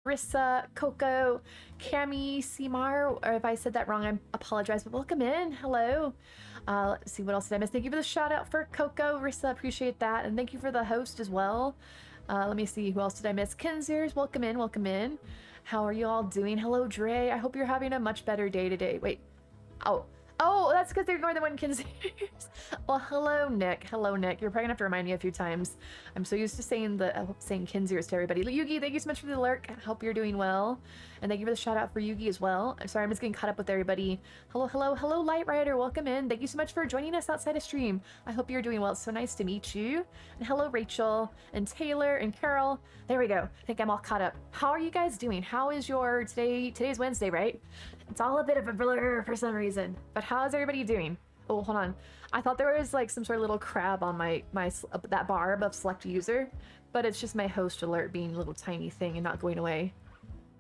Rissa, Coco, Cami, Simar, or if I said that wrong, I apologize, but welcome in. Hello. Let's see, what else did I miss? Thank you for the shout out for Coco, Rissa, appreciate that. And thank you for the host as well. Let me see, who else did I miss? Kinziers, welcome in, welcome in. How are you all doing? Hello, Dre. I hope you're having a much better day today. Wait. Oh, that's because they're more than one Kinziers. Well, hello, Nick. Hello, Nick. You're probably gonna have to remind me a few times. I'm so used to saying Kinziers to everybody. Yugi, thank you so much for the lurk. I hope you're doing well. And thank you for the shout out for Yugi as well. I'm sorry, I'm just getting caught up with everybody. Hello, Light Rider. Welcome in. Thank you so much for joining us outside of stream. I hope you're doing well. It's so nice to meet you. And hello, Rachel and Taylor and Carol. There we go. I think I'm all caught up. How are you guys doing? How is your today's Wednesday, right? It's all a bit of a blur for some reason. But how's everybody doing? Oh, hold on. I thought there was like some sort of little crab on that bar above select user, but it's just my host alert being a little tiny thing and not going away.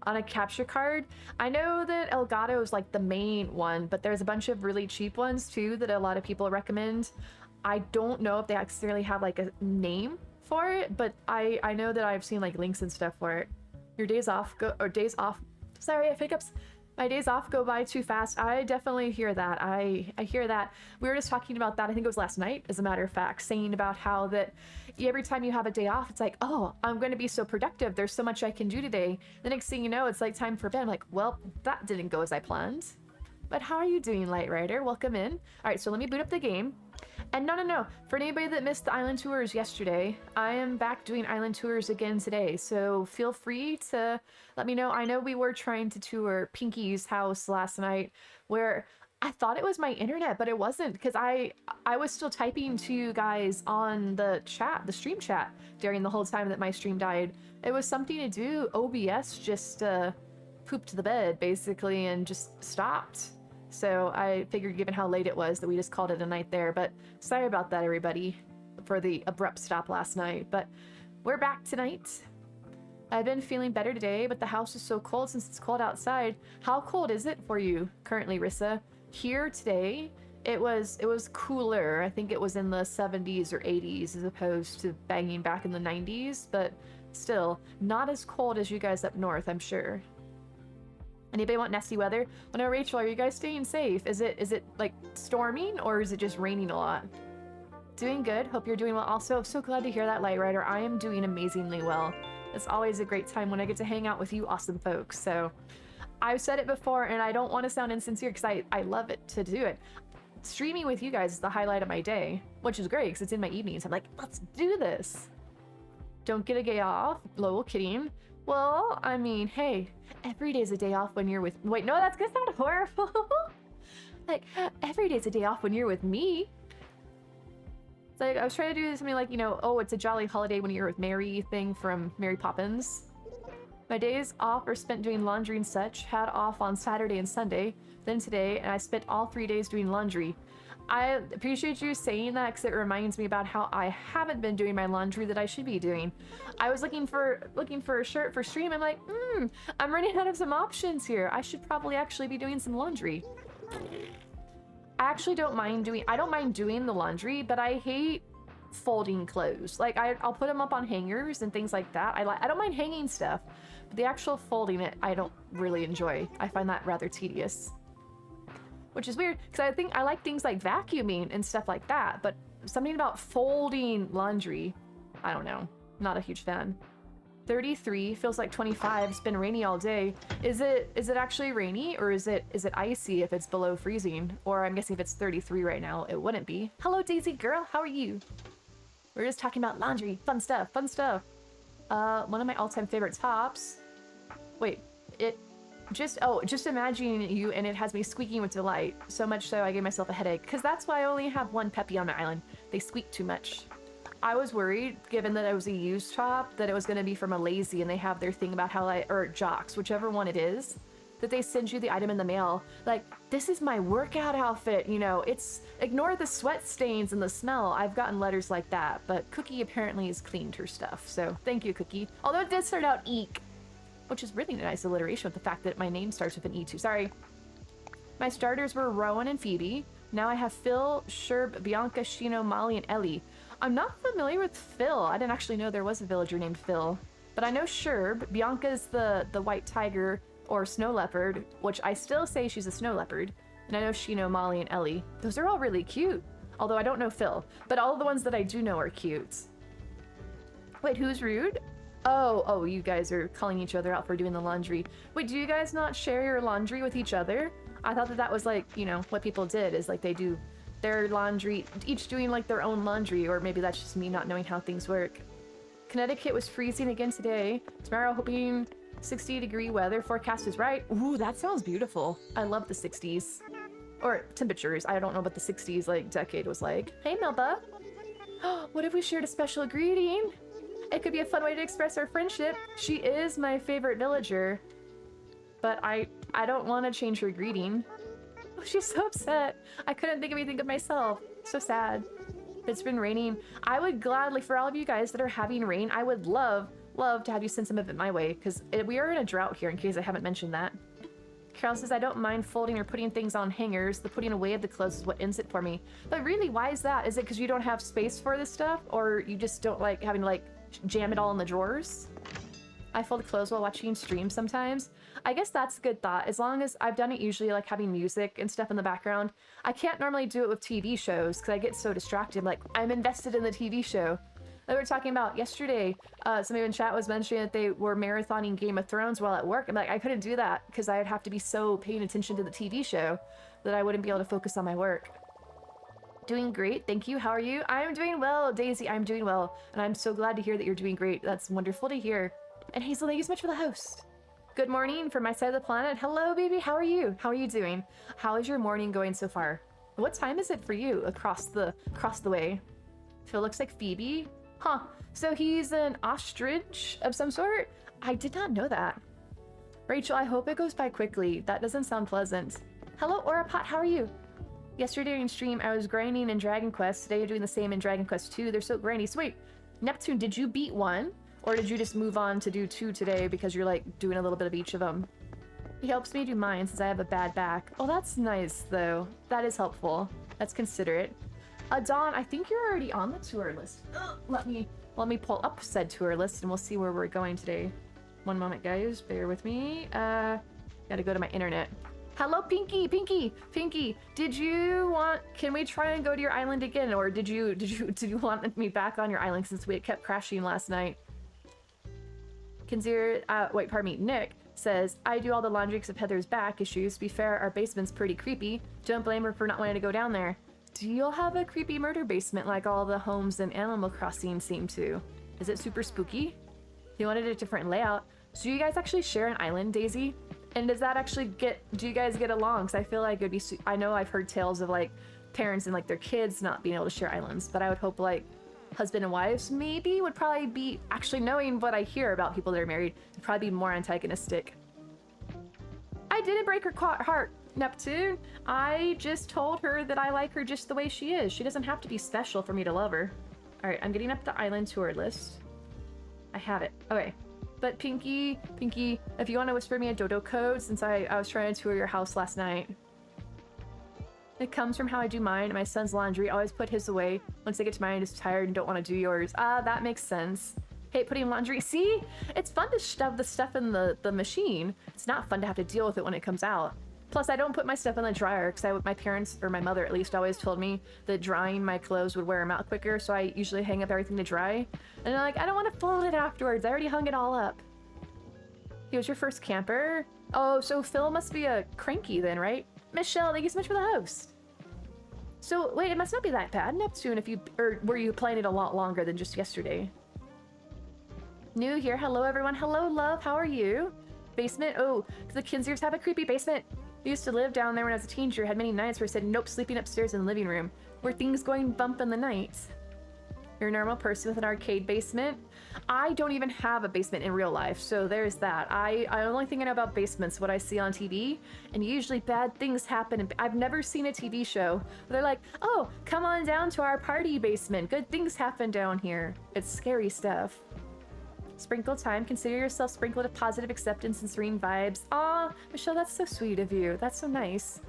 On a capture card, I know that Elgato is like the main one, but there's a bunch of really cheap ones too that a lot of people recommend. I don't know if they necessarily have like a name for it, but I know that I've seen like links and stuff for it. Your days off sorry, I have hiccups. My days off go by too fast. I definitely hear that. I hear that. We were just talking about that, I think it was last night, as a matter of fact, saying about how that every time you have a day off, it's like, oh, I'm going to be so productive. There's so much I can do today. The next thing you know, it's like time for bed. I'm like, well, that didn't go as I planned. But how are you doing, Light Rider? Welcome in. All right, so let me boot up the game. And no. For anybody that missed the island tours yesterday, I am back doing island tours again today. So feel free to let me know. I know we were trying to tour Pinky's house last night, where I thought it was my internet, but it wasn't, because I was still typing to you guys on the chat, the stream chat, during the whole time that my stream died. It was something to do. OBS just pooped the bed, basically, and just stopped. So I figured, given how late it was, that we just called it a night there. But sorry about that, everybody, for the abrupt stop last night. But we're back tonight. I've been feeling better today, but the house is so cold since it's cold outside. How cold is it for you currently, Rissa? Here today, it was cooler. I think it was in the 70s or 80s as opposed to banging back in the 90s, but still not as cold as you guys up north, I'm sure. Anybody want nasty weather? Oh no, Rachel, are you guys staying safe? Is it like storming, or is it just raining a lot? Doing good. Hope you're doing well. Also, so glad to hear that, Light Rider. I am doing amazingly well. It's always a great time when I get to hang out with you awesome folks. So I've said it before, and I don't want to sound insincere because I love it to do it. Streaming with you guys is the highlight of my day, which is great because it's in my evenings. I'm like, let's do this. Don't get a day off. Lol, kidding. Well, I mean, hey, every day's a day off when you're with... Wait, no, that's gonna sound horrible. Like, every day's a day off when you're with me. It's like, I was trying to do something like, you know, oh, it's a jolly holiday when you're with Mary thing from Mary Poppins. My days off are spent doing laundry and such. Had off on Saturday and Sunday, then today, and I spent all 3 days doing laundry. I appreciate you saying that because it reminds me about how I haven't been doing my laundry that I should be doing. I was looking for a shirt for stream. I'm like, I'm running out of some options here. I should probably actually be doing some laundry. I actually don't mind doing the laundry, but I hate folding clothes. Like I'll put them up on hangers and things like that. I don't mind hanging stuff, but the actual folding it, I don't really enjoy. I find that rather tedious. Which is weird, because I like things like vacuuming and stuff like that, but something about folding laundry, I don't know. Not a huge fan. 33 feels like 25. It's been rainy all day. Is it actually rainy, or is it icy if it's below freezing? Or I'm guessing if it's 33 right now, it wouldn't be. Hello, Daisy girl. How are you? We're just talking about laundry. Fun stuff. Fun stuff. One of my all-time favorite tops. Wait, just imagining you, and it has me squeaking with delight. So much so I gave myself a headache, because that's why I only have one Peppy on my island. They squeak too much. I was worried, given that it was a used top, that it was going to be from a Lazy, and they have their thing about how or Jocks, whichever one it is, that they send you the item in the mail. Like, this is my workout outfit, you know, ignore the sweat stains and the smell. I've gotten letters like that, but Cookie apparently has cleaned her stuff, so thank you, Cookie. Although it did start out Eek, which is really a nice alliteration with the fact that my name starts with an E too. Sorry. My starters were Rowan and Phoebe. Now I have Phil, Sherb, Bianca, Shino, Molly, and Ellie. I'm not familiar with Phil. I didn't actually know there was a villager named Phil. But I know Sherb, Bianca's the white tiger or snow leopard, which I still say she's a snow leopard. And I know Shino, Molly, and Ellie. Those are all really cute. Although I don't know Phil. But all the ones that I do know are cute. Wait, who's rude? Oh, you guys are calling each other out for doing the laundry. Wait, do you guys not share your laundry with each other? I thought that was like, you know, what people did is like they do their laundry, each doing like their own laundry, or maybe that's just me not knowing how things work. Connecticut was freezing again today. Tomorrow hoping 60-degree weather forecast is right. Ooh, that sounds beautiful. I love the 60s. Or temperatures. I don't know what the 60s like decade was like. Hey, Melba. What if we shared a special greeting? It could be a fun way to express our friendship. She is my favorite villager. But I don't want to change her greeting. Oh, she's so upset. I couldn't think of anything of myself. So sad. It's been raining. I would gladly, for all of you guys that are having rain, I would love to have you send some of it my way, because we are in a drought here, in case I haven't mentioned that. Carol says, I don't mind folding or putting things on hangers. The putting away of the clothes is what ends it for me. But really, why is that? Is it because you don't have space for this stuff? Or you just don't like having to like jam it all in the drawers? I fold clothes while watching streams sometimes. I guess that's a good thought. As long as I've done it usually like having music and stuff in the background. I can't normally do it with TV shows because I get so distracted. Like, I'm invested in the TV show. They were talking about yesterday, somebody in chat was mentioning that they were marathoning Game of Thrones while at work. I'm like, I couldn't do that because I'd have to be so paying attention to the TV show that I wouldn't be able to focus on my work. Doing great, thank you. How are you? I'm doing well, Daisy. I'm doing well, and I'm so glad to hear that you're doing great. That's wonderful to hear. And Hazel, thank you so much for the host. Good morning from my side of the planet. Hello, baby. How are you? How are you doing? How is your morning going so far? What time is it for you across the way? Phil looks like Phoebe. Huh. So he's an ostrich of some sort? I did not know that. Rachel, I hope it goes by quickly. That doesn't sound pleasant. Hello, Orapot. How are you? Yesterday during stream, I was grinding in Dragon Quest. Today, you're doing the same in Dragon Quest 2. They're so grindy. So wait, Neptune, did you beat 1? Or did you just move on to do 2 today because you're like doing a little bit of each of them? He helps me do mine since I have a bad back. Oh, that's nice though. That is helpful. That's considerate. Dawn, I think you're already on the tour list. Let me pull up said tour list and we'll see where we're going today. One moment, guys. Bear with me. Gotta go to my internet. Hello, Pinky. Did you want? Can we try and go to your island again, or did you want me back on your island since we kept crashing last night? Wait, pardon me. Nick says, I do all the laundry except Heather's back issues. To be fair, our basement's pretty creepy. Don't blame her for not wanting to go down there. Do you all have a creepy murder basement like all the homes in Animal Crossing seem to? Is it super spooky? You wanted a different layout. So you guys actually share an island, Daisy? And does that actually do you guys get along? Because I feel like it'd be, I know I've heard tales of like parents and like their kids not being able to share islands, but I would hope like husband and wives maybe would probably be, actually knowing what I hear about people that are married, would probably be more antagonistic. I didn't break her heart, Neptune. I just told her that I like her just the way she is. She doesn't have to be special for me to love her. All right, I'm getting up the island tour list. I have it. Okay. But Pinky, if you want to whisper me a dodo code, since I was trying to tour your house last night. It comes from how I do mine. My son's laundry, always put his away. Once I get to mine, I'm just tired and don't want to do yours. Ah, that makes sense. Hate putting laundry. See? It's fun to shove the stuff in the machine. It's not fun to have to deal with it when it comes out. Plus, I don't put my stuff in the dryer because my parents, or my mother at least, always told me that drying my clothes would wear them out quicker, so I usually hang up everything to dry. And I'm like, I don't want to fold it afterwards. I already hung it all up. He was your first camper? Oh, so Phil must be a cranky then, right? Michelle, thank you so much for the host. So, wait, it must not be that bad, Neptune, or were you playing it a lot longer than just yesterday? New here. Hello, everyone. Hello, love. How are you? Basement? Oh, the Kinsiers have a creepy basement. I used to live down there when I was a teenager. Had many nights where I said, nope, sleeping upstairs in the living room. Were things going bump in the night? You're a normal person with an arcade basement? I don't even have a basement in real life, so there's that. I only thing I know about basements, what I see on TV, and usually bad things happen. And I've never seen a TV show where they're like, oh, come on down to our party basement. Good things happen down here. It's scary stuff. Sprinkle time. Consider yourself sprinkled with positive acceptance and serene vibes. Aw, Michelle, that's so sweet of you. That's so nice.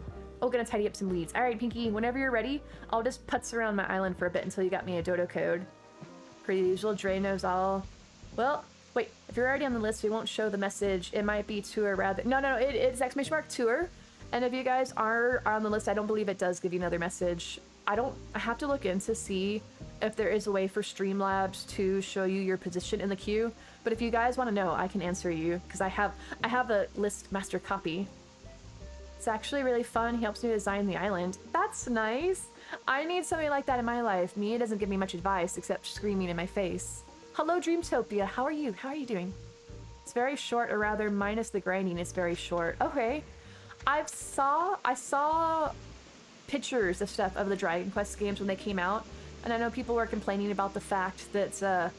Oh, gonna tidy up some weeds. All right, Pinky, whenever you're ready, I'll just putz around my island for a bit until you got me a dodo code. Per usual, Dre knows all. Well, wait, If you're already on the list, we won't show the message. It might be tour rather. No, it's exclamation mark tour. And if you guys are on the list, I don't believe it does give you another message. I have to look in to see if there is a way for Streamlabs to show you your position in the queue. But if you guys want to know, I can answer you because I have a list master copy. It's actually really fun. He helps me design the island. That's nice. I need somebody like that in my life. Mia doesn't give me much advice except screaming in my face. Hello, Dreamtopia. How are you? How are you doing? It's very short, or rather, minus the grinding, it's very short. Okay. I saw pictures of stuff of the Dragon Quest games when they came out, and I know people were complaining about the fact that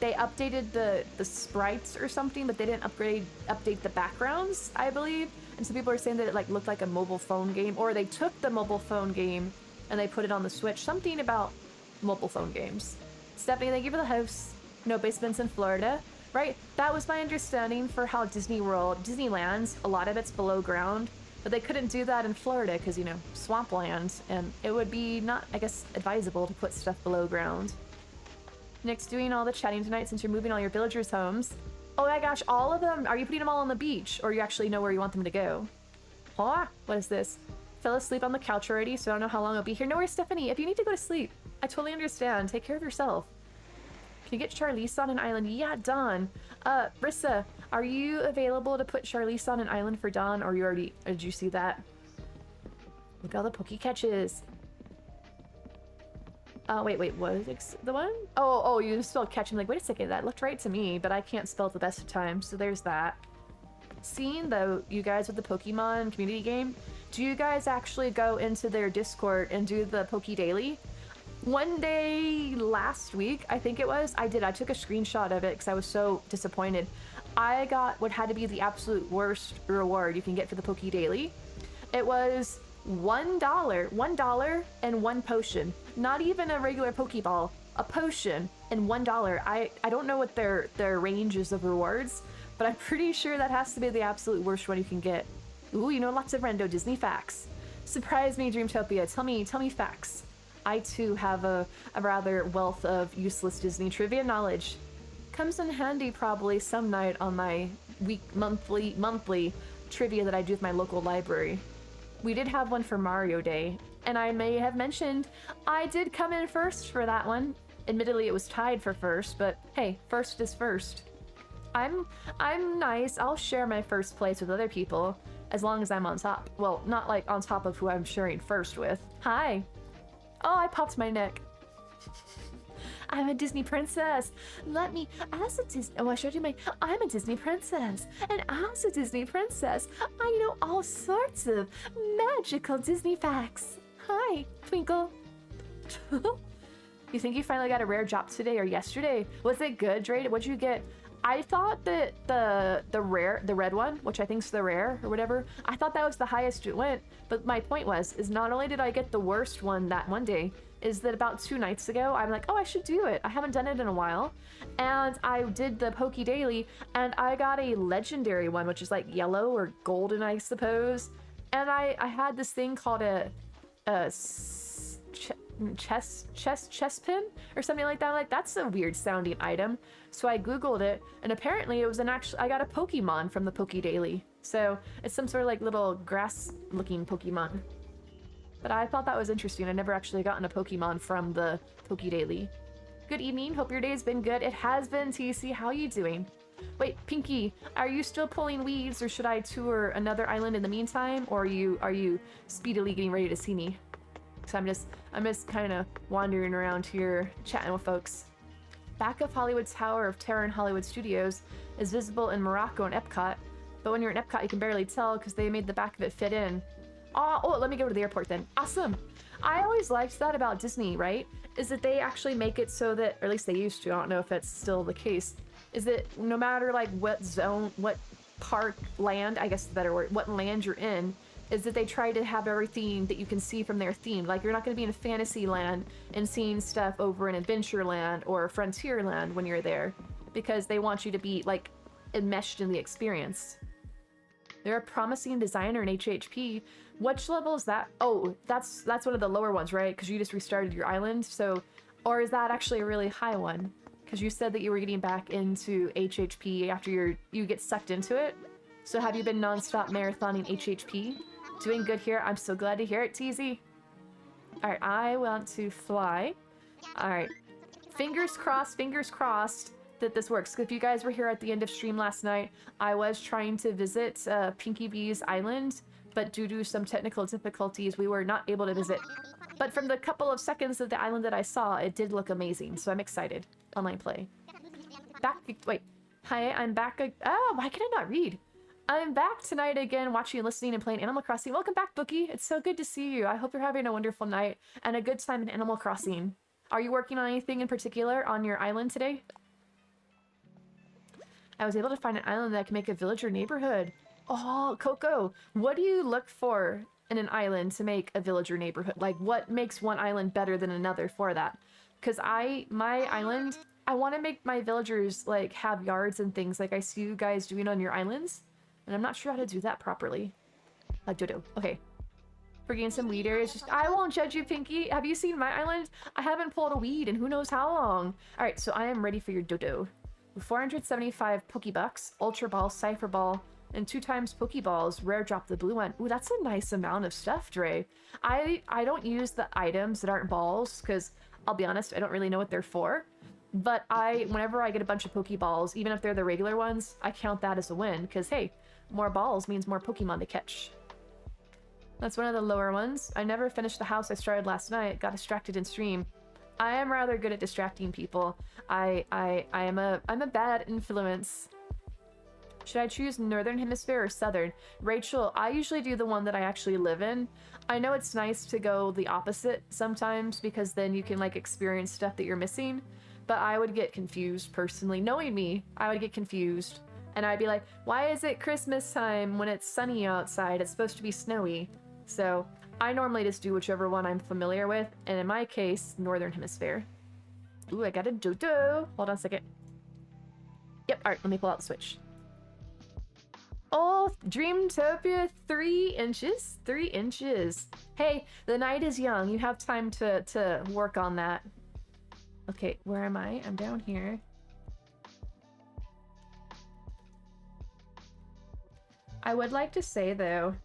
they updated the sprites or something, but they didn't update the backgrounds, I believe. And so people are saying that it like looked like a mobile phone game, or they took the mobile phone game and they put it on the Switch. Something about mobile phone games. Stephanie, thank you for the host. No basements in Florida, right? That was my understanding for how Disneyland, a lot of it's below ground, but they couldn't do that in Florida because, you know, swampland, and it would be not, I guess, advisable to put stuff below ground. Nick's doing all the chatting tonight since you're moving all your villagers' homes. Oh my gosh, all of them? Are you putting them all on the beach, or you actually know where you want them to go? Huh? What is this? Fell asleep on the couch already, so I don't know how long I'll be here. No worries, Stephanie. If you need to go to sleep, I totally understand. Take care of yourself. Can you get Charlize on an island? Yeah, Dawn. Rissa, are you available to put Charlize on an island for Dawn, or you already... did you see that? Look at all the Poke catches. Wait, what is the one? Oh, you spelled catch. I'm like, wait a second, that looked right to me, but I can't spell it the best of times, so there's that. Seeing, though, you guys with the Pokemon community game, do you guys actually go into their Discord and do the Poke Daily? One day last week, I think it was, I took a screenshot of it because I was so disappointed. I got what had to be the absolute worst reward you can get for the Poke Daily. It was $1 and one potion. Not even a regular Pokeball, a potion and $1. I don't know what their range is of rewards, but I'm pretty sure that has to be the absolute worst one you can get. Ooh, you know lots of rando Disney facts. Surprise me, Dreamtopia. Tell me facts. I too have a rather wealth of useless Disney trivia knowledge. Comes in handy probably some night on my monthly trivia that I do with my local library. We did have one for Mario Day, and I may have mentioned I did come in first for that one. Admittedly, it was tied for first, but hey, first is first. I'm nice. I'll share my first place with other people as long as I'm on top. Well, not like on top of who I'm sharing first with. Hi. Oh, I popped my neck. I'm a Disney princess. Let me, as a Disney, oh, I showed you my, I'm a Disney princess. And as a Disney princess, I know all sorts of magical Disney facts. Hi, Twinkle. You think you finally got a rare drop today or yesterday? Was it good, Dre? What'd you get? I thought that the red one, which I think's the rare or whatever, I thought that was the highest it went. But my point is not only did I get the worst one that one day, is that about 2 nights ago, I'm like, oh, I should do it. I haven't done it in a while. And I did the Poke Daily, and I got a legendary one, which is like yellow or golden, I suppose. And I had this thing called a chess pin or something like that. I'm like, that's a weird sounding item. So I Googled it, and apparently it was I got a Pokemon from the Poke Daily. So it's some sort of like little grass looking Pokemon. But I thought that was interesting. I never actually gotten a Pokemon from the Poke Daily. Good evening. Hope your day's been good. It has been, TC. How you doing? Wait, Pinky, are you still pulling weeds, or should I tour another island in the meantime? Or are you speedily getting ready to see me? So I'm just kind of wandering around here, chatting with folks. Back of Hollywood Tower of Terror in Hollywood Studios is visible in Morocco and Epcot. But when you're in Epcot, you can barely tell because they made the back of it fit in. Oh, let me go to the airport then. Awesome. I always liked that about Disney, right? Is that they actually make it so that, or at least they used to, I don't know if that's still the case, is that no matter like what zone, what park, land, I guess the better word, what land you're in, is that they try to have everything that you can see from their theme. Like you're not going to be in a fantasy land and seeing stuff over in Adventureland or Frontierland when you're there, because they want you to be like enmeshed in the experience. They're a promising designer in HHP. Which level is that? Oh, that's one of the lower ones, right? Because you just restarted your island. So, or is that actually a really high one? Because you said that you were getting back into HHP after you get sucked into it. So have you been non-stop marathoning HHP? Doing good here. I'm so glad to hear it, TZ. Alright, I want to fly. Alright. Fingers crossed that this works. If you guys were here at the end of stream last night, I was trying to visit Pinky Bee's island, but due to some technical difficulties, we were not able to visit. But from the couple of seconds of the island that I saw, it did look amazing, so I'm excited. Online play. Wait. Hi, I'm back. Oh, why can I not read? I'm back tonight again, watching and listening and playing Animal Crossing. Welcome back, Bookie. It's so good to see you. I hope you're having a wonderful night and a good time in Animal Crossing. Are you working on anything in particular on your island today? I was able to find an island that can make a village or neighborhood. Oh, Coco, what do you look for in an island to make a village or neighborhood? Like, what makes one island better than another for that? Because my island, I want to make my villagers, like, have yards and things like I see you guys doing on your islands. And I'm not sure how to do that properly. Dodo. Okay. Forgetting some weed areas. Just, I won't judge you, Pinky. Have you seen my island? I haven't pulled a weed in who knows how long. Alright, so I am ready for your Dodo. 475 Pokebucks, Ultra Ball, Cypher Ball, and 2 times Pokeballs. Rare drop the blue one. Ooh, that's a nice amount of stuff, Dre. I don't use the items that aren't balls, because I'll be honest, I don't really know what they're for. But whenever I get a bunch of Pokeballs, even if they're the regular ones, I count that as a win, because hey, more balls means more Pokemon to catch. That's one of the lower ones. I never finished the house I started last night. Got distracted in stream. I am rather good at distracting people. I'm a bad influence. Should I choose Northern Hemisphere or Southern? Rachel, I usually do the one that I actually live in. I know it's nice to go the opposite sometimes because then you can like experience stuff that you're missing. But I would get confused personally. Knowing me, I would get confused. And I'd be like, why is it Christmas time when it's sunny outside? It's supposed to be snowy. So I normally just do whichever one I'm familiar with. And in my case, Northern Hemisphere. Ooh, I got a Dodo. Hold on a second. Yep, alright, let me pull out the Switch. Oh, Dreamtopia, 3 inches? 3 inches. Hey, the night is young. You have time to work on that. Okay, where am I? I'm down here. I would like to say though,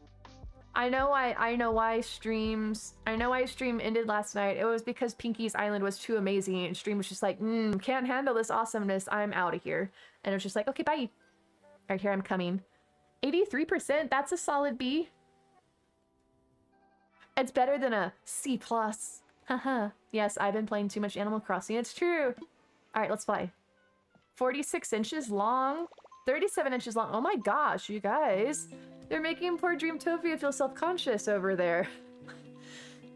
I know why stream ended last night. It was because Pinky's Island was too amazing and stream was just like, can't handle this awesomeness. I'm out of here. And it was just like, okay, bye. Alright, here I'm coming. 83%, that's a solid B. It's better than a C+. Haha. Yes, I've been playing too much Animal Crossing. It's true. Alright, let's fly. 46 inches long. 37 inches long. Oh my gosh, you guys. They're making poor Dreamtopia feel self-conscious over there.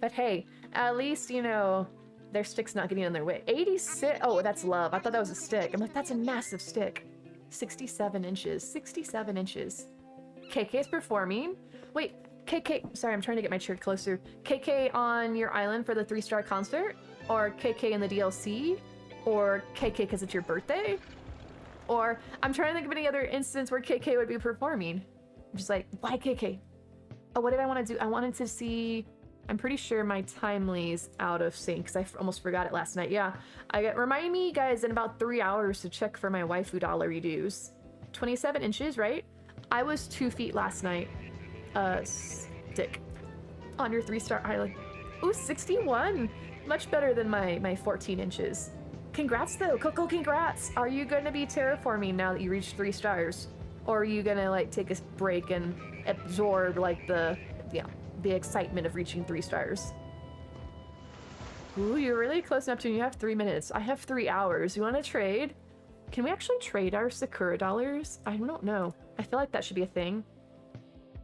But hey, at least, you know, their stick's not getting in their way. 86. Oh, that's love. I thought that was a stick. I'm like, that's a massive stick. 67 inches. 67 inches. KK's performing. Wait, KK. Sorry, I'm trying to get my chair closer. KK on your island for the 3-star concert? Or KK in the DLC? Or KK because it's your birthday? Or I'm trying to think of any other instance where KK would be performing. I'm just like, why KK? Oh, what did I want to do? I wanted to see... I'm pretty sure my timely's out of sync because I almost forgot it last night. Yeah, remind me, guys, in about 3 hours to check for my waifu dollar redos. 27 inches, right? I was 2 feet last night. Stick. On your 3-star island. Ooh, 61! Much better than my 14 inches. Congrats, though. Coco, congrats! Are you going to be terraforming now that you reached 3 stars? Or are you going to, like, take a break and absorb, like, the excitement of reaching 3 stars? Ooh, you're really close enough to. You have 3 minutes. I have 3 hours. You want to trade? Can we actually trade our Sakura dollars? I don't know. I feel like that should be a thing.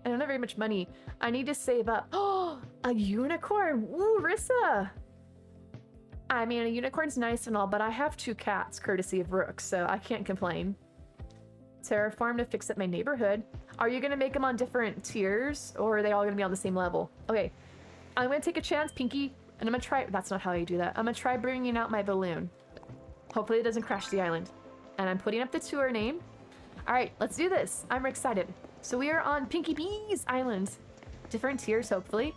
I don't have very much money. I need to save up. Oh, a unicorn! Ooh, Rissa! I mean, a unicorn's nice and all, but I have 2 cats, courtesy of Rook, so I can't complain. Terraform to fix up my neighborhood. Are you gonna make them on different tiers, or are they all gonna be on the same level? Okay, I'm gonna take a chance, Pinky, and I'm gonna try. That's not how you do that. I'm gonna try bringing out my balloon. Hopefully it doesn't crash the island. And I'm putting up the tour name. All right, let's do this. I'm excited. So we are on Pinky Bee's Island. Different tiers, hopefully.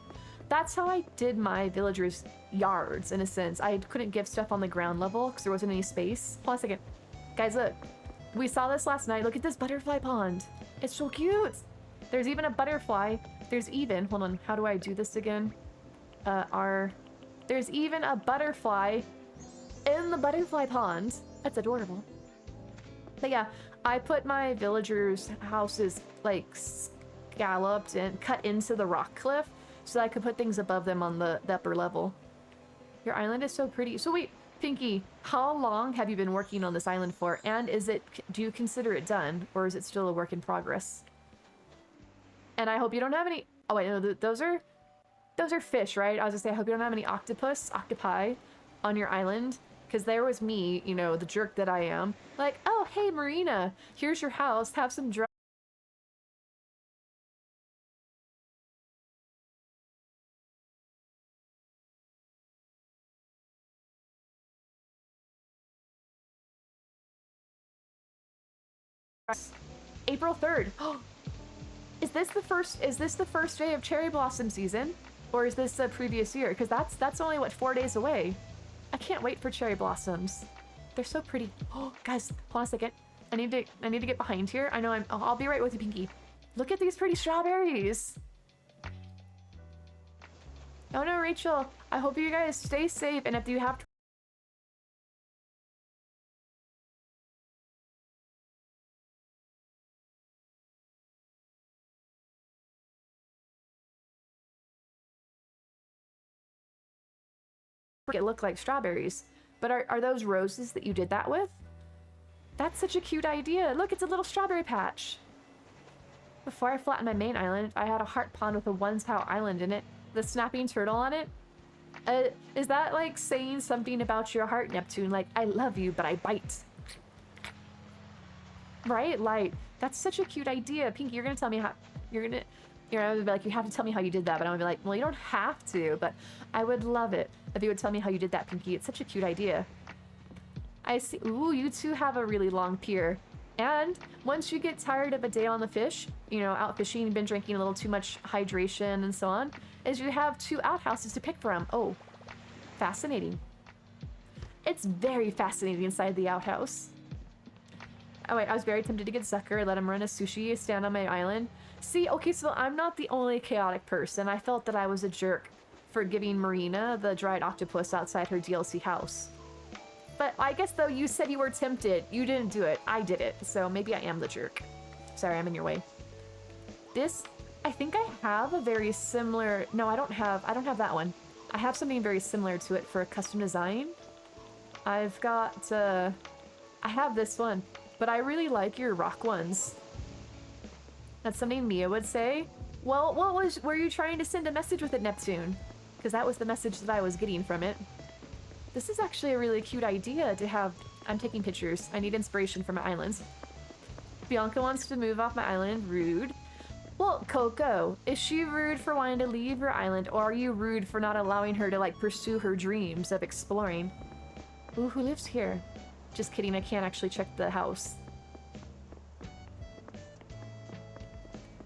That's how I did my villagers' yards, in a sense. I couldn't give stuff on the ground level because there wasn't any space. Hold on a second. Guys, look. We saw this last night. Look at this butterfly pond. It's so cute. There's even a butterfly. There's even... Hold on. How do I do this again? There's even a butterfly in the butterfly pond. That's adorable. But yeah, I put my villagers' houses, like, scalloped and cut into the rock cliff so that I could put things above them on the upper level. Your island is so pretty. So wait, Pinky, how long have you been working on this island for? And do you consider it done, or is it still a work in progress? And I hope you don't have any... Oh wait, no, those are fish, right? I was gonna say, I hope you don't have any octopi on your island. Because there was me, you know, the jerk that I am. Like, oh, hey, Marina, here's your house. Have some dry... April 3rd. Is this the first day of cherry blossom season? Or is this the previous year? Because that's only, what, 4 days away. I can't wait for cherry blossoms. They're so pretty. Oh, guys, hold on a second. I need to get behind here. I know I'll be right with you, Pinky. Look at these pretty strawberries. Oh no, Rachel. I hope you guys stay safe, and if you have to it look like strawberries. But are those roses that you did that with? That's such a cute idea. Look, it's a little strawberry patch. Before I flattened my main island, I had a heart pond with a one-tile island in it. The snapping turtle on it. Is that like saying something about your heart, Neptune? Like, I love you, but I bite. Right? Like, that's such a cute idea. Pinky, you're gonna tell me how... You're gonna be like, you have to tell me how you did that, but I'm gonna be like, well, you don't have to, but I would love it if you would tell me how you did that, Pinky. It's such a cute idea. I see. Ooh, you two have a really long pier. And once you get tired of a day on the fish, you know, out fishing, been drinking a little too much hydration and so on, is you have 2 outhouses to pick from. Oh, fascinating. It's very fascinating inside the outhouse. Oh wait, I was very tempted to get Zucker, let him run a sushi stand on my island. See, okay, so I'm not the only chaotic person. I felt that I was a jerk for giving Marina the dried octopus outside her DLC house. But I guess, though, you said you were tempted. You didn't do it. I did it. So maybe I am the jerk. Sorry, I'm in your way. This, I think I have a very similar... No, I don't have that one. I have something very similar to it for a custom design. I've got, I have this one, but I really like your rock ones. That's something Mia would say. Well, were you trying to send a message with it, Neptune? Because that was the message that I was getting from it. This is actually a really cute idea to have... I'm taking pictures. I need inspiration for my islands. Bianca wants to move off my island. Rude. Well, Coco, is she rude for wanting to leave her island, or are you rude for not allowing her to, like, pursue her dreams of exploring? Ooh, who lives here? Just kidding, I can't actually check the house.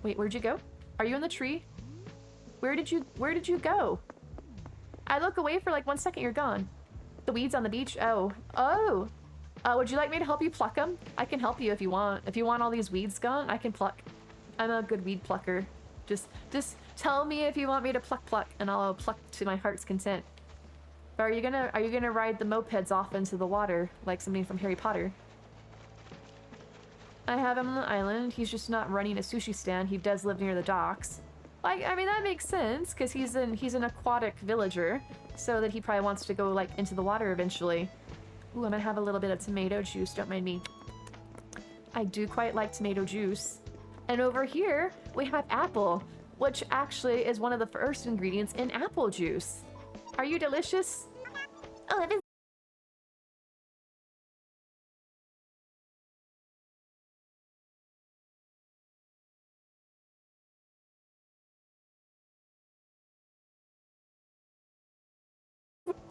Wait, where'd you go? Are you in the tree? Where did you go? I look away for like 1 second, you're gone. The weeds on the beach? Oh. Oh! Would you like me to help you pluck them? I can help you if you want. If you want all these weeds gone, I can pluck. I'm a good weed plucker. Just tell me if you want me to pluck, and I'll pluck to my heart's content. But are you gonna ride the mopeds off into the water like something from Harry Potter? I have him on the island. He's just not running a sushi stand. He does live near the docks. Like, I mean, that makes sense, because he's an aquatic villager, so that he probably wants to go, like, into the water eventually. Ooh, I'm gonna have a little bit of tomato juice, don't mind me. I do quite like tomato juice. And over here, we have apple, which actually is one of the first ingredients in apple juice. Are you delicious? Oh, that is...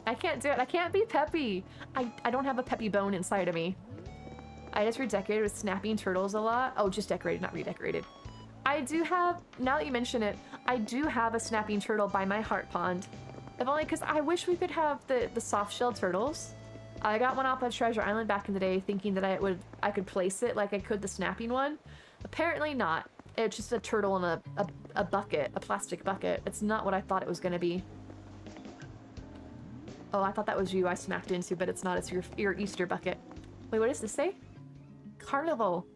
I can't do it. I can't be peppy. I don't have a peppy bone inside of me. I just redecorated with snapping turtles a lot. Oh, just decorated, not redecorated. I do have, now that you mention it, I do have a snapping turtle by my heart pond. If only because I wish we could have the soft-shelled turtles. I got one off of Treasure Island back in the day thinking that I could place it like I could the snapping one. Apparently not. It's just a turtle in a bucket, a plastic bucket. It's not what I thought it was gonna be. Oh, I thought that was you I smacked into, but it's not. It's your Easter bucket. Wait, what does this say? Carnival.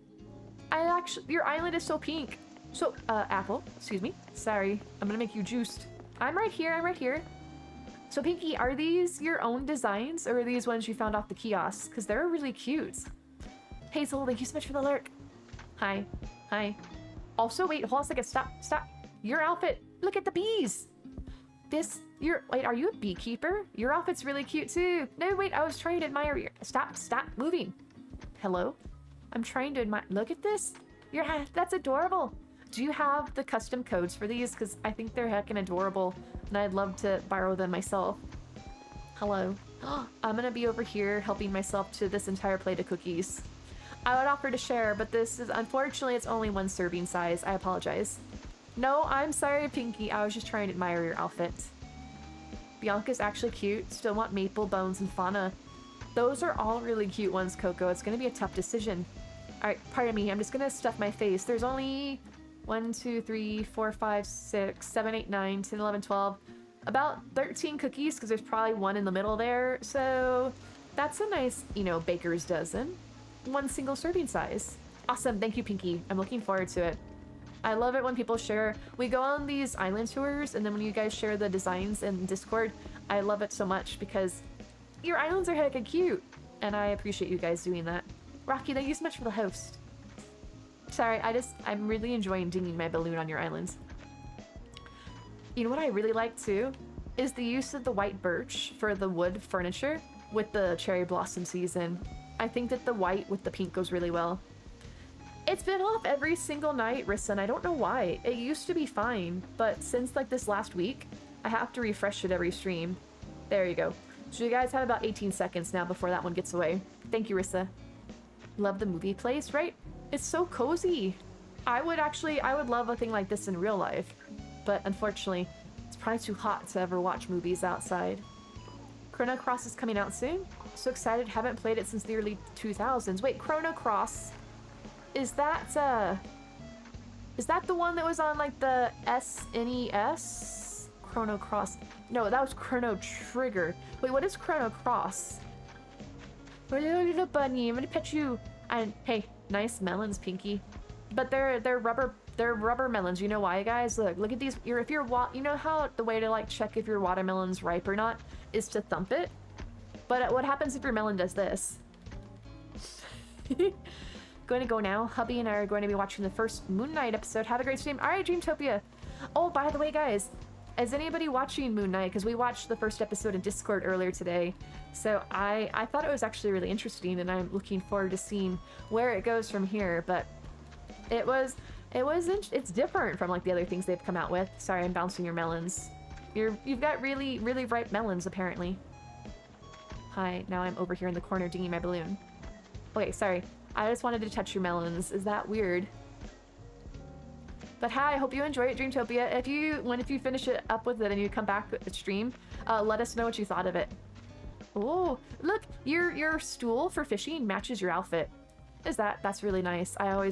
Your island is so pink. So, Apple, excuse me. Sorry, I'm gonna make you juiced. I'm right here. So, Pinky, are these your own designs, or are these ones you found off the kiosk? Because they're really cute. Hazel, thank you so much for the lurk. Hi. Also, wait, hold on a second. Stop. Your outfit. Look at the bees. Wait, are you a beekeeper? Your outfit's really cute too. No, wait, I was trying to admire your... Stop moving. Hello? I'm trying to admire... Look at this. That's adorable. Do you have the custom codes for these? Because I think they're heckin' adorable, and I'd love to borrow them myself. Hello. I'm gonna be over here helping myself to this entire plate of cookies. I would offer to share, but this is... Unfortunately, it's only one serving size. I apologize. No, I'm sorry, Pinky. I was just trying to admire your outfit. Bianca's actually cute. Still want Maple, Bones, and Fauna. Those are all really cute ones, Coco. It's gonna be a tough decision. Alright, pardon me. I'm just gonna stuff my face. There's only 1, 2, 3, 4, 5, 6, 7, 8, 9, 10, 11, 12. About 13 cookies, because there's probably one in the middle there. So that's a nice, baker's dozen. One single serving size. Awesome. Thank you, Pinky. I'm looking forward to it. I love it when people share. We go on these island tours, and then when you guys share the designs in Discord, I love it so much because your islands are hecka cute, and I appreciate you guys doing that. Rocky, thank you so much for the host. Sorry, I'm really enjoying dinging my balloon on your islands. You know what I really like too? Is the use of the white birch for the wood furniture with the cherry blossom season. I think that the white with the pink goes really well. It's been off every single night, Rissa, and I don't know why. It used to be fine, but since like this last week, I have to refresh it every stream. There you go. So you guys have about 18 seconds now before that one gets away. Thank you, Rissa. Love the movie place, right? It's so cozy. I would love a thing like this in real life, but unfortunately, it's probably too hot to ever watch movies outside. Chrono Cross is coming out soon. So excited, haven't played it since the early 2000s. Wait, Chrono Cross. Is that the one that was on like the SNES? Chrono Cross. No, that was Chrono Trigger. Wait, what is Chrono Cross? Little bunny, I'm gonna pet you. And hey, nice melons, Pinky. But they're rubber melons. You know why, guys? Look at these. You know how the way to like check if your watermelon's ripe or not is to thump it? But what happens if your melon does this? Going to go now. Hubby and I are going to be watching the first Moon Knight episode. Have a great stream. All right, Dreamtopia. Oh, by the way, guys, is anybody watching Moon Knight? Because we watched the first episode in Discord earlier today. So I thought it was actually really interesting, and I'm looking forward to seeing where it goes from here. But it's different from like the other things they've come out with. Sorry, I'm bouncing your melons. You've got really, really ripe melons, apparently. Hi, now I'm over here in the corner dinging my balloon. Okay, sorry. I just wanted to touch your melons. Is that weird? But hi, I hope you enjoy it, Dreamtopia. If you finish it up with it and you come back to the stream, let us know what you thought of it. Oh, look, your stool for fishing matches your outfit. That's really nice. I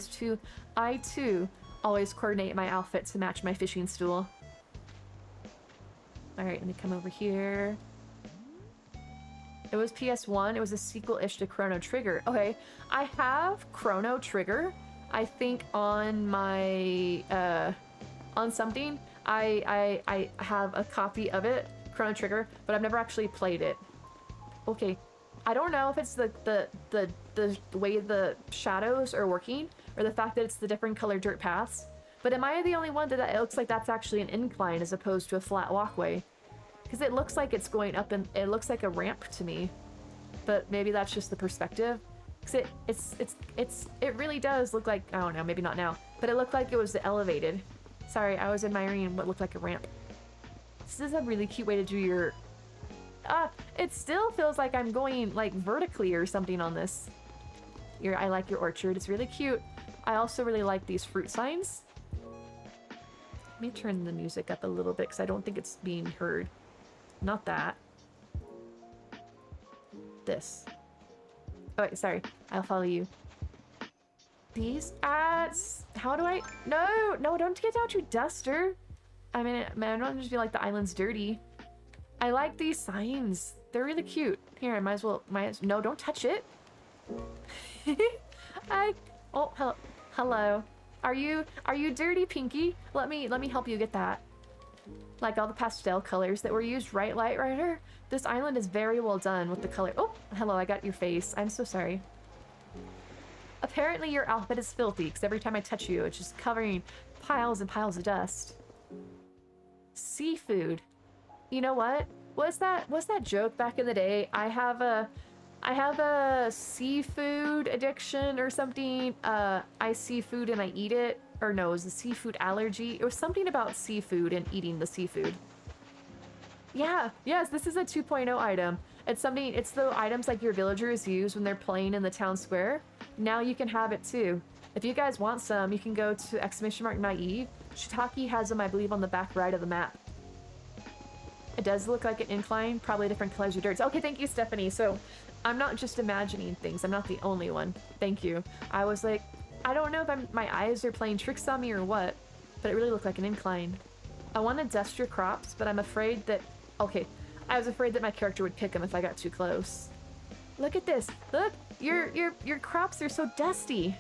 too always coordinate my outfit to match my fishing stool. All right, let me come over here. It was PS1. It was a sequel-ish to Chrono Trigger. Okay, I have Chrono Trigger. I think on my on something. I have a copy of it, Chrono Trigger, but I've never actually played it. Okay, I don't know if it's the way the shadows are working or the fact that it's the different colored dirt paths. But am I the only one that it looks like that's actually an incline as opposed to a flat walkway? Because it looks like it's going up and it looks like a ramp to me. But maybe that's just the perspective. Because it really does look like, I don't know, maybe not now, but it looked like it was elevated. Sorry, I was admiring what looked like a ramp. This is a really cute way to do your... it still feels like I'm going like vertically or something on this. I like your orchard, it's really cute. I also really like these fruit signs. me turn the music up a little bit because I don't think it's being heard. Not that. This. Oh, wait, sorry. I'll follow you. These ads. How do I? No, no, don't get out your duster. I mean, man, I don't just feel like the island's dirty. I like these signs. They're really cute. Here, I might as well. No, don't touch it. Oh, hello. Are you dirty, Pinky? Let me help you get that. Like all the pastel colors that were used, right, Light Rider? This island is very well done with the color. Oh, hello, I got your face. I'm so sorry. Apparently your outfit is filthy, because every time I touch you, it's just covering piles and piles of dust. Seafood. You know what? What's that joke back in the day? I have a seafood addiction or something. I see food and I eat it. Or no, it was a seafood allergy. It was something about seafood and eating the seafood. Yeah, yes, this is a 2.0 item. It's the items like your villagers use when they're playing in the town square. Now you can have it too. If you guys want some, you can go to !naive. Shiitake has them, I believe, on the back right of the map. It does look like an incline, probably different colors of dirt. Okay, thank you, Stephanie. So I'm not just imagining things. I'm not the only one. Thank you. I was like, I don't know if my eyes are playing tricks on me or what, but it really looked like an incline. I want to dust your crops, but I'm afraid that... Okay, I was afraid that my character would pick them if I got too close. Look at this. Look, your crops are so dusty.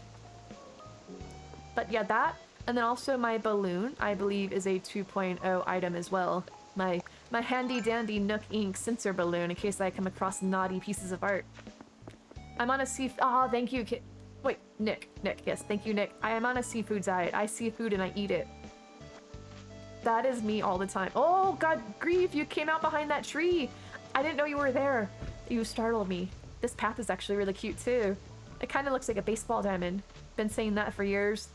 But yeah, that, and then also my balloon, I believe, is a 2.0 item as well. My handy dandy Nook Ink sensor balloon in case I come across naughty pieces of art. I'm on a oh, thank you, wait, Nick, yes, thank you, Nick. I am on a seafood diet. I see food and I eat it. That is me all the time. Oh, God, grief, you came out behind that tree. I didn't know you were there. You startled me. This path is actually really cute, too. It kind of looks like a baseball diamond. Been saying that for years.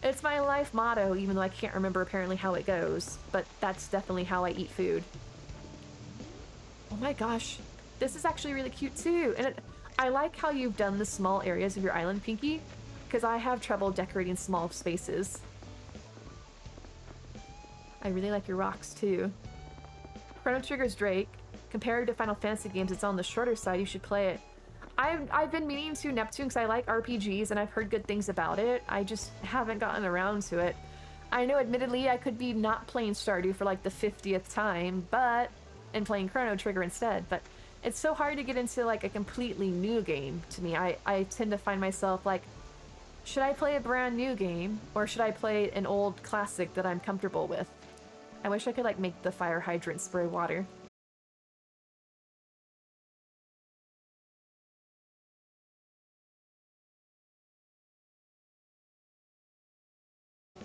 It's my life motto, even though I can't remember apparently how it goes. But that's definitely how I eat food. Oh my gosh. This is actually really cute, too. And I like how you've done the small areas of your island, Pinky, because I have trouble decorating small spaces. I really like your rocks, too. Chrono Trigger's Drake. Compared to Final Fantasy games, it's on the shorter side. You should play it. I've been meaning to, Neptune, because I like RPGs and I've heard good things about it. I just haven't gotten around to it. I know, admittedly, I could be not playing Stardew for like the 50th time, and playing Chrono Trigger instead, but it's so hard to get into like a completely new game to me. I tend to find myself like, should I play a brand new game or should I play an old classic that I'm comfortable with? I wish I could like make the fire hydrant spray water.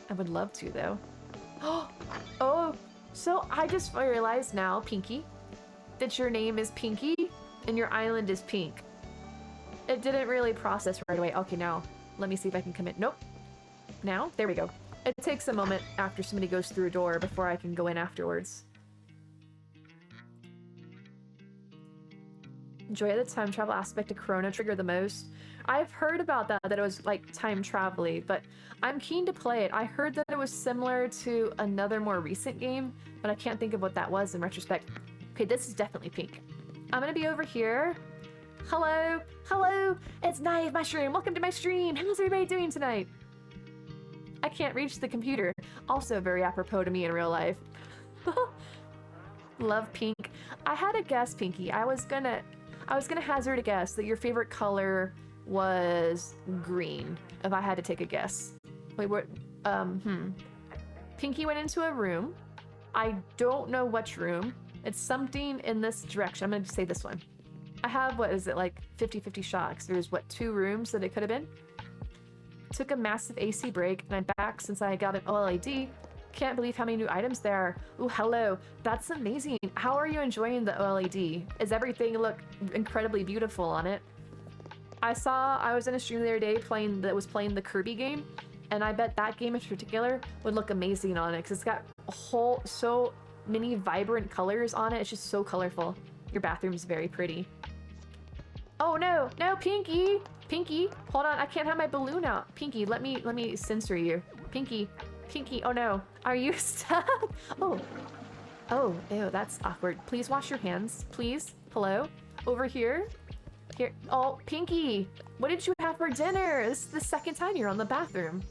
I would love to, though. Oh, so I just realized now, Pinky, that your name is Pinky and your island is pink. It didn't really process right away. Okay, now, let me see if I can commit. Nope. Now? There we go. It takes a moment after somebody goes through a door before I can go in afterwards. Enjoy the time travel aspect of Chrono Trigger the most. I've heard about that it was like time travel-y, but I'm keen to play it. I heard that it was similar to another more recent game, but I can't think of what that was in retrospect. Okay, this is definitely pink. I'm gonna be over here. Hello, hello, it's Naive Mushroom. Welcome to my stream. How's everybody doing tonight? I can't reach the computer. Also very apropos to me in real life. Love pink. I had a guess, Pinky. I was gonna hazard a guess that your favorite color was green, if I had to take a guess. Wait, what? Pinky went into a room. I don't know which room. It's something in this direction. I'm gonna say this one. I have, what is it, like 50-50 shocks. There's, what, 2 rooms that it could have been? Took a massive AC break, and I'm back since I got an OLED. Can't believe how many new items there are. Ooh, hello. That's amazing. How are you enjoying the OLED? Is everything look incredibly beautiful on it? I was in a stream the other day playing the Kirby game, and I bet that game in particular would look amazing on it, because it's got so many vibrant colors on it. It's just so colorful. Your bathroom's very pretty. Oh no, no, Pinky! Pinky, hold on, I can't have my balloon out. Pinky, let me censor you. Pinky, Pinky, oh no. Are you stuck? Oh. Oh, ew, that's awkward. Please wash your hands, please. Hello? Over here? Here. Oh, Pinky, what did you have for dinner? This is the second time you're on the bathroom.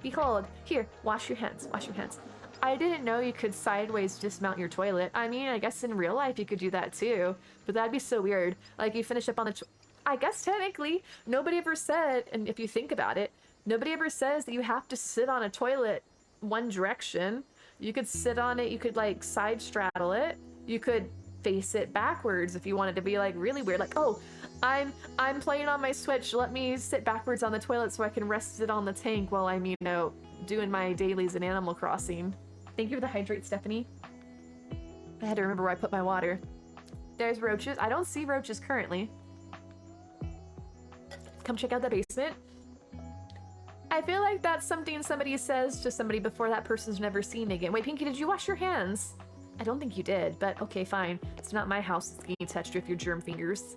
Behold, here, wash your hands, wash your hands. I didn't know you could sideways dismount your toilet. I mean, I guess in real life you could do that too, but that'd be so weird. Like you finish up on the I guess technically, nobody ever said, and if you think about it, nobody ever says that you have to sit on a toilet one direction. You could sit on it, you could like side straddle it, you could face it backwards if you wanted to be like really weird, like, oh, I'm playing on my Switch, let me sit backwards on the toilet so I can rest it on the tank while I'm, you know, doing my dailies in Animal Crossing. Thank you for the hydrate, Stephanie. I had to remember where I put my water. There's roaches. I don't see roaches currently. Come check out the basement. I feel like that's something somebody says to somebody before that person's never seen again. Wait, Pinky, did you wash your hands? I don't think you did, but okay, fine. It's not my house that's getting touched with your germ fingers.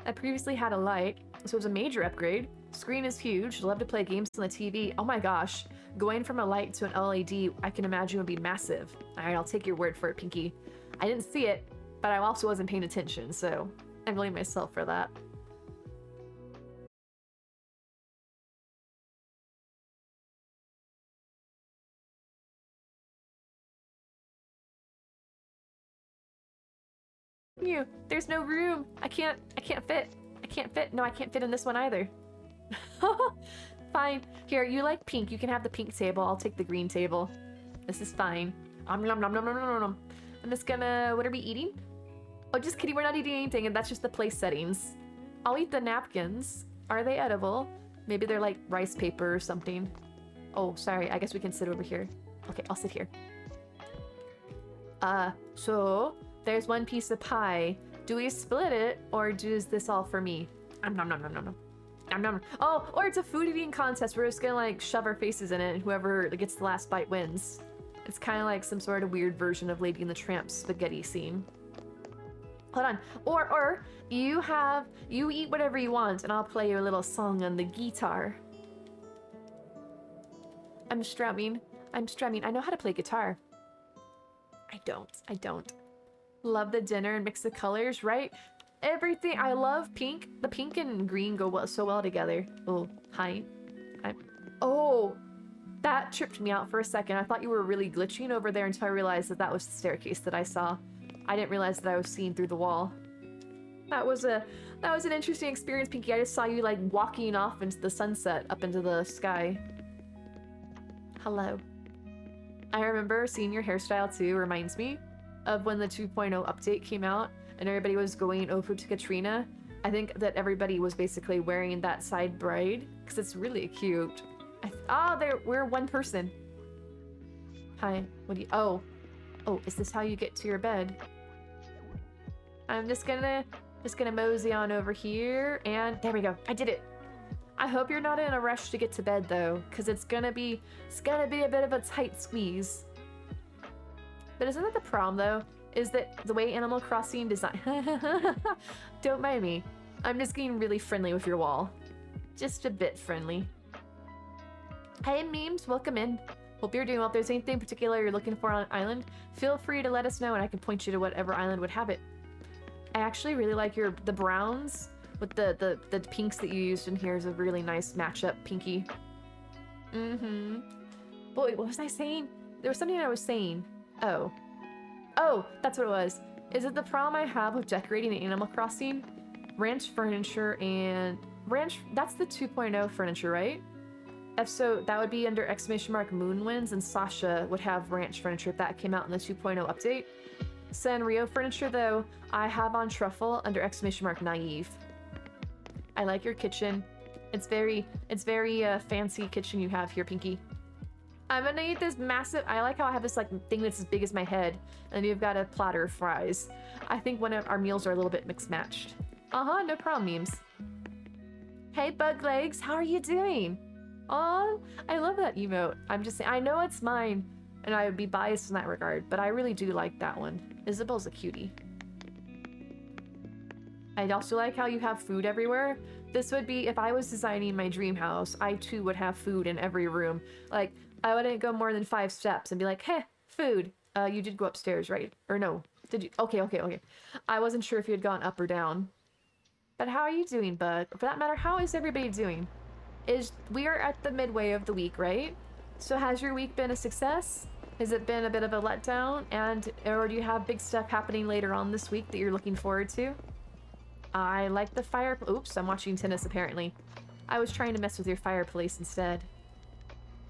I previously had a light, so it was a major upgrade. Screen is huge. Love to play games on the TV. Oh my gosh. Going from a light to an LED, I can imagine would be massive. Alright, I'll take your word for it, Pinky. I didn't see it, but I also wasn't paying attention, so I blame myself for that. You, there's no room. I can't fit. I can't fit. No, I can't fit in this one either. Fine. Here, you like pink. You can have the pink table. I'll take the green table. This is fine. Nom nom nom nom nom nom nom. I'm just gonna... What are we eating? Oh, just kidding. We're not eating anything, and that's just the place settings. I'll eat the napkins. Are they edible? Maybe they're like rice paper or something. Oh, sorry. I guess we can sit over here. Okay, I'll sit here. So... There's one piece of pie. Do we split it, or is this all for me? Nom nom nom nom nom nom. Nom nom. Oh, or it's a food eating contest. We're just gonna like shove our faces in it, and whoever gets the last bite wins. It's kind of like some sort of weird version of Lady and the Tramp spaghetti scene. Hold on. Or you eat whatever you want, and I'll play your little song on the guitar. I'm strumming. I'm strumming. I know how to play guitar. I don't. Love the dinner and mix the colors, right? Everything. I love pink. The pink and green go so well together. Oh, hi. Oh, that tripped me out for a second. I thought you were really glitching over there until I realized that that was the staircase that I saw. I didn't realize that I was seeing through the wall. That was an interesting experience, Pinky. I just saw you like walking off into the sunset up into the sky. Hello. I remember seeing your hairstyle too. Reminds me of when the 2.0 update came out and everybody was going over to Katrina. I think that everybody was basically wearing that side braid because it's really cute. We're one person. Hi, what do you... Oh, is this how you get to your bed? I'm just gonna mosey on over here and there we go. I did it. I hope you're not in a rush to get to bed though, because it's gonna be a bit of a tight squeeze. But isn't that the problem, though? Is that the way Animal Crossing design... Don't mind me. I'm just getting really friendly with your wall. Just a bit friendly. Hey, memes, welcome in. Hope you're doing well. If there's anything particular you're looking for on an island, feel free to let us know and I can point you to whatever island would have it. I actually really like the browns with the pinks that you used in here is a really nice matchup, Pinky. Boy, what was I saying? There was something I was saying. Oh, that's what it was. Is it the problem I have with decorating in Animal Crossing? Ranch furniture and... That's the 2.0 furniture, right? If so, that would be under ! Moonwinds, and Sasha would have ranch furniture if that came out in the 2.0 update. Sanrio furniture, though, I have on Truffle under ! Naive. I like your kitchen. It's very fancy kitchen you have here, Pinky. I'm gonna eat this massive... I like how I have this like thing that's as big as my head, and you've got a platter of fries. I think one of our meals are a little bit mixed-matched. No problem, memes. Hey, Bug Legs, how are you doing? Oh, I love that emote. I'm just saying, I know it's mine, and I would be biased in that regard, but I really do like that one. Isabel's a cutie. I'd also like how you have food everywhere. This would be, if I was designing my dream house, I too would have food in every room. Like, I wouldn't go more than 5 steps and be like, hey, food. You did go upstairs, right? Or no? Did you? Okay. I wasn't sure if you had gone up or down. But how are you doing, Bug? For that matter, how is everybody doing? We are at the midway of the week, right? So has your week been a success? Has it been a bit of a letdown? Or do you have big stuff happening later on this week that you're looking forward to? I like the fire. Oops, I'm watching tennis apparently. I was trying to mess with your fireplace instead.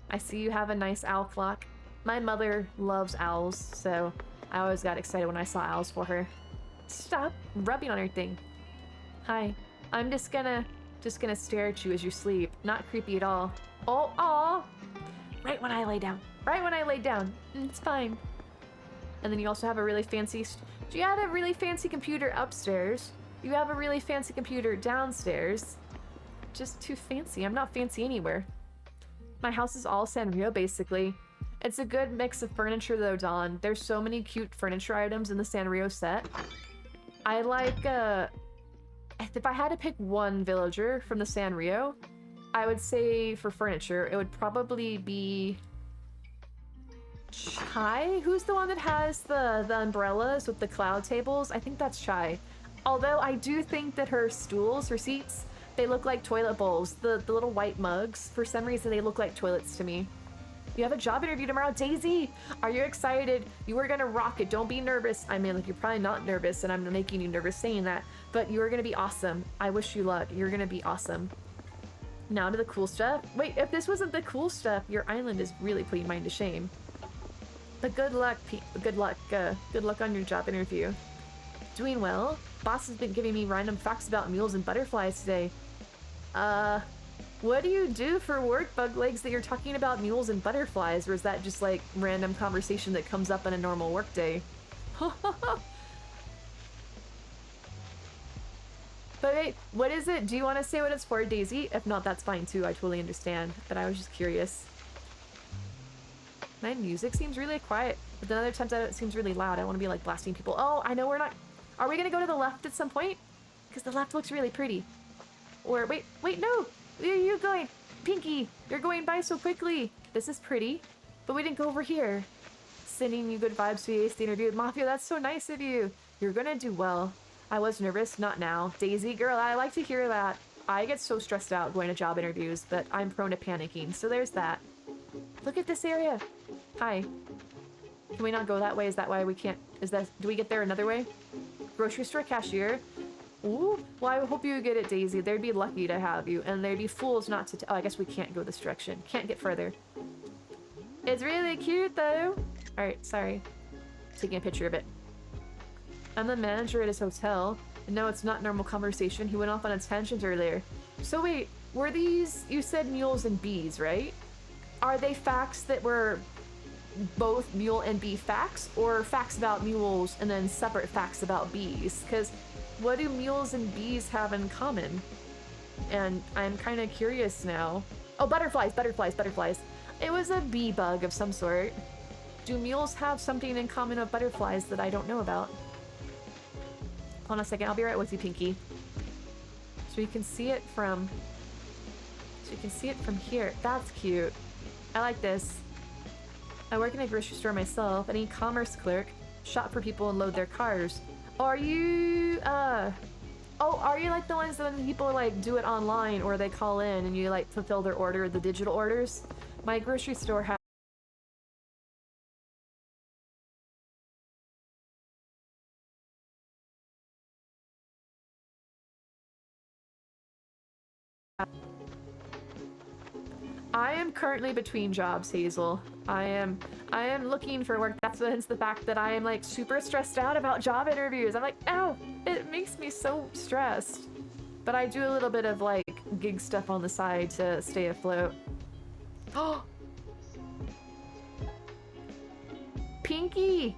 I see you have a nice owl clock. My mother loves owls, so I always got excited when I saw owls for her. Stop rubbing on her thing. Hi. I'm just gonna stare at you as you sleep. Not creepy at all. Oh, aw! Right when I lay down. Right when I lay down. It's fine. And then you also have a really fancy... Do you have a really fancy computer upstairs? You have a really fancy computer downstairs. Just too fancy. I'm not fancy anywhere. My house is all Sanrio, basically. It's a good mix of furniture, though, Dawn. There's so many cute furniture items in the Sanrio set. I like, if I had to pick one villager from the Sanrio, I would say for furniture, it would probably be... Chai? Who's the one that has the umbrellas with the cloud tables? I think that's Chai. Although I do think that her stools, her seats, they look like toilet bowls. The little white mugs, for some reason, they look like toilets to me. You have a job interview tomorrow, Daisy! Are you excited? You are gonna rock it. Don't be nervous. I mean, like, you're probably not nervous, and I'm making you nervous saying that, but you are gonna be awesome. I wish you luck. You're gonna be awesome. Now to the cool stuff. Wait, if this wasn't the cool stuff, your island is really putting mine to shame. But good luck, good luck on your job interview. Doing well. Boss has been giving me random facts about mules and butterflies today. What do you do for work, Bug Legs, that you're talking about mules and butterflies, or is that just like random conversation that comes up on a normal work day? But wait, what is it? Do you want to say what it's for, Daisy? If not, that's fine too. I totally understand. But I was just curious. My music seems really quiet, but then other times it seems really loud. I want to be like blasting people. Oh, I know we're not... Are we gonna go to the left at some point? Because the left looks really pretty. Or wait, no! Where are you going? Pinky, you're going by so quickly. This is pretty, but we didn't go over here. Sending you good vibes to the interview. Mafia, that's so nice of you. You're gonna do well. I was nervous, not now. Daisy, girl, I like to hear that. I get so stressed out going to job interviews, but I'm prone to panicking, so there's that. Look at this area. Hi. Can we not go that way? Is that why we can't? Do we get there another way? Grocery store cashier. Ooh, well, I hope you get it, Daisy. They'd be lucky to have you, and they'd be fools not to... Oh, I guess we can't go this direction. Can't get further. It's really cute, though. Alright, sorry. Taking a picture of it. I'm the manager at his hotel, and no, it's not normal conversation. He went off on a tangent earlier. So wait, were these... You said mules and bees, right? Are they facts that were both mule and bee facts, or facts about mules and then separate facts about bees? Because what do mules and bees have in common? And I'm kind of curious now. Oh, butterflies. It was a bee bug of some sort. Do mules have something in common with butterflies that I don't know about? Hold on a second, I'll be right with you, Pinky. So you can see it from... here. That's cute. I like this. I work in a grocery store myself, an e-commerce clerk. Shop for people and load their cars. Are you, oh, are you like the ones that when people like do it online or they call in and you like fulfill their order, the digital orders? My grocery store has... I am currently between jobs, Hazel. I am looking for work. That's hence the fact that I am like super stressed out about job interviews. I'm like, ow, it makes me so stressed. But I do a little bit of like gig stuff on the side to stay afloat. Oh, Pinky,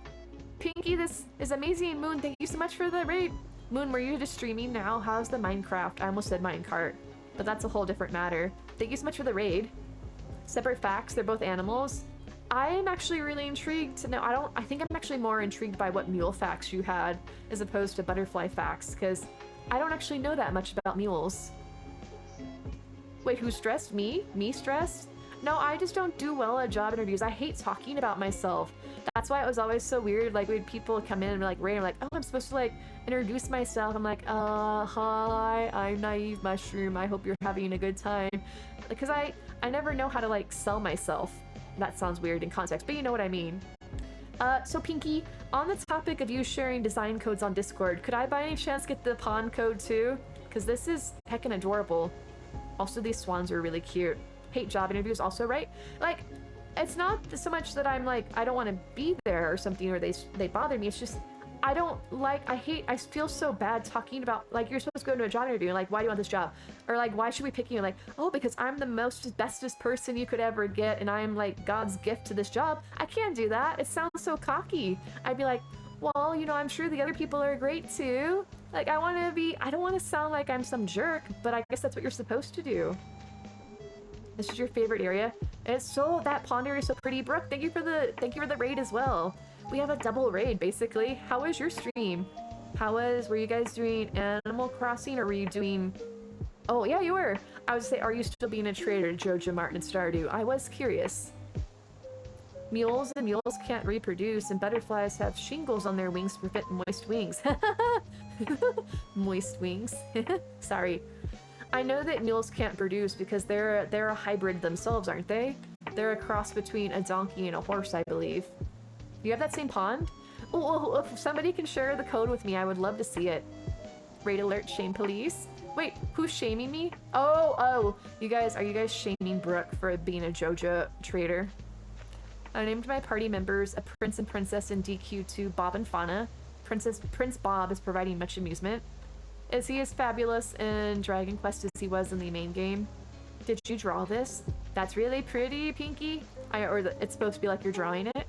this is amazing. Moon, thank you so much for the raid. Moon, were you just streaming now? How's the Minecraft? I almost said minecart, but that's a whole different matter. Thank you so much for the raid. Separate facts, they're both animals. I am actually really intrigued to know. I think I'm actually more intrigued by what mule facts you had as opposed to butterfly facts, because I don't actually know that much about mules. Wait, who's stressed? Me? Me stressed? No, I just don't do well at job interviews. I hate talking about myself. That's why it was always so weird. Like, when people come in and like, random, like, oh, I'm supposed to like introduce myself. I'm like, hi, I'm Naive Mushroom. I hope you're having a good time. Because I never know how to like sell myself. That sounds weird in context, but you know what I mean. So Pinky, on the topic of you sharing design codes on Discord, could I by any chance get the pawn code too? Because this is heckin' adorable. Also, these swans are really cute. Hate job interviews also, right? Like, it's not so much that I'm like, I don't want to be there or something, or they bother me. It's just, I don't like, I feel so bad talking about, like, you're supposed to go into a job interview, like, why do you want this job? Or like, why should we pick you? Like, oh, because I'm the bestest person you could ever get, and I'm like God's gift to this job. I can't do that. It sounds so cocky. I'd be like, well, you know, I'm sure the other people are great too. Like, I don't want to sound like I'm some jerk, but I guess that's what you're supposed to do. This is your favorite area. It's so, that pond area is so pretty. Brooke, thank you for the raid as well. We have a double raid basically. How was your stream? Were you guys doing Animal Crossing, or were you doing, oh yeah, you were. I would say, are you still being a trader, Jojo, Martin, and Stardew? I was curious. Mules can't reproduce, and butterflies have shingles on their wings to prevent moist wings. Moist wings. Sorry. I know that mules can't produce because they're a hybrid themselves, aren't they? They're a cross between a donkey and a horse, I believe. Do you have that same pond? Oh, if somebody can share the code with me, I would love to see it. Raid alert, shame police. Wait, who's shaming me? Oh, are you guys shaming Brooke for being a JoJo trader? I named my party members a prince and princess in DQ2, Bob and Fauna. Prince Bob is providing much amusement. Is he as fabulous in Dragon Quest as he was in the main game? Did you draw this? That's really pretty, Pinky. It's supposed to be like you're drawing it.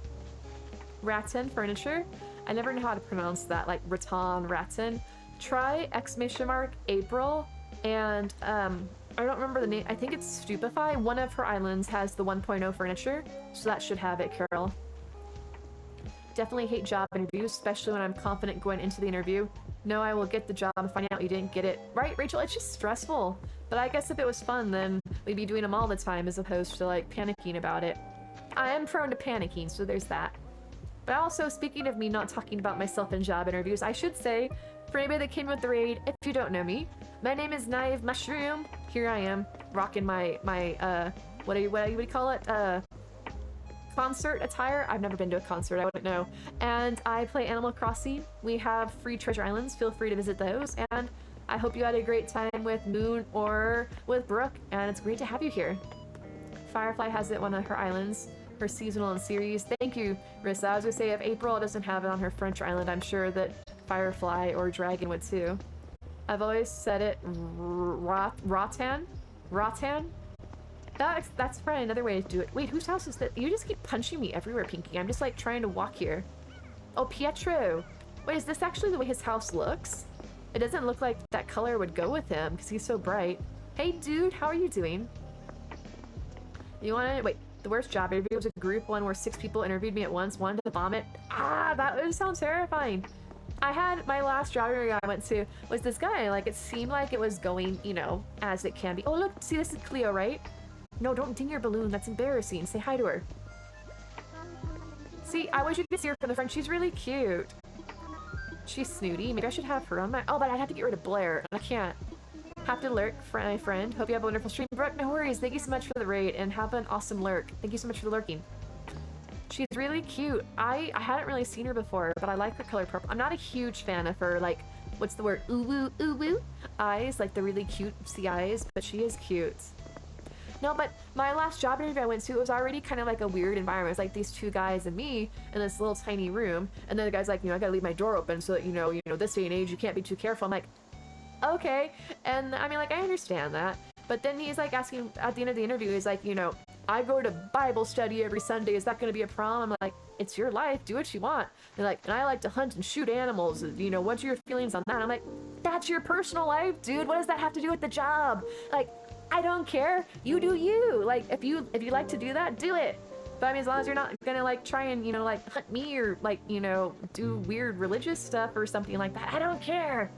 Rattan furniture. I never know how to pronounce that, like rattan, rattan. Try April, and I don't remember the name. I think it's Stupefy. One of her islands has the 1.0 furniture, so that should have it, Carol. Definitely hate job interviews, especially when I'm confident going into the interview. No, I will get the job and find out you didn't get it. Right, Rachel? It's just stressful. But I guess if it was fun, then we'd be doing them all the time as opposed to, like, panicking about it. I am prone to panicking, so there's that. But also, speaking of me not talking about myself in job interviews, I should say, for anybody that came with the raid, if you don't know me, my name is Naive Mushroom. Here I am, rocking my what do you call it? Concert attire. I've never been to a concert, I wouldn't know. And I play Animal Crossing. We have free treasure islands. Feel free to visit those. And I hope you had a great time with Moon or with Brooke. And it's great to have you here. Firefly has it one of her islands, her seasonal and series. Thank you, Rissa. I was gonna say if April doesn't have it on her French island, I'm sure that Firefly or Dragon would too. I've always said it Rattan? That's probably another way to do it. Wait, whose house is that? You just keep punching me everywhere, Pinky. I'm just like trying to walk here. Oh, Pietro. Wait, is this actually the way his house looks? It doesn't look like that color would go with him because he's so bright. Hey, dude, how are you doing? You want to wait? The worst job interview was a group one where 6 people interviewed me at once, wanted to vomit. Ah, that would sound terrifying. I had my last job interview I went to was this guy. Like, it seemed like it was going, you know, as it can be. Oh, look, see, this is Cleo, right? No, don't ding your balloon. That's embarrassing. Say hi to her. See, I wish you could see her from the front. She's really cute. She's snooty. Maybe I should have her on my... Oh, but I'd have to get rid of Blair. I can't. Have to lurk, my friend. Hope you have a wonderful stream. Brooke, no worries. Thank you so much for the raid, and have an awesome lurk. Thank you so much for the lurking. She's really cute. I hadn't really seen her before, but I like her color purple. I'm not a huge fan of her, like, what's the word? Ooh-woo eyes, like the really cutesy eyes, but she is cute. No, but my last job interview I went to, it was already kind of like a weird environment. It was like these 2 guys and me in this little tiny room, and then the guy's like, you know, I gotta leave my door open so that, you know, this day and age, you can't be too careful. I'm like, okay. And I mean, like, I understand that. But then he's like asking at the end of the interview, he's like, you know, I go to Bible study every Sunday. Is that going to be a problem? I'm like, it's your life. Do what you want. They're like, and I like to hunt and shoot animals. You know, what's your feelings on that? I'm like, that's your personal life, dude. What does that have to do with the job? Like, I don't care. You do you. Like, if you like to do that, do it. But I mean, as long as you're not gonna like try and, you know, like hunt me or like, you know, do weird religious stuff or something like that, I don't care.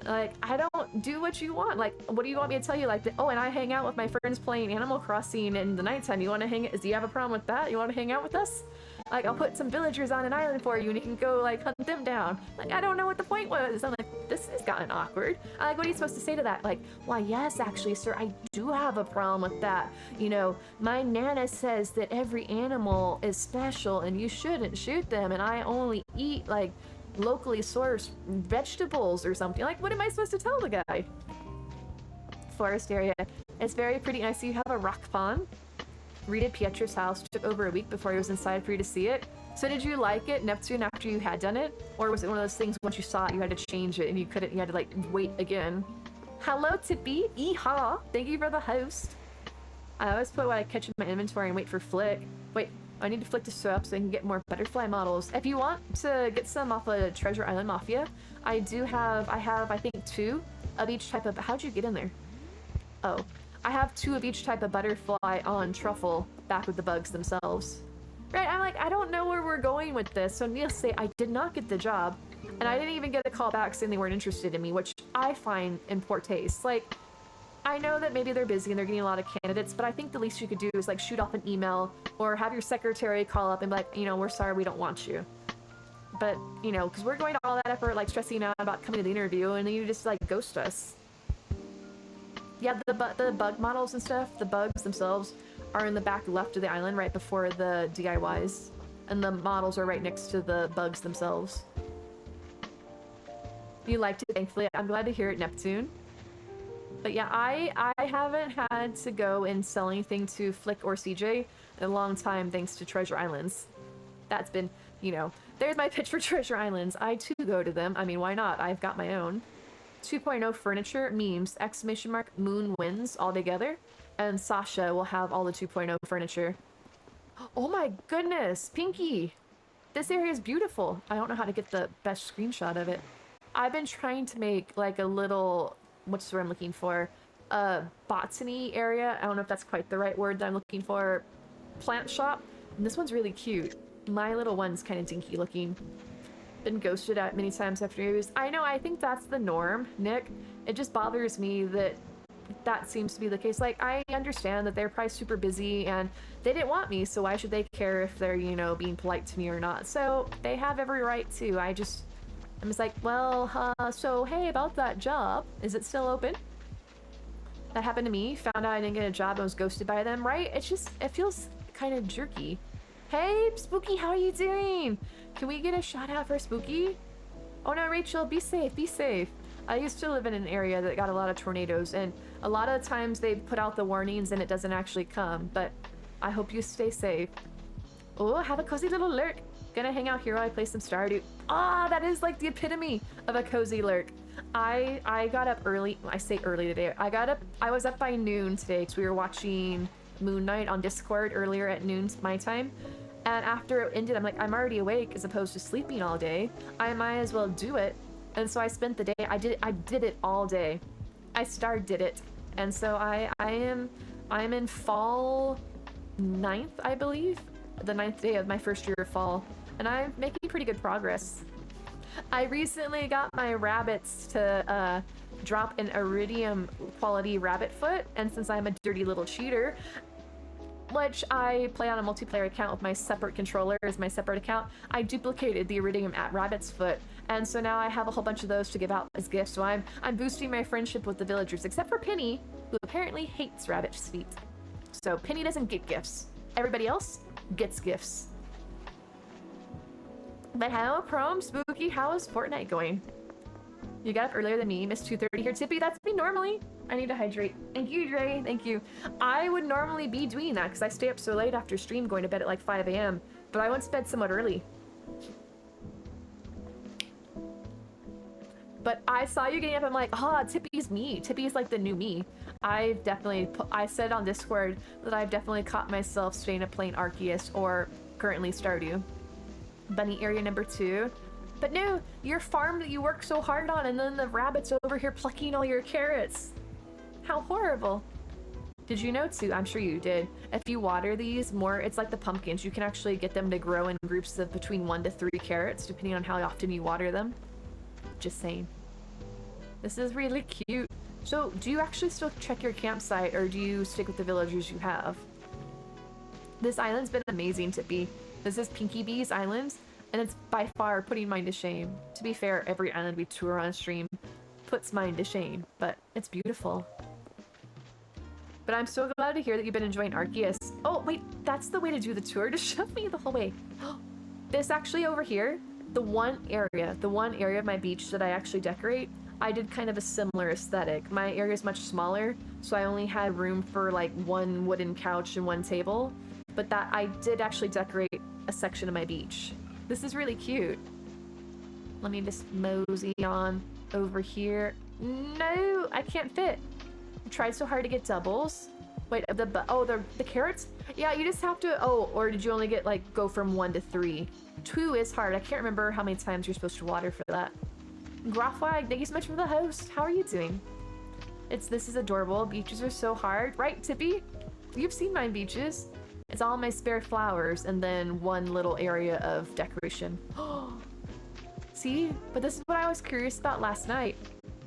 Like, I don't don't. Do what you want. Like, what do you want me to tell you? Like, oh, and I hang out with my friends playing Animal Crossing in the nighttime. You want to hang? Do you have a problem with that? You want to hang out with us? Like, I'll put some villagers on an island for you, and you can go like hunt them down. Like, I don't know what the point was. I'm like, this has gotten awkward. Like, what are you supposed to say to that? Like, why, yes, actually, sir, I do have a problem with that. You know, my nana says that every animal is special, and you shouldn't shoot them, and I only eat like locally sourced vegetables or something. Like, what am I supposed to tell the guy? Forest area. It's very pretty, and I see you have a rock pond. Redid Pietro's house. Took over a week before he was inside for you to see it. So did you like it, Neptune, after you had done it? Or was it one of those things once you saw it, you had to change it and you couldn't, you had to like wait again? Hello, Tippy. Eehaw. Thank you for the host. I always put what I catch in my inventory and wait for Flick. Wait, I need to Flick to show up so I can get more butterfly models. If you want to get some off of Treasure Island Mafia, I have, I think 2 of each type of, how'd you get in there? Oh, I have 2 of each type of butterfly on Truffle back with the bugs themselves. Right, I'm like, I don't know where we're going with this. So needless to say, I did not get the job, and I didn't even get a call back saying they weren't interested in me, which I find in poor taste. Like, I know that maybe they're busy and they're getting a lot of candidates, but I think the least you could do is like shoot off an email or have your secretary call up and be like, you know, we're sorry, we don't want you. But, you know, because we're going to all that effort, like stressing out about coming to the interview, and then you just like ghost us. Yeah, the bug models and stuff, the bugs themselves are in the back left of the island right before the DIYs. And the models are right next to the bugs themselves. You liked it, thankfully. I'm glad to hear it, Neptune. But yeah, I haven't had to go and sell anything to Flick or CJ in a long time thanks to Treasure Islands. That's been, you know, there's my pitch for Treasure Islands. I too go to them. I mean, why not? I've got my own. 2.0 furniture, memes, exclamation mark, moon wins all together. And Sasha will have all the 2.0 furniture. Oh my goodness, Pinky! This area is beautiful. I don't know how to get the best screenshot of it. I've been trying to make like a little, what's the word I'm looking for? Botany area. I don't know if that's quite the right word that I'm looking for. Plant shop. And this one's really cute. My little one's kind of dinky looking. Been ghosted at many times after years. I know, I think that's the norm, Nick. It just bothers me that that seems to be the case. Like, I understand that they're probably super busy and they didn't want me, so why should they care if they're, you know, being polite to me or not? So they have every right to. I'm just like, well, so hey, about that job, is it still open? That happened to me. Found out I didn't get a job and was ghosted by them, right? It's just, it feels kind of jerky. Hey, Spooky, how are you doing? Can we get a shout out for Spooky? Oh no, Rachel, be safe, be safe. I used to live in an area that got a lot of tornadoes, and a lot of times they put out the warnings and it doesn't actually come, but I hope you stay safe. Oh, have a cozy little lurk. Gonna hang out here while I play some Stardew. Ah, that is like the epitome of a cozy lurk. I got up early. I say early today. I was up by noon today because we were watching Moon Knight on Discord earlier at noon my time. And after it ended, I'm like, I'm already awake as opposed to sleeping all day. I might as well do it. And so I spent the day, I did it all day. I did it. And so I'm in fall 9th, I believe. The 9th day of my first year of fall. And I'm making pretty good progress. I recently got my rabbits to drop an iridium quality rabbit foot. And since I'm a dirty little cheater, which I play on a multiplayer account with my separate controller as my separate account, I duplicated the iridium at rabbit's foot, and so now I have a whole bunch of those to give out as gifts. So I'm boosting my friendship with the villagers, except for Penny, who apparently hates rabbit's feet. So Penny doesn't get gifts. Everybody else gets gifts. But hello, Chrome, Spooky, how is Fortnite going? You got up earlier than me, missed 2:30 here. Tippy, that's me normally. I need to hydrate. Thank you, Dre. Thank you. I would normally be doing that because I stay up so late after stream, going to bed at like 5 a.m. But I went to bed somewhat early. But I saw you getting up. I'm like, ah, Tippy's me. Tippy's like the new me. I said on Discord that I've definitely caught myself staying up playing Arceus or currently Stardew. Bunny area number 2. But no, your farm that you work so hard on, and then the rabbits over here plucking all your carrots. How horrible. Did you know too? I'm sure you did. If you water these more, it's like the pumpkins. You can actually get them to grow in groups of between 1 to 3 carrots, depending on how often you water them. Just saying. This is really cute. So, do you actually still check your campsite, or do you stick with the villagers you have? This island's been amazing to be. This is Pinky Bee's Island, and it's by far putting mine to shame. To be fair, every island we tour on stream puts mine to shame, but it's beautiful. But I'm so glad to hear that you've been enjoying Arceus. Oh, wait, that's the way to do the tour. Just shove me the whole way. This actually over here, the one area of my beach that I actually decorate, I did kind of a similar aesthetic. My area is much smaller, so I only had room for like one wooden couch and one table. But that I did actually decorate a section of my beach. This is really cute. Let me just mosey on over here. No, I can't fit. I tried so hard to get doubles. Wait, the carrots? Yeah, you just have to, or did you only get like, go from 1 to 3? 2 is hard. I can't remember how many times you're supposed to water for that. Grafwag, thank you so much for the host. How are you doing? This is adorable. Beaches are so hard. Right, Tippy? You've seen my beaches. It's all my spare flowers and then one little area of decoration. See? But this is what I was curious about last night,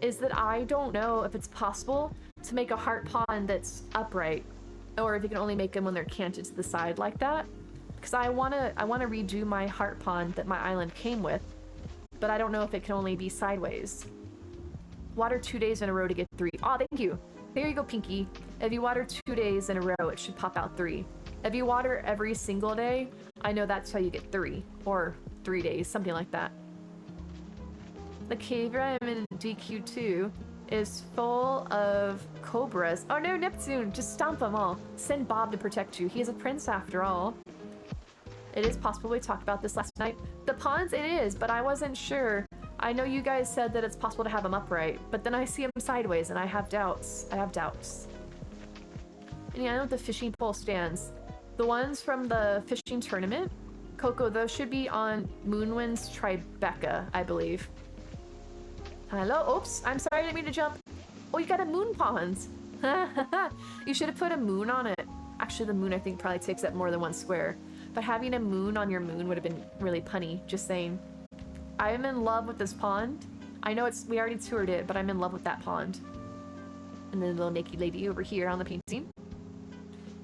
is that I don't know if it's possible to make a heart pond that's upright, or if you can only make them when they're canted to the side like that. Because I wanna redo my heart pond that my island came with, but I don't know if it can only be sideways. Water 2 days in a row to get 3. Oh, thank you. There you go, Pinky. If you water 2 days in a row, it should pop out 3. If you water every single day, I know that's how you get 3, or 3 days, something like that. The cave I'm in DQ2 is full of cobras. Oh no, Neptune, just stomp them all. Send Bob to protect you. He is a prince after all. It is possible. We talked about this last night. The ponds, it is, but I wasn't sure. I know you guys said that it's possible to have them upright, but then I see them sideways and I have doubts. And yeah, I know the fishing pole stands. The ones from the fishing tournament, Coco, those should be on Moonwind's Tribeca, I believe. Hello? Oops, I'm sorry, I didn't mean to jump. Oh, you got a moon pond. You should have put a moon on it. Actually, the moon, I think, probably takes up more than 1 square. But having a moon on your moon would have been really punny, just saying. I'm in love with this pond. I know we already toured it, but I'm in love with that pond. And then the little naked lady over here on the painting.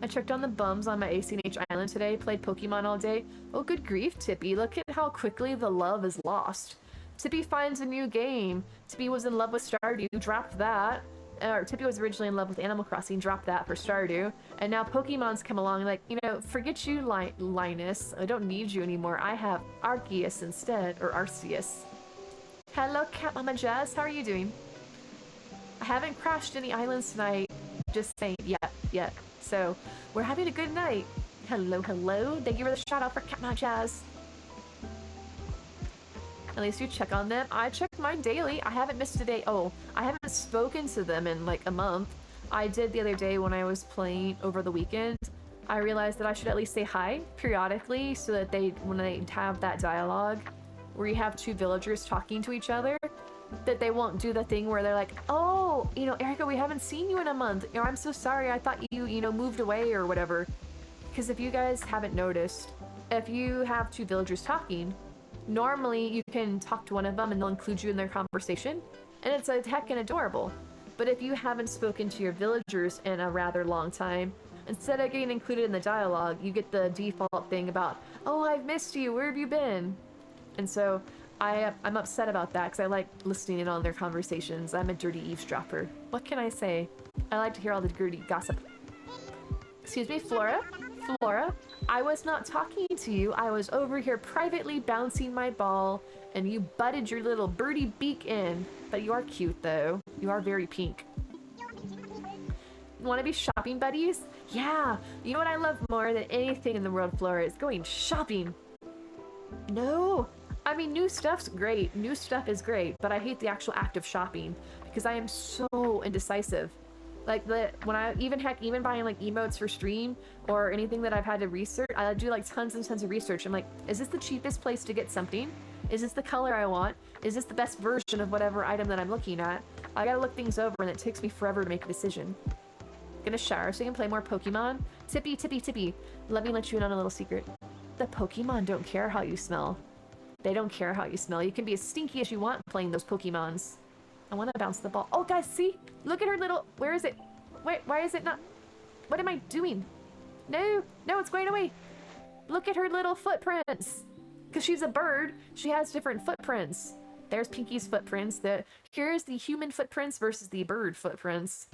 I checked on the bums on my ACNH island today, played Pokemon all day. Oh, good grief, Tippy. Look at how quickly the love is lost. Tippy finds a new game. Tippy was in love with Stardew, dropped that. Or Tippy was originally in love with Animal Crossing, dropped that for Stardew. And now Pokemon's come along like, you know, forget you, Linus. I don't need you anymore. I have Arceus instead, or Arceus. Hello, Cat Mama Jazz. How are you doing? I haven't crashed any islands tonight. Just saying, yet. So, we're having a good night. Hello. Thank you for the shout out for Cat Mama Jazz. At least you check on them. I check mine daily. I haven't missed a day. Oh, I haven't spoken to them in like a month. I did the other day when I was playing over the weekend. I realized that I should at least say hi periodically so that when they have that dialogue where you have 2 villagers talking to each other, that they won't do the thing where they're like, oh, you know, Erica, we haven't seen you in a month. You know, I'm so sorry. I thought you know, moved away or whatever. Because if you guys haven't noticed, if you have 2 villagers talking, normally you can talk to one of them and they'll include you in their conversation, and it's like heckin' adorable. But if you haven't spoken to your villagers in a rather long time, instead of getting included in the dialogue, you get the default thing about, oh, I've missed you, where have you been? And so I'm upset about that because I like listening in on their conversations. I'm a dirty eavesdropper. What can I say? I like to hear all the dirty gossip. Excuse me, Flora? Flora, I was not talking to you. I was over here privately bouncing my ball, and you butted your little birdie beak in. But you are cute, though. You are very pink. Want to be shopping buddies? Yeah. You know what I love more than anything in the world, Flora, is going shopping. No. I mean, new stuff's great. New stuff is great, but I hate the actual act of shopping because I am so indecisive. Like even buying like emotes for stream or anything that I've had to research, I do like tons and tons of research. I'm like, is this the cheapest place to get something? Is this the color I want? Is this the best version of whatever item that I'm looking at? I gotta look things over and it takes me forever to make a decision. Gonna shower so you can play more Pokemon. Tippy, let me let you in on a little secret. The Pokemon don't care how you smell. They don't care how you smell. You can be as stinky as you want playing those Pokemons. I want to bounce the ball. Oh, guys, see? Look at her little... Where is it? Wait, why is it not... What am I doing? No, no, it's going away. Look at her little footprints. Because she's a bird, she has different footprints. There's Pinky's footprints. Here's the human footprints versus the bird footprints.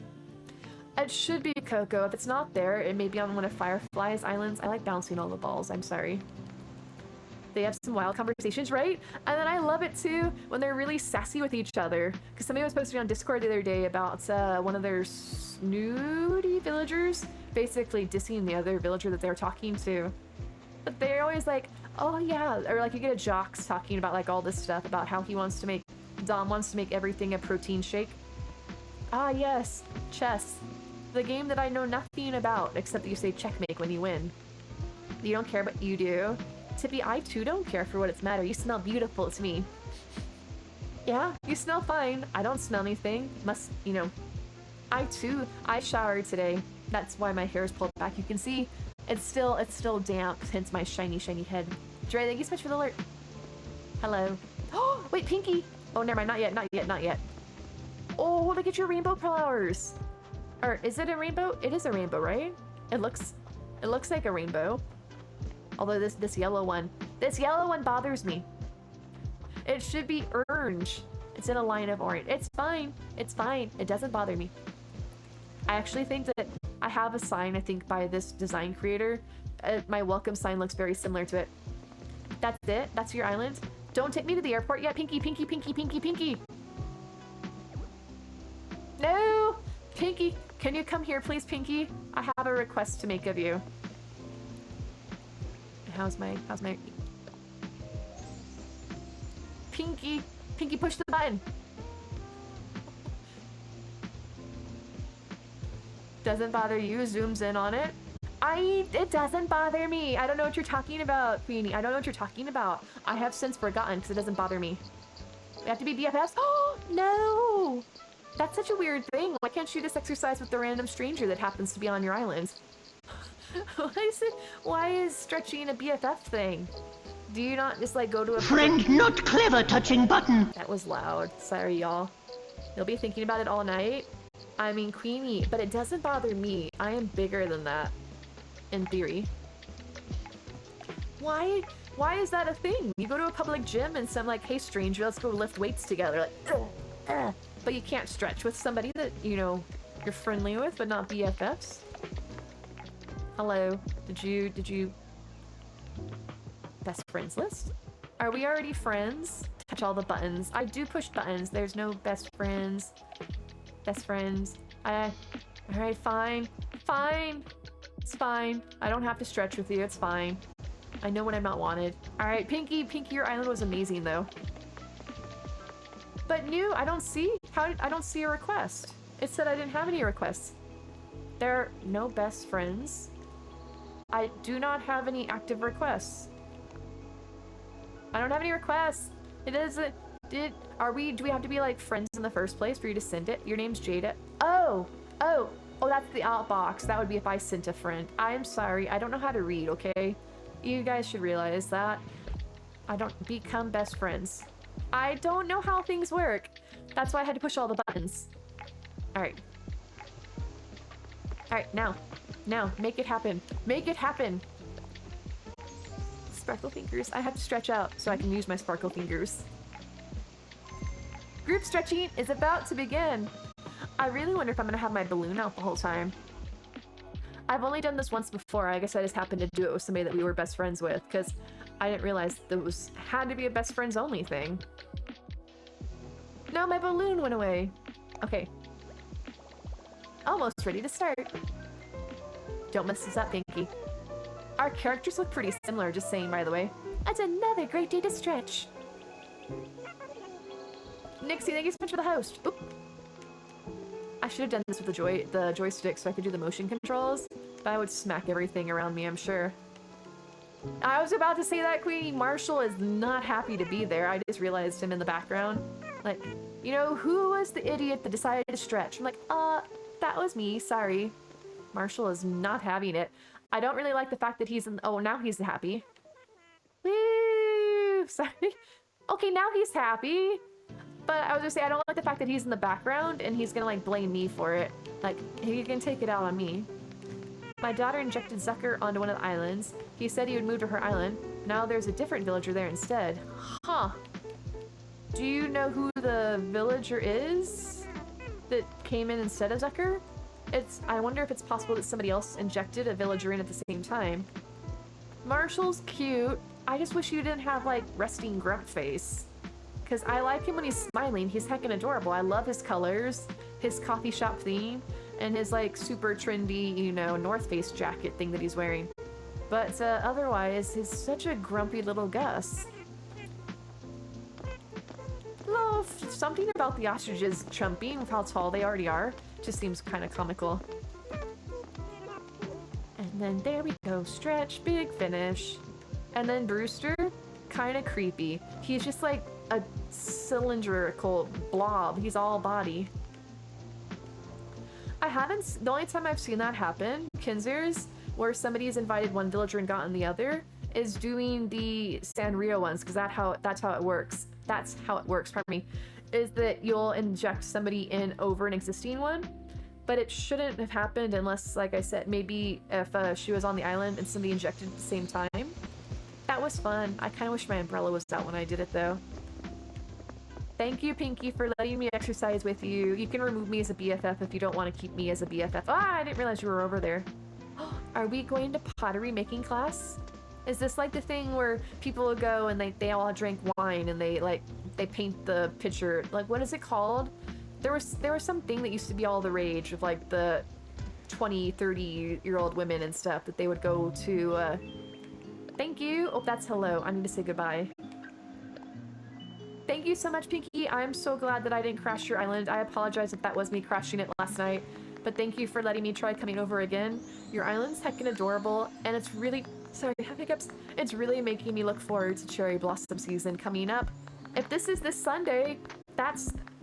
It should be Coco. If it's not there, it may be on one of Firefly's islands. I like bouncing all the balls. I'm sorry. They have some wild conversations, right? And then I love it too when they're really sassy with each other. Because somebody was posting on Discord the other day about one of their snooty villagers basically dissing the other villager that they were talking to. But they're always like, oh yeah, or like you get a Jocks talking about like all this stuff about how Dom wants to make everything a protein shake. Ah yes, chess. The game that I know nothing about except that you say checkmate when you win. You don't care, but you do. Tippy, I too don't care for what it's matter. You smell beautiful to me. Yeah, you smell fine. I don't smell anything. Must, you know. I showered today. That's why my hair is pulled back. You can see it's still damp, hence my shiny head. Dre, thank you so much for the alert. Hello. Oh, wait, Pinky. Oh, never mind. Not yet. Oh, look at your rainbow flowers. Or is it a rainbow? It is a rainbow, right? It looks like a rainbow. Although this yellow one bothers me. It should be orange. It's in a line of orange. It's fine. It's fine. It doesn't bother me. I actually think that I have a sign, I think, by this design creator. My welcome sign looks very similar to it. That's it? That's your island? Don't take me to the airport yet, Pinky. No! Pinky, can you come here, please, Pinky? I have a request to make of you. How's my... Pinky, push the button. Doesn't bother you, zooms in on it. It doesn't bother me. I don't know what you're talking about, Queenie. I don't know what you're talking about. I have since forgotten because it doesn't bother me. We have to be BFFs? Oh, no! That's such a weird thing. Why can't you just exercise with the random stranger that happens to be on your island? Why is stretching a BFF thing? Do you not just like go to a friend not clever touching button? That was loud. Sorry, y'all. You'll be thinking about it all night. I mean, Queenie, but it doesn't bother me. I am bigger than that. In theory. Why is that a thing? You go to a public gym and some like, hey stranger, let's go lift weights together. Like, but you can't stretch with somebody that, you know, you're friendly with, but not BFFs. Hello. Did you... Best friends list? Are we already friends? Touch all the buttons. I do push buttons. There's no best friends. Best friends. Alright, fine. Fine. It's fine. I don't have to stretch with you. It's fine. I know when I'm not wanted. Alright, Pinky, your island was amazing though. But new, I don't see a request. It said I didn't have any requests. There are no best friends. I do not have any active requests. I don't have any requests. It doesn't... do we have to be like friends in the first place for you to send it? Your name's Jada. Oh, that's the outbox. That would be if I sent a friend. I'm sorry. I don't know how to read, okay? You guys should realize that. I don't become best friends. I don't know how things work. That's why I had to push all the buttons. Alright. Alright, now, make it happen. Make it happen! Sparkle fingers. I have to stretch out so I can use my sparkle fingers. Group stretching is about to begin. I really wonder if I'm gonna have my balloon out the whole time. I've only done this once before. I guess I just happened to do it with somebody that we were best friends with, because I didn't realize there had to be a best friends only thing. No, my balloon went away. Okay. Almost ready to start. Don't mess this up, Pinky. Our characters look pretty similar, just saying, by the way. That's another great day to stretch. Nixie, thank you so much for the host. Oop. I should have done this with the joystick so I could do the motion controls, but I would smack everything around me, I'm sure. I was about to say that, Queen. Marshall is not happy to be there. I just realized him in the background. Like, you know, who was the idiot that decided to stretch? I'm like, that was me, sorry. Marshall is not having it. I don't really like the fact that he's in... Oh, now he's happy. Woo! Sorry. Okay, now he's happy. But I was gonna say, I don't like the fact that he's in the background and he's gonna like blame me for it. Like, he can take it out on me. My daughter injected Zucker onto one of the islands. He said he would move to her island. Now there's a different villager there instead. Huh. Do you know who the villager is that came in instead of Zucker? I wonder if it's possible that somebody else injected a villager in at the same time. Marshall's cute. I just wish you didn't have, like, resting grump face. Because I like him when he's smiling. He's heckin' adorable. I love his colors, his coffee shop theme, and his, like, super trendy, you know, North Face jacket thing that he's wearing. But otherwise, he's such a grumpy little Gus. Love something about the ostriches jumping with how tall they already are. Just seems kind of comical. And then there we go. Stretch, big finish. And then Brewster, kind of creepy. He's just like a cylindrical blob. He's all body. The only time I've seen that happen, Kinzers, where somebody's invited one villager and gotten the other, is doing the Sanrio ones, because that's how it works. That's how it works, pardon me, is that you'll inject somebody in over an existing one, but it shouldn't have happened unless, like I said, maybe if she was on the island and somebody injected at the same time. That was fun. I kind of wish my umbrella was out when I did it, though. Thank you, Pinky, for letting me exercise with you. You can remove me as a BFF if you don't want to keep me as a BFF. Ah, I didn't realize you were over there. Are we going to pottery making class? Is this like the thing where people will go and they all drink wine and they paint the picture? Like, what is it called? There was something that used to be all the rage of like the 20, 30-year-old women and stuff that they would go to. Thank you. Oh, that's hello. I need to say goodbye. Thank you so much, Pinky. I'm so glad that I didn't crash your island. I apologize if that was me crashing it last night, but thank you for letting me try coming over again. Your island's heckin' adorable, and it's really... Sorry, I have hiccups. It's really making me look forward to cherry blossom season coming up. If this is this Sunday,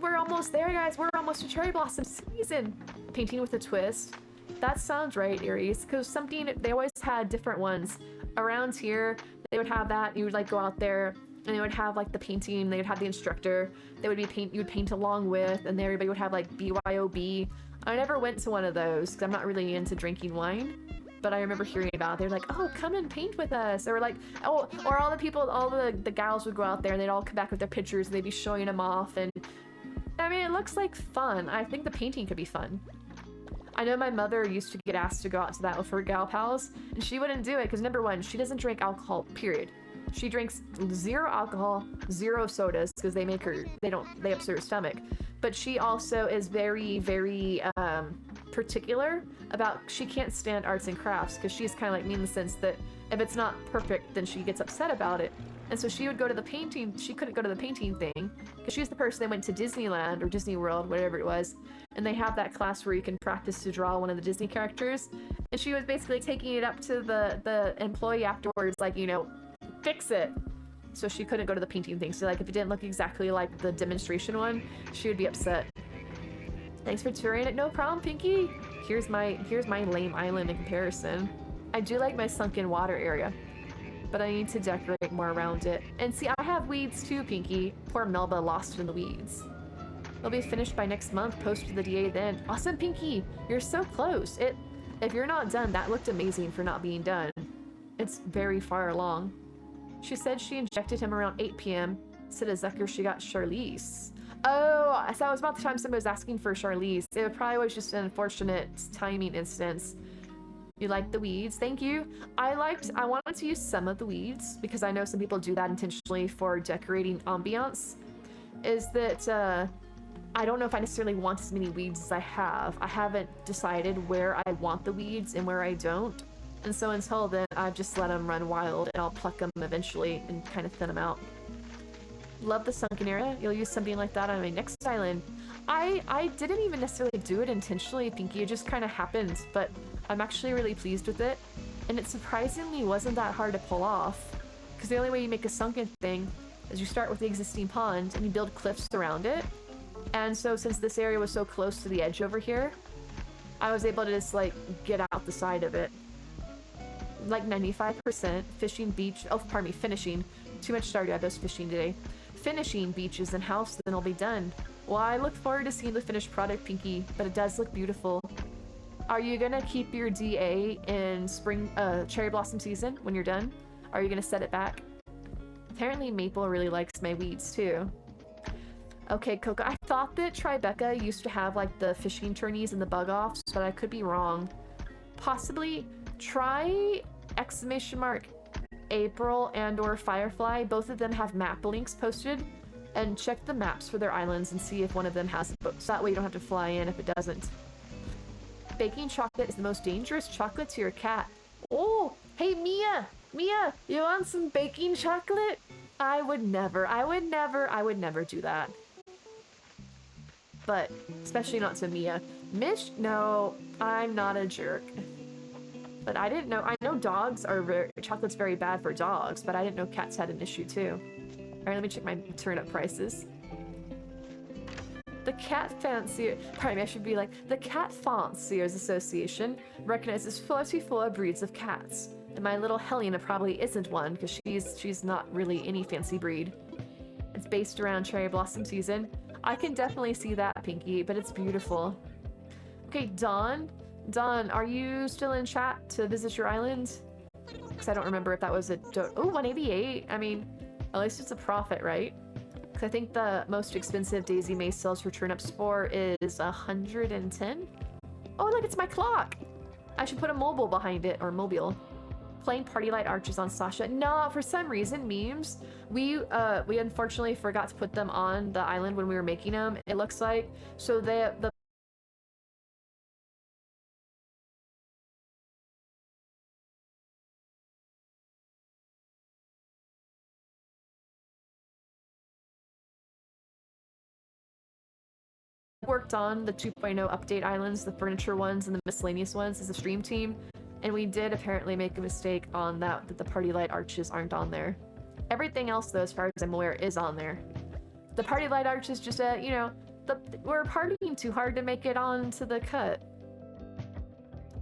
we're almost there, guys. We're almost to cherry blossom season. Painting with a twist. That sounds right, Aries, because they always had different ones. Around here, they would have that. You would like go out there, and they would have like the painting. They would have the instructor. You would paint along with, and then everybody would have like BYOB. I never went to one of those because I'm not really into drinking wine. But I remember hearing about it. They're like, oh, come and paint with us. Or like, oh, or all the gals would go out there and they'd all come back with their pictures and they'd be showing them off. And I mean, it looks like fun. I think the painting could be fun. I know my mother used to get asked to go out to that with her gal pals, and she wouldn't do it because number one, she doesn't drink alcohol, period. She drinks 0 alcohol, 0 sodas because they upset her stomach. But she also is very, very particular about, she can't stand arts and crafts because she's kind of like me in the sense that if it's not perfect, then she gets upset about it. And so she would go to the painting, she couldn't go to the painting thing because she's the person that went to Disneyland or Disney World, whatever it was, and they have that class where you can practice to draw one of the Disney characters. And she was basically taking it up to the employee afterwards, like, you know, fix it. So she couldn't go to the painting thing. So like if it didn't look exactly like the demonstration one, she would be upset. Thanks for touring it. No problem, Pinky. Here's my lame island in comparison. I do like my sunken water area, but I need to decorate more around it. And see, I have weeds too, Pinky. Poor Melba lost in the weeds. They'll be finished by next month. Post to the DA then. Awesome, Pinky. You're so close. If you're not done, that looked amazing for not being done. It's very far along. She said she injected him around 8 p.m. Said as Zucker she got Charlize. Oh, so it was about the time somebody was asking for Charlize. It probably was just an unfortunate timing instance. You like the weeds? Thank you. I wanted to use some of the weeds because I know some people do that intentionally for decorating ambiance. Is that I don't know if I necessarily want as many weeds as I have. I haven't decided where I want the weeds and where I don't. And so until then, I've just let them run wild and I'll pluck them eventually and kind of thin them out. Love the sunken area. You'll use something like that on my next island. I didn't even necessarily do it intentionally, Pinky. It just kind of happened, but I'm actually really pleased with it. And it surprisingly wasn't that hard to pull off. Because the only way you make a sunken thing is you start with the existing pond and you build cliffs around it. And so since this area was so close to the edge over here, I was able to just like get out the side of it. Like 95% fishing beach. Oh, pardon me, finishing. Too much Stardew. I was fishing today. finishing beaches and house, then it'll be done. Well, I look forward to seeing the finished product, Pinky, but it does look beautiful. Are you gonna keep your DA in spring, cherry blossom season when you're done? Are you gonna set it back? Apparently Maple really likes my weeds too. Okay, Coco, I thought that Tribeca used to have like the fishing tourneys and the bug offs, but I could be wrong. Possibly try exclamation mark April and or Firefly. Both of them have map links posted, and check the maps for their islands and see if one of them has it booked. So that way you don't have to fly in if it doesn't. Baking chocolate is the most dangerous chocolate to your cat. Oh, hey Mia! Mia, you want some baking chocolate? I would never do that. But, especially not to Mia. Mish? No, I'm not a jerk. But I didn't know, I know dogs are chocolate's very bad for dogs, but I didn't know cats had an issue too. Alright, let me check my turnip prices. The Cat Fancier, pardon me, I should be like, the Cat Fanciers Association recognizes 44 breeds of cats. And my little Helena probably isn't one, because she's not really any fancy breed. It's based around cherry blossom season. I can definitely see that, Pinky, but it's beautiful. Okay, Dawn. Dawn, are you still in chat to visit your island? Because I don't remember if that was a... Oh, 188. I mean, at least it's a profit, right? Because I think the most expensive Daisy May sells for turnips for is 110. Oh, look, it's my clock. I should put a mobile behind it, or mobile. Playing party light arches on Sasha. No, for some reason, memes. We unfortunately forgot to put them on the island when we were making them. It looks like so the worked on the 2.0 update islands, the furniture ones and the miscellaneous ones as a stream team. And we did apparently make a mistake on that the party light arches aren't on there. Everything else, though, as far as I'm aware, is on there. The party light arches just, you know, we're partying too hard to make it onto the cut.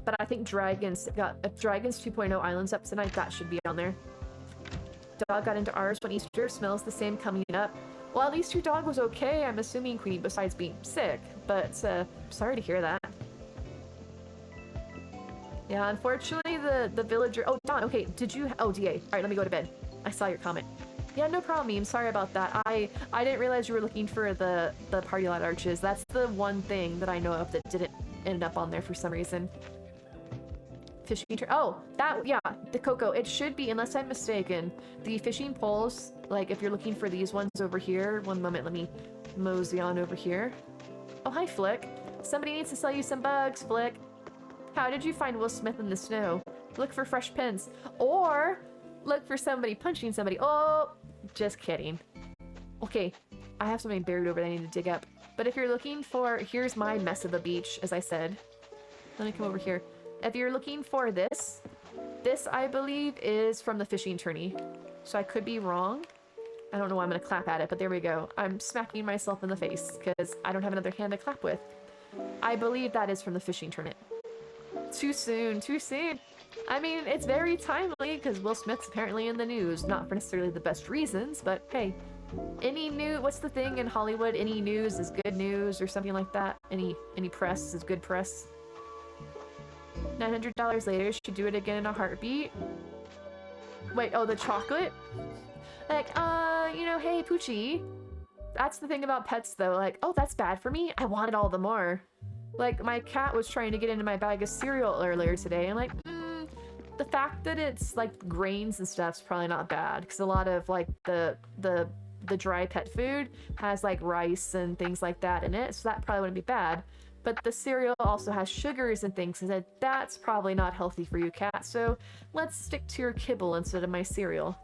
But I think Dragons 2.0 islands up tonight, that should be on there. Dog got into ours when Easter, smells the same coming up. Well, at least your dog was okay, I'm assuming, Queen, besides being sick. But, sorry to hear that. Yeah, unfortunately, the villager... Oh, Dawn, okay, did you... Oh, DA. Alright, let me go to bed. I saw your comment. Yeah, no problem, Meme. Sorry about that. I didn't realize you were looking for the party light arches. That's the one thing that I know of that didn't end up on there for some reason. Fishing... Oh, that... Yeah, the Coco. It should be, unless I'm mistaken, the fishing poles, like, if you're looking for these ones over here... One moment, let me mosey on over here. Oh, hi, Flick. Somebody needs to sell you some bugs, Flick. How did you find Will Smith in the snow? Look for fresh pins. Or look for somebody punching somebody. Oh, just kidding. Okay, I have something buried over there I need to dig up. But if you're looking for... Here's my mess of a beach, as I said. Let me come over here. If you're looking for this, I believe, is from the fishing tourney. So I could be wrong. I don't know why I'm going to clap at it, but there we go. I'm smacking myself in the face because I don't have another hand to clap with. I believe that is from the fishing tournament. Too soon, too soon. I mean, it's very timely because Will Smith's apparently in the news. Not for necessarily the best reasons, but hey. Any new, what's the thing in Hollywood? Any news is good news or something like that. Any press is good press. $900 later, she'd do it again in a heartbeat. Wait, oh, the chocolate? Like, you know, hey, Poochie. That's the thing about pets though, like, oh, that's bad for me? I want it all the more. Like, my cat was trying to get into my bag of cereal earlier today. I'm like, the fact that it's, like, grains and stuff's probably not bad. Because a lot of, like, the dry pet food has, like, rice and things like that in it. So that probably wouldn't be bad. But the cereal also has sugars and things. And that's probably not healthy for you, cat. So let's stick to your kibble instead of my cereal.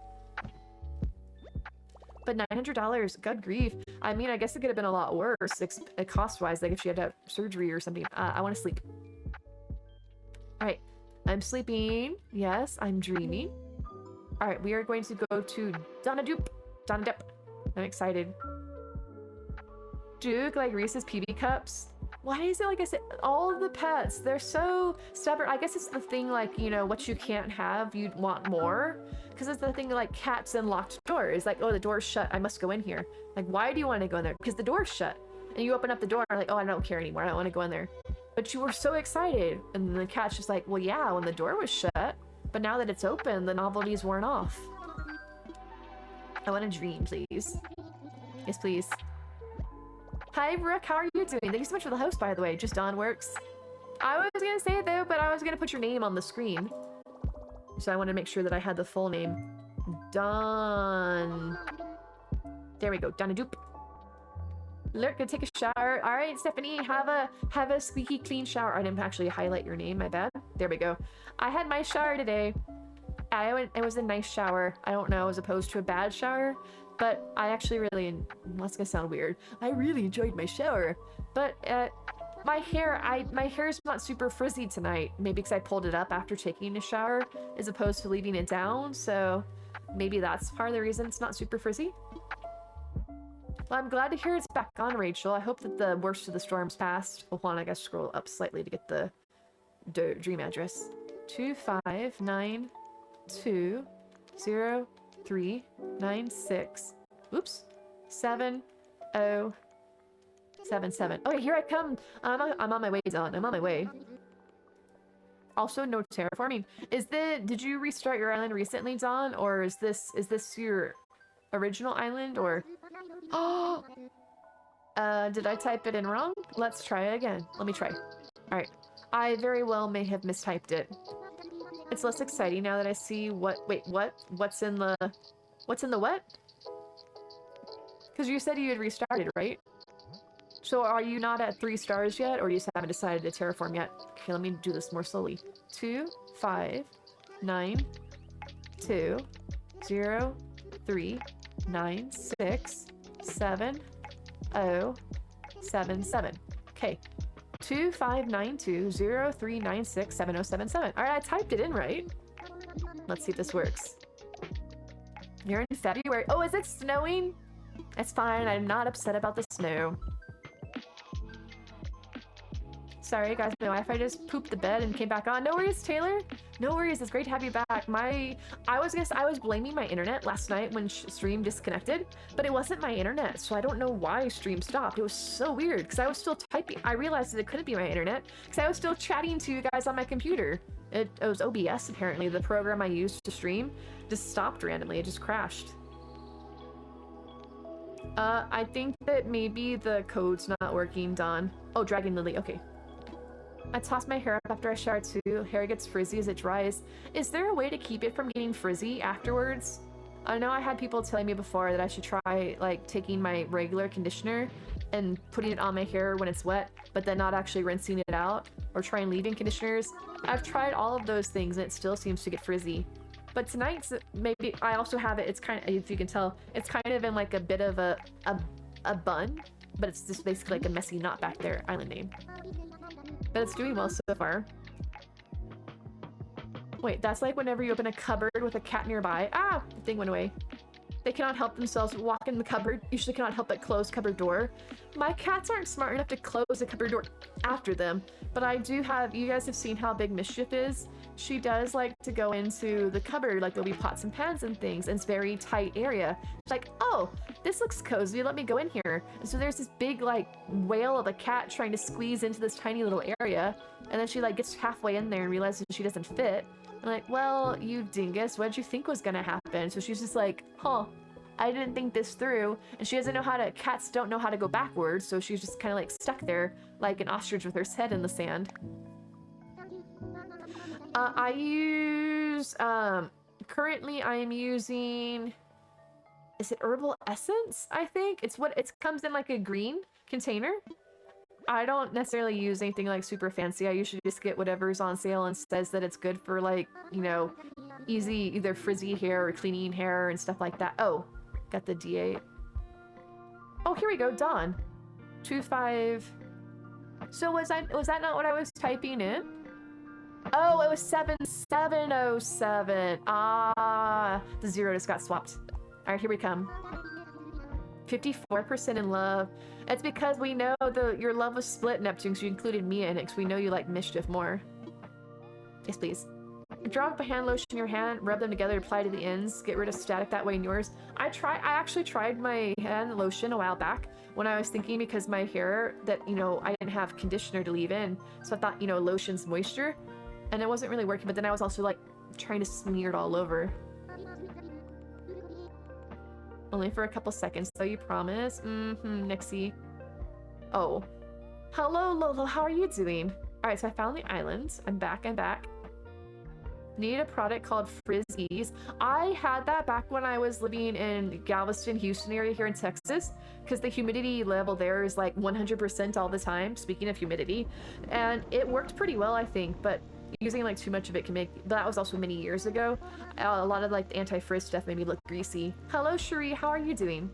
But $900, good grief. I mean, I guess it could have been a lot worse, cost-wise, like if she had to have surgery or something. I want to sleep. Alright, I'm sleeping. Yes, I'm dreaming. Alright, we are going to go to Donna Dupe. Donna Dupe. I'm excited. Duke, like Reese's PB Cups. Why is it like I said, all of the pets, they're so stubborn. I guess it's the thing like, you know, what you can't have, you'd want more. Because it's the thing like cats and locked doors. Like, oh, the door's shut, I must go in here. Like, why do you want to go in there? Because the door's shut. And you open up the door and like, oh, I don't care anymore. I don't want to go in there. But you were so excited. And the cat's just like, well, yeah, when the door was shut. But now that it's open, the novelty's worn off. I want a dream, please. Yes, please. Hi, Brooke. How are you doing? Thank you so much for the host, by the way. Just Dawn works. I was gonna say it though, but I was gonna put your name on the screen. So I wanted to make sure that I had the full name. Dawn. There we go. Donna Doop. Lurk, gonna take a shower. All right, Stephanie, have a squeaky clean shower. I didn't actually highlight your name. My bad. There we go. I had my shower today. It was a nice shower. I don't know, as opposed to a bad shower. But I actually really, that's gonna sound weird, I really enjoyed my shower. But my hair's not super frizzy tonight. Maybe because I pulled it up after taking a shower as opposed to leaving it down. So maybe that's part of the reason it's not super frizzy. Well, I'm glad to hear it's back on, Rachel. I hope that the worst of the storm's passed. Hold on, I gotta scroll up slightly to get the dream address. 2592039 oops, 7077. Okay, here I come. I'm on my way, Dawn. I'm on my way. Also, no terraforming. Did you restart your island recently, Dawn, or is this your original island, or? Oh, did I type it in wrong? Let's try it again. Let me try. All right. I very well may have mistyped it. It's less exciting now that I see what's in the what? Because you said you had restarted, right? So are you not at 3 stars yet, or you just haven't decided to terraform yet? Okay, let me do this more slowly. 2592039670077. Okay. 259203967077. All right, I typed it in right. Let's see if this works. You're in February. Oh, is it snowing? It's fine. I'm not upset about the snow. Sorry, guys. My Wi-Fi just pooped the bed and came back on. No worries, Taylor. No worries. It's great to have you back. I was blaming my internet last night when stream disconnected, but it wasn't my internet, so I don't know why stream stopped. It was so weird because I was still typing. I realized that it couldn't be my internet because I was still chatting to you guys on my computer. It was OBS, apparently. The program I used to stream just stopped randomly. It just crashed. I think that maybe the code's not working, Dawn. Oh, Dragon Lily. Okay. I toss my hair up after I shower too. Hair gets frizzy as it dries. Is there a way to keep it from getting frizzy afterwards? I know I had people telling me before that I should try like taking my regular conditioner and putting it on my hair when it's wet, but then not actually rinsing it out, or trying leave-in conditioners. I've tried all of those things and it still seems to get frizzy. But tonight's, maybe I also have it, it's kind of, if you can tell, it's kind of in like a bit of a bun, but it's just basically like a messy knot back there, island name. But it's doing well so far. Wait, that's like whenever you open a cupboard with a cat nearby. Ah! The thing went away. They cannot help themselves walk in the cupboard. Usually cannot help but close cupboard door. My cats aren't smart enough to close the cupboard door after them. But I do have, you guys have seen how big Mischief is. She does like to go into the cupboard, like there'll be pots and pans and things, and it's very tight area. She's like, oh, this looks cozy, let me go in here. And so there's this big like whale of a cat trying to squeeze into this tiny little area, and then she like gets halfway in there and realizes she doesn't fit. I'm like, well, you dingus, what did you think was gonna happen? So she's just like, huh, I didn't think this through. And she doesn't know how to, cats don't know how to go backwards, so she's just kind of like stuck there like an ostrich with her head in the sand. I use, currently I am using, is it Herbal Essence, I think? It comes in like a green container. I don't necessarily use anything like super fancy. I usually just get whatever's on sale and says that it's good for like, you know, easy, either frizzy hair or cleaning hair and stuff like that. Oh, got the D8. Oh, here we go, Dawn. 25. So was that not what I was typing in? Oh, it was 7707. Ah, the 0 just got swapped. All right, here we come. 54% in love. It's because we know your love was split, Neptune, so you included Mia in it, because we know you like mischief more. Yes, please. Drop a hand lotion in your hand, rub them together, apply to the ends, get rid of static that way in yours. I actually tried my hand lotion a while back when I was thinking, because my hair that, you know, I didn't have conditioner to leave in. So I thought, you know, lotion's moisture, and it wasn't really working, but then I was also like trying to smear it all over. Only for a couple seconds, though, you promise? Nixie. Oh. Hello, Lolo, how are you doing? Alright, so I found the islands. I'm back. Need a product called Frizzies. I had that back when I was living in Galveston, Houston area here in Texas, because the humidity level there is like 100% all the time, speaking of humidity. And it worked pretty well, I think, but using like too much of it can make, but that was also many years ago. A lot of like the anti-frizz stuff made me look greasy. Hello, Cherie, how are you doing?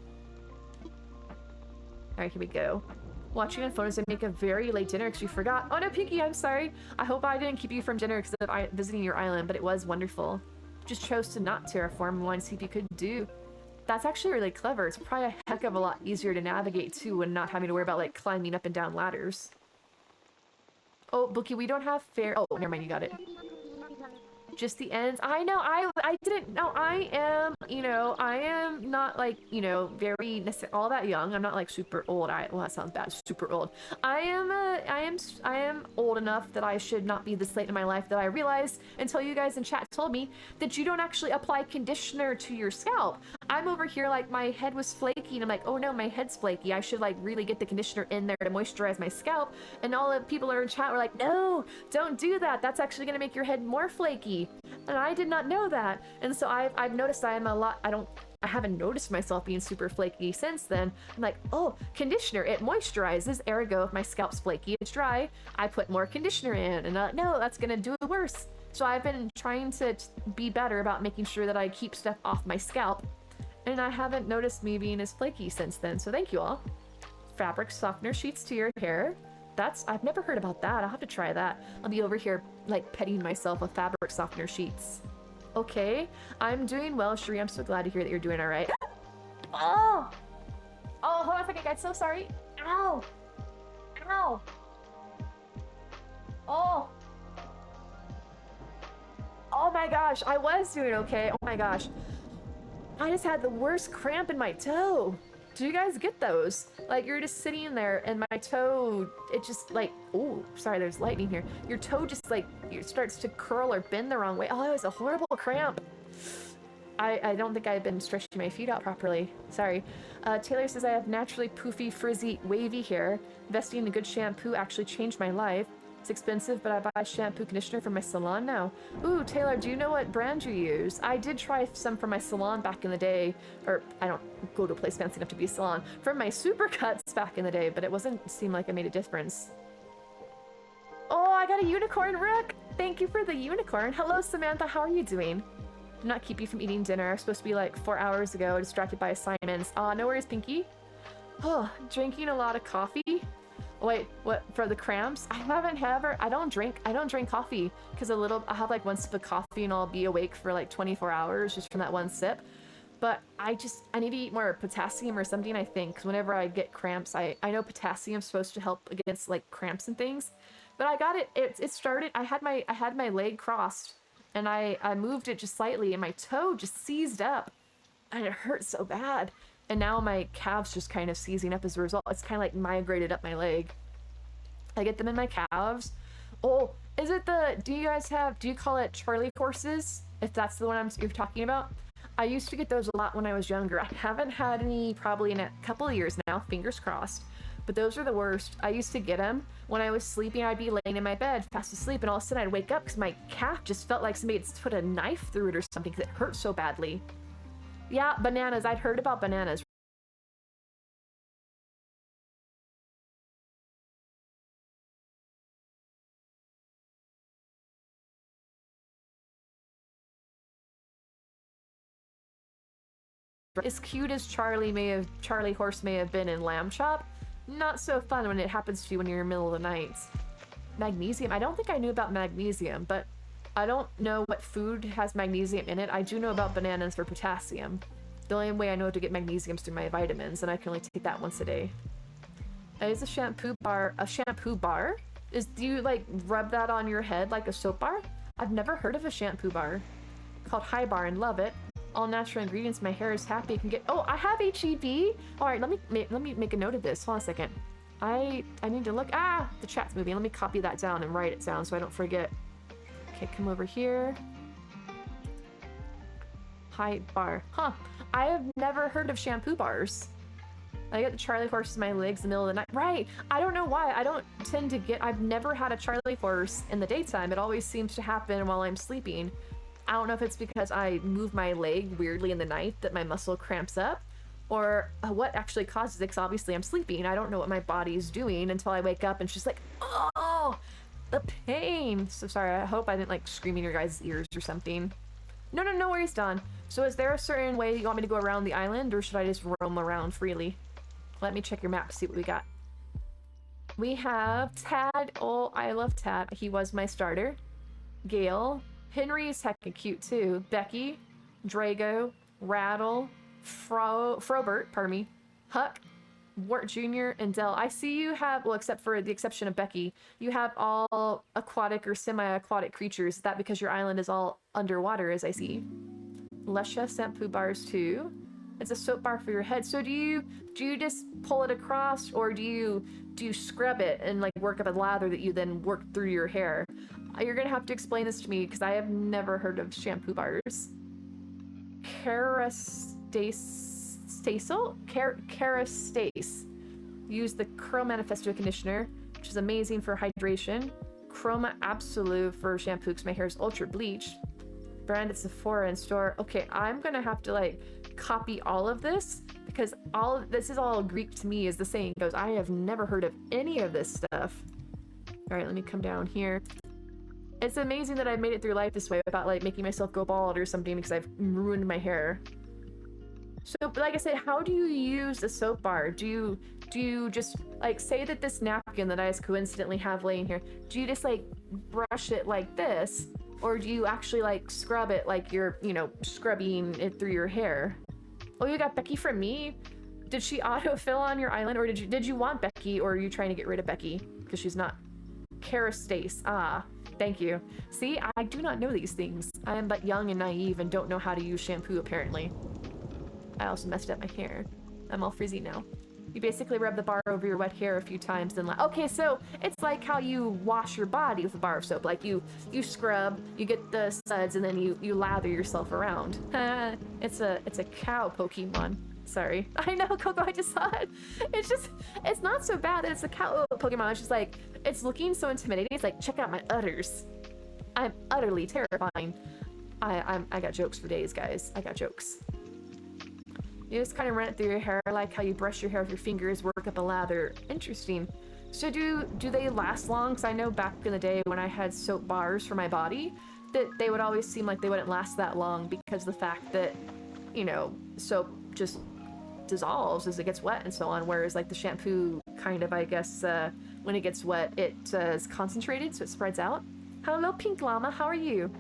Alright, here we go. Watching on photos and make a very late dinner because you forgot. Oh no, Pinky, I'm sorry. I hope I didn't keep you from dinner because of visiting your island, but it was wonderful. Just chose to not terraform and wanted to see if you could do. That's actually really clever. It's probably a heck of a lot easier to navigate too when not having to worry about like climbing up and down ladders. Oh, Bookie, we don't have fair. Oh, never mind, you got it. Just the ends. I know, I didn't know. I am, you know, I am not like, you know, very all that young. I'm not like super old. Well, that sounds bad. Super old. I am old enough that I should not be this late in my life, that I realized until you guys in chat told me that you don't actually apply conditioner to your scalp. I'm over here like my head was flaky and I'm like, oh no, my head's flaky. I should like really get the conditioner in there to moisturize my scalp. And all the people that are in chat were like, no, don't do that. That's actually going to make your head more flaky. And I did not know that. And so I've noticed I haven't noticed myself being super flaky since then. I'm like, oh, conditioner, it moisturizes, ergo if my scalp's flaky, it's dry, I put more conditioner in. And I'm like, no, that's gonna do it worse. So I've been trying to be better about making sure that I keep stuff off my scalp. And I haven't noticed me being as flaky since then, so thank you all. Fabric softener sheets to your hair. I've never heard about that. I'll have to try that. I'll be over here, like, petting myself with fabric softener sheets. Okay, I'm doing well, Cherie. I'm so glad to hear that you're doing all right. Oh! Oh, hold on a second, guys. So sorry. Ow! Ow! Oh! Oh my gosh, I was doing okay. Oh my gosh. I just had the worst cramp in my toe. Do you guys get those? Like, you're just sitting there and my toe, it just like, oh, sorry, there's lightning here. Your toe just like, it starts to curl or bend the wrong way. Oh, it was a horrible cramp. I don't think I've been stretching my feet out properly. Sorry. Taylor says I have naturally poofy, frizzy, wavy hair. Investing in a good shampoo actually changed my life. It's expensive, but I buy shampoo conditioner from my salon now. Ooh, Taylor, do you know what brand you use? I did try some from my salon back in the day, or I don't go to a place fancy enough to be a salon, from my Supercuts back in the day, but it wasn't seem like it made a difference. Oh, I got a unicorn, Rook! Thank you for the unicorn. Hello, Samantha, how are you doing? Did not keep you from eating dinner. I was supposed to be like 4 hours ago, distracted by assignments. No worries, Pinky. Oh, drinking a lot of coffee? Wait, what, for the cramps? I don't drink coffee because I'll have like one sip of coffee and I'll be awake for like 24 hours just from that one sip. But I need to eat more potassium or something, I think, because whenever I get cramps, I know potassium's supposed to help against like cramps and things. But I got it started, I had my leg crossed and I moved it just slightly and my toe just seized up and it hurt so bad. And now my calves just kind of seizing up as a result. It's kind of like migrated up my leg. I get them in my calves. Oh, is it do you call it Charlie horses? If that's the one you're talking about? I used to get those a lot when I was younger. I haven't had any probably in a couple of years now, fingers crossed. But those are the worst. I used to get them when I was sleeping. I'd be laying in my bed fast asleep and all of a sudden I'd wake up because my calf just felt like somebody had put a knife through it or something because it hurt so badly. Yeah, bananas. I'd heard about bananas. As cute as Charlie Horse may have been in Lamb Chop, not so fun when it happens to you when you're in the middle of the night. Magnesium. I don't think I knew about magnesium, but I don't know what food has magnesium in it. I do know about bananas for potassium. The only way I know to get magnesium is through my vitamins, and I can only take that once a day. Is a shampoo bar a shampoo bar? Do you like rub that on your head like a soap bar? I've never heard of a shampoo bar. Called High Bar and love it. All natural ingredients. My hair is happy. I can get. Oh, I have HEB. All right, let me make a note of this. Hold on a second. I need to look. Ah, the chat's moving. Let me copy that down and write it down so I don't forget. Okay, come over here. High Bar. Huh. I have never heard of shampoo bars. I get the Charlie horse in my legs in the middle of the night. Right. I don't know why. I don't tend to get. I've never had a Charlie horse in the daytime. It always seems to happen while I'm sleeping. I don't know if it's because I move my leg weirdly in the night that my muscle cramps up, or what actually causes it, because obviously I'm sleeping. I don't know what my body's doing until I wake up and she's like, oh, the pain. So sorry, I hope I didn't like scream in your guys' ears or something. No worries, Don. So is there a certain way you want me to go around the island, or should I just roam around freely? Let me check your map to see what we got. We have Tad. Oh, I love Tad. He was my starter. Gale. Henry's heckin' cute too. Becky, Drago, Rattle, Frobert, pardon me, Huck, Wart Jr., and Dell. I see you have, well, except for the exception of Becky, you have all aquatic or semi-aquatic creatures. Is that because your island is all underwater, as I see? Lesha shampoo bars too. It's a soap bar for your head. So do you just pull it across, or do you scrub it and like work up a lather that you then work through your hair? You're gonna have to explain this to me because I have never heard of shampoo bars. Kerastase. Use the Curl Manifesto conditioner, which is amazing for hydration. Chroma Absolute for shampoo because my hair is ultra bleached. Brand at Sephora and store. Okay, I'm gonna have to like copy all of this because this is all Greek to me, as the saying goes. I have never heard of any of this stuff. All right, let me come down here. It's amazing that I made it through life this way without like making myself go bald or something, because I've ruined my hair. So, like I said, how do you use a soap bar? Do you just like say that this napkin that I just coincidentally have laying here, do you just like brush it like this, or do you actually like scrub it like you're, scrubbing it through your hair? Oh, you got Becky from me? Did she autofill on your island, or did you want Becky, or are you trying to get rid of Becky because she's not? Kerastase. Ah. Thank you. See, I do not know these things. I am but young and naive and don't know how to use shampoo, apparently. I also messed up my hair. I'm all frizzy now. You basically rub the bar over your wet hair a few times, then okay, so it's like how you wash your body with a bar of soap. Like you scrub, you get the suds, and then you lather yourself around. It's a cow Pokemon. Sorry. I know, Coco, I just saw it. It's not so bad that it's a cow Pokemon. It's just like, it's looking so intimidating. It's like, check out my udders. I'm utterly terrifying. I got jokes for days, guys. I got jokes. You just kind of run it through your hair like how you brush your hair with your fingers, work up a lather. Interesting. So do they last long? Because I know back in the day when I had soap bars for my body, that they would always seem like they wouldn't last that long because of the fact that, soap just dissolves as it gets wet and so on, whereas like the shampoo kind of, I guess, when it gets wet, it is concentrated, so it spreads out. Hello, Pink Llama, how are you?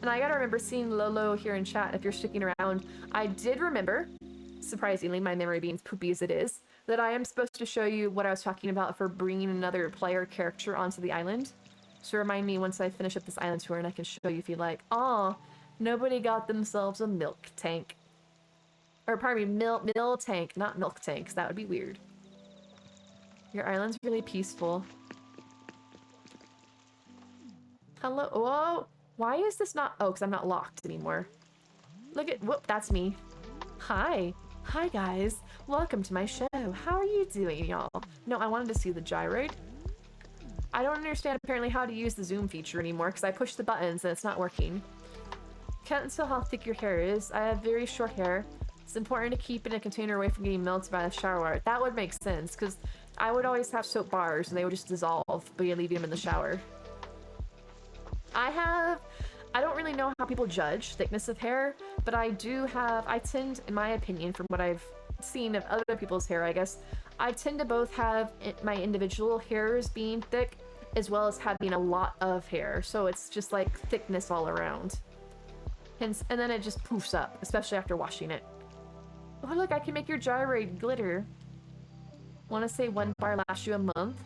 And I gotta remember seeing Lolo here in chat if you're sticking around. I did remember, surprisingly, my memory being poopy as it is, that I am supposed to show you what I was talking about for bringing another player character onto the island. So remind me once I finish up this island tour and I can show you if you like. Aw, nobody got themselves a milk tank. Or pardon me, mill tank, not milk tanks. That would be weird. Your island's really peaceful. Hello. Whoa. Why is this not? Oh, because I'm not locked anymore. Look at. Whoop. That's me. Hi. Hi, guys. Welcome to my show. How are you doing, y'all? No, I wanted to see the gyroid. I don't understand apparently how to use the zoom feature anymore because I pushed the buttons and it's not working. Can't tell how thick your hair is. I have very short hair. It's important to keep in a container away from getting melted by the shower water. That would make sense, because I would always have soap bars and they would just dissolve, but you leave them in the shower. I don't really know how people judge thickness of hair, but I tend, in my opinion, from what I've seen of other people's hair, I guess, I tend to both have my individual hairs being thick, as well as having a lot of hair. So it's just like thickness all around. And then it just poofs up, especially after washing it. Oh, look, I can make your gyrate glitter. Want to say 1 bar lasts you a month?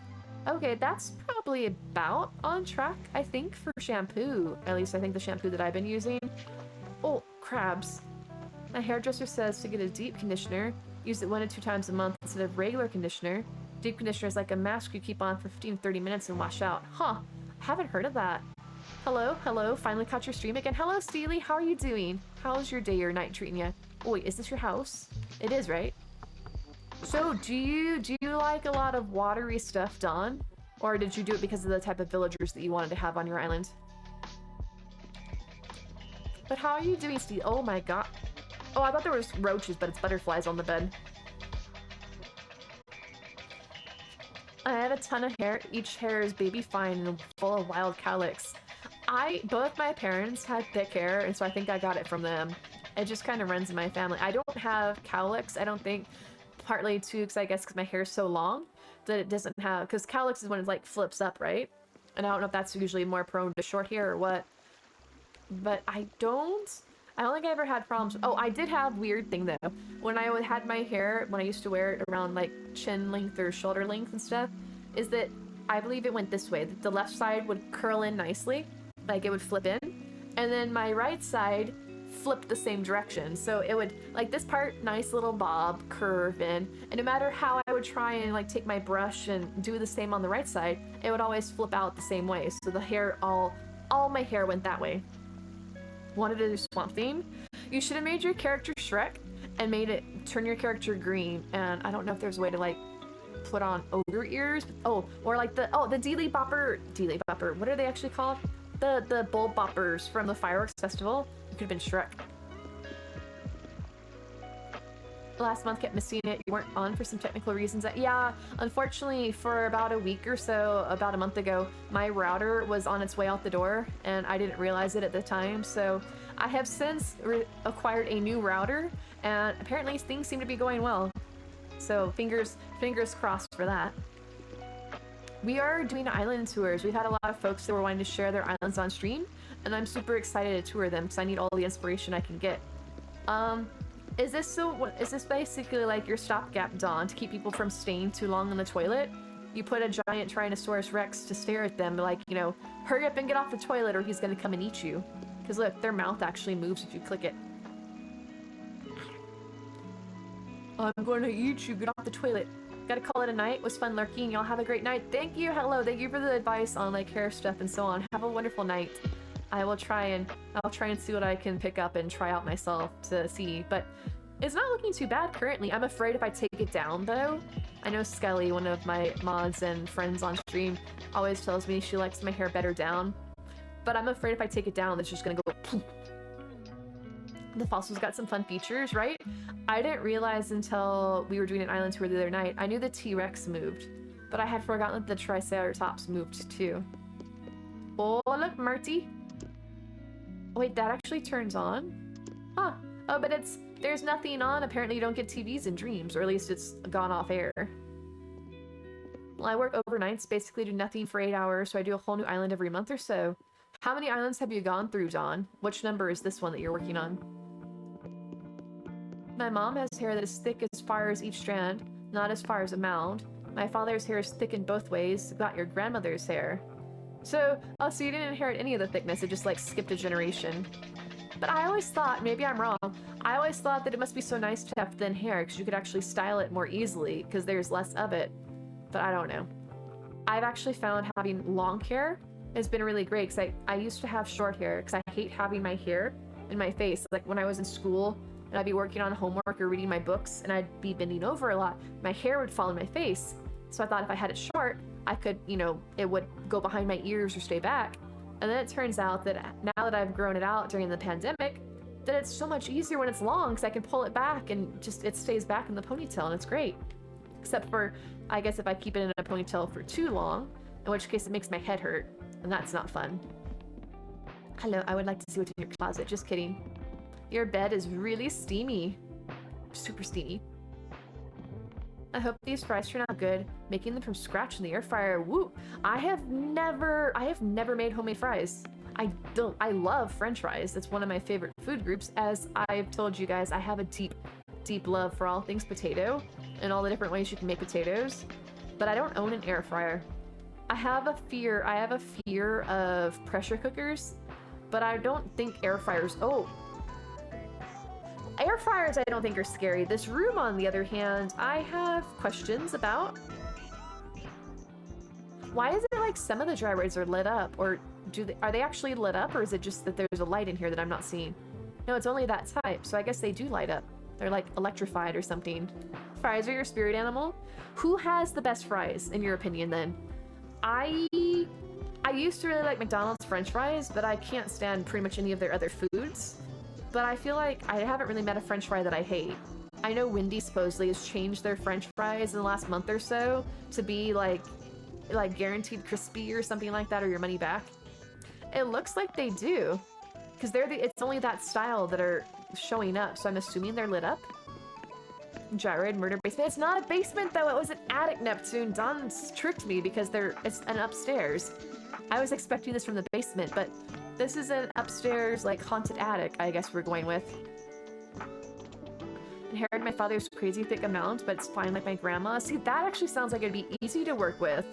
Okay, that's probably about on track, I think, for shampoo. At least I think the shampoo that I've been using. Oh, crabs. My hairdresser says to get a deep conditioner, use it 1 to 2 times a month instead of regular conditioner. Deep conditioner is like a mask you keep on for 15 to 30 minutes and wash out. Huh, haven't heard of that. Hello, hello, finally caught your stream again. Hello, Steely, how are you doing? How's your day or night treating you? Oh, wait, is this your house? It is, right? So, do you like a lot of watery stuff, Dawn? Or did you do it because of the type of villagers that you wanted to have on your island? But how are you doing, Steve? Oh my god. Oh, I thought there was roaches, but it's butterflies on the bed. I had a ton of hair. Each hair is baby fine and full of wild calyx. Both my parents had thick hair, and so I think I got it from them. It just kind of runs in my family. I don't have calyx, I don't think. Partly too, because I guess because my hair is so long that it doesn't have, because calyx is when it like flips up, right? And I don't know if that's usually more prone to short hair or what. But I don't think I ever had problems. Oh, I did have weird thing though. When I had my hair, when I used to wear it around like chin length or shoulder length and stuff, is that I believe it went this way. The left side would curl in nicely, like it would flip in, and then my right side flipped the same direction. So it would, like this part, nice little bob, curve in, and no matter how I would try and like take my brush and do the same on the right side, it would always flip out the same way. So the hair, all my hair went that way. Wanted to do Swamp Theme? You should have made your character Shrek and made it, turn your character green. And I don't know if there's a way to like put on ogre ears. Oh, or like the Dealy Bopper, what are they actually called? The Bull Boppers from the Fireworks Festival. You could have been Shrek. Last month kept missing it. You weren't on for some technical reasons. Yeah, unfortunately for about a week or so, about a month ago, my router was on its way out the door and I didn't realize it at the time. So I have since acquired a new router and apparently things seem to be going well. So fingers crossed for that. We are doing island tours. We've had a lot of folks that were wanting to share their islands on stream, and I'm super excited to tour them because I need all the inspiration I can get. Is this basically like your stopgap, Dawn, to keep people from staying too long in the toilet? You put a giant Tyrannosaurus Rex to stare at them, like, you know, hurry up and get off the toilet or he's gonna come and eat you. Because look, their mouth actually moves if you click it. I'm gonna eat you, get off the toilet. Gotta call it a night. Was fun lurking. Y'all have a great night. Thank you. Hello. Thank you for the advice on like hair stuff and so on. Have a wonderful night. I'll try and see what I can pick up and try out myself to see, but it's not looking too bad currently. I'm afraid if I take it down though. I know Skelly, one of my mods and friends on stream, always tells me she likes my hair better down, but I'm afraid if I take it down, it's just gonna go poof. The fossil's got some fun features, right? I didn't realize until we were doing an island tour the other night. I knew the T-Rex moved, but I had forgotten that the Triceratops moved too. Oh, look, Marty. Wait, that actually turns on? Huh. Oh, but there's nothing on. Apparently you don't get TVs in dreams, or at least it's gone off air. Well, I work overnights, basically do nothing for 8 hours, so I do a whole new island every month or so. How many islands have you gone through, Dawn? Which number is this one that you're working on? My mom has hair that is thick as far as each strand, not as far as a mound. My father's hair is thick in both ways, got your grandmother's hair. So you didn't inherit any of the thickness, it just like skipped a generation. But I always thought, maybe I'm wrong, I always thought that it must be so nice to have thin hair because you could actually style it more easily because there's less of it. But I don't know. I've actually found having long hair has been really great because I used to have short hair because I hate having my hair in my face. Like when I was in school and I'd be working on homework or reading my books and I'd be bending over a lot, my hair would fall in my face. So I thought if I had it short, I could, you know, it would go behind my ears or stay back. And then it turns out that now that I've grown it out during the pandemic, that it's so much easier when it's long because I can pull it back and just it stays back in the ponytail and it's great. Except for, I guess if I keep it in a ponytail for too long, in which case it makes my head hurt, and that's not fun. Hello, I would like to see what's in your closet. Just kidding. Your bed is really steamy. Super steamy. I hope these fries turn out good. Making them from scratch in the air fryer. Woo! I have never made homemade fries. I love French fries. It's one of my favorite food groups. As I've told you guys, I have a deep deep love for all things potato and all the different ways you can make potatoes, but I don't own an air fryer. I have a fear of pressure cookers, but I don't think air fryers, air fryers I don't think are scary. This room, on the other hand, I have questions about. Why is it like some of the dry rides are lit up, or are they actually lit up, or is it just that there's a light in here that I'm not seeing? No, it's only that type, so I guess they do light up. They're like electrified or something. Fries are your spirit animal? Who has the best fries, in your opinion, then? I used to really like McDonald's French fries, but I can't stand pretty much any of their other foods. But I feel like I haven't really met a French fry that I hate. I know Wendy's supposedly has changed their French fries in the last month or so to be like guaranteed crispy or something like that, or your money back. It looks like they do, because it's only that style that are showing up, so I'm assuming they're lit up. Gyroid murder basement. It's not a basement though, it was an attic, Neptune. Don's tricked me because it's an upstairs. I was expecting this from the basement, but this is an upstairs, like, haunted attic, I guess we're going with. Inherited my father's crazy thick amount, but it's fine like my grandma. See, that actually sounds like it'd be easy to work with.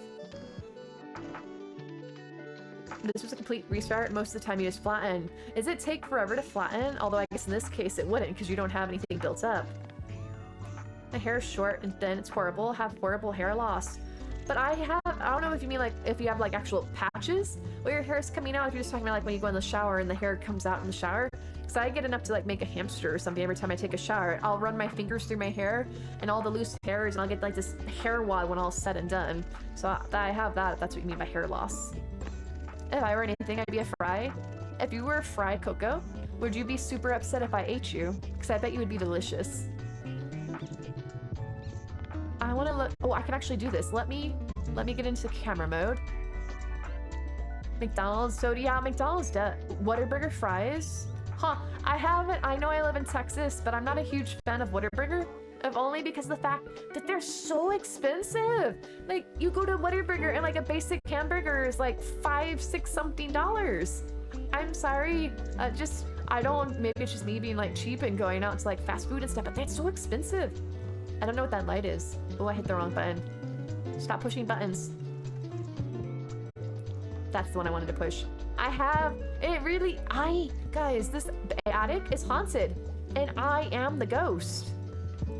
This was a complete restart. Most of the time you just flatten. Does it take forever to flatten? Although I guess in this case it wouldn't, because you don't have anything built up. My hair is short and thin. It's horrible. I have horrible hair loss. But I don't know if you mean like if you have like actual patches where your hair is coming out, if you're just talking about like when you go in the shower and the hair comes out in the shower. Because I get enough to like make a hamster or something every time I take a shower. I'll run my fingers through my hair and all the loose hairs, and I'll get like this hair wad when all's said and done. So I have that, if that's what you mean by hair loss. If I were anything, I'd be a fry. If you were a fry, Coco, would you be super upset if I ate you? Because I bet you would be delicious. I want to look. Oh, I can actually do this. Let me get into camera mode. McDonald's. So yeah, McDonald's. Whataburger fries. Huh. I haven't. I know I live in Texas, but I'm not a huge fan of Whataburger. If only because of the fact that they're so expensive. Like, you go to Whataburger and like a basic hamburger is like $5, $6 something. I'm sorry. I don't. Maybe it's just me being like cheap and going out to like fast food and stuff, but that's so expensive. I don't know what that light is. Oh, I hit the wrong button. Stop pushing buttons. That's the one I wanted to push. Guys, this attic is haunted, and I am the ghost.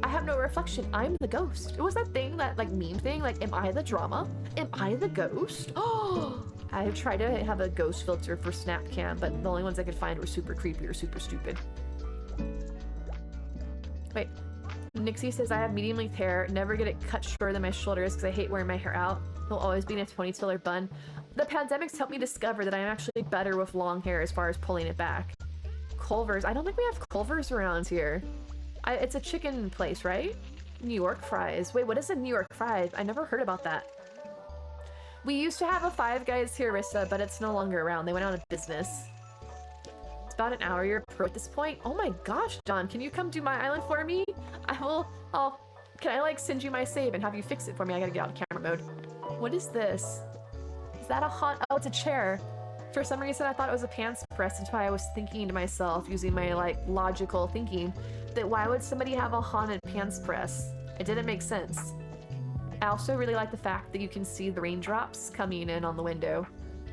I have no reflection. I'm the ghost. It was that thing, that like meme thing, like, am I the drama? Am I the ghost? Oh, I tried to have a ghost filter for Snapcam, but the only ones I could find were super creepy or super stupid. Wait. Nixie says, I have medium length hair, never get it cut shorter than my shoulders because I hate wearing my hair out. It'll always be in a ponytail or bun. The pandemic's helped me discover that I'm actually better with long hair as far as pulling it back. Culver's. I don't think we have Culver's around here. It's a chicken place, right? New York fries. Wait, what is a New York fries? I never heard about that. We used to have a Five Guys here, Rissa, but it's no longer around. They went out of business. It's about an hour. You're a pro at this point. Oh my gosh, John, can you come do my island for me? Can I like send you my save and have you fix it for me? I gotta get out of camera mode. What is this? Is that a haunt? Oh, it's a chair. For some reason, I thought it was a pants press until I was thinking to myself, using my like logical thinking, that why would somebody have a haunted pants press? It didn't make sense. I also really like the fact that you can see the raindrops coming in on the window.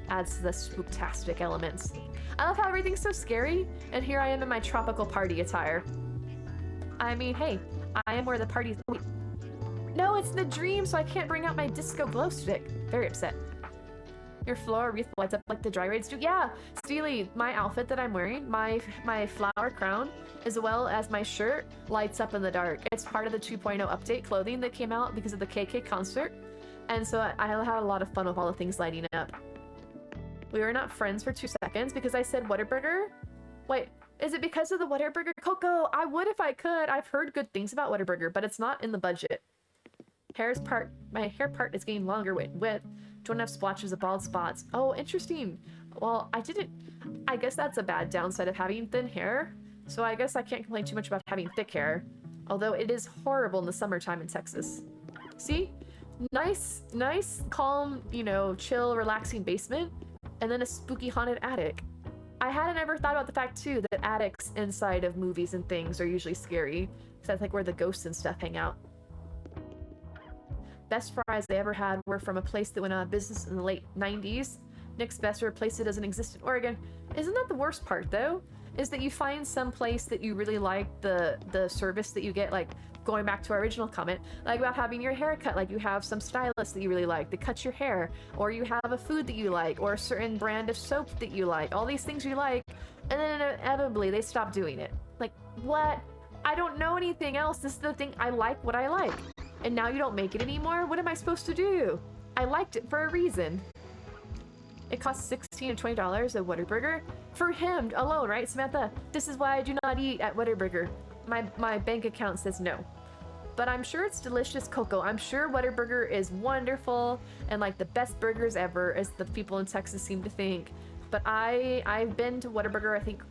Adds to the spooktastic elements. I love how everything's so scary, and here I am in my tropical party attire. I mean, hey, I am where the party's. Wait. No, it's the dream, so I can't bring out my disco glow stick. Very upset. Your flower wreath lights up like the dry raids do. Yeah, Steely, my outfit that I'm wearing, my flower crown, as well as my shirt, lights up in the dark. It's part of the 2.0 update clothing that came out because of the KK concert, and so I had a lot of fun with all the things lighting up. We were not friends for 2 seconds because I said Whataburger. Wait, is it because of the Whataburger? Coco, I would if I could. I've heard good things about Whataburger, but it's not in the budget. My hair part is getting longer with width. Don't have splotches of bald spots. Oh, interesting. Well, I guess that's a bad downside of having thin hair. So I guess I can't complain too much about having thick hair. Although it is horrible in the summertime in Texas. See? Nice, calm, chill, relaxing basement. And then a spooky haunted attic. I hadn't ever thought about the fact too that attics inside of movies and things are usually scary, because that's like where the ghosts and stuff hang out. Best fries they ever had were from a place that went out of business in the late 90s. Nick's Best, or a place that doesn't exist in Oregon. Isn't that the worst part though? Is that you find some place that you really like the service that you get, like going back to our original comment, like about having your hair cut, like you have some stylist that you really like that cuts your hair, or you have a food that you like, or a certain brand of soap that you like, all these things you like, and then inevitably they stop doing it. Like, what? I don't know anything else. This is the thing. I like what I like. And now you don't make it anymore? What am I supposed to do? I liked it for a reason. It costs $16 to $20 at Whataburger. For him alone, right, Samantha? This is why I do not eat at Whataburger. My bank account says no. But I'm sure it's delicious, Coco. I'm sure Whataburger is wonderful and like the best burgers ever, as the people in Texas seem to think. But I've been to Whataburger, I think,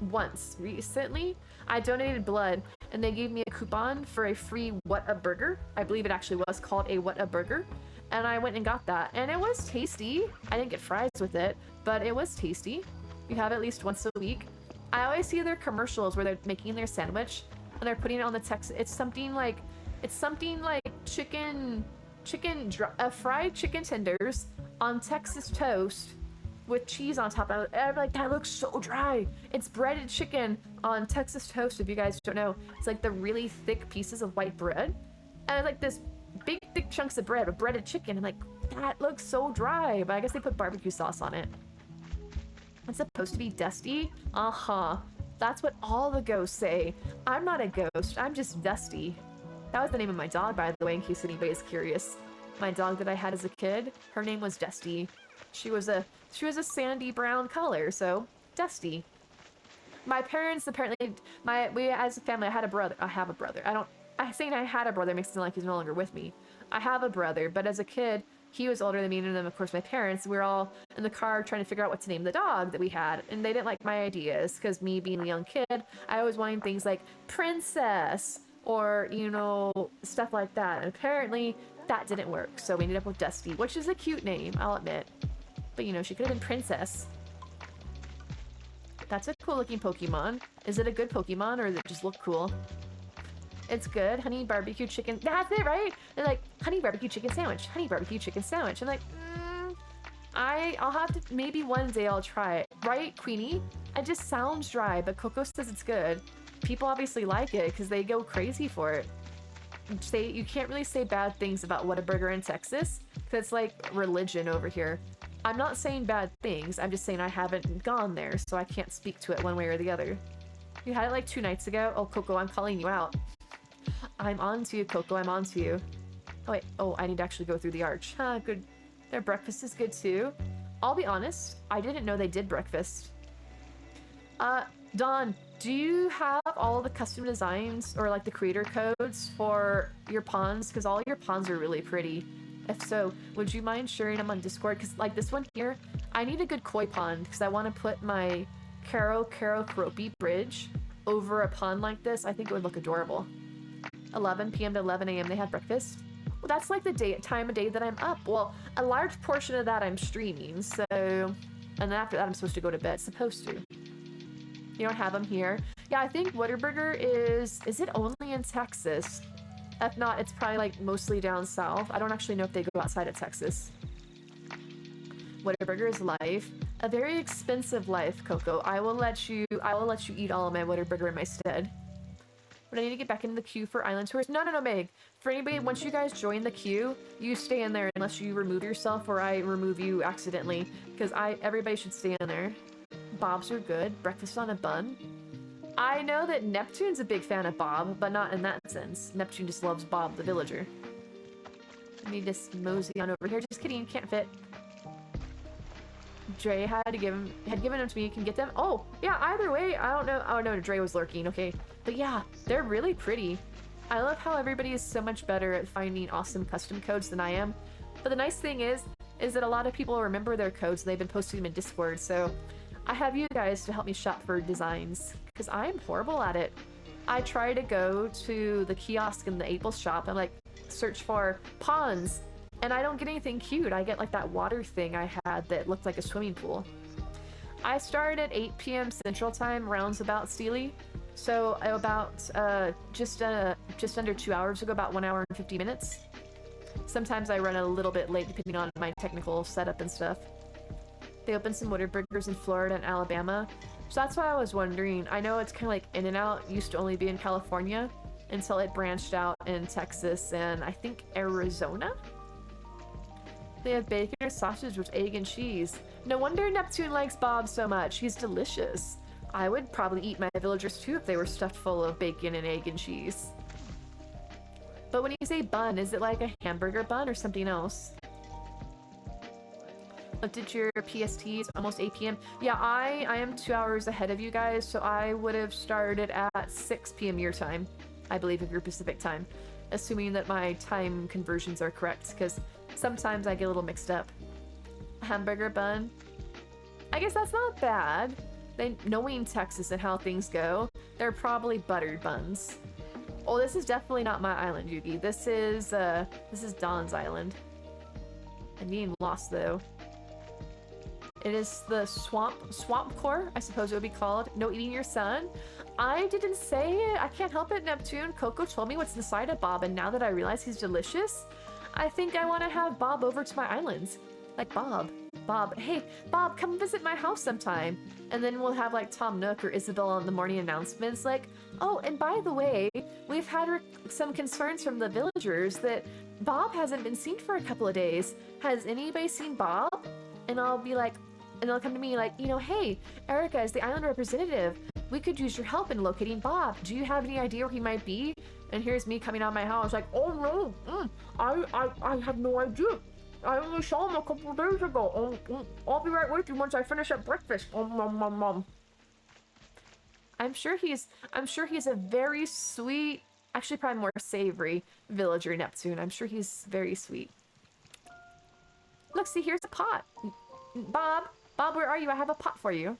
once recently. I donated blood and they gave me a coupon for a free Whataburger. I believe it actually was called a Whataburger. And I went and got that, and it was tasty. I didn't get fries with it, but it was tasty. You have it at least once a week. I always see their commercials where they're making their sandwich and they're putting it on the Texas. It's something like fried chicken tenders on Texas toast with cheese on top. I'm like, that looks so dry. It's breaded chicken on Texas toast. If you guys don't know, it's like the really thick pieces of white bread, and it's like this big thick chunks of bread with breaded chicken. I'm like, that looks so dry, but I guess they put barbecue sauce on it. It's supposed to be dusty. That's what all the ghosts say. I'm not a ghost, I'm just dusty. That was the name of my dog, by the way, in case anybody's curious. My dog that I had as a kid, her name was Dusty. She was a sandy brown color, so Dusty. My parents apparently, we as a family, I have a brother. Saying I had a brother makes it sound like he's no longer with me. I have a brother, but as a kid, he was older than me, and then of course my parents, we were all in the car trying to figure out what to name the dog that we had, and they didn't like my ideas, because me being a young kid, I always wanted things like Princess, or, you know, stuff like that, and apparently that didn't work, so we ended up with Dusty, which is a cute name, I'll admit, but you know, she could have been Princess. That's a cool looking Pokemon. Is it a good Pokemon, or does it just look cool? It's good. Honey barbecue chicken. That's it, right? They're like, honey barbecue chicken sandwich. Honey barbecue chicken sandwich. I'm like, I'll have to, maybe one day I'll try it. Right, Queenie? It just sounds dry, but Coco says it's good. People obviously like it because they go crazy for it. You can't really say bad things about Whataburger in Texas, because it's like religion over here. I'm not saying bad things. I'm just saying I haven't gone there, so I can't speak to it one way or the other. You had it like 2 nights ago? Oh, Coco, I'm calling you out. I'm on to you, Coco. I'm on to you. Oh, wait. Oh, I need to actually go through the arch. Huh, good. Their breakfast is good, too. I'll be honest. I didn't know they did breakfast. Dawn, do you have all the custom designs or, like, the creator codes for your ponds? Because all your ponds are really pretty. If so, would you mind sharing them on Discord? Because, like, this one here, I need a good koi pond because I want to put my Karo Keroppi bridge over a pond like this. I think it would look adorable. 11 p.m. to 11 a.m. they have breakfast. Well, that's like the time of day that I'm up. Well, a large portion of that I'm streaming, so... And then after that I'm supposed to go to bed. Supposed to. You don't have them here. Yeah, I think Whataburger is it only in Texas? If not, it's probably like mostly down south. I don't actually know if they go outside of Texas. Whataburger is life. A very expensive life, Coco. I will let you eat all of my Whataburger in my stead. But I need to get back into the queue for island tours. No, Meg. For anybody, once you guys join the queue, you stay in there unless you remove yourself or I remove you accidentally. Because everybody should stay in there. Bob's are good. Breakfast on a bun. I know that Neptune's a big fan of Bob, but not in that sense. Neptune just loves Bob the villager. Let me just mosey on over here. Just kidding, can't fit. Dre had given them to me. You can get them. Oh, yeah, either way, I don't know. Oh, no, Dre was lurking. Okay. But yeah, they're really pretty. I love how everybody is so much better at finding awesome custom codes than I am. But the nice thing is that a lot of people remember their codes and they've been posting them in Discord. So I have you guys to help me shop for designs because I'm horrible at it. I try to go to the kiosk in the Apple shop and like search for ponds. And I don't get anything cute. I get like that water thing I had that looked like a swimming pool. I started at 8 p.m. Central Time, roundabout Steely. So about just under 2 hours ago, about 1 hour and 50 minutes. Sometimes I run a little bit late depending on my technical setup and stuff. They opened some Whataburgers in Florida and Alabama. So that's why I was wondering. I know it's kind of like In-N-Out used to only be in California until it branched out in Texas and I think Arizona? They have bacon or sausage with egg and cheese. No wonder Neptune likes Bob so much. He's delicious. I would probably eat my villagers too if they were stuffed full of bacon and egg and cheese. But when you say bun, is it like a hamburger bun or something else? Looked at your PSTs, almost 8 p.m. Yeah, I am 2 hours ahead of you guys, so I would have started at 6 p.m. your time, I believe, of your Pacific time, assuming that my time conversions are correct, because sometimes I get a little mixed up. Hamburger bun? I guess that's not bad. Knowing Texas and how things go, they're probably buttered buns. Oh, this is definitely not my island, Yugi. This is Don's island. I'm being lost though. It is the swamp core, I suppose it would be called. No eating your son. I didn't say it. I can't help it, Neptune. Coco told me what's inside of Bob, and now that I realize he's delicious, I think I want to have Bob over to my islands. Like Bob, hey, Bob, come visit my house sometime. And then we'll have like Tom Nook or Isabel on the morning announcements like, oh, and by the way, we've had some concerns from the villagers that Bob hasn't been seen for a couple of days. Has anybody seen Bob? And I'll be like, and they'll come to me like, you know, hey, Erica is the island representative. We could use your help in locating Bob. Do you have any idea where he might be? And here's me coming out of my house like, oh no, I have no idea. I only saw him a couple of days ago. I'll be right with you once I finish up breakfast. I'm sure he's a very sweet, actually probably more savory villager, Neptune. I'm sure he's very sweet. Look, see, here's a pot. Bob, where are you? I have a pot for you.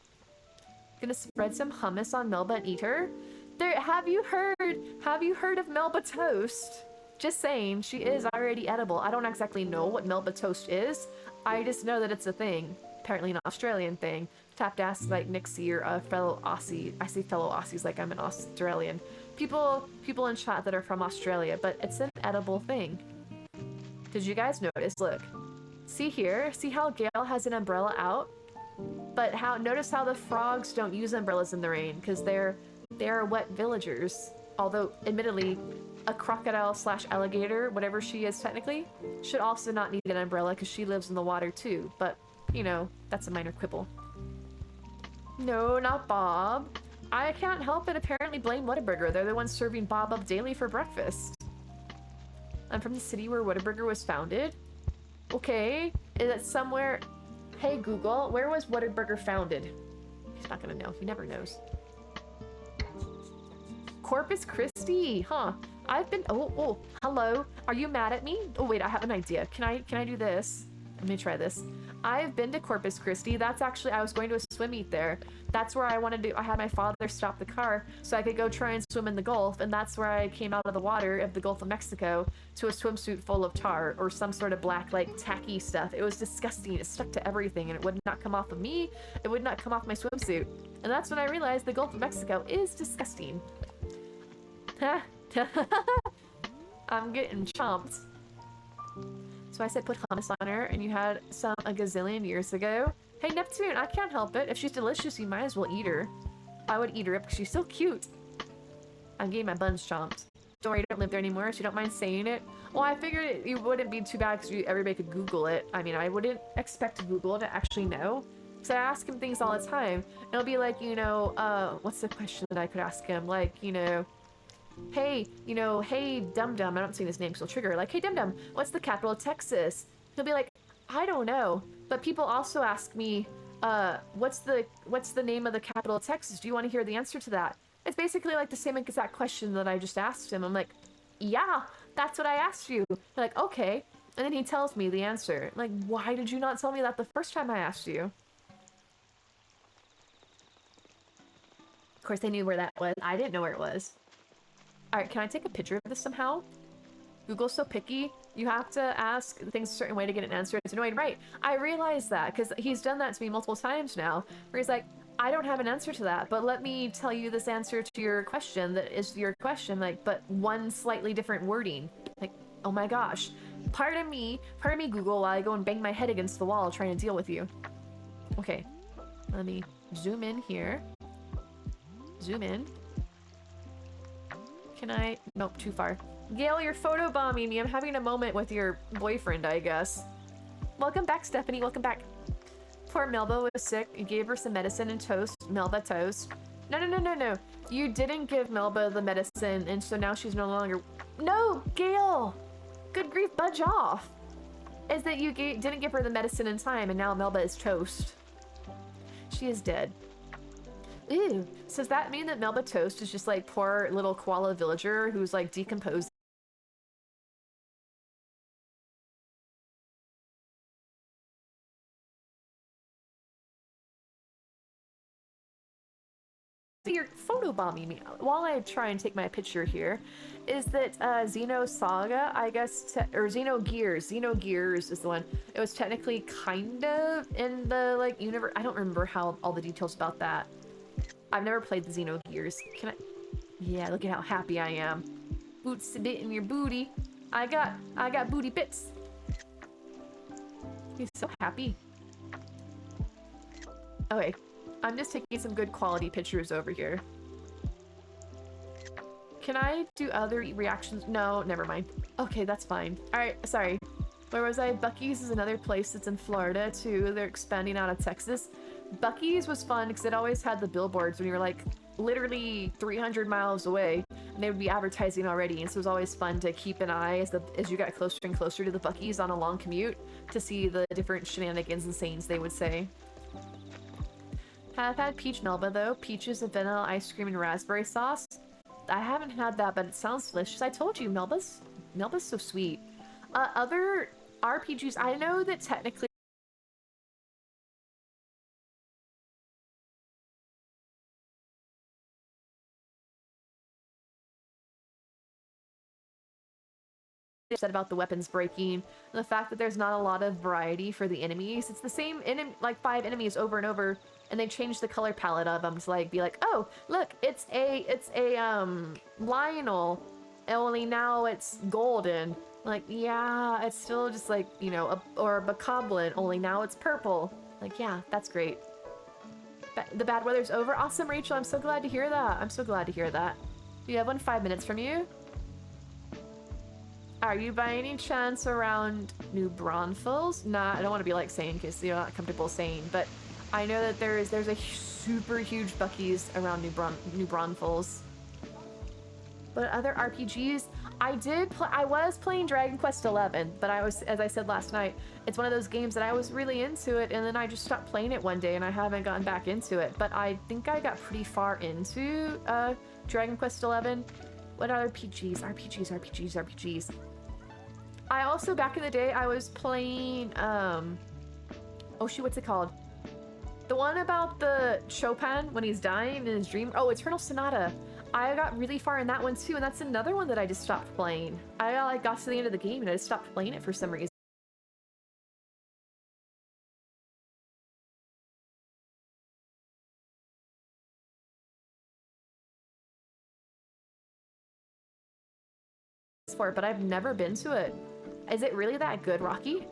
Gonna spread some hummus on Melba and eat her. There, have you heard of Melba toast? Just saying, she is already edible. I don't exactly know what Melba toast is. I just know that it's a thing. Apparently an Australian thing. Tapped ass like Nixie or a fellow Aussie. I say fellow Aussies like I'm an Australian. People in chat that are from Australia, but it's an edible thing. Did you guys notice? Look. See here? See how Gale has an umbrella out? But notice how the frogs don't use umbrellas in the rain, because they're wet villagers. Although, admittedly, a crocodile / alligator, whatever she is technically, should also not need an umbrella because she lives in the water too. But, you know, that's a minor quibble. No, not Bob. I can't help but apparently blame Whataburger. They're the ones serving Bob up daily for breakfast. I'm from the city where Whataburger was founded. Okay, is it somewhere... Hey Google, where was Whataburger founded? He's not gonna know, he never knows. Corpus Christi, huh? I've been, oh, hello. Are you mad at me? Oh wait, I have an idea. Can I do this? Let me try this. I've been to Corpus Christi. That's actually, I was going to a swim meet there. That's where I had my father stop the car so I could go try and swim in the Gulf, and that's where I came out of the water of the Gulf of Mexico to a swimsuit full of tar or some sort of black, like, tacky stuff. It was disgusting. It stuck to everything, and it would not come off of me. It would not come off my swimsuit. And that's when I realized the Gulf of Mexico is disgusting. I'm getting chomped. So I said put hummus on her, and you had some a gazillion years ago. Hey Neptune, I can't help it. If she's delicious, you might as well eat her. I would eat her up because she's so cute. I'm getting my buns chomped. Don't worry, you don't live there anymore, so you don't mind saying it. Well, I figured it wouldn't be too bad because everybody could Google it. I mean, I wouldn't expect Google to actually know. So I ask him things all the time. And it'll be like, you know, what's the question that I could ask him? Like, you know, hey, hey, Dum Dum. I don't say his name, so I'll trigger. Like, hey, Dum Dum, what's the capital of Texas? He'll be like, I don't know. But people also ask me, what's the name of the capital of Texas? Do you want to hear the answer to that? It's basically like the same exact question that I just asked him. I'm like, yeah, that's what I asked you. They're like, okay. And then he tells me the answer. Like, why did you not tell me that the first time I asked you? Of course, they knew where that was. I didn't know where it was. All right, can I take a picture of this somehow? Google's so picky. You have to ask things a certain way to get an answer. It's annoying, right? I realize that because he's done that to me multiple times now, where he's like, I don't have an answer to that, but let me tell you this answer to your question that is your question, like, but one slightly different wording. Like, oh my gosh. Pardon me, Google, while I go and bang my head against the wall trying to deal with you. Okay, let me zoom in here. Zoom in. Can I? Nope, too far. Gail, you're photobombing me. I'm having a moment with your boyfriend, I guess. Welcome back, Stephanie. Welcome back. Poor Melba was sick. You gave her some medicine and toast. Melba toast. No. You didn't give Melba the medicine, and so now she's no longer... No, Gail! Good grief, budge off. Is that you didn't give her the medicine in time, and now Melba is toast. She is dead. Ew. So does that mean that Melba Toast is just like poor little koala villager who's like decomposed? You're photobombing me while I try and take my picture here. Is that Xenosaga, I guess, or Xenogears is the one. It was technically kind of in the like universe. I don't remember how all the details about that. I've never played the Xenogears. Can I? Yeah, look at how happy I am. Boots a bit in your booty. I got booty bits. He's so happy. Okay, I'm just taking some good quality pictures over here. Can I do other reactions? No, never mind. Okay, that's fine. All right, sorry. Where was I? Buc-ee's is another place that's in Florida too. They're expanding out of Texas. Buc-ee's was fun because it always had the billboards when you were like literally 300 miles away, and they would be advertising already, and so it was always fun to keep an eye as you got closer and closer to the Buc-ee's on a long commute to see the different shenanigans and sayings they would say. Have had peach Melba though. Peaches and vanilla ice cream and raspberry sauce. I haven't had that, but it sounds delicious. I told you, Melba's so sweet. Other RPGs, I know that technically said about the weapons breaking and the fact that there's not a lot of variety for the enemies. It's the same like 5 enemies over and over, and they changed the color palette of them to like be like, oh look, it's a Lionel, only now it's golden. Like, yeah, it's still just like, you know, or a Bokoblin, only now it's purple. Like, yeah, that's great. The bad weather's over. Awesome, Rachel. I'm so glad to hear that. I'm so glad to hear that. Do you have 5 minutes from you? Are you by any chance around New Braunfels? Nah, I don't want to be like saying because you're not comfortable saying, but I know that there's a super huge Buc-ee's around New Braunfels. But other RPGs, I was playing Dragon Quest XI, but as I said last night, it's one of those games that I was really into it, and then I just stopped playing it one day, and I haven't gotten back into it. But I think I got pretty far into Dragon Quest XI. What other RPGs? I also, back in the day, I was playing, oh shoot, what's it called? The one about the Chopin when he's dying in his dream. Oh, Eternal Sonata. I got really far in that one too, and that's another one that I just stopped playing. I like got to the end of the game and I just stopped playing it for some reason. For it, but I've never been to it. Is it really that good, Rocky?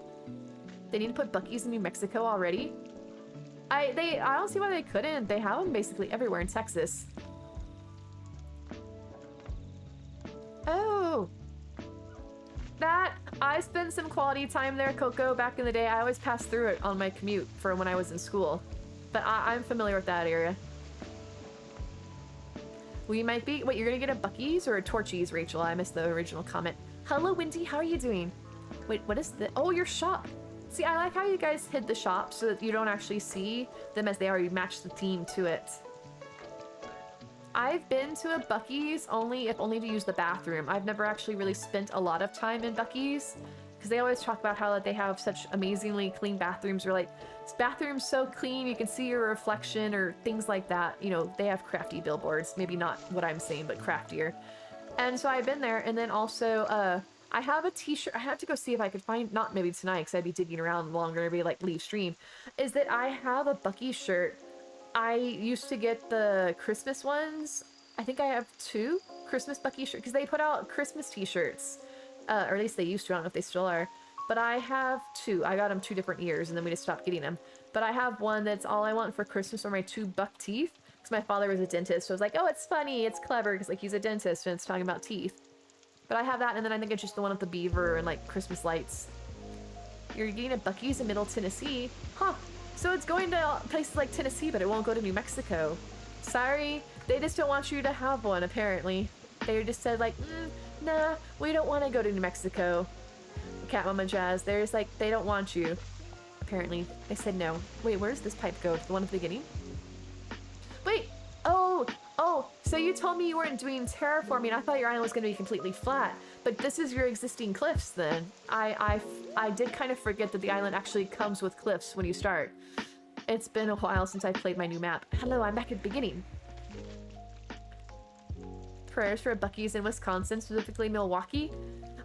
They need to put Buc-ee's in New Mexico already? I don't see why they couldn't. They have them basically everywhere in Texas. Oh, that I spent some quality time there, Coco, back in the day. I always passed through it on my commute for when I was in school, but I'm familiar with that area. We might be. Wait, you're gonna get a Buc-ee's or a Torchy's, Rachel? I missed the original comment. Hello, Wendy. How are you doing? Wait, what is this? Oh, your shop. See, I like how you guys hid the shop so that you don't actually see them as they are. You match the theme to it. I've been to a Buc-ee's only to use the bathroom. I've never actually really spent a lot of time in Buc-ee's because they always talk about how they have such amazingly clean bathrooms, or like, this bathroom's so clean you can see your reflection, or things like that. You know, they have crafty billboards. Maybe not what I'm saying, but craftier. And so I've been there, and then also I have a t-shirt. I have to go see if I could find, not maybe tonight because I'd be digging around longer and be like leave stream, is that I have a Bucky shirt. I used to get the Christmas ones. I think I have 2 Christmas Bucky shirts because they put out Christmas t-shirts. Or at least they used to. I don't know if they still are. But I have 2. I got them 2 different years and then we just stopped getting them. But I have one that's all I want for Christmas are my 2 buck teeth. Because my father was a dentist. So I was like, oh, it's funny. It's clever because like he's a dentist and it's talking about teeth. But I have that, and then I think it's just the one with the beaver and like Christmas lights. You're getting a Buc-ee's in Middle Tennessee? Huh. So it's going to places like Tennessee, but it won't go to New Mexico. Sorry, they just don't want you to have one, apparently. They just said like, nah, we don't want to go to New Mexico. Cat Mama Jazz, they're just like, they don't want you. Apparently, they said no. Wait, where's this pipe go? The one at the beginning? Wait, oh, so you told me you weren't doing terraforming. I thought your island was going to be completely flat, but this is your existing cliffs then. I did kind of forget that the island actually comes with cliffs when you start. It's been a while since I played my new map. Hello, I'm back at the beginning. Prayers for a Buc-ee's in Wisconsin, specifically Milwaukee.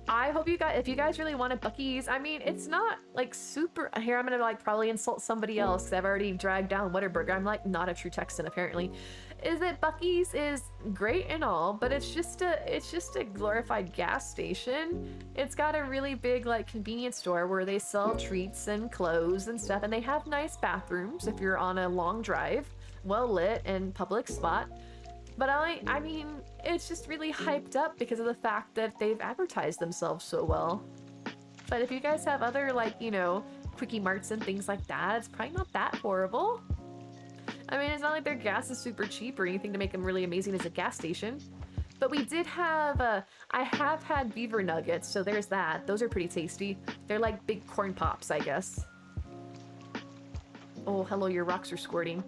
I hope you guys, if you guys really want a Buc-ee's, I mean, it's not like super, here I'm gonna like probably insult somebody else because I've already dragged down Whataburger. I'm like not a true Texan apparently. Is that Buc-ee's is great and all, but it's just a glorified gas station. It's got a really big like convenience store where they sell treats and clothes and stuff, and they have nice bathrooms if you're on a long drive, well lit and public spot. But I mean, it's just really hyped up because of the fact that they've advertised themselves so well. But if you guys have other, like, you know, Quickie Marts and things like that, it's probably not that horrible. I mean, it's not like their gas is super cheap or anything to make them really amazing as a gas station. But we did have, I have had beaver nuggets, so there's that. Those are pretty tasty. They're like big corn pops, I guess. Oh, hello, your rocks are squirting.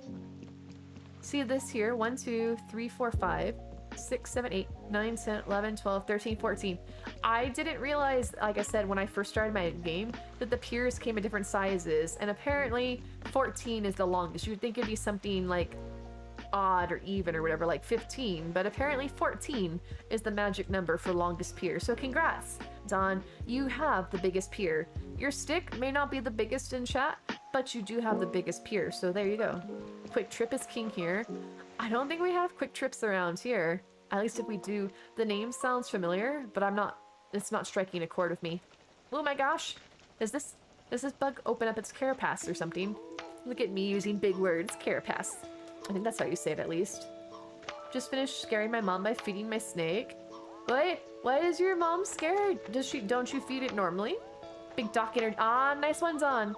See this here, 1, 2, 3, 4, 5, 6, 7, 8, 9, 10, 11, 12, 13, 14. I didn't realize, like I said, when I first started my game, that the piers came in different sizes, and apparently 14 is the longest. You would think it'd be something like odd or even or whatever, like 15, but apparently 14 is the magic number for longest pier. So congrats, Don, you have the biggest pier. Your stick may not be the biggest in chat, but you do have the biggest pier, so there you go. Quick Trip is king here. I don't think we have Quick Trips around here. At least if we do, the name sounds familiar, but it's not striking a chord with me. Oh my gosh, does this bug open up its carapace or something? Look at me using big words, carapace. I think that's how you say it at least. Just finished scaring my mom by feeding my snake. Wait, why is your mom scared? Don't you feed it normally? Big Doc energy. Ah, nice one, Don.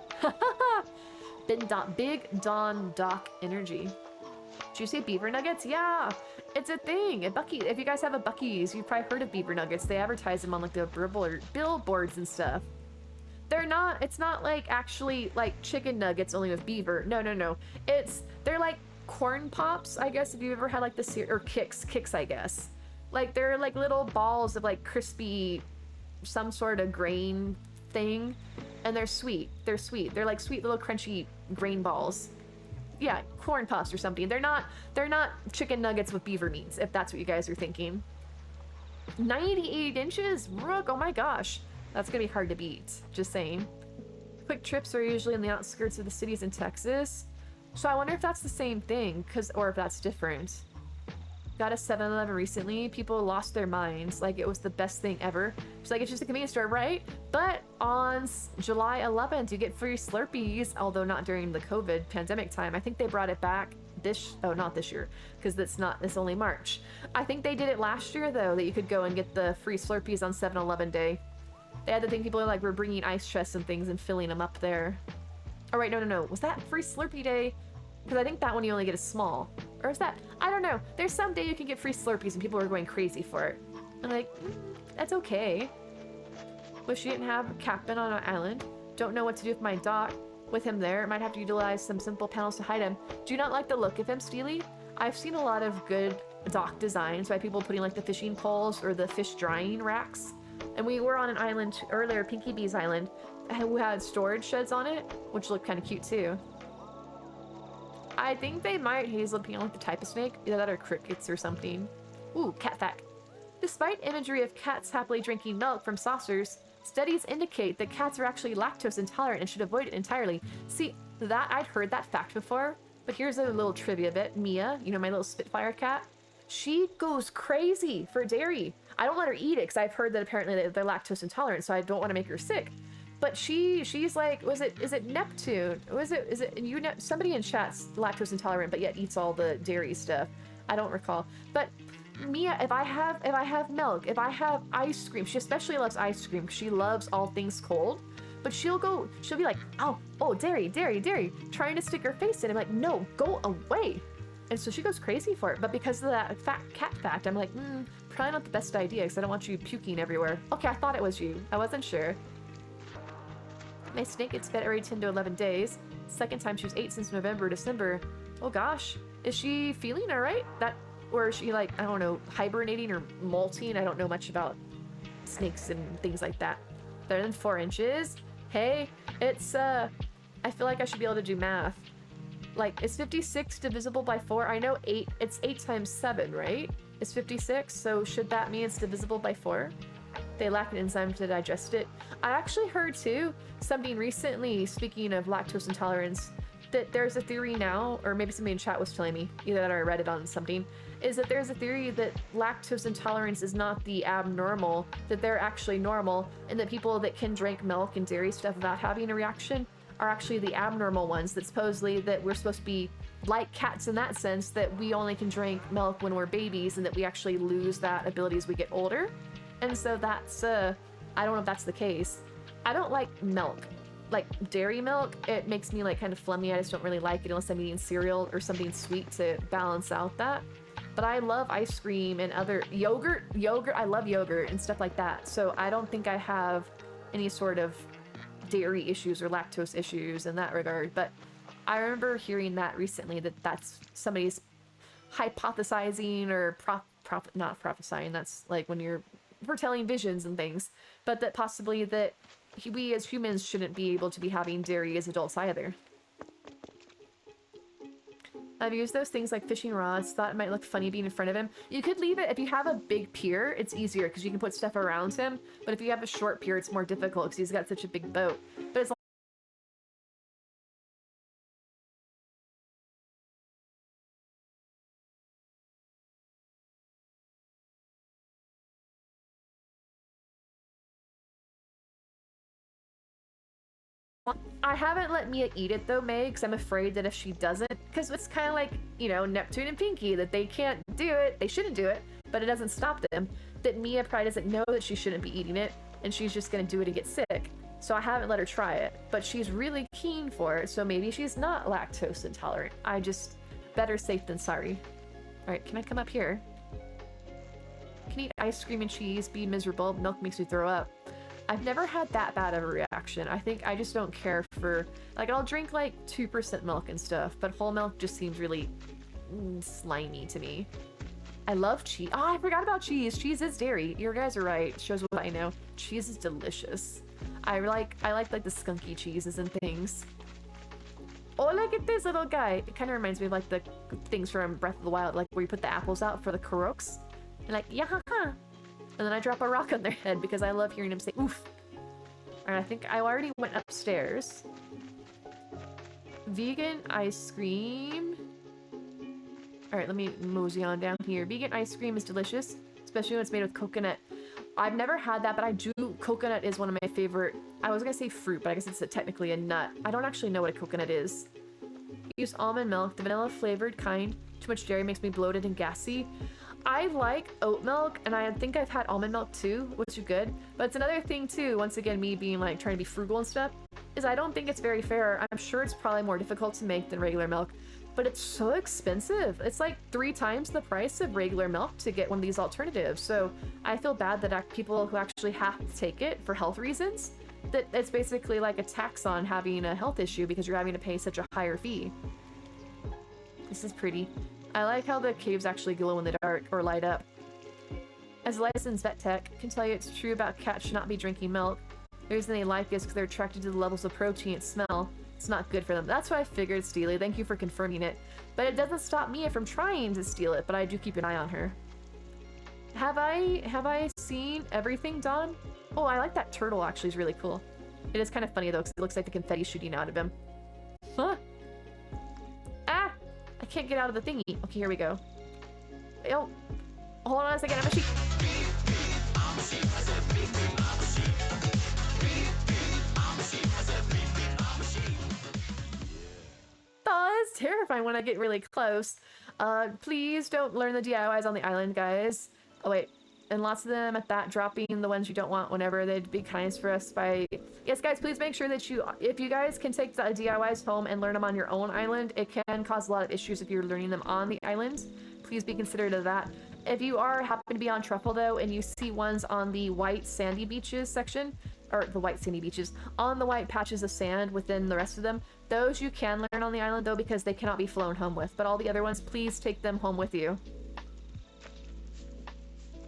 Big Don Doc energy. Did you say beaver nuggets? Yeah, it's a thing at Buc-ee's. If you guys have a Buc-ee's, you've probably heard of beaver nuggets. They advertise them on like the billboards and stuff. It's not like actually like chicken nuggets only with beaver. No. They're like corn pops, I guess, if you've ever had like or kicks, I guess. Like they're like little balls of like crispy, some sort of grain thing, and they're sweet. They're like sweet little crunchy grain balls. Yeah, corn puffs or something. They're not chicken nuggets with beaver meats, if that's what you guys are thinking. 98 inches, Rook, oh my gosh. That's gonna be hard to beat, just saying. Quick Trips are usually in the outskirts of the cities in Texas. So I wonder if that's the same thing, or if that's different. Got a 7-Eleven recently. People lost their minds. Like, it was the best thing ever. It's like, it's just a convenience store, right? But on July 11th, you get free Slurpees, although not during the COVID pandemic time. I think they brought it back not this year, because it's only March. I think they did it last year, though, that you could go and get the free Slurpees on 7-Eleven day. They had the thing people were bringing ice chests and things and filling them up there. Oh, right, no. Was that free Slurpee day? Because I think that one you only get a small. Or is that? I don't know. There's some day you can get free Slurpees and people are going crazy for it. I'm like, that's okay. Wish you didn't have Captain on an island. Don't know what to do with my dock. With him there, might have to utilize some simple panels to hide him. Do you not like the look of him, Steely? I've seen a lot of good dock designs by people putting like the fishing poles or the fish drying racks. And we were on an island earlier, Pinky Bee's Island, who had storage sheds on it, which looked kind of cute too. I think they might hazel peel like the type of snake, either that or crickets or something. Ooh, cat fact. Despite imagery of cats happily drinking milk from saucers, studies indicate that cats are actually lactose intolerant and should avoid it entirely. See, that I'd heard that fact before, but here's a little trivia bit. Mia, you know, my little Spitfire cat, she goes crazy for dairy. I don't let her eat it because I've heard that apparently they're lactose intolerant, so I don't want to make her sick. But she's like, is it Neptune? Is it you know, somebody in chat's lactose intolerant but yet eats all the dairy stuff. I don't recall. But Mia, if I have milk, if I have ice cream, she especially loves ice cream because she loves all things cold. But she'll be like, oh, dairy, trying to stick her face in. I'm like, no, go away. And so she goes crazy for it. But because of that cat fact, I'm like, probably not the best idea because I don't want you puking everywhere. Okay, I thought it was you. I wasn't sure. My snake gets fed every 10 to 11 days. Second time she was 8 since November, December. Oh gosh. Is she feeling all right? Or is she like, I don't know, hibernating or molting? I don't know much about snakes and things like that. Better than 4 inches. Hey, it's, I feel like I should be able to do math. Like, is 56 divisible by 4? I know 8, it's 8 times 7, right? It's 56, so should that mean it's divisible by 4? They lack an enzyme to digest it. I actually heard, too, something recently, speaking of lactose intolerance, that there's a theory now, or maybe somebody in chat was telling me, either that or I read it on something, is that there's a theory that lactose intolerance is not the abnormal, that they're actually normal, and that people that can drink milk and dairy stuff without having a reaction are actually the abnormal ones, that supposedly that we're supposed to be like cats in that sense, that we only can drink milk when we're babies, and that we actually lose that ability as we get older. And so that's, I don't know if that's the case. I don't like milk. Like dairy milk, it makes me like kind of flummy. I just don't really like it unless I'm eating cereal or something sweet to balance out that. But I love ice cream and other yogurt, I love yogurt and stuff like that. So I don't think I have any sort of dairy issues or lactose issues in that regard. But I remember hearing that recently, that that's somebody's hypothesizing or not prophesying. That's like when you're foretelling visions and things, but that possibly that we as humans shouldn't be able to be having dairy as adults either. I've used those things like fishing rods, thought it might look funny being in front of him. You could leave it, if you have a big pier, it's easier because you can put stuff around him, but if you have a short pier, it's more difficult because he's got such a big boat. But as I haven't let Mia eat it though, May, because I'm afraid that if she doesn't, because it's kind of like, you know, Neptune and Pinky, that they can't do it, they shouldn't do it, but it doesn't stop them, that Mia probably doesn't know that she shouldn't be eating it, and she's just going to do it and get sick. So I haven't let her try it, but she's really keen for it, so maybe she's not lactose intolerant. I just, better safe than sorry. Alright, can I come up here? Can eat ice cream and cheese, be miserable, milk makes me throw up. I've never had that bad of a reaction. I think I just don't care for, like, I'll drink like 2% milk and stuff, but whole milk just seems really slimy to me. I love cheese. Oh, I forgot about cheese. Cheese is dairy. You guys are right. It shows what I know. Cheese is delicious. I like the skunky cheeses and things. Oh, look at this little guy. It kind of reminds me of like the things from Breath of the Wild, like where you put the apples out for the Koroks. And like, yeah, and then I drop a rock on their head because I love hearing them say oof. And I think I already went upstairs. Vegan ice cream. Alright, let me mosey on down here. Vegan ice cream is delicious, especially when it's made with coconut. I've never had that, but I do. Coconut is one of my favorite. I was gonna say fruit, but I guess it's technically a nut. I don't actually know what a coconut is. Use almond milk, the vanilla flavored kind. Too much dairy makes me bloated and gassy. I like oat milk, and I think I've had almond milk too, which is good. But it's another thing too, once again, me being like trying to be frugal and stuff, is I don't think it's very fair. I'm sure it's probably more difficult to make than regular milk, but it's so expensive. It's like 3 times the price of regular milk to get one of these alternatives. So I feel bad that people who actually have to take it for health reasons, that it's basically like a tax on having a health issue because you're having to pay such a higher fee. This is pretty. I like how the caves actually glow in the dark or light up. As a licensed vet tech, I can tell you it's true about cats should not be drinking milk. The reason they like it is because they're attracted to the levels of protein and smell. It's not good for them. That's what I figured, Steely. Thank you for confirming it. But it doesn't stop Mia from trying to steal it, but I do keep an eye on her. Have I seen everything, Dawn? Oh, I like that turtle. Actually, is really cool. It is kind of funny though, because it looks like the confetti shooting out of him. Huh? Ah! I can't get out of the thingy. Okay, here we go. Oh, hold on a second. I'm a sheep. Oh, it's terrifying when I get really close. Please don't learn the DIYs on the island, guys. Oh, wait. And lots of them at that, dropping the ones you don't want whenever they'd be kindness for us by... Yes, guys, please make sure that if you guys can take the DIYs home and learn them on your own island, it can cause a lot of issues if you're learning them on the island. Please be considerate of that. If you happen to be on Truffle, though, and you see ones on the white sandy beaches section, or the white sandy beaches, on the white patches of sand within the rest of them, those you can learn on the island, though, because they cannot be flown home with. But all the other ones, please take them home with you.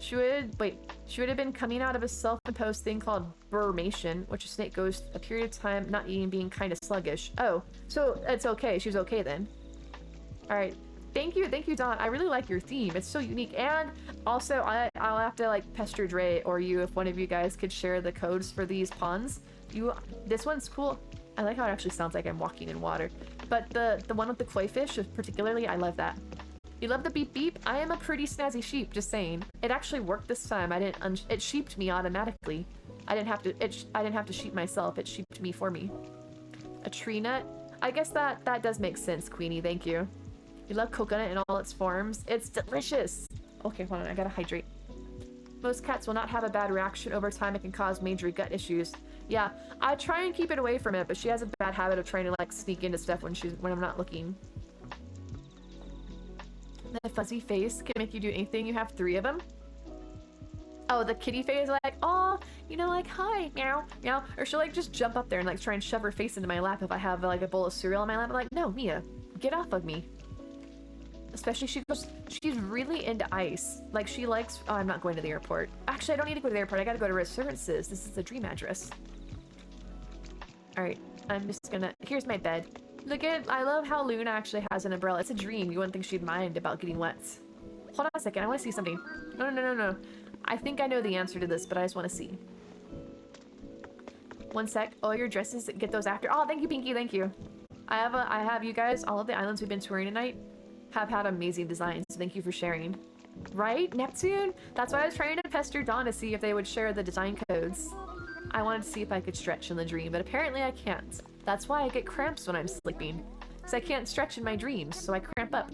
She would have been coming out of a self-imposed thing called burmation, which a snake goes a period of time not eating, being kind of sluggish. Oh, so it's okay. She was okay then. All right. Thank you, Dawn. I really like your theme. It's so unique. And also, I'll have to like pester Dre or you if one of you guys could share the codes for these ponds. This one's cool. I like how it actually sounds like I'm walking in water. But the one with the koi fish, particularly, I love that. You love the beep beep? I am a pretty snazzy sheep, just saying. It actually worked this time. It sheeped me automatically. I didn't have to sheep myself. It sheeped me for me. A tree nut? I guess that does make sense, Queenie. Thank you. You love coconut in all its forms. It's delicious. Okay, hold on. I gotta hydrate. Most cats will not have a bad reaction. Over time, it can cause major gut issues. Yeah, I try and keep it away from it, but she has a bad habit of trying to like sneak into stuff when I'm not looking. The fuzzy face can make you do anything. You have 3 of them. Oh, the kitty face, like, oh, you know, like, hi, meow, meow. Or she'll like just jump up there and like try and shove her face into my lap if I have like a bowl of cereal in my lap. I'm like, no, Mia, get off of me. Especially she's really into ice. Like she likes, oh, I'm not going to the airport. Actually, I don't need to go to the airport. I gotta go to Reservances. This is the dream address. All right, I'm just gonna, here's my bed. Look at, I love how Luna actually has an umbrella. It's a dream. You wouldn't think she'd mind about getting wet. Hold on a second. I want to see something. No. I think I know the answer to this, but I just want to see. One sec. Oh, your dresses, get those after. Oh, thank you, Pinky. Thank you. I have you guys, all of the islands we've been touring tonight have had amazing designs. Thank you for sharing. Right? Neptune? That's why I was trying to pester Dawn to see if they would share the design codes. I wanted to see if I could stretch in the dream, but apparently I can't. That's why I get cramps when I'm sleeping. Because I can't stretch in my dreams, so I cramp up.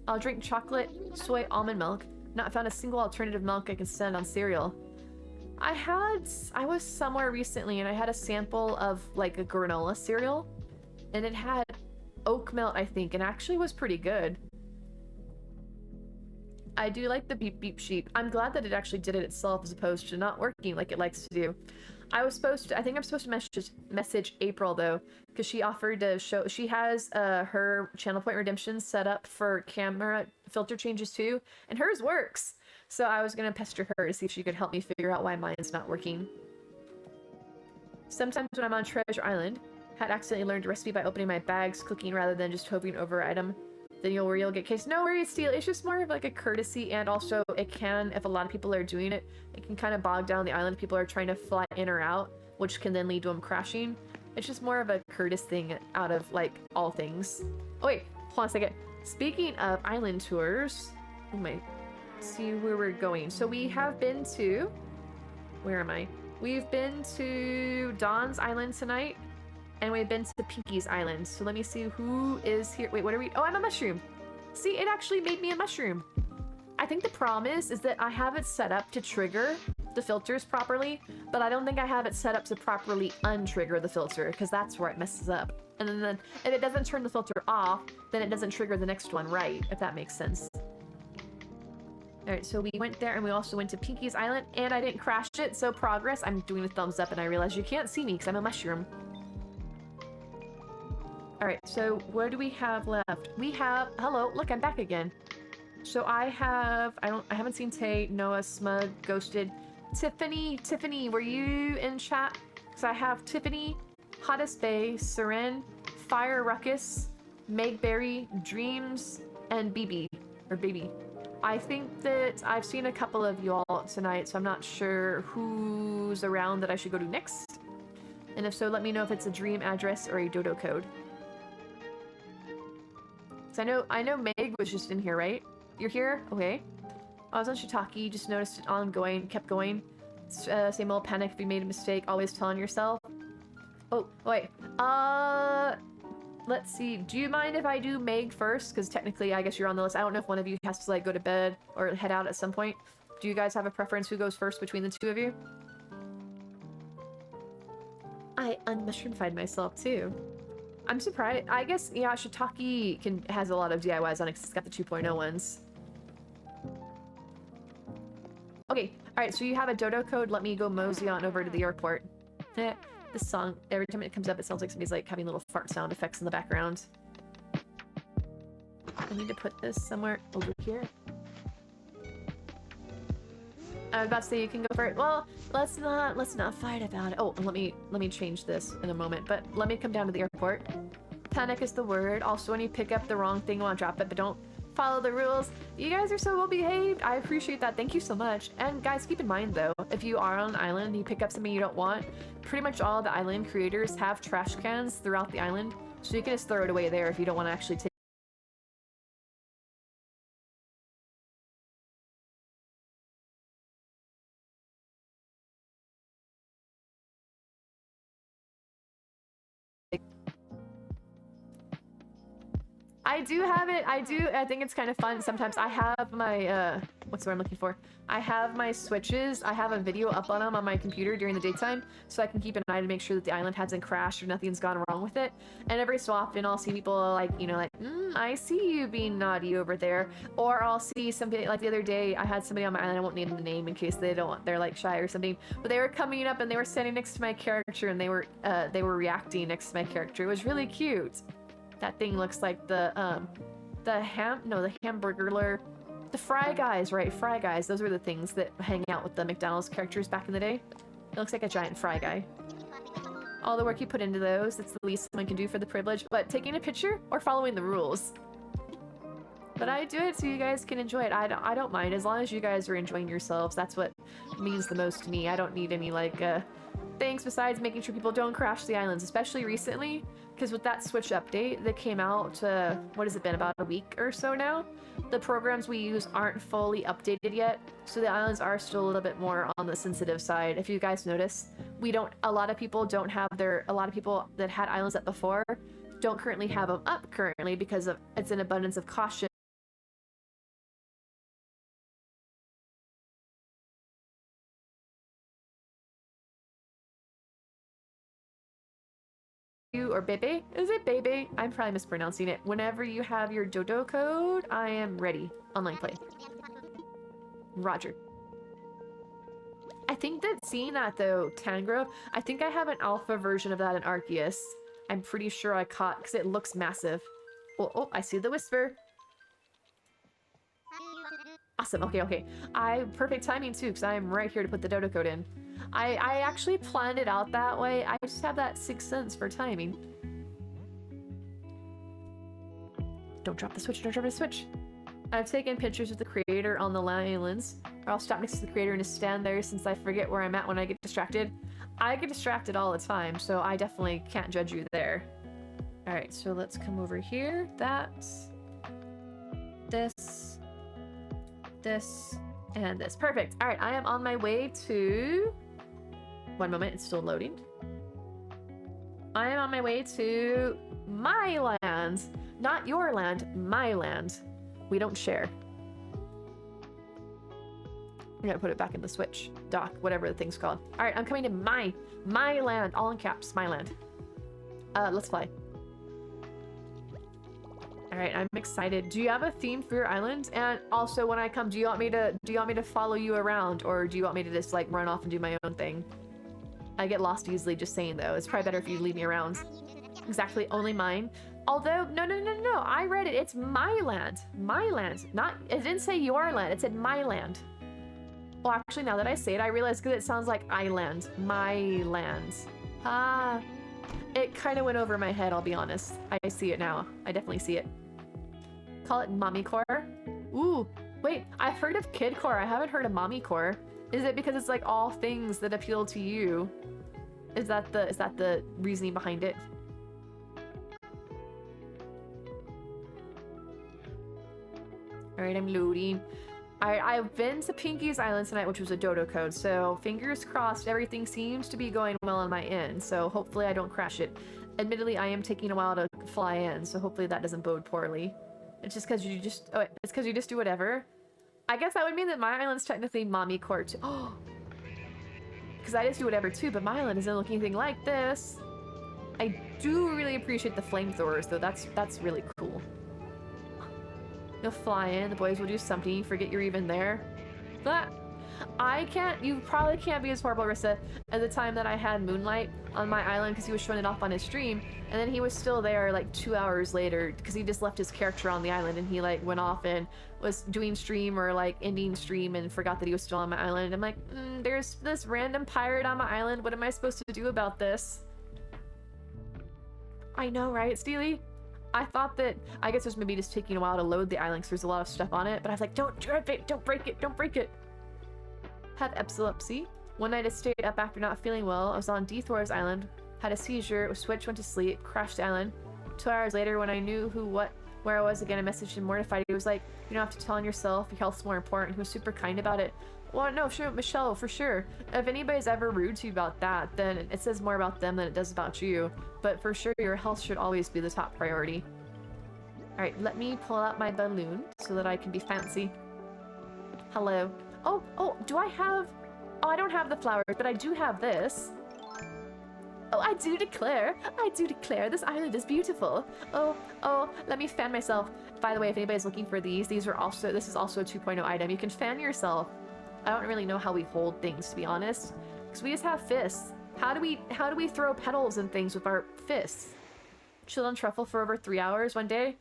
I'll drink chocolate, soy, almond milk. Not found a single alternative milk I can send on cereal. I was somewhere recently and I had a sample of like a granola cereal. And it had oat milk, I think, and actually was pretty good. I do like the beep beep sheep. I'm glad that it actually did it itself as opposed to not working like it likes to do. I think I'm supposed to message April though, because she offered to show, she has her channel point redemption set up for camera filter changes too, and hers works. So I was gonna pester her to see if she could help me figure out why mine's not working. Sometimes when I'm on Treasure Island, had accidentally learned a recipe by opening my bags, cooking rather than just hovering over an item. Then you'll get case. No worries, Steel. It's just more of like a courtesy, and also it can, if a lot of people are doing it, it can kind of bog down the island if people are trying to fly in or out, which can then lead to them crashing. It's just more of a courteous thing out of like all things. Oh wait, hold on a second. Speaking of island tours, see where we're going. So we have been to, where am I? We've been to Dawn's Island tonight. And we've been to Pinky's Island. So let me see who is here. Wait, what are we? Oh, I'm a mushroom. See, it actually made me a mushroom. I think the problem is that I have it set up to trigger the filters properly, but I don't think I have it set up to properly untrigger the filter, because that's where it messes up. And then if it doesn't turn the filter off, then it doesn't trigger the next one right, if that makes sense. All right, so we went there and we also went to Pinky's Island and I didn't crash it. So progress, I'm doing a thumbs up and I realize you can't see me because I'm a mushroom. All right, so what do we have left? We have, hello, look, I'm back again. So I haven't seen Tay, Noah, Smug, Ghosted. Tiffany, were you in chat? So I have Tiffany, Hottest Bay, Seren, Fire Ruckus, Megberry, Dreams, and BB, or Baby. I think that I've seen a couple of you all tonight, so I'm not sure who's around that I should go to next. And if so, let me know if it's a dream address or a dodo code. So I know Meg was just in here, right? You're here? Okay. I was on Shiitake, just noticed it ongoing, kept going. Same old panic if you made a mistake, always telling yourself. Oh, wait. Let's see. Do you mind if I do Meg first? Because technically, I guess you're on the list. I don't know if one of you has to, like, go to bed or head out at some point. Do you guys have a preference who goes first between the two of you? I unmushroom-fied myself, too. I'm surprised. I guess, yeah, Shiitake has a lot of DIYs on it because it's got the 2.0 ones. Okay, alright, so you have a dodo code. Let me go mosey on over to the airport. This song, every time it comes up, it sounds like somebody's like having little fart sound effects in the background. I need to put this somewhere over here. I was about to say you can go for it. Well, let's not fight about it. Oh, let me change this in a moment, but let me come down to the airport. Panic is the word. Also, when you pick up the wrong thing, you want to drop it, but don't follow the rules. You guys are so well behaved. I appreciate that. Thank you so much. And guys, keep in mind though, if you are on an island and you pick up something you don't want, pretty much all the island creators have trash cans throughout the island, so you can just throw it away there if you don't want to actually take I do have it. I think it's kind of fun. Sometimes I have my, what's the word I'm looking for? I have my switches. I have a video up on them on my computer during the daytime, so I can keep an eye to make sure that the island hasn't crashed or nothing's gone wrong with it. And every so often I'll see people like, you know, like, I see you being naughty over there. Or I'll see somebody, like the other day, I had somebody on my island, I won't name the name in case they're like shy or something, but they were coming up and they were standing next to my character and they were reacting next to my character. It was really cute. That thing looks like the Hamburglar, the Fry Guys, right? Fry Guys, those were the things that hang out with the McDonald's characters back in the day. It looks like a giant Fry Guy. All the work you put into those, it's the least someone can do for the privilege, but taking a picture or following the rules. But I do it so you guys can enjoy it. I don't mind, as long as you guys are enjoying yourselves. That's what means the most to me. I don't need any, like, things besides making sure people don't crash the islands, especially recently, because with that Switch update that came out, what has it been, about a week or so now? The programs we use aren't fully updated yet, so the islands are still a little bit more on the sensitive side. If you guys notice, a lot of people that had islands up before don't currently have them up currently because it's an abundance of caution. Or Bebe? Is it Bebe? I'm probably mispronouncing it. Whenever you have your dodo code, I am ready. Online play. Roger. I think that seeing that though, Tangrove, I think I have an alpha version of that in Arceus. I'm pretty sure I caught, because it looks massive. Oh, I see the whisper. Awesome, okay. Perfect timing too, because I am right here to put the dodo code in. I actually planned it out that way. I just have that 6th sense for timing. Don't drop the switch, don't drop the switch. I've taken pictures of the creator on the islands, or I'll stop next to the creator and just stand there since I forget where I'm at when I get distracted. I get distracted all the time, so I definitely can't judge you there. Alright, so let's come over here. This, and this. Perfect. Alright, I am on my way to... One moment, it's still loading. I am on my way to my land. Not your land, my land. We don't share. I'm gonna put it back in the Switch dock, whatever the thing's called. Alright, I'm coming to my land, all in caps, my land. Let's fly. Alright, I'm excited. Do you have a theme for your island? And also when I come, do you want me to follow you around, or do you want me to just like run off and do my own thing? I get lost easily, just saying though. It's probably better if you leave me around. Exactly, only mine. Although, no, I read it. It's my land. My land. It didn't say your land. It said my land. Well, actually, now that I say it, I realize because it sounds like island. My land. Ah. It kind of went over my head, I'll be honest. I see it now. I definitely see it. Call it Mommy Core. Ooh, Wait, I've heard of kidcore. I haven't heard of mommycore. Is it because it's like all things that appeal to you? Is that the reasoning behind it? Alright, I'm loading. I've been to Pinky's Island tonight, which was a dodo code, so fingers crossed everything seems to be going well on my end, so hopefully I don't crash it. Admittedly, I am taking a while to fly in, so hopefully that doesn't bode poorly. It's just because you just... Oh, it's because you just do whatever? I guess that would mean that my island's technically mommy court too. Oh! Because I just do whatever too, but my island doesn't look anything like this. I do really appreciate the flamethrowers, though. That's really cool. You'll fly in, the boys will do something, you forget you're even there. But I can't, you probably can't be as horrible, Rissa, at the time that I had Moonlight on my island because he was showing it off on his stream, and then he was still there like 2 hours later because he just left his character on the island and he like went off and was doing stream or like ending stream and forgot that he was still on my island. I'm like, there's this random pirate on my island, what am I supposed to do about this? I know, right, Steely? I thought that, I guess it was maybe just taking a while to load the island because there's a lot of stuff on it, but I was like, don't drop it, don't break it, don't break it. Had epilepsy. One night I stayed up after not feeling well. I was on Deethor's island, had a seizure, was switched, went to sleep, crashed the island. 2 hours later, when I knew where I was again, I messaged him mortified. He was like, you don't have to tell on yourself, your health's more important. He was super kind about it. Well, no, sure, Michelle, for sure. If anybody's ever rude to you about that, then it says more about them than it does about you. But for sure, your health should always be the top priority. Alright, let me pull out my balloon so that I can be fancy. Hello. Oh, do I have... Oh, I don't have the flowers, but I do have this. Oh, I do declare, this island is beautiful. Oh, let me fan myself. By the way, if anybody's looking for these are also, this is also a 2.0 item. You can fan yourself. I don't really know how we hold things, to be honest, because we just have fists. How do we throw petals and things with our fists? Chill on truffle for over 3 hours one day.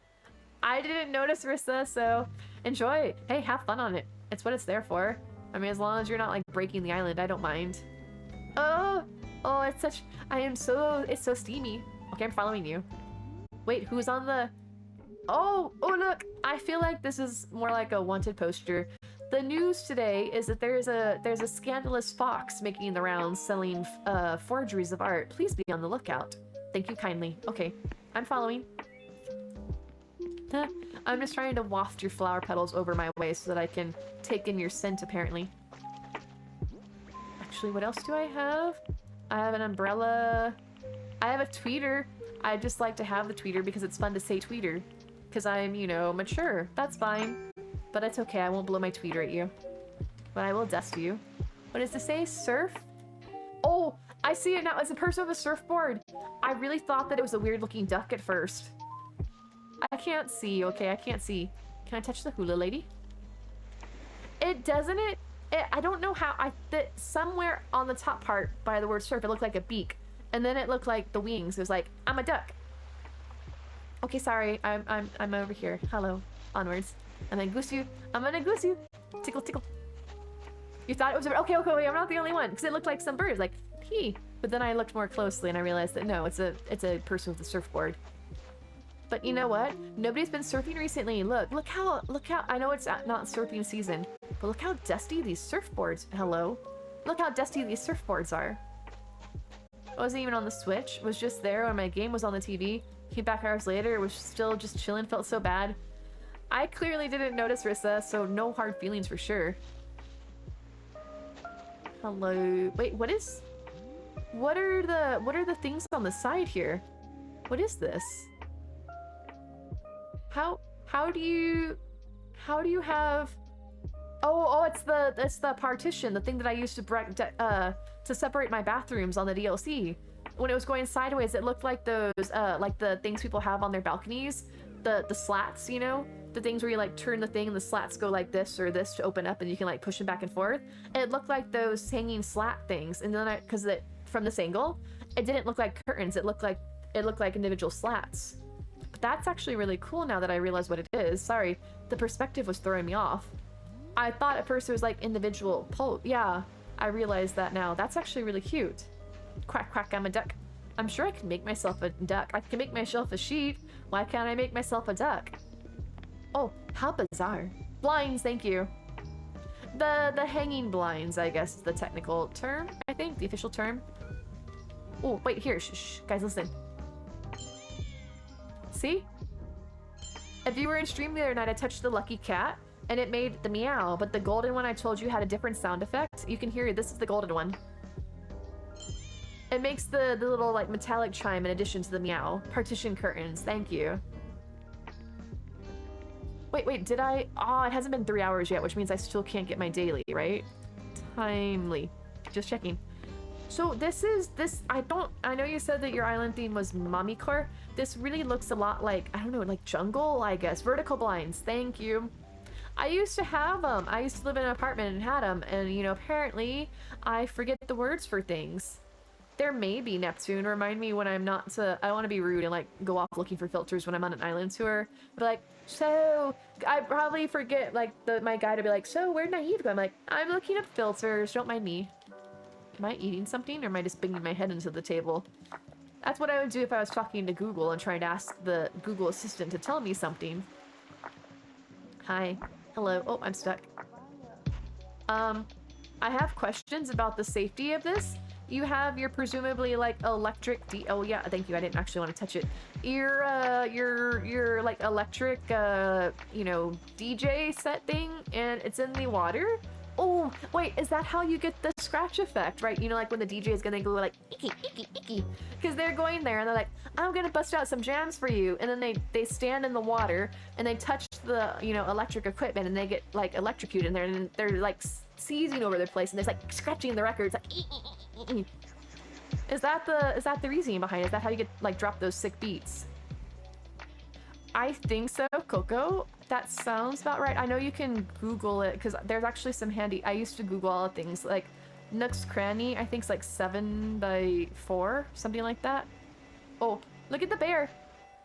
I didn't notice, Rissa, so enjoy. Hey, have fun on it. It's what it's there for. I mean, as long as you're not like breaking the island, I don't mind. Oh, it's such, it's so steamy. Okay, I'm following you. Wait, who's on the, oh, look, I feel like this is more like a wanted poster. The news today is that there's a scandalous fox making the rounds selling forgeries of art. Please be on the lookout. Thank you kindly. Okay, I'm following. I'm just trying to waft your flower petals over my way so that I can take in your scent, apparently. Actually, what else do I have? I have an umbrella. I have a tweeter. I just like to have the tweeter because it's fun to say tweeter. Because I'm, you know, mature. That's fine. But it's okay, I won't blow my tweeter at you. But I will dust you. What does this say? Surf? Oh, I see it now. It's a person with a surfboard. I really thought that it was a weird looking duck at first. I can't see, okay, I can't see. Can I touch the hula lady? It doesn't it? I don't know how, somewhere on the top part by the word surf, it looked like a beak. And then it looked like the wings. It was like, I'm a duck. Okay, sorry, I'm over here. Hello, onwards. And then goose you. I'm gonna goose you. Tickle, tickle. You thought it was okay, wait, I'm not the only one. Because it looked like some birds, like, he. But then I looked more closely and I realized that no, it's a person with a surfboard. But you know what? Nobody's been surfing recently. Look how, I know it's not surfing season, but look how dusty these surfboards, hello. Look how dusty these surfboards are. I wasn't even on the Switch, it was just there when my game was on the TV. Came back hours later, it was still just chilling, felt so bad. I clearly didn't notice, Rissa, so no hard feelings for sure. Hello, wait, what are the things on the side here? What is this? How do you have? Oh, it's the partition, the thing that I used to separate my bathrooms on the DLC. When it was going sideways, it looked like those like the things people have on their balconies, the slats, you know, the things where you like turn the thing and the slats go like this or this to open up and you can like push them back and forth. It looked like those hanging slat things, and then because from this angle, it didn't look like curtains. It looked like individual slats. But that's actually really cool now that I realize what it is. Sorry, the perspective was throwing me off. I thought at first it was like individual pole. Yeah, I realized that now. That's actually really cute. Quack, quack, I'm a duck. I'm sure I can make myself a duck. I can make myself a sheep. Why can't I make myself a duck? Oh, how bizarre. Blinds, thank you. The hanging blinds, I guess, is the technical term. I think the official term. Oh, wait, here, shh, guys, listen. See? If you were in stream the other night, I touched the lucky cat, and it made the meow, but the golden one I told you had a different sound effect. You can hear it. This is the golden one. It makes the little, like, metallic chime in addition to the meow. Partition curtains, thank you. Wait, did I? Oh, it hasn't been 3 hours yet, which means I still can't get my daily, right? Timely. Just checking. So I know you said that your island theme was Mommycore. This really looks a lot like, I don't know, like jungle, I guess. Vertical blinds, thank you. I used to have them. I used to live in an apartment and had them. And, you know, apparently I forget the words for things. There may be, Neptune. Remind me when I'm not I want to be rude and, like, go off looking for filters when I'm on an island tour. But, like, so, I probably forget, like, my guide to be like, so, where'd Naive go? I'm like, I'm looking up filters. Don't mind me. Am I eating something, or am I just banging my head into the table? That's what I would do if I was talking to Google and trying to ask the Google Assistant to tell me something. Hi. Hello. Oh, I'm stuck. I have questions about the safety of this. You have your presumably, like, electric oh yeah, thank you, I didn't actually want to touch it. Your like electric you know, DJ set thing, and it's in the water. Oh, wait, is that how you get the scratch effect, right? You know, like when the DJ is gonna go like, icky, icky, icky. Because they're going there and they're like, I'm gonna bust out some jams for you. And then they stand in the water and they touch the, you know, electric equipment and they get like electrocuted in there and they're like seizing over their place and they're like scratching the records like, Is that the reasoning behind it? Is that how you get like drop those sick beats? I think so, Coco. That sounds about right. I know you can Google it because there's actually some handy. I used to Google all the things like Nook's Cranny. I think it's like 7x4, something like that. Oh, look at the bear.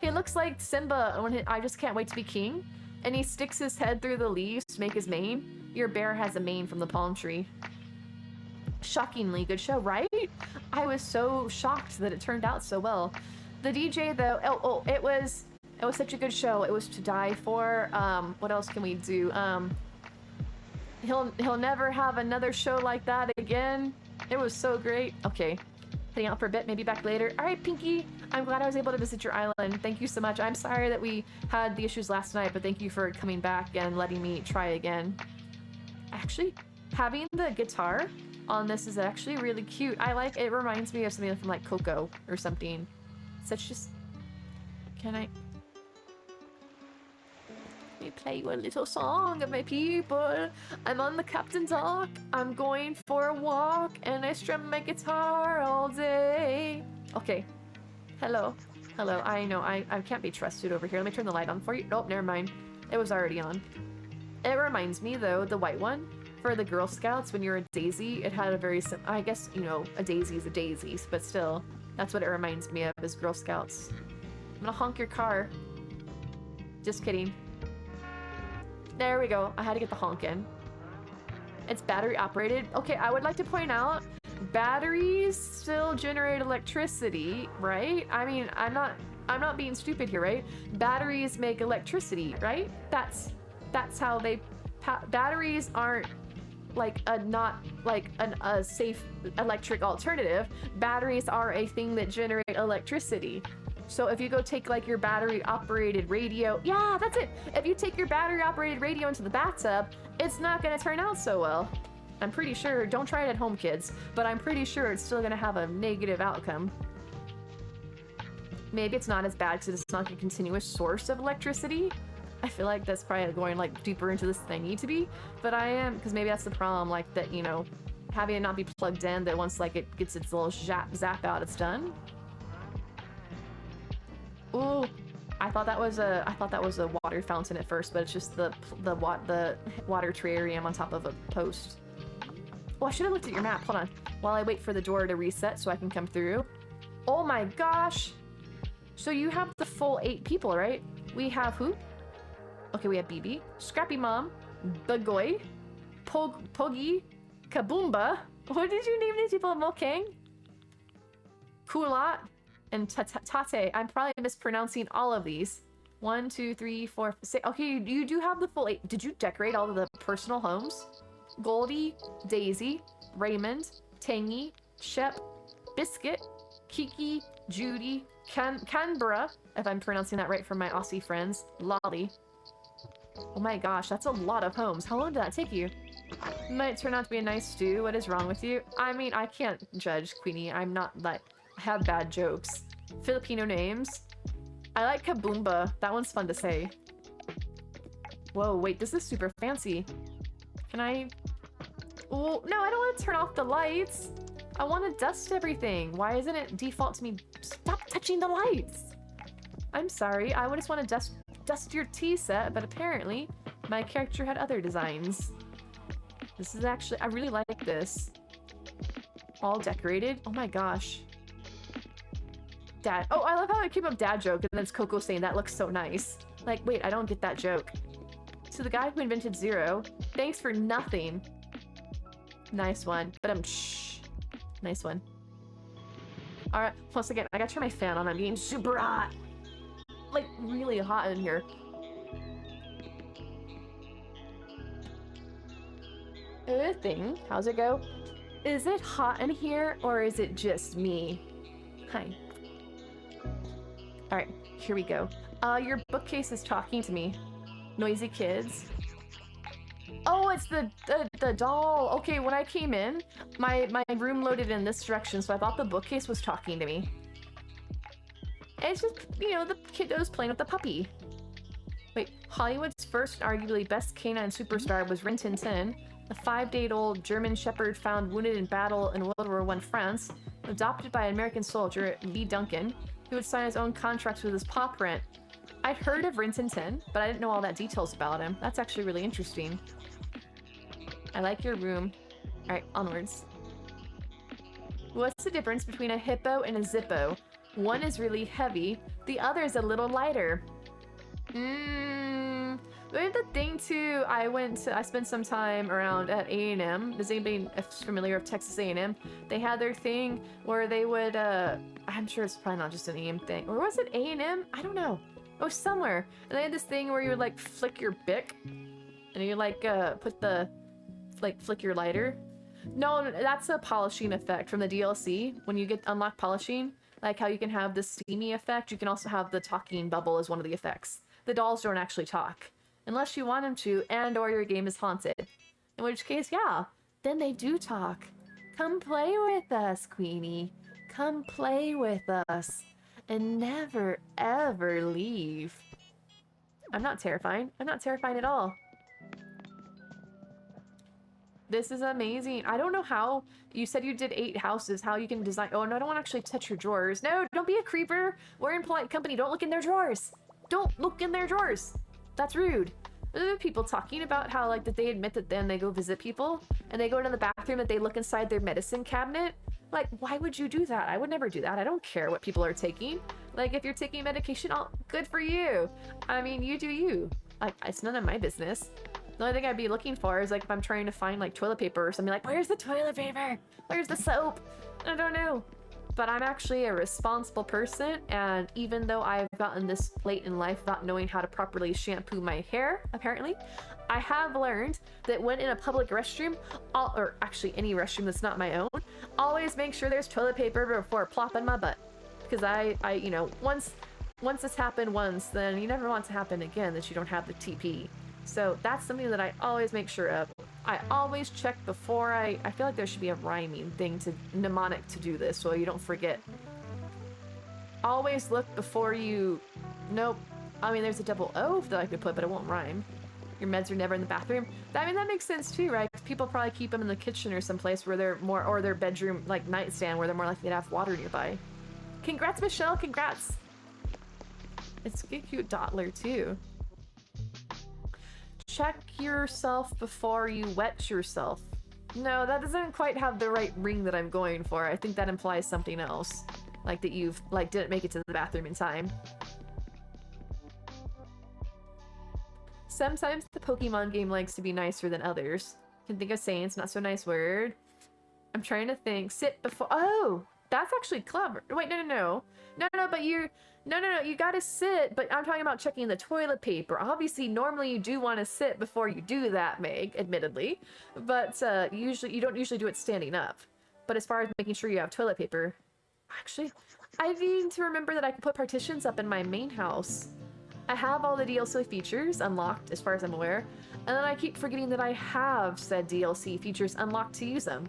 He looks like Simba when I just can't wait to be king. And he sticks his head through the leaves to make his mane. Your bear has a mane from the palm tree. Shockingly good show, right? I was so shocked that it turned out so well. The DJ though, it was such a good show. It was to die for. What else can we do? He'll never have another show like that again. It was so great. Okay, heading out for a bit, maybe back later. All right, Pinky, I'm glad I was able to visit your island. Thank you so much. I'm sorry that we had the issues last night, but thank you for coming back and letting me try again. Actually, having the guitar on this is actually really cute. I like it. Reminds me of something from like Coco or something. Such just. Can I? Let me play you a little song of my people. I'm on the captain's dock. I'm going for a walk and I strum my guitar all day. Okay. Hello. Hello. I know I can't be trusted over here. Let me turn the light on for you. Nope, never mind. It was already on. It reminds me though, the white one for the Girl Scouts, when you're a daisy, it had a very I guess, you know, a daisy is a daisy, but still, that's what it reminds me of, is Girl Scouts. I'm gonna honk your car. Just kidding. There we go. I had to get the honk in. It's battery operated. Okay, I would like to point out, batteries still generate electricity, right? I mean, I'm not being stupid here, right? Batteries make electricity, right? That's how they. Batteries aren't like a safe electric alternative. Batteries are a thing that generate electricity. So if you go take like your battery operated radio, yeah, that's it. If you take your battery operated radio into the bathtub, it's not gonna turn out so well. I'm pretty sure, don't try it at home, kids, but I'm pretty sure it's still gonna have a negative outcome. Maybe it's not as bad because it's not like a continuous source of electricity. I feel like that's probably going like deeper into this than I need to be, but I am, because maybe that's the problem, like that, you know, having it not be plugged in, that once like it gets its little zap out, it's done. Ooh, I thought that was a water fountain at first, but it's just the water terrarium on top of a post. Oh, I should have looked at your map. Hold on, while I wait for the door to reset so I can come through. Oh my gosh! So you have the full 8 people, right? We have who? Okay, we have BB, Scrappy Mom, Bagoy, Poggy, Kaboomba. What did you name these people? Mokang, Kulat, and Tate. I'm probably mispronouncing all of these. 1, 2, 3, 4, 6. Okay, you do have the full 8. Did you decorate all of the personal homes? Goldie, Daisy, Raymond, Tangy, Shep, Biscuit, Kiki, Judy, Canberra, if I'm pronouncing that right for my Aussie friends, Lolly. Oh my gosh, that's a lot of homes. How long did that take you? Might turn out to be a nice stew. What is wrong with you? I mean, I can't judge, Queenie. I'm not like, I have bad jokes. Filipino names. I like Kaboomba. That one's fun to say. Whoa, wait, this is super fancy. Can I... Oh, no, I don't want to turn off the lights. I want to dust everything. Why isn't it default to me? Stop touching the lights. I'm sorry. I just want to dust your tea set, but apparently my character had other designs. This is actually... I really like this. All decorated. Oh my gosh. Dad. Oh, I love how I keep up dad joke and then it's Coco saying that looks so nice. Like, wait, I don't get that joke. So the guy who invented Zero, thanks for nothing. Nice one. But shh. Nice one. Alright, once again, I gotta turn my fan on. I'm getting super hot. Like, really hot in here. Thing. How's it go? Is it hot in here or is it just me? Hi. Alright, here we go. Your bookcase is talking to me. Noisy kids. Oh, it's the doll. Okay, when I came in, my room loaded in this direction, so I thought the bookcase was talking to me. And it's just, you know, the kid that was playing with the puppy. Wait, Hollywood's first, arguably best canine superstar was Rin Tin Tin, a 5-day-old German Shepherd found wounded in battle in World War I France, adopted by an American soldier, Lee Duncan, who would sign his own contracts with his paw print. I'd heard of Rin Tin Tin, but I didn't know all that details about him. That's actually really interesting. I like your room. Alright, onwards. What's the difference between a hippo and a zippo? One is really heavy, the other is a little lighter. The thing too, I spent some time around at A&M. Is anybody familiar with Texas A&M? They had their thing where they would, I'm sure it's probably not just an A&M thing. Or was it A&M? I don't know. It was somewhere. And they had this thing where you would like flick your Bic. And you like, flick your lighter. No, that's a polishing effect from the DLC. When you get unlock polishing, like how you can have the steamy effect, you can also have the talking bubble as one of the effects. The dolls don't actually talk. Unless you want them to, and or your game is haunted. In which case, yeah, then they do talk. Come play with us, Queenie. Come play with us. And never, ever leave. I'm not terrifying. I'm not terrifying at all. This is amazing. I don't know how you said you did 8 houses, how you can design. Oh, no, I don't want to actually touch your drawers. No, don't be a creeper. We're in polite company. Don't look in their drawers. Don't look in their drawers. That's rude. There are people talking about how, like, that they admit that then they go visit people and they go into the bathroom and they look inside their medicine cabinet. Like, why would you do that? I would never do that. I don't care what people are taking. Like, if you're taking medication, oh, good for you. I mean, you do you. Like, it's none of my business. The only thing I'd be looking for is, like, if I'm trying to find, like, toilet paper or something, like, where's the toilet paper? Where's the soap? I don't know. But I'm actually a responsible person, and even though I've gotten this late in life without knowing how to properly shampoo my hair, apparently, I have learned that when in a public restroom, or actually any restroom that's not my own, always make sure there's toilet paper before plopping my butt. Because I you know, once this happened once, then you never want it to happen again that you don't have the TP. So that's something that I always make sure of. I always check before I feel like there should be a rhyming thing to mnemonic to do this so you don't forget. Always look before you... Nope. I mean, there's a double O that I could put, but it won't rhyme. Your meds are never in the bathroom. I mean, that makes sense too, right? People probably keep them in the kitchen or someplace where they're more, or their bedroom, like nightstand, where they're more likely to have water nearby. Congrats, Michelle. Congrats. It's a cute Dottler too. Check yourself before you wet yourself. No, that doesn't quite have the right ring that I'm going for. I think that implies something else. Like that you've, like, didn't make it to the bathroom in time. Sometimes the Pokemon game likes to be nicer than others. Can think of saying it's not so nice word. I'm trying to think. Sit before... Oh! That's actually clever. Wait, no, but you gotta sit, but I'm talking about checking the toilet paper. Obviously, normally you do want to sit before you do that, Meg, admittedly, but usually you don't usually do it standing up. But as far as making sure you have toilet paper, actually, I need to remember that I can put partitions up in my main house. I have all the DLC features unlocked as far as I'm aware, and then I keep forgetting that I have said DLC features unlocked to use them.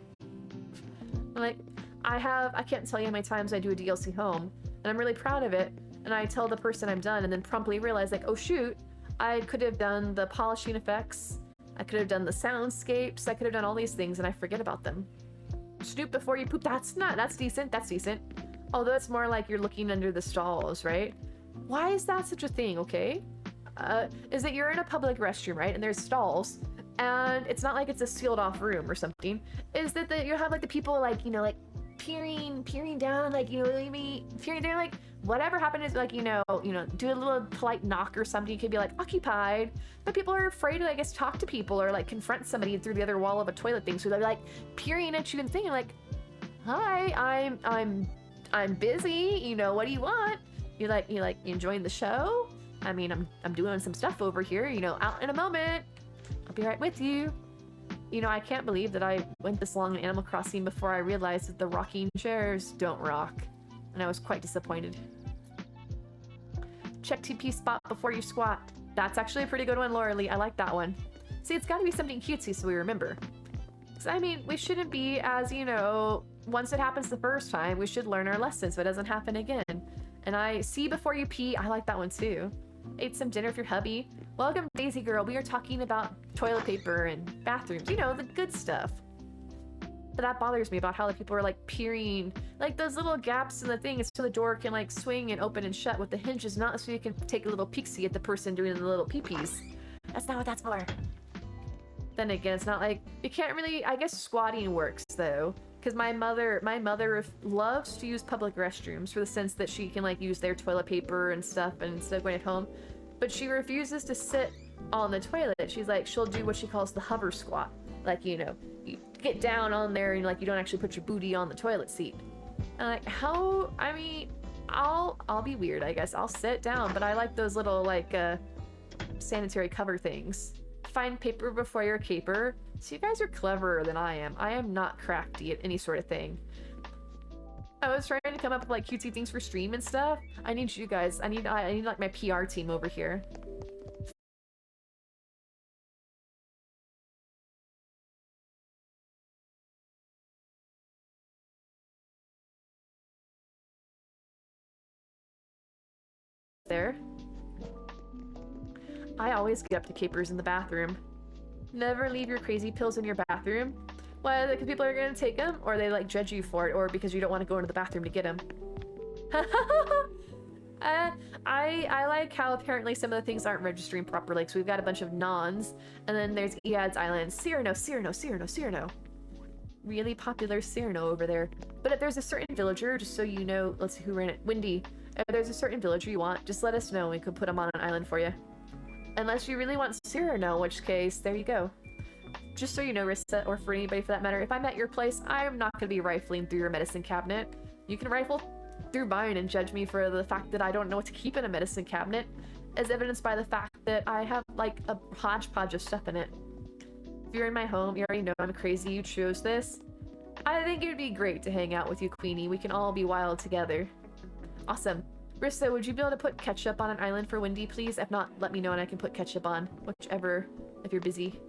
Like, I can't tell you how many times I do a DLC home, and I'm really proud of it, and I tell the person I'm done and then promptly realize, like, oh shoot, I could have done the polishing effects, I could have done the soundscapes, I could have done all these things, and I forget about them. Snoop before you poop, that's decent. Although it's more like you're looking under the stalls, right? Why is that such a thing, okay? Is that you're in a public restroom, right? And there's stalls, and it's not like it's a sealed off room or something. Is that you have like the people like, you know, like peering down, like, you know what I mean? Peering down, like, whatever happened is like, you know, do a little polite knock or something. You could be like, occupied. But people are afraid to, I guess, talk to people or like confront somebody through the other wall of a toilet thing. So they're like peering at you and thinking like, hi, I'm busy, you know, what do you want? You enjoying the show? I mean, I'm doing some stuff over here, you know, out in a moment. I'll be right with you. You know, I can't believe that I went this long in Animal Crossing before I realized that the rocking chairs don't rock. And I was quite disappointed. Check TP spot before you squat. That's actually a pretty good one, Laura Lee. I like that one. See, it's gotta be something cutesy so we remember. Because, I mean, we shouldn't be as, you know, once it happens the first time, we should learn our lessons so it doesn't happen again. And I see before you pee, I like that one too. Ate some dinner with your hubby. Welcome, Daisy Girl. We are talking about toilet paper and bathrooms, you know, the good stuff. But that bothers me about how like people are like peering, like those little gaps in the thing is so the door can like swing and open and shut with the hinges, not so you can take a little peeksee at the person doing the little pee-pees. That's not what that's for. Then again, it's not like, you can't really, I guess squatting works though. Because my mother loves to use public restrooms for the sense that she can like use their toilet paper and stuff and instead of going at home. But she refuses to sit on the toilet. She's like, she'll do what she calls the hover squat. Like, you know, you get down on there and like you don't actually put your booty on the toilet seat. And like, how, I mean, I'll be weird, I guess. I'll sit down, but I like those little like sanitary cover things. Find paper before your caper. So you guys are cleverer than I am. I am not crafty at any sort of thing. I was trying to come up with like cutesy things for stream and stuff. I need you guys. I need like my PR team over here. There. I always get up to capers in the bathroom. Never leave your crazy pills in your bathroom. Why? Because people are gonna take them, or they like judge you for it, or because you don't want to go into the bathroom to get them. I like how apparently some of the things aren't registering properly. So we've got a bunch of nons, and then there's Ead's Island, Cyrano. Really popular Cyrano over there. But if there's a certain villager, just so you know, let's see who ran it. Windy. If there's a certain villager you want, just let us know and we could put them on an island for you. Unless you really want Cyrano, in which case, there you go. Just so you know, Rissa, or for anybody for that matter, if I'm at your place, I'm not going to be rifling through your medicine cabinet. You can rifle through mine and judge me for the fact that I don't know what to keep in a medicine cabinet, as evidenced by the fact that I have, like, a hodgepodge of stuff in it. If you're in my home, you already know I'm crazy, you chose this. I think it'd be great to hang out with you, Queenie. We can all be wild together. Awesome. Rissa, would you be able to put ketchup on an island for Windy, please? If not, let me know and I can put ketchup on. Whichever, if you're busy.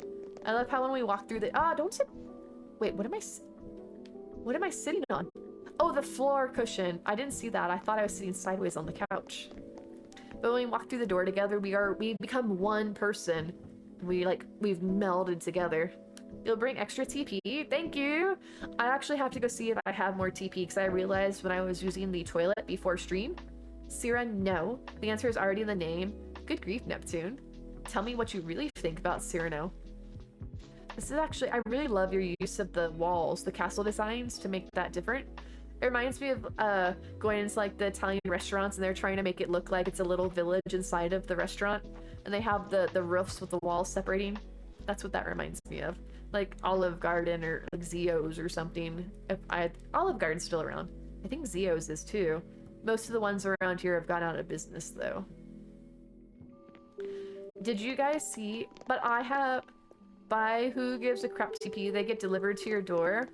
I love how when we walk through the— don't sit— Wait, what am I sitting on? Oh, the floor cushion. I didn't see that. I thought I was sitting sideways on the couch. But when we walk through the door together, we become one person. We've melded together. You'll bring extra TP. Thank you. I actually have to go see if I have more TP because I realized when I was using the toilet before stream. Syrah, no. The answer is already in the name. Good grief, Neptune. Tell me what you really think about Cyrano. This is actually— I really love your use of the walls, the castle designs, to make that different. It reminds me of going into like the Italian restaurants and they're trying to make it look like it's a little village inside of the restaurant. And they have the roofs with the walls separating. That's what that reminds me of. Like Olive Garden or like Zio's or something. Olive Garden's still around. I think Zio's is too. Most of the ones around here have gone out of business though. Did you guys see? But I have... By Who Gives a Crap TP, they get delivered to your door.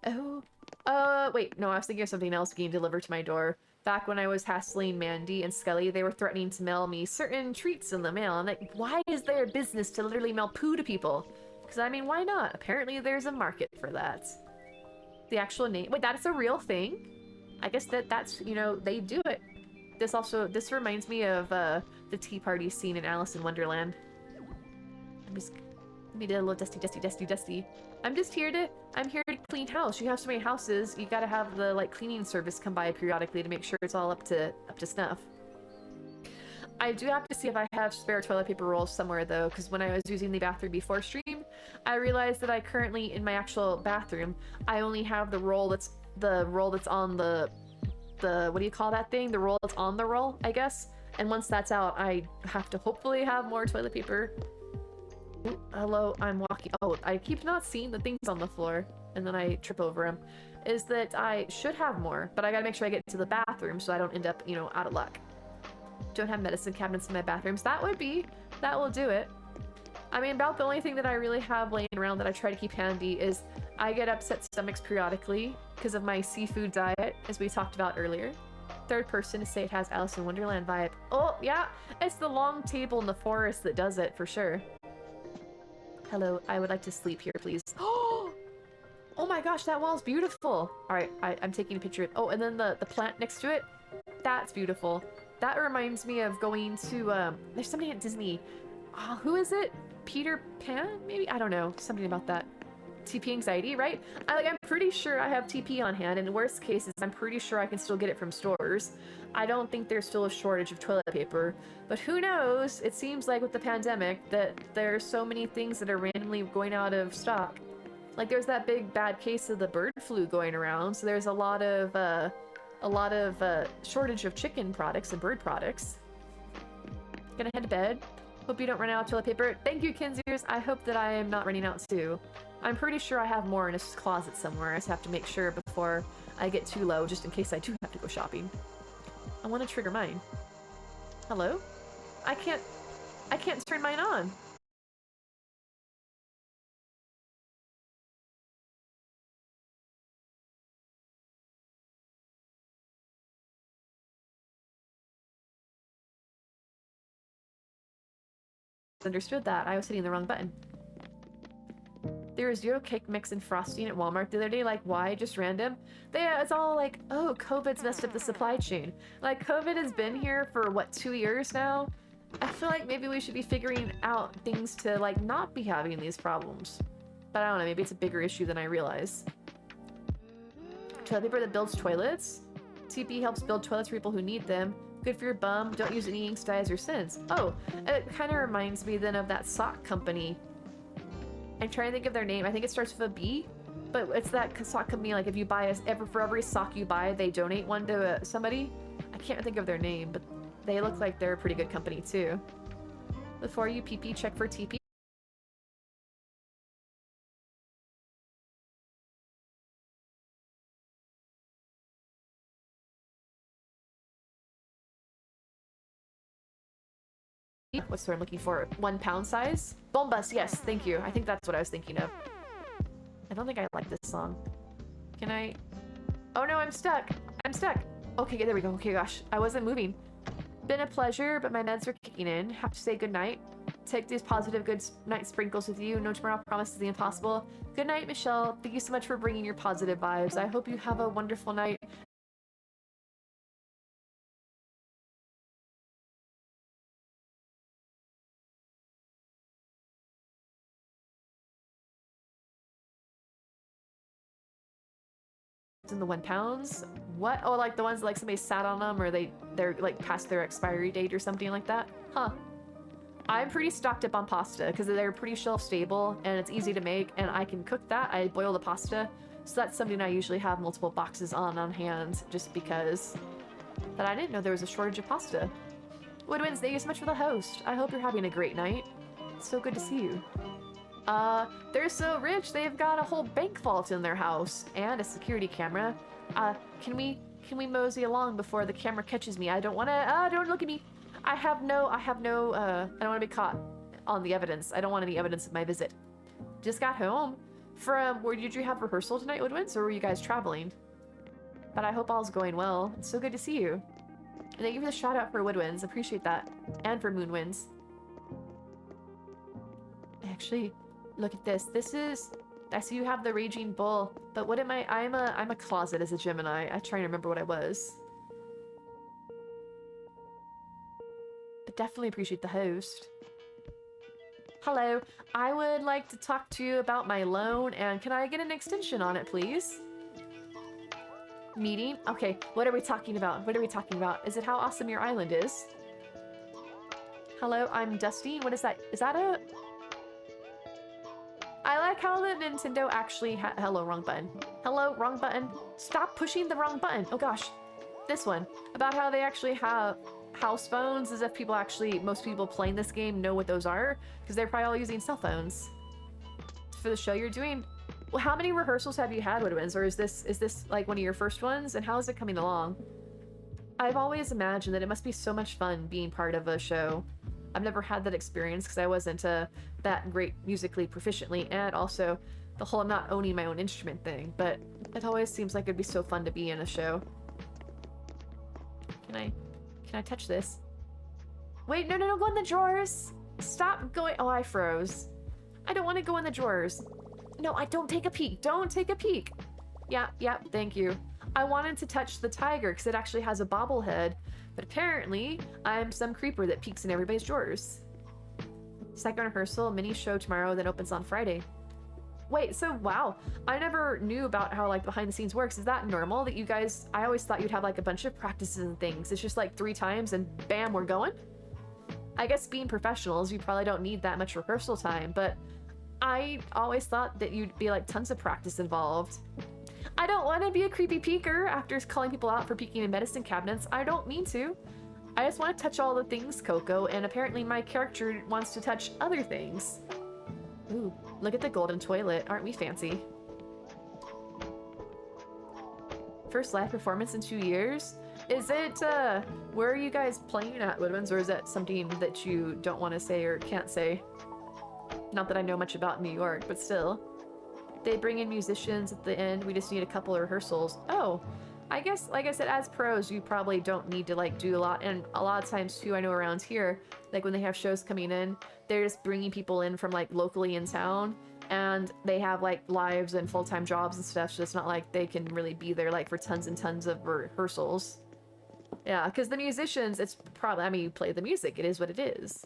Oh. Wait, no, I was thinking of something else getting delivered to my door. Back when I was hassling Mandy and Skelly, they were threatening to mail me certain treats in the mail. I'm like, why is there a business to literally mail poo to people? Because, I mean, why not? Apparently there's a market for that. The actual name... Wait, that's a real thing? I guess that's, you know, they do it. This reminds me of, the Tea Party scene in Alice in Wonderland. Let me do a little dusty. I'm here to clean house. You have so many houses, you gotta have the, like, cleaning service come by periodically to make sure it's all up to snuff. I do have to see if I have spare toilet paper rolls somewhere, though, because when I was using the bathroom before stream, I realized that I currently, in my actual bathroom, I only have the roll that's on the what do you call that thing? The roll that's on the roll, I guess. And once that's out, I have to hopefully have more toilet paper. Ooh, hello, I'm walking. Oh, I keep not seeing the things on the floor, and then I trip over them. Is that I should have more, but I gotta make sure I get to the bathroom so I don't end up, you know, out of luck. Don't have medicine cabinets in my bathrooms. That will do it. I mean, about the only thing that I really have laying around that I try to keep handy is I get upset stomachs periodically because of my seafood diet, as we talked about earlier. Third person to say it has Alice in Wonderland vibe. Oh, yeah, it's the long table in the forest that does it, for sure. Hello, I would like to sleep here, please. Oh my gosh, that wall's beautiful. All right, I'm taking a picture of it. Oh, and then the plant next to it, that's beautiful. That reminds me of going to, there's somebody at Disney. Who is it? Peter Pan, maybe? I don't know, something about that. TP anxiety, right? I'm pretty sure I have TP on hand, and in worst cases, I'm pretty sure I can still get it from stores. I don't think there's still a shortage of toilet paper, but who knows? It seems like with the pandemic that there's so many things that are randomly going out of stock. Like there's that big bad case of the bird flu going around, so there's a lot of shortage of chicken products and bird products. Gonna head to bed. Hope you don't run out of toilet paper. Thank you, Kinziers. I hope that I am not running out too. I'm pretty sure I have more in a closet somewhere. I just have to make sure before I get too low, just in case I do have to go shopping. I want to trigger mine. Hello? I can't turn mine on. Understood that. I was hitting the wrong button. There was zero cake mix and frosting at Walmart the other day. Like, why? Just random? It's all like, oh, COVID's messed up the supply chain. Like, COVID has been here for, what, 2 years now? I feel like maybe we should be figuring out things to, like, not be having these problems. But I don't know, maybe it's a bigger issue than I realize. Toilet paper that builds toilets? TP helps build toilets for people who need them. Good for your bum. Don't use any inks, dyes, or scents. Oh, it kind of reminds me then of that sock company. I'm trying to think of their name. I think it starts with a B, but it's that sock company. Like if you buy for every sock you buy, they donate one to somebody. I can't think of their name, but they look like they're a pretty good company too. Before you PP, check for TP. What's the word I'm looking for? 1 pound size? Bombas, yes, thank you. I think that's what I was thinking of. I don't think I like this song. Can I? Oh no, I'm stuck. I'm stuck. Okay, there we go. Okay, gosh, I wasn't moving. Been a pleasure, but my meds are kicking in. Have to say goodnight. Take these positive good night sprinkles with you. No tomorrow promises the impossible. Good night, Michelle. Thank you so much for bringing your positive vibes. I hope you have a wonderful night. In the 1 pounds? What? Oh, like the ones like somebody sat on them or they're like past their expiry date or something like that? Huh. I'm pretty stocked up on pasta because they're pretty shelf stable and it's easy to make and I can cook that. I boil the pasta. So that's something I usually have multiple boxes on hand just because. But I didn't know there was a shortage of pasta. Woodwinds, thank you so much for the host. I hope you're having a great night. It's so good to see you. They're so rich, they've got a whole bank vault in their house and a security camera. Can we mosey along before the camera catches me? I don't wanna, don't look at me. I don't wanna be caught on the evidence. I don't want any evidence of my visit. Just got home from, did you have rehearsal tonight, Woodwinds, or were you guys traveling? But I hope all's going well. It's so good to see you. And thank you for the shout out for Woodwinds. Appreciate that. And for Moonwinds. Actually, look at this. This is, I see you have the Raging Bull, but what am I? I'm a closet as a Gemini. I try to remember what I was. But definitely appreciate the host. Hello, I would like to talk to you about my loan, and can I get an extension on it, please? Meeting? Okay, what are we talking about? What are we talking about? Is it how awesome your island is? Hello, I'm Dusty. What is that? Is that a... I like how the Nintendo actually hello, wrong button. Hello, wrong button. Stop pushing the wrong button. Oh gosh. This one. About how they actually have house phones, as if people actually, most people playing this game know what those are, because they're probably all using cell phones. For the show you're doing, well, how many rehearsals have you had, Woodwinds, or is this like one of your first ones, and how is it coming along? I've always imagined that it must be so much fun being part of a show. I've never had that experience because I wasn't that great musically proficiently, and also the whole not owning my own instrument thing, but it always seems like it'd be so fun to be in a show. Can I touch this? Wait, no, go in the drawers! Stop going— oh, I froze. I don't want to go in the drawers. No, I don't take a peek. Don't take a peek. Yeah, thank you. I wanted to touch the tiger because it actually has a bobblehead, but apparently I'm some creeper that peeks in everybody's drawers. Second rehearsal, mini show tomorrow, then opens on Friday. Wait, so wow, I never knew about how like behind the scenes works. Is that normal that you guys, I always thought you'd have like a bunch of practices and things. It's just like 3 times and bam, we're going? I guess being professionals, you probably don't need that much rehearsal time, but I always thought that you'd be like tons of practice involved. I don't want to be a creepy peeker after calling people out for peeking in medicine cabinets. I don't mean to. I just want to touch all the things, Coco, and apparently my character wants to touch other things. Ooh, look at the golden toilet. Aren't we fancy? First live performance in 2 years? Is it, where are you guys playing at, Woodwinds, or is that something that you don't want to say or can't say? Not that I know much about New York, but still. They bring in musicians at the end. We just need a couple of rehearsals. Oh, I guess, like I said, as pros, you probably don't need to like do a lot. And a lot of times too, I know around here, like when they have shows coming in, they're just bringing people in from like locally in town, and they have like lives and full-time jobs and stuff. So it's not like they can really be there like for tons and tons of rehearsals. Yeah, because the musicians, it's probably, I mean, you play the music. It is what it is.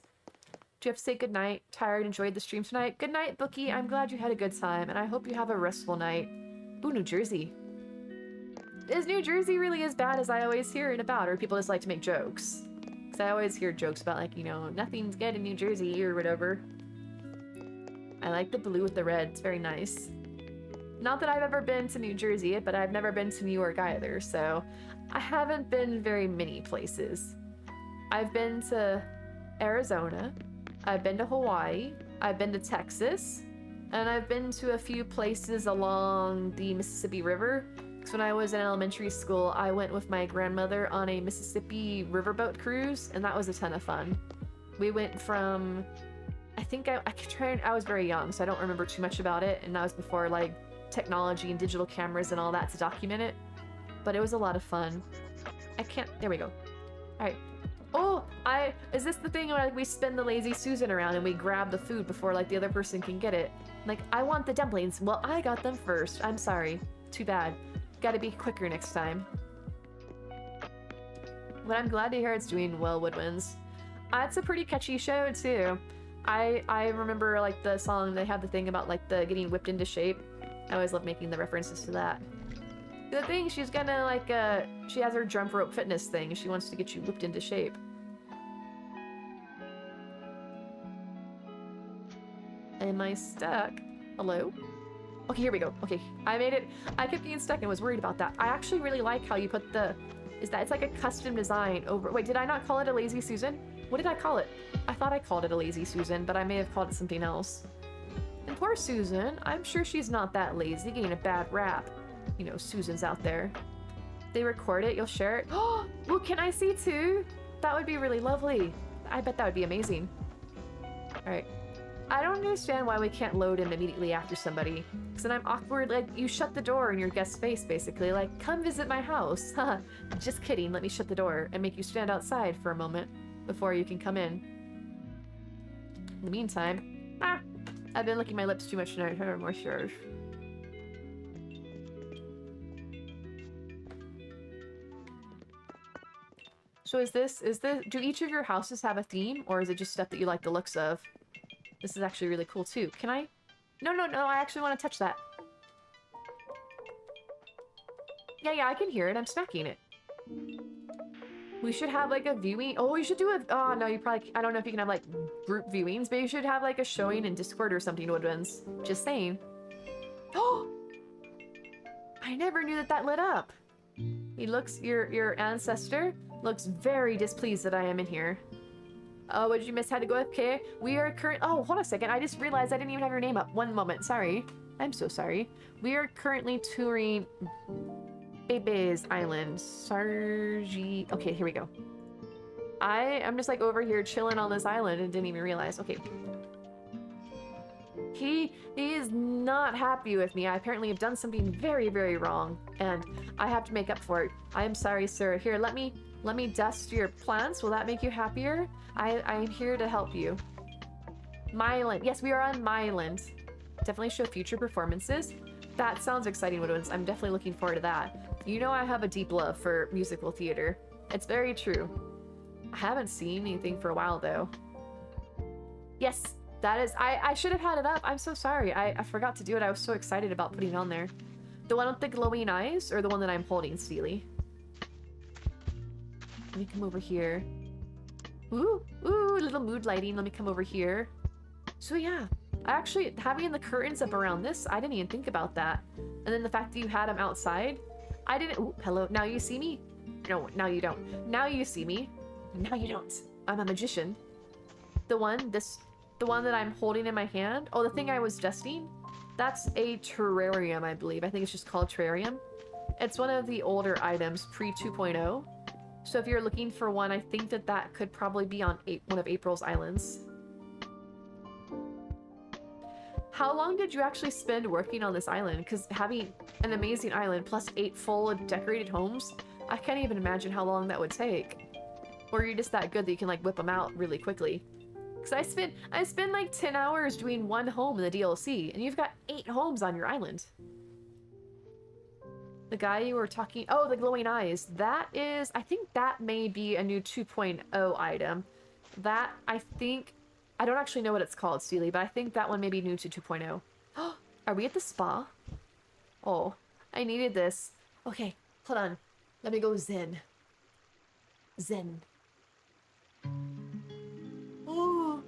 Do you have to say goodnight? Tired, enjoyed the stream tonight? Good night, Bookie. I'm glad you had a good time, and I hope you have a restful night. Ooh, New Jersey. Is New Jersey really as bad as I always hear it about, or people just like to make jokes? Because I always hear jokes about, like, you know, nothing's good in New Jersey or whatever. I like the blue with the red. It's very nice. Not that I've ever been to New Jersey, but I've never been to New York either, so I haven't been very many places. I've been to Arizona. I've been to Hawaii, I've been to Texas, and I've been to a few places along the Mississippi River. Because when I was in elementary school, I went with my grandmother on a Mississippi riverboat cruise, and that was a ton of fun. We went from, I think I was very young, so I don't remember too much about it, and that was before like technology and digital cameras and all that to document it. But it was a lot of fun. There we go. All right. Oh, is this the thing where we spin the Lazy Susan around and we grab the food before like the other person can get it? Like, I want the dumplings. Well, I got them first. I'm sorry. Too bad. Gotta be quicker next time. But I'm glad to hear it's doing well, Woodwinds. It's a pretty catchy show too. I remember like the song, they have the thing about like the getting whipped into shape. I always love making the references to that. The thing, she's gonna like, she has her jump rope fitness thing. She wants to get you whipped into shape. Am I stuck? Hello? Okay, here we go. Okay, I made it. I kept getting stuck and was worried about that. I actually really like how you put the, it's like a custom design over, wait, did I not call it a Lazy Susan? What did I call it? I thought I called it a Lazy Susan, but I may have called it something else. And poor Susan. I'm sure she's not that lazy, getting a bad rap. You know, Susan's out there. They record it, you'll share it. Oh, well, can I see too? That would be really lovely. I bet that would be amazing. Alright. I don't understand why we can't load in immediately after somebody. Because then I'm awkward, like, you shut the door in your guest's face, basically. Like, come visit my house. Haha. Just kidding, let me shut the door and make you stand outside for a moment before you can come in. In the meantime, I've been licking my lips too much tonight. I'm more sure. So do each of your houses have a theme, or is it just stuff that you like the looks of? This is actually really cool too. Can I? No, I actually want to touch that. Yeah, I can hear it. I'm smacking it. We should have like a viewing. Oh, we should do a, oh no, you probably, I don't know if you can have like group viewings, but you should have like a showing in Discord or something, Woodwinds. Just saying. Oh! I never knew that lit up. He looks, your ancestor looks very displeased that I am in here. Oh, what did you miss? Had to go AFK? We are oh, hold on a second. I just realized I didn't even have your name up. One moment. Sorry. I'm so sorry. We are currently touring Bebe's Island. Sargi. Okay, here we go. I'm just like over here chilling on this island and didn't even realize. Okay. He is not happy with me. I apparently have done something very, very wrong, and I have to make up for it. I am sorry, sir. Here, let me dust your plants. Will that make you happier? I am here to help you. Myland. Yes, we are on Myland. Definitely show future performances. That sounds exciting, Woodwinds. I'm definitely looking forward to that. You know I have a deep love for musical theater. It's very true. I haven't seen anything for a while, though. Yes, that is... I should have had it up. I'm so sorry. I forgot to do it. I was so excited about putting it on there. The one with the glowing eyes, or the one that I'm holding, Steely? Let me come over here. Ooh, little mood lighting. Let me come over here. So yeah, actually having the curtains up around this, I didn't even think about that. And then the fact that you had them outside, I didn't. Ooh, hello. Now you see me? No, now you don't. Now you see me. Now you don't. I'm a magician. The one that I'm holding in my hand. Oh, the thing I was dusting. That's a terrarium, I believe. I think it's just called terrarium. It's one of the older items pre 2.0. So if you're looking for one, I think that could probably be on one of April's islands. How long did you actually spend working on this island? Because having an amazing island plus 8 full decorated homes, I can't even imagine how long that would take. Or you're just that good that you can like whip them out really quickly. Because I spent like 10 hours doing one home in the DLC, and you've got 8 homes on your island. The guy you were talking... Oh, the glowing eyes. That is... I think that may be a new 2.0 item. That, I think... I don't actually know what it's called, Steely, but I think that one may be new to 2.0. Are we at the spa? Oh, I needed this. Okay, hold on. Let me go zen. Zen. Ooh.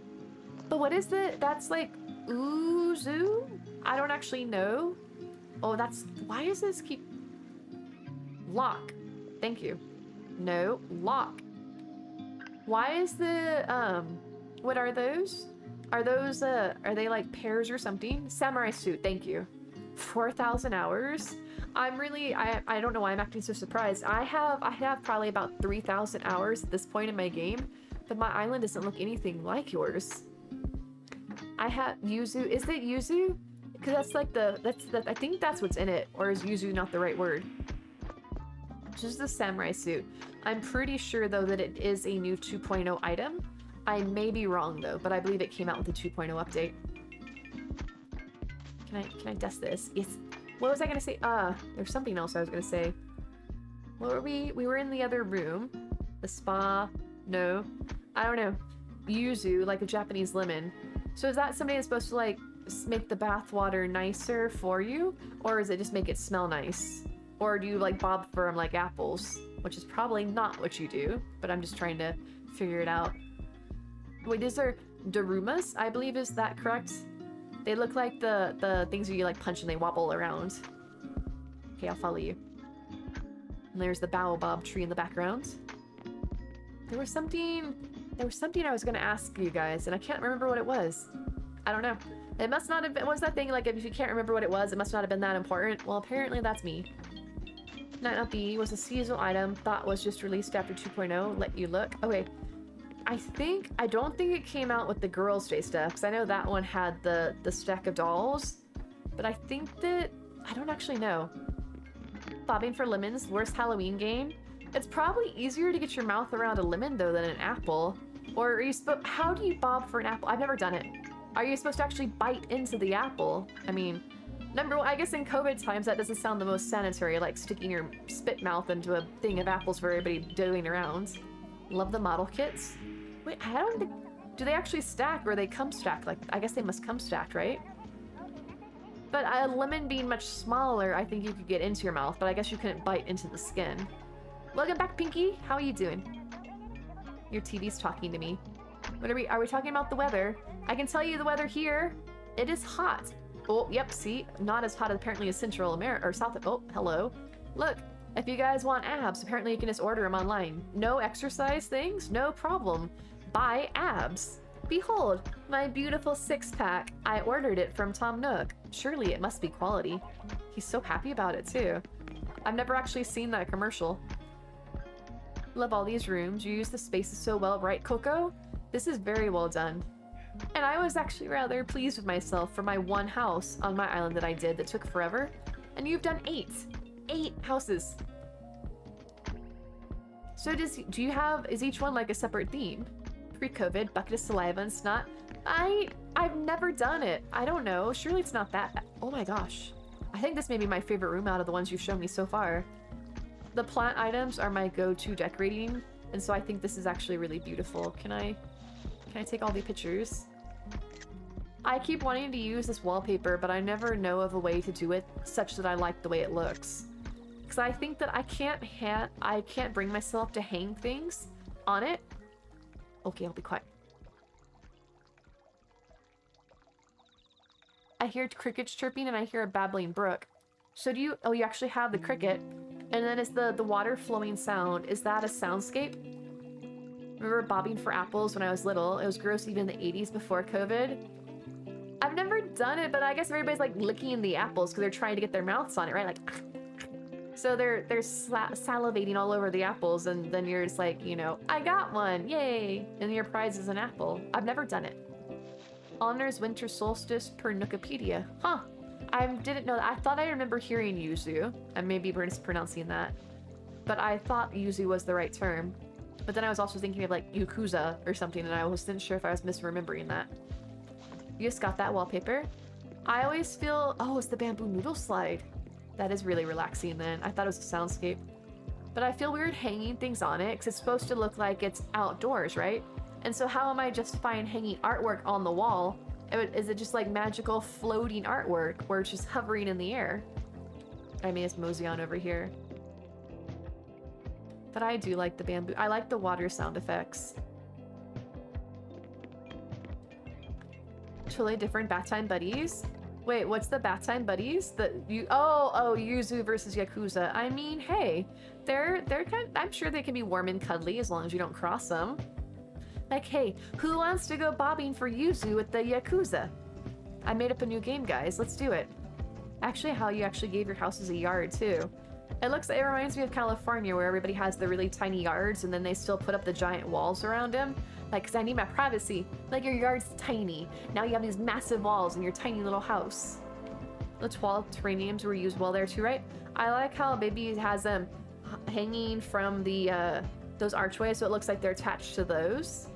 But what is the... That's like... Uzu? I don't actually know. Oh, that's... Why does this keep... Lock. Thank you. No. Lock. Why is the, what are those? Are those, are they like pears or something? Samurai suit. Thank you. 4,000 hours? I'm really, I don't know why I'm acting so surprised. I have probably about 3,000 hours at this point in my game, but my island doesn't look anything like yours. I have Yuzu. Is it Yuzu? Because that's like I think that's what's in it. Or is Yuzu not the right word? Just the samurai suit. I'm pretty sure though that it is a new 2.0 item. I may be wrong though, but I believe it came out with the 2.0 update. Can I dust this? Yes. What was I gonna say? There's something else I was gonna say. What were we? We were in the other room. The spa. No. I don't know. Yuzu, like a Japanese lemon. So is that somebody that's supposed to like make the bath water nicer for you? Or is it just make it smell nice? Or do you like bob for them like apples? Which is probably not what you do, but I'm just trying to figure it out. Wait, these are darumas, I believe, is that correct? They look like the things where you like punch and they wobble around. Okay, I'll follow you. And there's the baobab tree in the background. There was something I was gonna ask you guys, and I can't remember what it was. I don't know. It must not have been, what's that thing, like, if you can't remember what it was, it must not have been that important. Well, apparently that's me. Night Not B was a seasonal item, thought was just released after 2.0, let you look. Okay, I don't think it came out with the Girls' Day stuff, because I know that one had the stack of dolls, but I think that, I don't actually know. Bobbing for Lemons, worst Halloween game. It's probably easier to get your mouth around a lemon, though, than an apple. Or are you how do you bob for an apple? I've never done it. Are you supposed to actually bite into the apple? I mean, number one, I guess in COVID times that doesn't sound the most sanitary, like sticking your spit mouth into a thing of apples for everybody doing around. Love the model kits. Wait, I don't think, do they actually stack or they come stacked? Like, I guess they must come stacked, right? But a lemon being much smaller, I think you could get into your mouth, but I guess you couldn't bite into the skin. Welcome back, Pinky. How are you doing? Your TV's talking to me. What are we talking about the weather? I can tell you the weather here. It is hot. Oh, yep, see? Not as hot apparently as Central America, or South, oh, hello. Look, if you guys want abs, apparently you can just order them online. No exercise things? No problem. Buy abs. Behold, my beautiful six-pack. I ordered it from Tom Nook. Surely it must be quality. He's so happy about it, too. I've never actually seen that commercial. Love all these rooms. You use the spaces so well, right, Coco? This is very well done. And I was actually rather pleased with myself for my one house on my island that I did that took forever. And you've done 8. 8 houses. So do you have, is each one like a separate theme? Pre-COVID, bucket of saliva and snot. I've never done it. I don't know. Surely it's not that bad. Oh my gosh. I think this may be my favorite room out of the ones you've shown me so far. The plant items are my go-to decorating, and so I think this is actually really beautiful. Can I take all the pictures? I keep wanting to use this wallpaper, but I never know of a way to do it such that I like the way it looks. Because I think that I can't bring myself to hang things on it. Okay, I'll be quiet. I hear crickets chirping and I hear a babbling brook. So do you, oh, you actually have the cricket. And then is the water flowing sound, is that a soundscape? Remember bobbing for apples when I was little? It was gross even in the 80s before COVID. I've never done it, but I guess everybody's like licking the apples because they're trying to get their mouths on it, right? Like, so they're salivating all over the apples, and then you're just like, you know, I got one, yay! And your prize is an apple. I've never done it. Honors winter solstice per Nookopedia. Huh. I didn't know that. I thought I remember hearing yuzu, and maybe we're mispronouncing that. But I thought yuzu was the right term. But then I was also thinking of like Yakuza or something, and I wasn't sure if I was misremembering that. You just got that wallpaper. I always feel, oh, it's the bamboo noodle slide. That is really relaxing then. I thought it was a soundscape. But I feel weird hanging things on it, because it's supposed to look like it's outdoors, right? And so how am I justifying hanging artwork on the wall? Is it just like magical floating artwork where it's just hovering in the air? I may just mosey on over here. But I do like the bamboo. I like the water sound effects. Totally different bath time buddies. Wait, what's the bath time buddies? Oh, Yuzu versus Yakuza. I mean, hey, they're kind of, I'm sure they can be warm and cuddly as long as you don't cross them. Like, hey, who wants to go bobbing for Yuzu with the Yakuza? I made up a new game, guys. Let's do it. Actually, how you actually gave your houses a yard, too. It reminds me of California, where everybody has the really tiny yards, and then they still put up the giant walls around them. Like, because I need my privacy. Like, your yard's tiny. Now you have these massive walls in your tiny little house. The 12 terrariums were used well there, too, right? I like how Baby has them hanging from the those archways, so it looks like they're attached to those.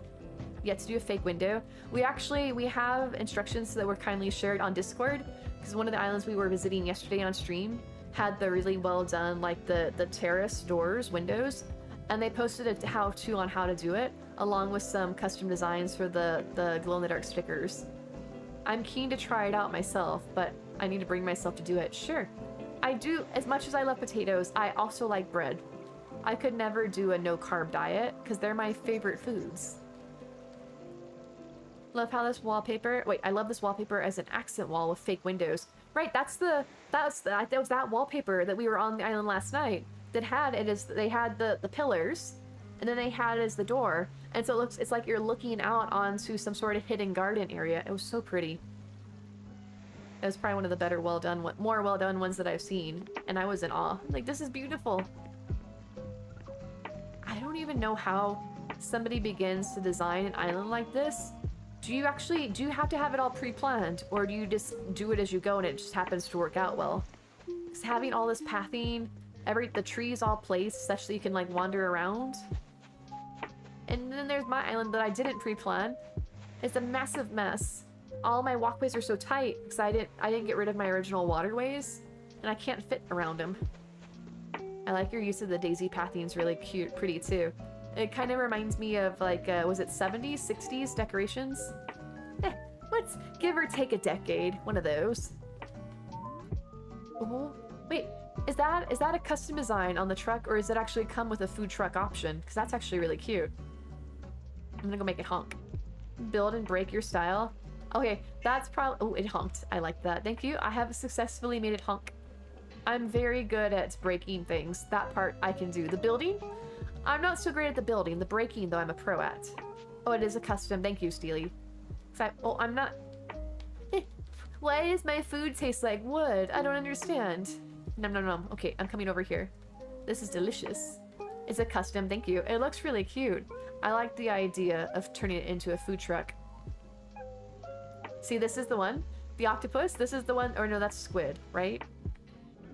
Yet to do a fake window. We have instructions that were kindly shared on Discord, because one of the islands we were visiting yesterday on stream had the really well done, like the terrace doors, windows, and they posted a how-to on how to do it, along with some custom designs for the glow-in-the-dark stickers. I'm keen to try it out myself, but I need to bring myself to do it. Sure. I do, as much as I love potatoes, I also like bread. I could never do a no-carb diet, because they're my favorite foods. Love how this wallpaper, wait, I love this wallpaper as an accent wall with fake windows. Right, that was that wallpaper that we were on the island last night that had it as, they had the pillars, and then they had it as the door, and so it's like you're looking out onto some sort of hidden garden area. It was so pretty. It was probably one of the better more well done ones that I've seen, and I was in awe. Like, this is beautiful. I don't even know how somebody begins to design an island like this. Do you have to have it all pre-planned, or do you just do it as you go and it just happens to work out well? Because having all this pathing, the trees all placed such that you can like wander around. And then there's my island that I didn't pre-plan. It's a massive mess. All my walkways are so tight because I didn't get rid of my original waterways, and I can't fit around them. I like your use of the daisy pathing. It's really cute, pretty too. It kind of reminds me of like, was it 70s, 60s decorations? Let's give or take a decade, one of those. Oh, wait, is that a custom design on the truck, or does it actually come with a food truck option? Because that's actually really cute. I'm gonna go make it honk. Build and break your style. Okay, that's probably... Oh, it honked. I like that. Thank you. I have successfully made it honk. I'm very good at breaking things. That part I can do. The building? I'm not so great at the building. The breaking, though, I'm a pro at. Oh, it is a custom. Thank you, Steely. Oh, I'm not... Why does my food taste like wood? I don't understand. Nom nom nom. Okay, I'm coming over here. This is delicious. It's a custom. Thank you. It looks really cute. I like the idea of turning it into a food truck. See, this is the one. The octopus. This is the one. Or no, that's squid, right?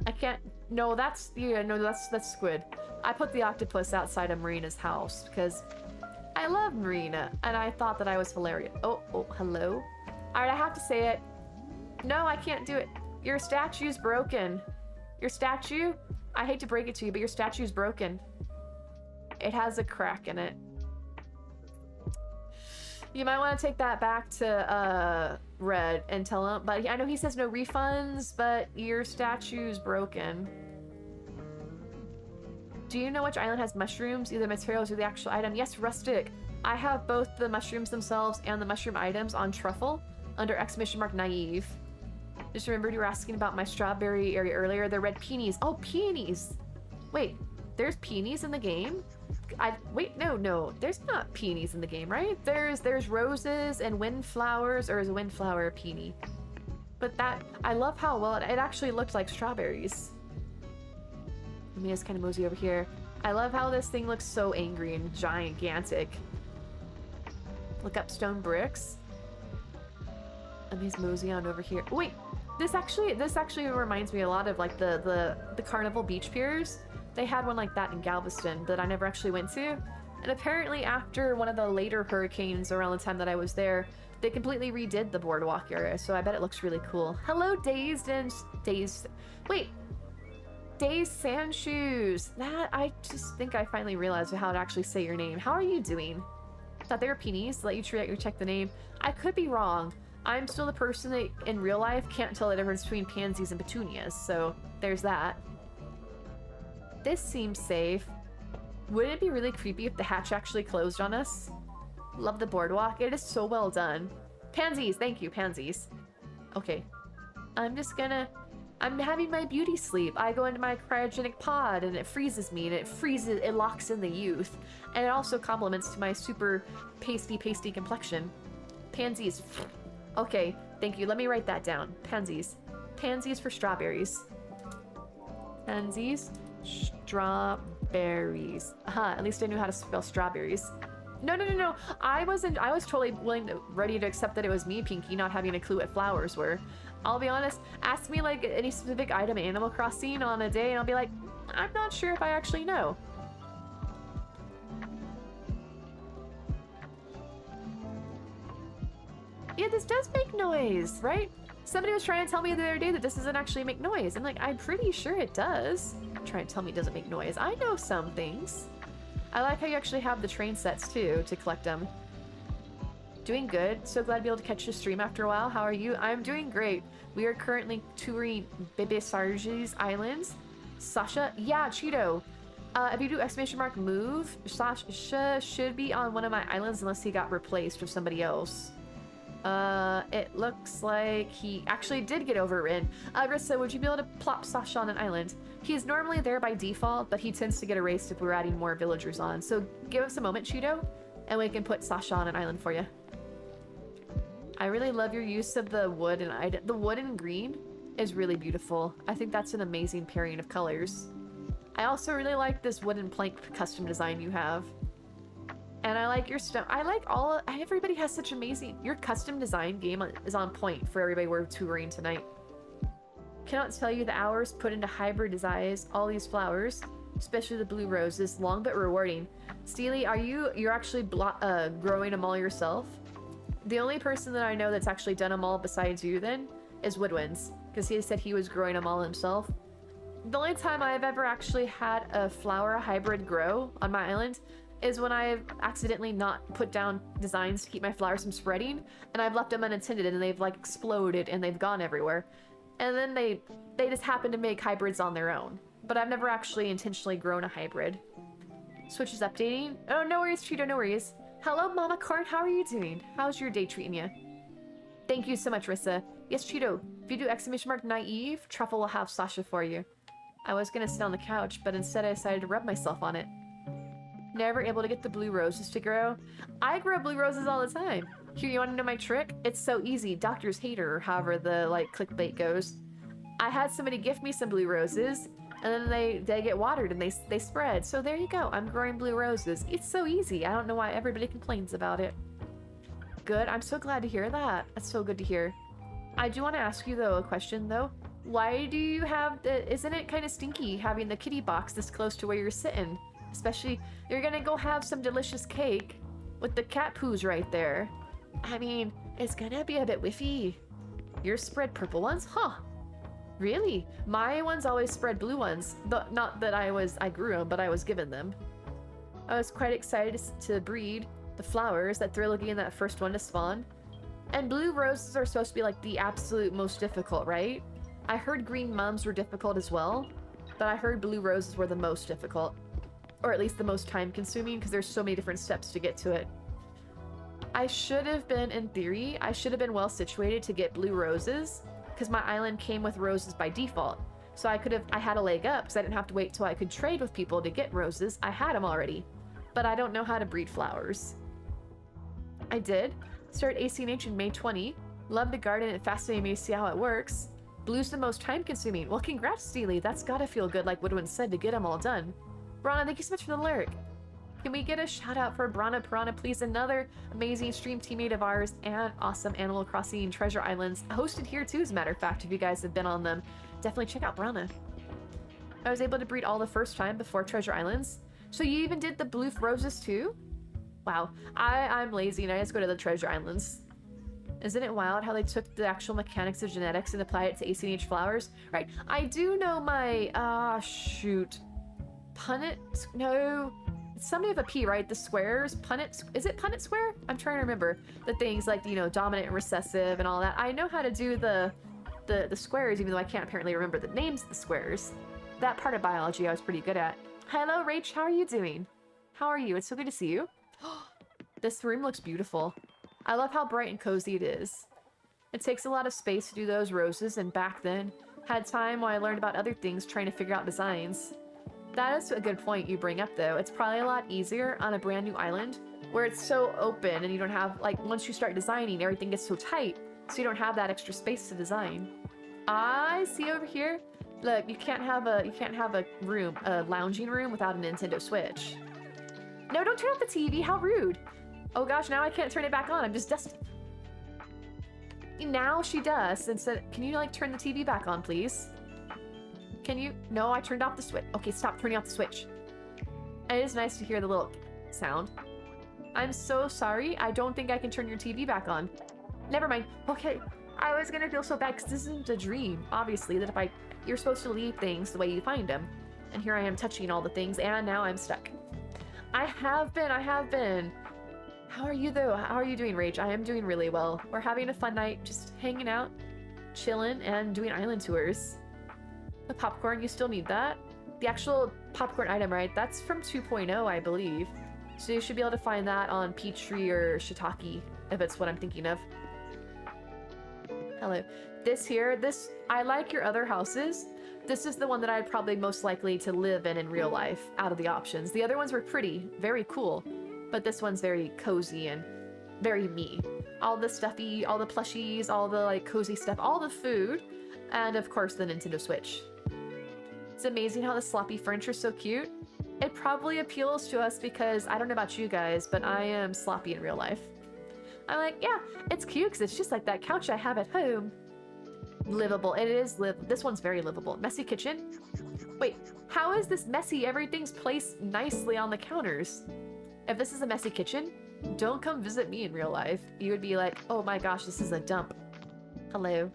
I can't... No, that's... Yeah, no, that's squid. I put the octopus outside of Marina's house because I love Marina, and I thought that I was hilarious. Oh, hello? Alright, I have to say it. No, I can't do it. Your statue's broken. Your statue? I hate to break it to you, but your statue's broken. It has a crack in it. You might want to take that back to Red and tell him, but I know he says no refunds, but your statue's broken. Do you know which island has mushrooms, either materials or the actual item? Yes, Rustic. I have both the mushrooms themselves and the mushroom items on Truffle under _naive. Just remembered you were asking about my strawberry area earlier. The red peonies. Oh, peonies. Wait, there's peonies in the game? Wait, no, there's not peonies in the game, right? There's roses and windflowers, or is a windflower a peony? But that, I love how well it actually looked like strawberries. Let me just kind of mosey over here. I love how this thing looks so angry and gigantic. Look up stone bricks. Let me just mosey on over here. Wait, this actually reminds me a lot of like the Carnival Beach Piers. They had one like that in Galveston that I never actually went to. And apparently after one of the later hurricanes around the time that I was there, they completely redid the boardwalk area, so I bet it looks really cool. Hello, Dazed Sandshoes. That, I just think I finally realized how to actually say your name. How are you doing? Thought they were peonies. Let you check the name. I could be wrong. I'm still the person that in real life can't tell the difference between pansies and petunias, so there's that. This seems safe. Wouldn't it be really creepy if the hatch actually closed on us? Love the boardwalk. It is so well done. Pansies! Thank you, pansies. Okay. I'm having my beauty sleep. I go into my cryogenic pod and it freezes me and it locks in the youth. And it also complements to my super pasty complexion. Pansies. Okay, thank you. Let me write that down. Pansies. Pansies for strawberries. Pansies. Strawberries. At least I knew how to spell strawberries. No. I was totally ready to accept that it was me, Pinky, not having a clue what flowers were. I'll be honest, ask me like any specific item in Animal Crossing on a day and I'll be like, I'm not sure if I actually know. Yeah, this does make noise, right? Somebody was trying to tell me the other day that this doesn't actually make noise. I'm like, I'm pretty sure it does. Trying to tell me it doesn't make noise. I know some things. I like how you actually have the train sets too to collect them. Doing good. So glad to be able to catch the stream after a while. How are you? I'm doing great. We are currently touring Bebesarge's Islands. Sasha? Yeah, Cheeto. If you do !move, Sasha should be on one of my islands unless he got replaced with somebody else. It looks like he actually did get overridden. Rissa, would you be able to plop Sasha on an island? He's normally there by default, but he tends to get erased if we're adding more villagers on. So give us a moment, Cheeto, and we can put Sasha on an island for you. I really love your use of the wood and the wood and green is really beautiful. I think that's an amazing pairing of colors. I also really like this wooden plank custom design you have. And I like your stone. I like everybody has such amazing, your custom design game is on point for everybody we're touring tonight. Cannot tell you the hours put into hybridize all these flowers, especially the blue roses, long but rewarding. Steely, you're actually growing them all yourself? The only person that I know that's actually done them all besides you then is Woodwinds, because he said he was growing them all himself. The only time I've ever actually had a flower hybrid grow on my island is when I've accidentally not put down designs to keep my flowers from spreading, and I've left them unattended and they've like exploded and they've gone everywhere. And then they just happen to make hybrids on their own. But I've never actually intentionally grown a hybrid. Switch is updating. Oh, no worries, Cheeto, no worries. Hello, Mama Corn, how are you doing? How's your day treating you? Thank you so much, Rissa. Yes, Cheeto, if you do ! naive, Truffle will have Sasha for you. I was gonna sit on the couch, but instead I decided to rub myself on it. Never able to get the blue roses to grow. I grow blue roses all the time. Here, you want to know my trick? It's so easy. Doctors hate her, or however the clickbait goes. I had somebody gift me some blue roses, and then they get watered and they spread. So there you go. I'm growing blue roses. It's so easy. I don't know why everybody complains about it. Good. I'm so glad to hear that. That's so good to hear. I do want to ask you though a question though. Why do you have isn't it kind of stinky having the kitty box this close to where you're sitting? Especially, you're gonna go have some delicious cake with the cat poos right there. I mean, it's gonna be a bit whiffy. Yours spread purple ones? Huh. Really? My ones always spread blue ones. Not that I grew them, but I was given them. I was quite excited to breed the flowers that thrill again that first one to spawn. And blue roses are supposed to be like the absolute most difficult, right? I heard green mums were difficult as well, but I heard blue roses were the most difficult. Or at least the most time consuming because there's so many different steps to get to it. I should have been, in theory, I should have been well situated to get blue roses because my island came with roses by default. So I had a leg up because I didn't have to wait till I could trade with people to get roses. I had them already, but I don't know how to breed flowers. I did. Start ACNH in May 20. Love the garden and fascinating me to see how it works. Blue's the most time consuming. Well, congrats, Steely. That's gotta feel good, like Woodwin said, to get them all done. Brana, thank you so much for the lurk. Can we get a shout out for Brana Piranha, please? Another amazing stream teammate of ours and awesome Animal Crossing Treasure Islands hosted here too, as a matter of fact. If you guys have been on them, definitely check out Brana. I was able to breed all the first time before Treasure Islands. So you even did the blue roses too? Wow, I'm lazy and I just go to the Treasure Islands. Isn't it wild how they took the actual mechanics of genetics and applied it to ACNH flowers? Right, I do know my, shoot. Punnet? No. It's something with a P, right? The squares? Punnet? Is it Punnet square? I'm trying to remember. The things like, you know, dominant and recessive and all that. I know how to do the squares, even though I can't apparently remember the names of the squares. That part of biology I was pretty good at. Hello, Rach. How are you doing? How are you? It's so good to see you. This room looks beautiful. I love how bright and cozy it is. It takes a lot of space to do those roses, and back then, had time while I learned about other things trying to figure out designs. That is a good point you bring up though. It's probably a lot easier on a brand new island where it's so open and you don't have, like, once you start designing, everything gets so tight, so you don't have that extra space to design. I see over here. Look, you can't have a room, a lounging room without a Nintendo Switch. No, don't turn off the TV, how rude. Oh gosh, now I can't turn it back on, I'm just dusting. Now she does, and said, can you like turn the TV back on, please? Can you? No, I turned off the switch. Okay, stop turning off the switch. And it is nice to hear the little sound. I'm so sorry. I don't think I can turn your TV back on. Never mind. Okay. I was gonna feel so bad because this isn't a dream, obviously, that if you're supposed to leave things the way you find them. And here I am touching all the things, and now I'm stuck. I have been. How are you though? How are you doing, Rage? I am doing really well. We're having a fun night, just hanging out, chilling, and doing island tours. The popcorn, you still need that? The actual popcorn item, right? That's from 2.0, I believe. So you should be able to find that on Peachtree or Shiitake, if it's what I'm thinking of. Hello. I like your other houses. This is the one that I'd probably most likely to live in real life, out of the options. The other ones were pretty, very cool, but this one's very cozy and very me. all the stuffy, all the plushies, all the like cozy stuff, all the food, and of course the Nintendo Switch. It's amazing how the sloppy furniture is so cute. It probably appeals to us because I don't know about you guys, but I am sloppy in real life. I'm like, yeah, it's cute because it's just like that couch I have at home. Livable. It is this one's very livable. Messy kitchen. Wait, how is this messy? Everything's placed nicely on the counters. If this is a messy kitchen, don't come visit me in real life. You would be like, oh my gosh, this is a dump. Hello.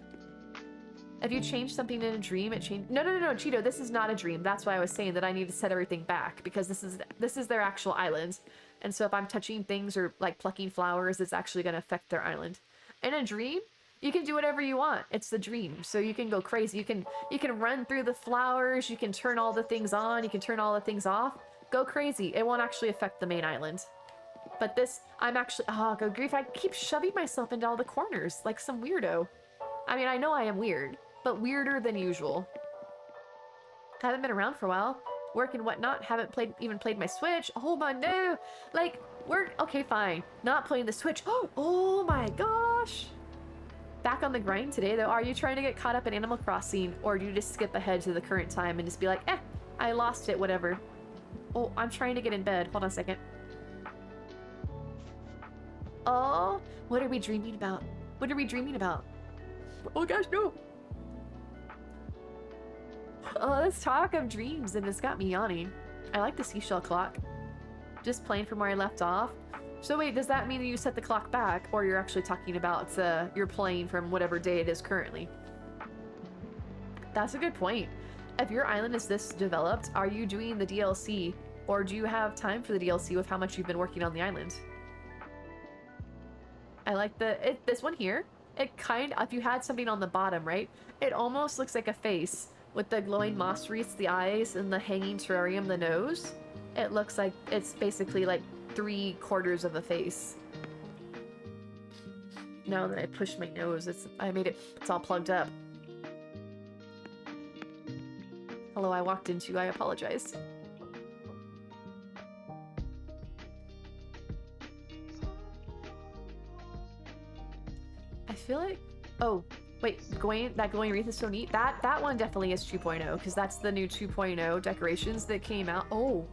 If you change something in a dream, it changed. No, Cheeto, this is not a dream. That's why I was saying that I need to set everything back because this is their actual island. And so if I'm touching things or like plucking flowers, it's actually going to affect their island. In a dream, you can do whatever you want. It's the dream. So you can go crazy. You can run through the flowers. You can turn all the things on. You can turn all the things off. Go crazy. It won't actually affect the main island. But this, I'm actually, oh, good grief. I keep shoving myself into all the corners like some weirdo. I mean, I know I am weird, but weirder than usual. Haven't been around for a while. Work and whatnot. Haven't even played my Switch. Hold on, no. Like, work. Okay, fine. Not playing the Switch. Oh my gosh. Back on the grind today, though. Are you trying to get caught up in Animal Crossing, or do you just skip ahead to the current time and just be like, I lost it, whatever. Oh, I'm trying to get in bed. Hold on a second. Oh, what are we dreaming about? What are we dreaming about? Oh gosh, no. Oh, let's talk of dreams, and it's got me yawning. I like the seashell clock. Just playing from where I left off. So wait, does that mean you set the clock back, or you're actually talking about you're playing from whatever day it is currently? That's a good point. If your island is this developed, are you doing the DLC, or do you have time for the DLC with how much you've been working on the island? I like this one here. It if you had something on the bottom, right? It almost looks like a face with the glowing moss wreaths, the eyes, and the hanging terrarium, the nose. It looks like it's basically like 3/4 of a face. Now that I pushed my nose, it's all plugged up. Hello, I walked into you. I apologize. I feel like, oh wait, that glowing wreath is so neat. That one definitely is 2.0 because that's the new 2.0 decorations that came out. Oh,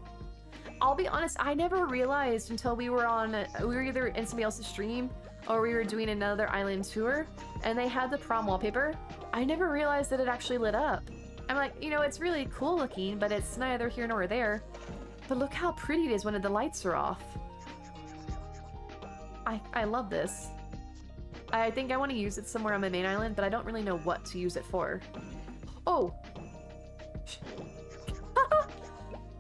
I'll be honest, I never realized until we were either in somebody else's stream or we were doing another island tour and they had the prom wallpaper. I never realized that it actually lit up. I'm like, it's really cool looking, but it's neither here nor there. But look how pretty it is when the lights are off. I love this. I think I want to use it somewhere on my main island, but I don't really know what to use it for. Oh!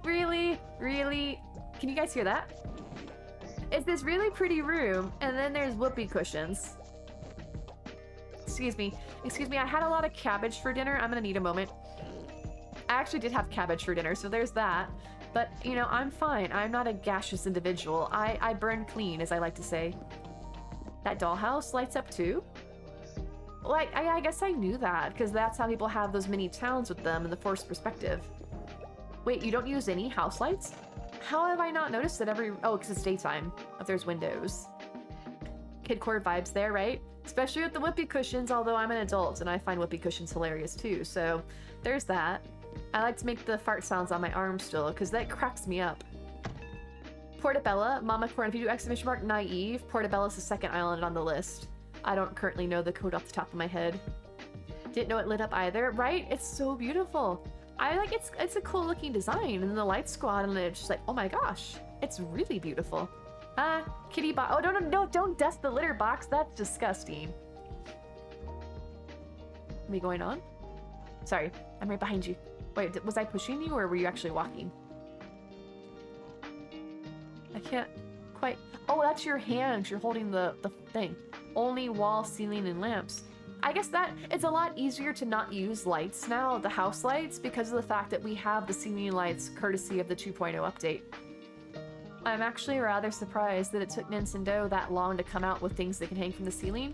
Really? Really? Can you guys hear that? It's this really pretty room, and then there's whoopee cushions. Excuse me, I had a lot of cabbage for dinner. I'm gonna need a moment. I actually did have cabbage for dinner, so there's that. But, I'm fine. I'm not a gaseous individual. I burn clean, as I like to say. That dollhouse lights up too? Like, I guess I knew that, because that's how people have those mini towns with them in the forced perspective. Wait, you don't use any house lights? How have I not noticed that oh, because it's daytime, if there's windows. Kidcore vibes there, right? Especially with the whoopee cushions, although I'm an adult and I find whoopee cushions hilarious too, so there's that. I like to make the fart sounds on my arm still, because that cracks me up. Portobello, Mama Corn, if you do exclamation mark naive, Portobello's the second island on the list. I don't currently know the code off the top of my head. Didn't know it lit up either, right? It's so beautiful. It's a cool looking design, and the lights go out and it's just like, oh my gosh, it's really beautiful. Kitty box. Oh, no, don't dust the litter box. That's disgusting. Me going on? Sorry, I'm right behind you. Wait, was I pushing you or were you actually walking? I can't quite. Oh, that's your hand. You're holding the thing. Only wall, ceiling, and lamps. I guess that it's a lot easier to not use lights now, the house lights, because of the fact that we have the ceiling lights courtesy of the 2.0 update. I'm actually rather surprised that it took Nintendo that long to come out with things that can hang from the ceiling.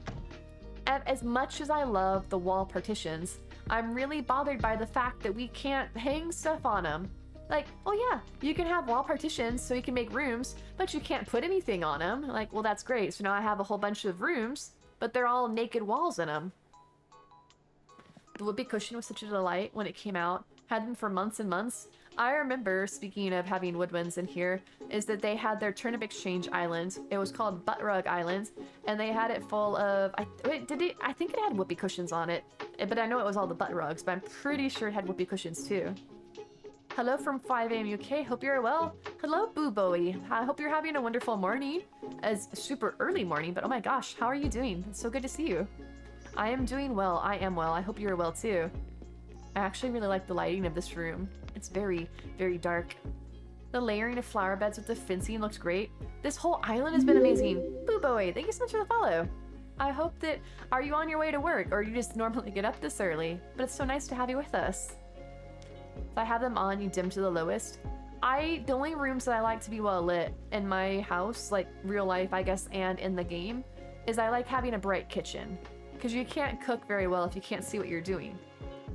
And as much as I love the wall partitions, I'm really bothered by the fact that we can't hang stuff on them. Like, oh yeah, you can have wall partitions so you can make rooms, but you can't put anything on them. Like, well, that's great. So now I have a whole bunch of rooms, but they're all naked walls in them. The whoopee cushion was such a delight when it came out. Had them for months and months. I remember, speaking of having woodwinds in here, is that they had their turnip exchange island. It was called Butt Rug Island, and they had it full of... I think it had whoopee cushions on it, but I know it was all the butt rugs, but I'm pretty sure it had whoopee cushions too. Hello from 5 AM UK, hope you're well. Hello, Boo Bowie. I hope you're having a wonderful morning. It's a super early morning, but oh my gosh, how are you doing? It's so good to see you. I am doing well, I am well. I hope you're well too. I actually really like the lighting of this room. It's very, very dark. The layering of flower beds with the fencing looks great. This whole island has been amazing. Boo Boy, thank you so much for the follow. I hope that... Are you on your way to work, or you just normally get up this early? But it's so nice to have you with us. If I have them on, you dim to the lowest. The only rooms that I like to be well lit in my house, like real life, I guess, and in the game, is I like having a bright kitchen. Because you can't cook very well if you can't see what you're doing.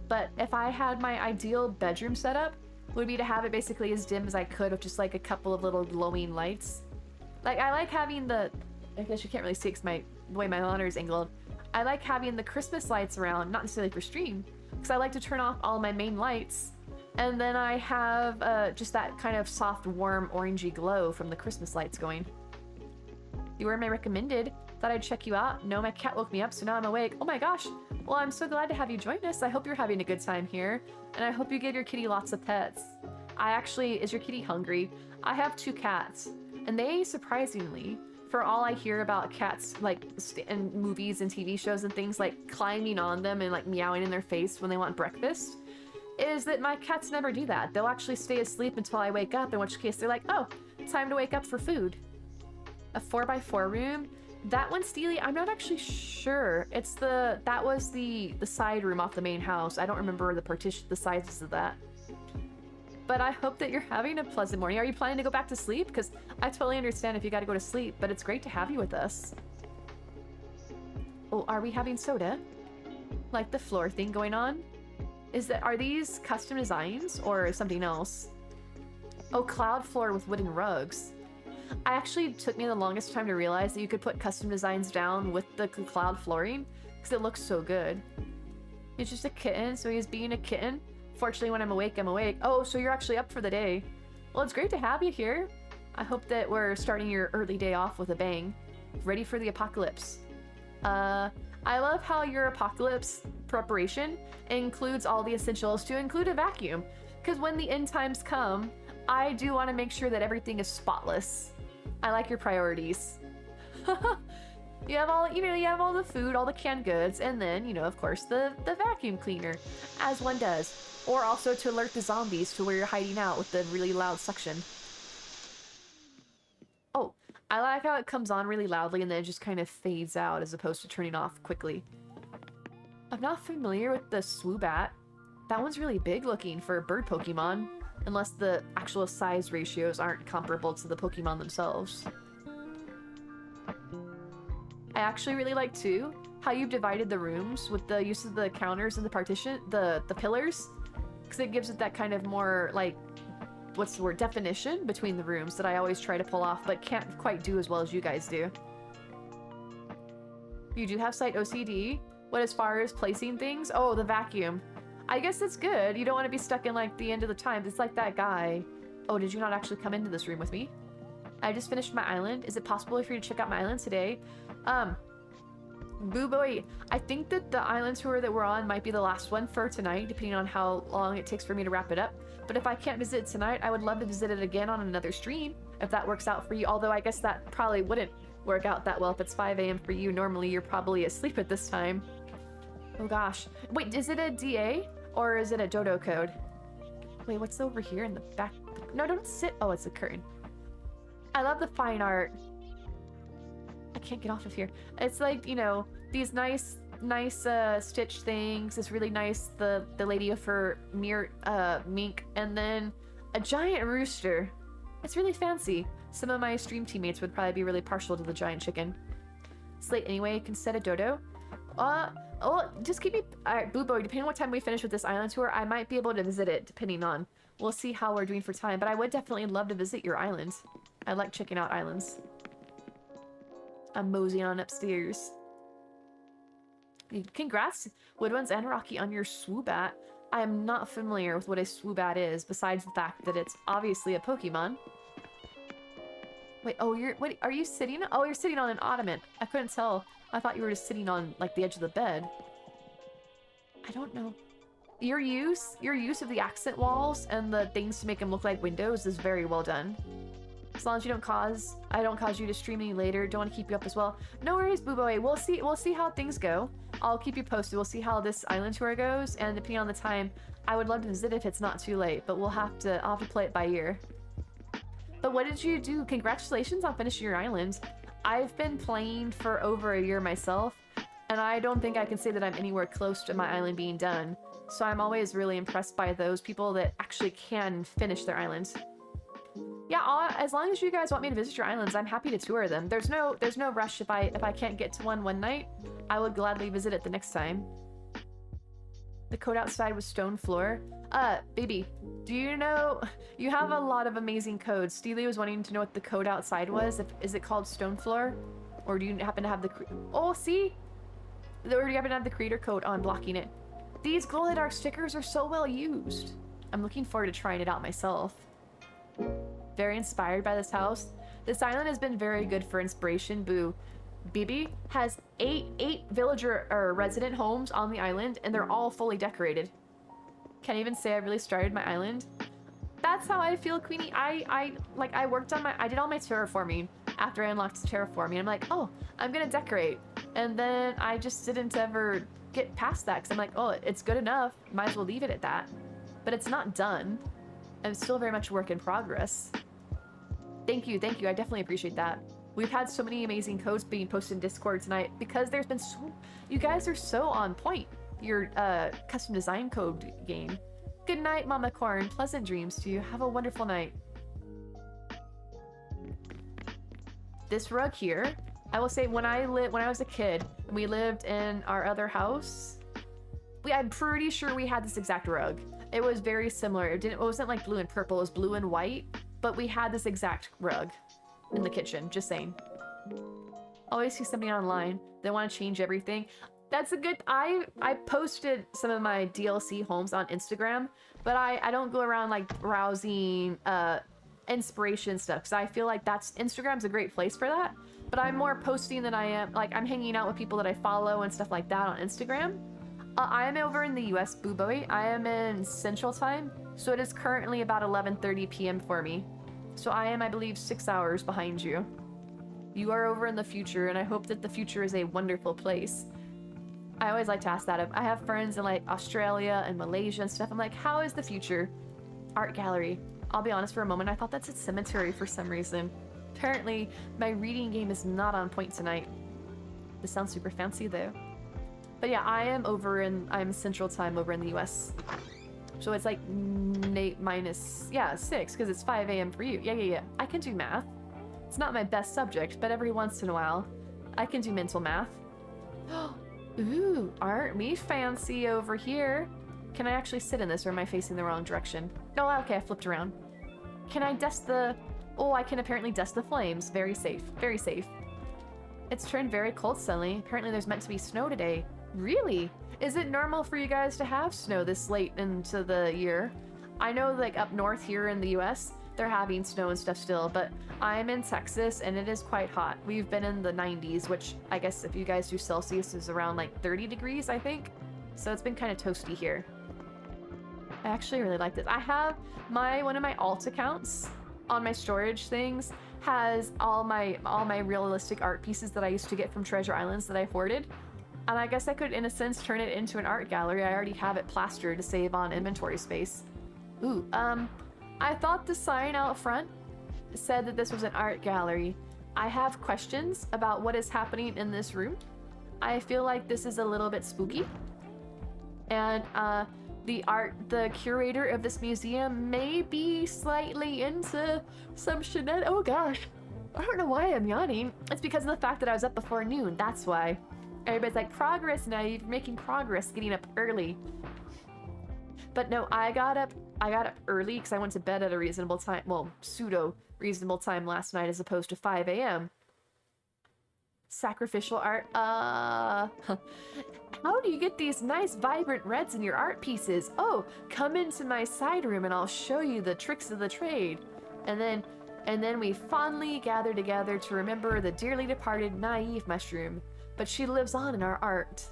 But if I had my ideal bedroom setup, would be to have it basically as dim as I could with just like a couple of little glowing lights. Like I like having the, I guess you can't really see because the way my monitor is angled. I like having the Christmas lights around, not necessarily for stream, because I like to turn off all my main lights. And then I have just that kind of soft, warm, orangey glow from the Christmas lights going. You were my recommended. Thought I'd check you out. No, my cat woke me up, so now I'm awake. Oh my gosh. Well, I'm so glad to have you join us. I hope you're having a good time here. And I hope you give your kitty lots of pets. Is your kitty hungry? I have 2 cats. And they, surprisingly, for all I hear about cats, like, in movies and TV shows and things, like, climbing on them and, like, meowing in their face when they want breakfast, is that my cats never do that. They'll actually stay asleep until I wake up, in which case they're like, oh, time to wake up for food. A 4x4 room? That one, Steely, I'm not actually sure. That was the side room off the main house. I don't remember the sizes of that. But I hope that you're having a pleasant morning. Are you planning to go back to sleep? Because I totally understand if you got to go to sleep, but it's great to have you with us. Oh, are we having soda? Like the floor thing going on? Are these custom designs or something else? Oh, cloud floor with wooden rugs. Took me the longest time to realize that you could put custom designs down with the cloud flooring because it looks so good. He's just a kitten, so he's being a kitten. Fortunately, when I'm awake, I'm awake. Oh, so you're actually up for the day. Well, it's great to have you here. I hope that we're starting your early day off with a bang. Ready for the apocalypse. I love how your apocalypse preparation includes all the essentials to include a vacuum. Because when the end times come, I do want to make sure that everything is spotless. I like your priorities. You have all the food, all the canned goods, and then, of course, the vacuum cleaner, as one does. Or also to alert the zombies to where you're hiding out with the really loud suction. Oh, I like how it comes on really loudly and then it just kind of fades out as opposed to turning off quickly. I'm not familiar with the Swoobat. That one's really big looking for a bird Pokemon. Unless the actual size ratios aren't comparable to the Pokemon themselves. I actually really like, too, how you've divided the rooms with the use of the counters and the pillars. Because it gives it that kind of more, like, what's the word, definition between the rooms that I always try to pull off, but can't quite do as well as you guys do. You do have slight OCD. What, as far as placing things? Oh, the vacuum. I guess it's good. You don't want to be stuck in, like, the end of the time. It's like that guy. Oh, did you not actually come into this room with me? I just finished my island. Is it possible for you to check out my island today? Boo Boy, I think that the island tour that we're on might be the last one for tonight, depending on how long it takes for me to wrap it up. But if I can't visit it tonight, I would love to visit it again on another stream, if that works out for you. Although I guess that probably wouldn't work out that well if it's 5 AM for you. Normally, you're probably asleep at this time. Oh gosh. Wait, is it a DA or is it a dodo code? Wait, what's over here in the back? No, don't sit. Oh, it's a curtain. I love the fine art. I can't get off of here. It's like, these nice stitch things. It's really nice. The lady of her mink, and then a giant rooster. It's really fancy. Some of my stream teammates would probably be really partial to the giant chicken. Slate anyway, can set a dodo. Oh, just keep me... Alright, Boo Boy, depending on what time we finish with this island tour, I might be able to visit it, depending on we'll see how we're doing for time. But I would definitely love to visit your island. I like checking out islands. I'm moseying on upstairs. Congrats, Woodwinds and Rocky, on your Swoobat. I am not familiar with what a Swoobat is, besides the fact that it's obviously a Pokemon. Wait, oh, what, are you sitting? Oh, you're sitting on an ottoman. I couldn't tell. I thought you were just sitting on, like, the edge of the bed. I don't know. Your use of the accent walls and the things to make them look like windows is very well done. As long as you don't I don't cause you to stream any later. Don't want to keep you up as well. No worries, Booboy. We'll see how things go. I'll keep you posted. We'll see how this island tour goes, and depending on the time, I would love to visit if it's not too late, but I'll have to play it by ear. But what did you do? Congratulations on finishing your island. I've been playing for over a year myself, and I don't think I can say that I'm anywhere close to my island being done. So I'm always really impressed by those people that actually can finish their islands. Yeah, as long as you guys want me to visit your islands, I'm happy to tour them. There's no rush. If I can't get to one night, I would gladly visit it the next time. The code outside was stone floor. Baby, do you know you have a lot of amazing codes? Steely was wanting to know what the code outside was. Is it called stone floor, or do you happen to have the? Oh, see, or do you happen to have the creator code on blocking it? These glow in the dark stickers are so well used. I'm looking forward to trying it out myself. Very inspired by this house. This island has been very good for inspiration. Boo. BB has eight villager or resident homes on the island, and they're all fully decorated. Can't even say I really started my island. That's how I feel, Queenie. I did all my terraforming after I unlocked terraforming. I'm like, oh, I'm gonna decorate, and then I just didn't ever get past that because I'm like, oh, it's good enough. Might as well leave it at that. But it's not done. I'm still very much work in progress. Thank you. I definitely appreciate that. We've had so many amazing codes being posted in Discord tonight because there's been you guys are so on point. Your custom design code game. Good night, Mama Corn. Pleasant dreams to you. Have a wonderful night. This rug here, I will say when I was a kid and we lived in our other house, I'm pretty sure we had this exact rug. It was very similar. It wasn't like blue and purple, it was blue and white, but we had this exact rug in the kitchen, just saying. Always see somebody online, they want to change everything. That's a good, I posted some of my DLC homes on Instagram, but I don't go around like browsing inspiration stuff, because I feel like Instagram's a great place for that, but I'm more posting than I am, like I'm hanging out with people that I follow and stuff like that on Instagram. I am over in the US, Booboy. I am in Central Time, so it is currently about 11:30 p.m. for me. So I am, I believe, 6 hours behind you. You are over in the future, and I hope that the future is a wonderful place. I always like to ask that. I have friends in like Australia and Malaysia and stuff. I'm like, how is the future? Art gallery. I'll be honest for a moment, I thought that's a cemetery for some reason. Apparently, my reading game is not on point tonight. This sounds super fancy though. But yeah, I'm Central Time over in the US. So it's like 6, because it's 5 a.m. for you. Yeah. I can do math. It's not my best subject, but every once in a while, I can do mental math. Ooh, aren't we fancy over here? Can I actually sit in this, or am I facing the wrong direction? No, okay, I flipped around. Can I dust the... Oh, I can apparently dust the flames. Very safe, very safe. It's turned very cold suddenly. Apparently there's meant to be snow today. Really? Is it normal for you guys to have snow this late into the year? I know like up north here in the US, they're having snow and stuff still, but I'm in Texas and it is quite hot. We've been in the 90s, which I guess if you guys do Celsius is around like 30 degrees, I think. So it's been kind of toasty here. I actually really like this. I have one of my alt accounts on my storage things has all my realistic art pieces that I used to get from Treasure Islands that I hoarded. And I guess I could, in a sense, turn it into an art gallery. I already have it plastered to save on inventory space. Ooh, I thought the sign out front said that this was an art gallery. I have questions about what is happening in this room. I feel like this is a little bit spooky. And, the curator of this museum may be slightly into some shenanigans. Oh gosh, I don't know why I'm yawning. It's because of the fact that I was up before noon, that's why. Everybody's like, progress now, you're making progress getting up early. But no, I got up I got up early because I went to bed at a reasonable time. Well, pseudo reasonable time last night as opposed to 5 a.m. Sacrificial art. How do you get these nice vibrant reds in your art pieces? Oh, come into my side room and I'll show you the tricks of the trade. And then we fondly gather together to remember the dearly departed naive mushroom. But she lives on in our art.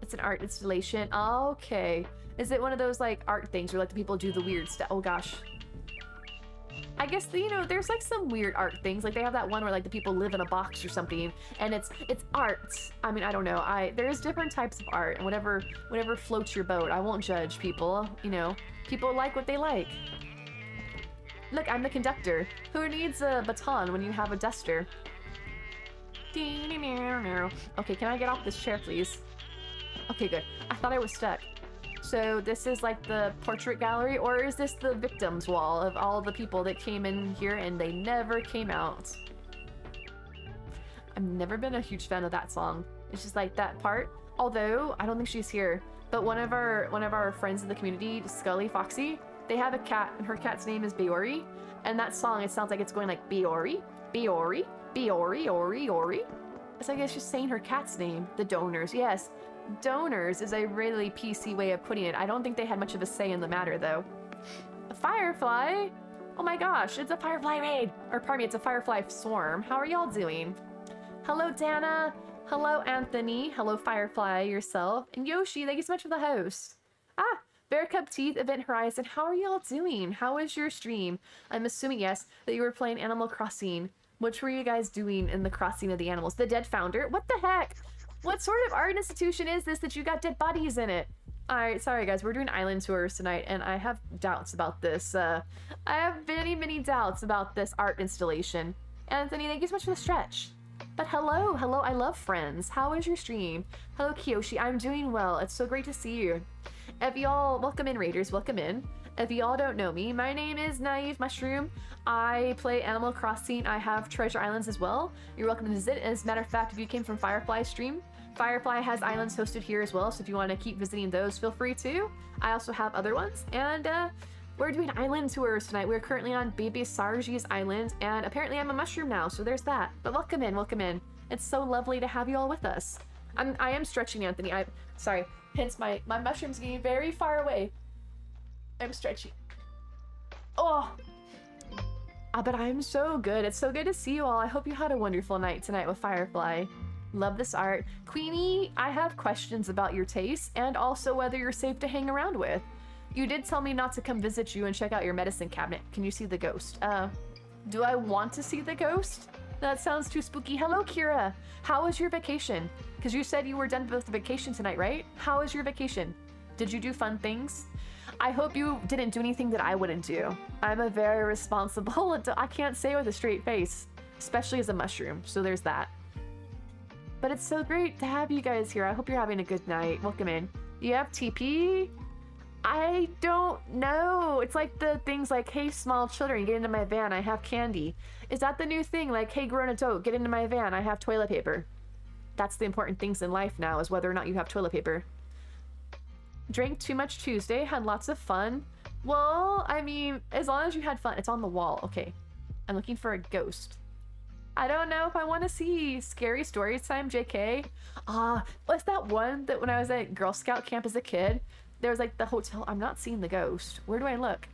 It's an art installation. Okay. Is it one of those like art things where like the people do the weird stuff? Oh gosh. I guess, you know, there's like some weird art things. Like they have that one where like the people live in a box or something and it's art. I mean, I don't know. There's different types of art and whatever floats your boat. I won't judge people, you know. People like what they like. Look, I'm the conductor. Who needs a baton when you have a duster? Okay, can I get off this chair, please? Okay, good. I thought I was stuck. So this is like the portrait gallery, or is this the victims wall of all the people that came in here and they never came out? I've never been a huge fan of that song. It's just like that part. Although I don't think she's here, but one of our friends in the community, Scully Foxy, they have a cat and her cat's name is Biori, and that song, it sounds like it's going like Biori, Biori, Biori, Ori, Ori. It's like it's just saying her cat's name. The Donors, yes. Donors is a really PC way of putting it. I don't think they had much of a say in the matter, though. A firefly? Oh my gosh, it's a firefly raid! Or pardon me, it's a firefly swarm. How are y'all doing? Hello, Dana. Hello, Anthony. Hello, Firefly yourself. And Yoshi, thank you so much for the host. Ah, Bear Cub Teeth, Event Horizon. How are y'all doing? How was your stream? I'm assuming, yes, that you were playing Animal Crossing. What were you guys doing in the crossing of the animals? The Dead Founder? What the heck? What sort of art institution is this that you got dead bodies in it? Alright, sorry guys, we're doing island tours tonight and I have doubts about this. I have many doubts about this art installation. Anthony, thank you so much for the stretch. But hello, I love friends. How is your stream? Hello, Kiyoshi, I'm doing well. It's so great to see you. If y'all, welcome in Raiders, welcome in. If y'all don't know me, my name is Naive Mushroom. I play Animal Crossing. I have Treasure Islands as well. You're welcome to visit. As a matter of fact, if you came from Firefly's stream, Firefly has islands hosted here as well, so if you want to keep visiting those, feel free to. I also have other ones, and we're doing island tours tonight. We're currently on Baby Sarji's island, and apparently I'm a mushroom now, so there's that. But welcome in, welcome in. It's so lovely to have you all with us. I am stretching, Anthony. Sorry, hence my mushroom's getting very far away. I'm stretching. Oh! But I'm so good. It's so good to see you all. I hope you had a wonderful night tonight with Firefly. Love this art. Queenie, I have questions about your taste and also whether you're safe to hang around with. You did tell me not to come visit you and check out your medicine cabinet. Can you see the ghost? Do I want to see the ghost? That sounds too spooky. Hello, Kira. How was your vacation? Because you said you were done with the vacation tonight, right? How was your vacation? Did you do fun things? I hope you didn't do anything that I wouldn't do. I'm a very responsible adult. I can't say with a straight face, especially as a mushroom, so there's that. But it's so great to have you guys here. I hope you're having a good night. Welcome in. You have TP? I don't know. It's like the things like, hey, small children, get into my van. I have candy. Is that the new thing? Like, hey, grown adult, get into my van. I have toilet paper. That's the important things in life now, is whether or not you have toilet paper. Drank too much Tuesday, had lots of fun. Well, I mean, as long as you had fun, it's on the wall. Okay. I'm looking for a ghost. I don't know if I want to see Scary Stories Time, JK. What's that one that when I was at Girl Scout camp as a kid, there was like the hotel. I'm not seeing the ghost. Where do I look?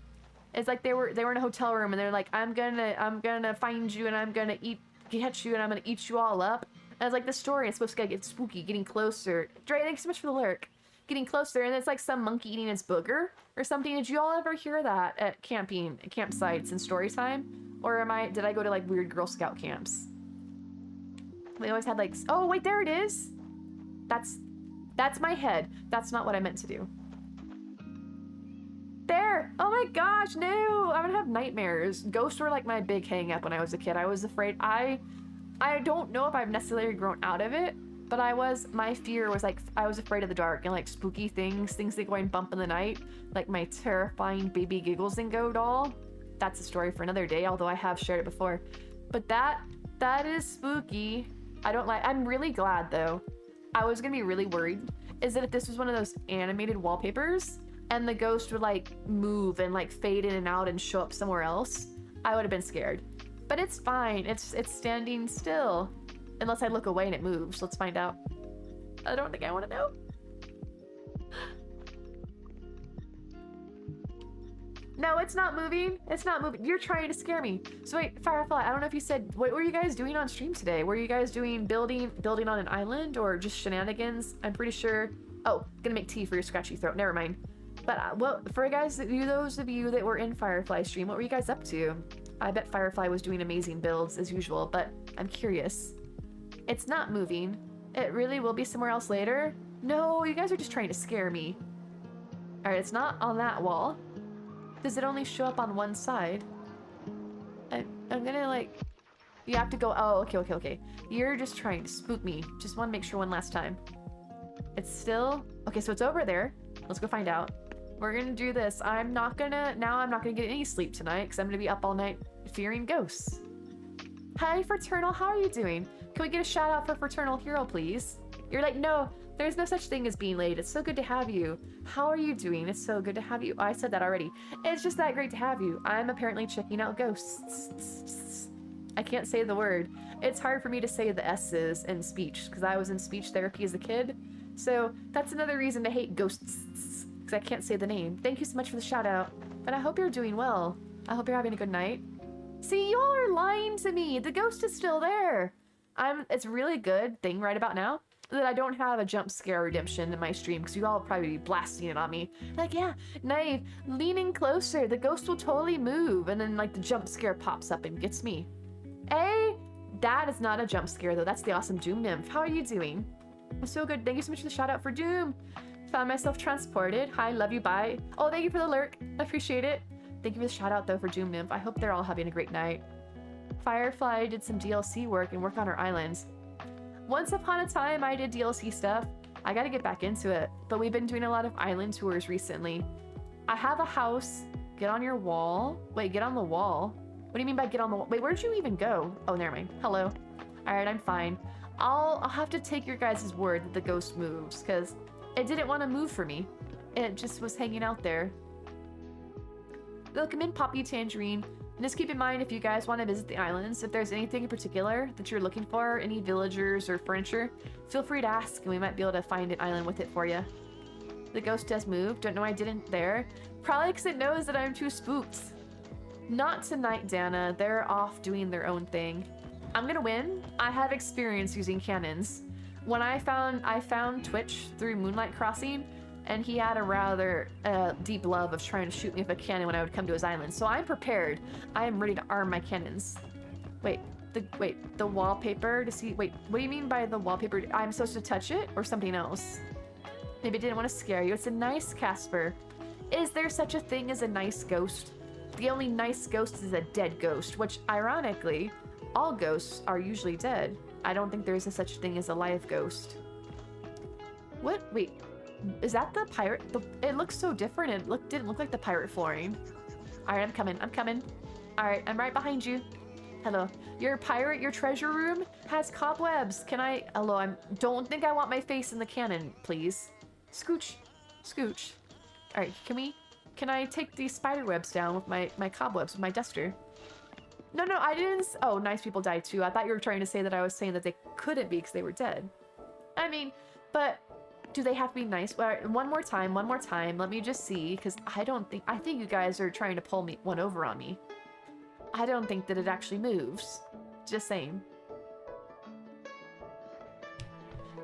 It's like they were in a hotel room and they're like, I'm gonna find you and I'm gonna get you and I'm gonna eat you all up. And it's like the story. It's supposed to get spooky, getting closer. Dre, thanks so much for the lurk. Getting closer, and it's like some monkey eating its booger or something. Did you all ever hear that at campsites and story time? Or did I go to like weird Girl Scout camps? They always had like, oh wait, there it is. That's my head. That's not what I meant to do. There! Oh my gosh, no! I'm gonna have nightmares. Ghosts were like my big hang up when I was a kid. I was afraid. I don't know if I've necessarily grown out of it, but my fear was like, I was afraid of the dark and like spooky things that go and bump in the night. Like my terrifying baby Giggles and Go doll. That's a story for another day, although I have shared it before. But that is spooky. I'm really glad though. I was gonna be really worried, is that if this was one of those animated wallpapers, and the ghost would like move and like fade in and out and show up somewhere else, I would have been scared. But it's fine. It's standing still. Unless I look away and it moves. Let's find out. I don't think I want to know. No, it's not moving. It's not moving. You're trying to scare me. So wait, Firefly, I don't know if you said, what were you guys doing on stream today? Were you guys doing building on an island or just shenanigans? I'm pretty sure. Oh, gonna make tea for your scratchy throat. Never mind. But what for guys, those of you that were in Firefly stream, what were you guys up to? I bet Firefly was doing amazing builds as usual, but I'm curious. It's not moving. It really will be somewhere else later. No, you guys are just trying to scare me. All right, it's not on that wall. Does it only show up on one side? I'm gonna like, you have to go, oh, okay. You're just trying to spook me. Just want to make sure one last time. It's still, okay, so it's over there. Let's go find out. We're gonna do this. I'm not gonna get any sleep tonight because I'm gonna be up all night fearing ghosts. Hi, Fraternal, how are you doing? Can we get a shout out for Fraternal Hero, please? You're like, no, there's no such thing as being late. It's so good to have you. How are you doing? It's so good to have you. Oh, I said that already. It's just that great to have you. I'm apparently checking out ghosts. I can't say the word. It's hard for me to say the S's in speech because I was in speech therapy as a kid. So that's another reason to hate ghosts because I can't say the name. Thank you so much for the shout out. But I hope you're doing well. I hope you're having a good night. See, y'all are lying to me. The ghost is still there. It's a really good thing right about now that I don't have a jump scare redemption in my stream because you all will probably be blasting it on me. Like, yeah, Naive, leaning closer, the ghost will totally move, and then like the jump scare pops up and gets me. That is not a jump scare though. That's the awesome Doom Nymph. How are you doing? I'm so good. Thank you so much for the shout out for Doom. Found myself transported. Hi, love you, bye. Oh, thank you for the lurk. I appreciate it. Thank you for the shout out though for Doom Nymph. I hope they're all having a great night. Firefly did some DLC work and work on her islands. Once upon a time, I did DLC stuff. I gotta get back into it, but we've been doing a lot of island tours recently. I have a house. Get on your wall. Wait, get on the wall. What do you mean by get on the wall? Wait, where'd you even go? Oh, never mind. Hello. All right, I'm fine. I'll have to take your guys' word that the ghost moves, because it didn't want to move for me. It just was hanging out there. Welcome in, Poppy Tangerine. And just keep in mind, if you guys want to visit the islands, if there's anything in particular that you're looking for, any villagers or furniture, feel free to ask and we might be able to find an island with it for you. The ghost does move. Don't know I didn't there. Probably because it knows that I'm too spooked. Not tonight, Dana. They're off doing their own thing. I'm gonna win. I have experience using cannons. When I found Twitch through Moonlight Crossing, and he had a rather deep love of trying to shoot me with a cannon when I would come to his island. So I'm prepared. I am ready to arm my cannons. Wait, the wallpaper to see, wait, what do you mean by the wallpaper? I'm supposed to touch it or something else? Maybe I didn't want to scare you. It's a nice Casper. Is there such a thing as a nice ghost? The only nice ghost is a dead ghost, which ironically, all ghosts are usually dead. I don't think there's a such thing as a live ghost. What? Wait. Is that the pirate? It looks so different. It didn't look like the pirate flooring. All right, I'm coming. All right, I'm right behind you. Hello. Your treasure room has cobwebs. Hello, don't think I want my face in the cannon, please. Scooch. All right, can I take these spider webs down with my cobwebs with my duster? No, I didn't. Oh, nice people died too. I thought you were trying to say that I was saying that they couldn't be because they were dead. I mean, but do they have to be nice? All right, one more time. Let me just see, because I think you guys are trying to pull one over on me. I don't think that it actually moves. Just saying.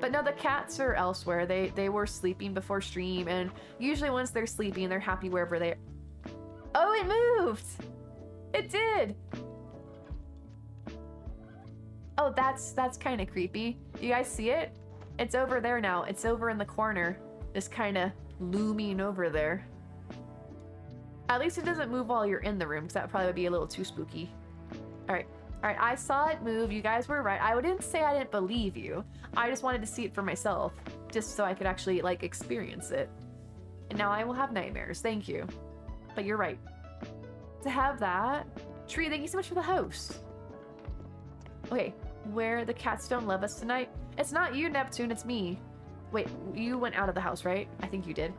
But no, the cats are elsewhere. They were sleeping before stream, and usually once they're sleeping, they're happy wherever they are. Oh, it moved! It did! Oh, that's kind of creepy. You guys see it? It's over there now. It's over in the corner. Just kind of looming over there. At least it doesn't move while you're in the room, because that probably would be a little too spooky. All right, I saw it move. You guys were right. I didn't say I didn't believe you. I just wanted to see it for myself, just so I could actually, like, experience it. And now I will have nightmares. Thank you. But you're right. To have that. Tree, thank you so much for the host. Okay, where the cats don't love us tonight. It's not you, Neptune, it's me. Wait, you went out of the house, right? I think you did.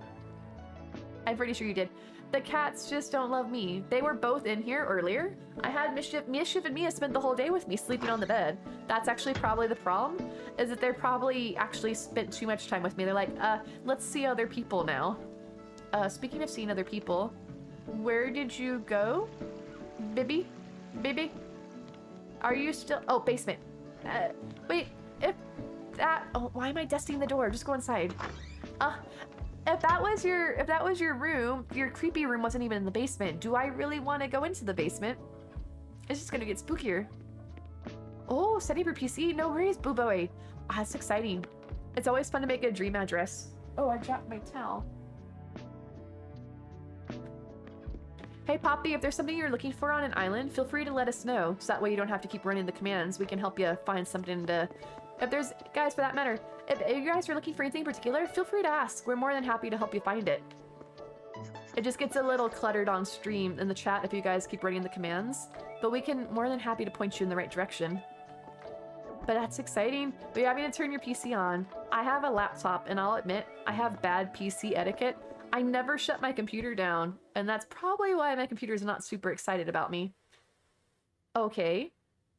I'm pretty sure you did. The cats just don't love me. They were both in here earlier. I had Mischief and Mia spent the whole day with me sleeping on the bed. That's actually probably the problem, is that they're probably actually spent too much time with me. They're like, let's see other people now. Speaking of seeing other people, where did you go? Bibby? Bibby? Are you still... Oh, basement. Wait, if that... Oh, why am I dusting the door? Just go inside. If that was your room, your creepy room wasn't even in the basement. Do I really want to go into the basement? It's just gonna get spookier. Oh, setting for PC? No worries, Boo Boy. That's exciting. It's always fun to make a dream address. Oh, I dropped my towel. Hey Poppy, if there's something you're looking for on an island, feel free to let us know. So that way you don't have to keep running the commands. We can help you find something to... If there's... Guys, for that matter, if you guys are looking for anything in particular, feel free to ask. We're more than happy to help you find it. It just gets a little cluttered on stream in the chat if you guys keep running the commands. But we can more than happy to point you in the right direction. But that's exciting. But you're having to turn your PC on. I have a laptop, and I'll admit, I have bad PC etiquette. I never shut my computer down, and that's probably why my computer's not super excited about me. Okay,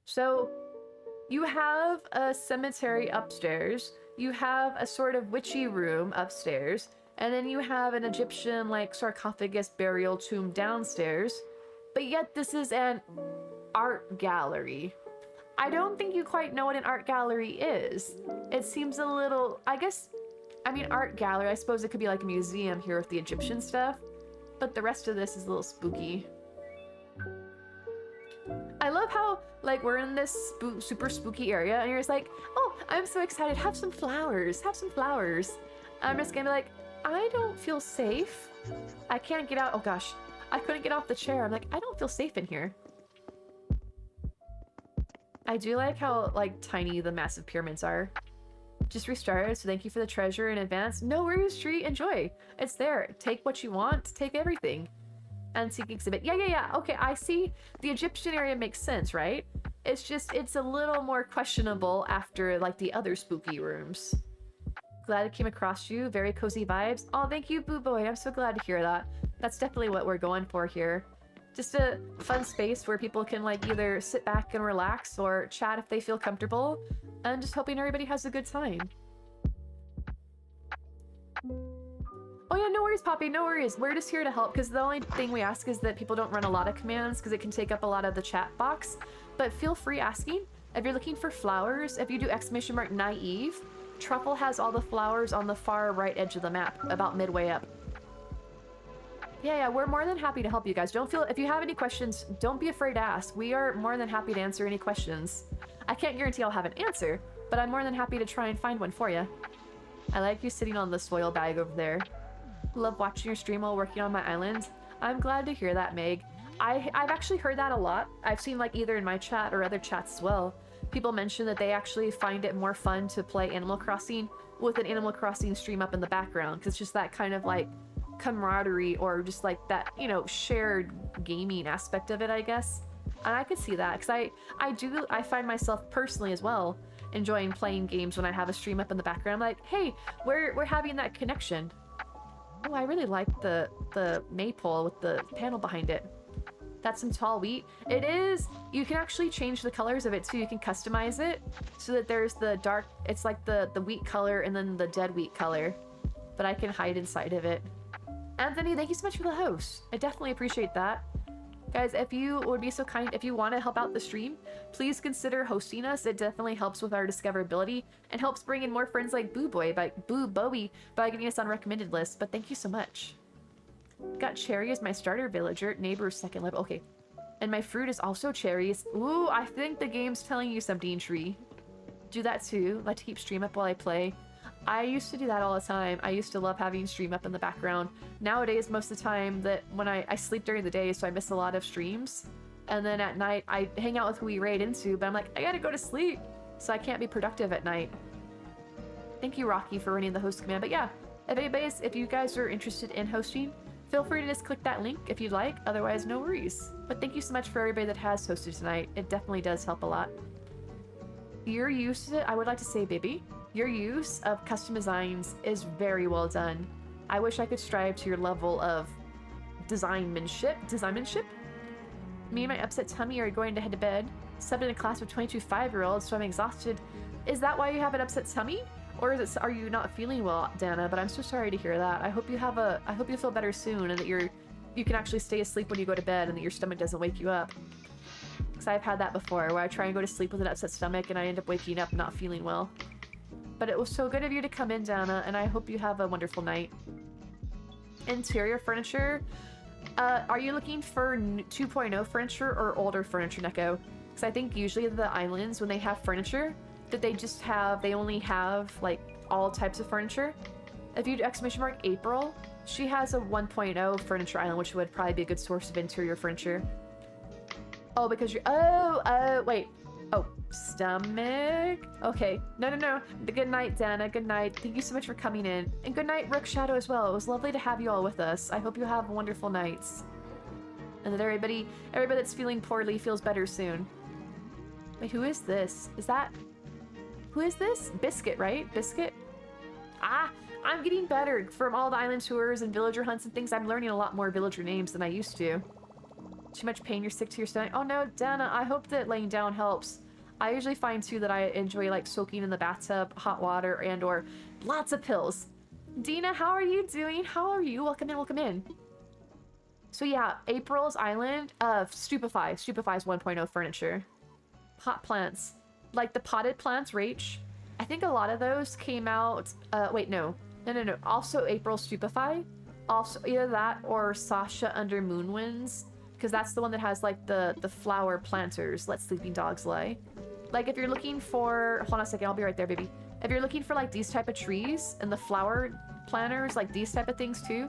so you have a cemetery upstairs, you have a sort of witchy room upstairs, and then you have an Egyptian, like, sarcophagus burial tomb downstairs, but yet this is an art gallery. I don't think you quite know what an art gallery is. It seems a little, I mean, art gallery, I suppose it could be like a museum here with the Egyptian stuff, but the rest of this is a little spooky. I love how, like, we're in this super spooky area, and you're just like, oh, I'm so excited, have some flowers, have some flowers. I'm just gonna be like, I don't feel safe. I can't get out, oh gosh, I couldn't get off the chair. I'm like, I don't feel safe in here. I do like how, like, tiny the massive pyramids are. Just restarted, so thank you for the treasure in advance. No worries, Tree, enjoy. It's there. Take what you want, take everything. Antique exhibit. Yeah. Okay, I see. The Egyptian area makes sense, right? It's just, it's a little more questionable after, like, the other spooky rooms. Glad it came across you. Very cozy vibes. Oh, thank you, Boo Boy. I'm so glad to hear that. That's definitely what we're going for here. Just a fun space where people can, like, either sit back and relax or chat if they feel comfortable. And just hoping everybody has a good time. Oh yeah, no worries, Poppy, no worries. We're just here to help, because the only thing we ask is that people don't run a lot of commands, because it can take up a lot of the chat box. But feel free asking. If you're looking for flowers, if you do !naive, Truffle has all the flowers on the far right edge of the map, about midway up. Yeah, we're more than happy to help you guys. Don't feel, if you have any questions, don't be afraid to ask. We are more than happy to answer any questions. I can't guarantee I'll have an answer, but I'm more than happy to try and find one for you. I like you sitting on the soil bag over there. Love watching your stream while working on my island. I'm glad to hear that, Meg. I've actually heard that a lot. I've seen, like, either in my chat or other chats as well. People mention that they actually find it more fun to play Animal Crossing with an Animal Crossing stream up in the background, because it's just that kind of, like, camaraderie, or just like that, you know, shared gaming aspect of it, I guess. And I could see that, because I find myself personally as well enjoying playing games when I have a stream up in the background. I'm like, hey, we're having that connection. Oh, I really like the maypole with the panel behind it. That's some tall wheat. It is, you can actually change the colors of it too. You can customize it so that there's the dark, it's like the wheat color and then the dead wheat color. But I can hide inside of it. Anthony, thank you so much for the host. I definitely appreciate that. Guys, if you would be so kind, if you want to help out the stream, please consider hosting us. It definitely helps with our discoverability and helps bring in more friends like Boo Bowie by getting us on recommended lists. But thank you so much. Got Cherry as my starter villager, neighbor's second level. Okay. And my fruit is also cherries. Ooh, I think the game's telling you something, Tree. Do that too. Like to keep stream up while I play. I used to do that all the time. I used to love having stream up in the background. Nowadays, most of the time that when I sleep during the day, so I miss a lot of streams. And then at night, I hang out with who we raid into, but I'm like, I gotta go to sleep, so I can't be productive at night. Thank you, Rocky, for running the host command. But yeah, if you guys are interested in hosting, feel free to just click that link if you'd like. Otherwise, no worries. But thank you so much for everybody that has hosted tonight. It definitely does help a lot. Your use, I would like to say, Bibby, your use of custom designs is very well done. I wish I could strive to your level of designmanship. Me and my upset tummy are going to head to bed. Subbed in a class with 22 5-year-olds, so I'm exhausted. Is that why you have an upset tummy? Or is it, are you not feeling well, Dana? But I'm so sorry to hear that. I hope you feel better soon and that you can actually stay asleep when you go to bed and that your stomach doesn't wake you up. Because I've had that before, where I try and go to sleep with an upset stomach and I end up waking up not feeling well. But it was so good of you to come in, Dana, and I hope you have a wonderful night. Interior furniture. Are you looking for 2.0 furniture or older furniture, Neko? Because I think usually the islands, when they have furniture, that they only have, like, all types of furniture. If you do !April, she has a 1.0 furniture island, which would probably be a good source of interior furniture. Oh, because you're... Oh, wait. Oh, stomach? Okay. No. Good night, Dana. Good night. Thank you so much for coming in. And good night, Rook Shadow, as well. It was lovely to have you all with us. I hope you have wonderful nights. And that everybody that's feeling poorly feels better soon. Wait, who is this? Who is this? Biscuit, right? Biscuit? Ah, I'm getting better. From all the island tours and villager hunts and things, I'm learning a lot more villager names than I used to. Too much pain, you're sick to your stomach. Oh no, Dana, I hope that laying down helps. I usually find too that I enjoy like soaking in the bathtub, hot water, and or lots of pills. Dina, how are you doing? How are you? Welcome in, welcome in. So yeah, April's Island, Stupefy. Stupefy's 1.0 furniture. Pot plants. Like the potted plants, Rach. I think a lot of those came out, wait, no. Also April Stupefy. Also either that or Sasha Under Moonwinds. Because that's the one that has like the flower planters, Let Sleeping Dogs Lay. Like if you're looking for, hold on a second, I'll be right there, baby. If you're looking for like these type of trees and the flower planters, like these type of things too,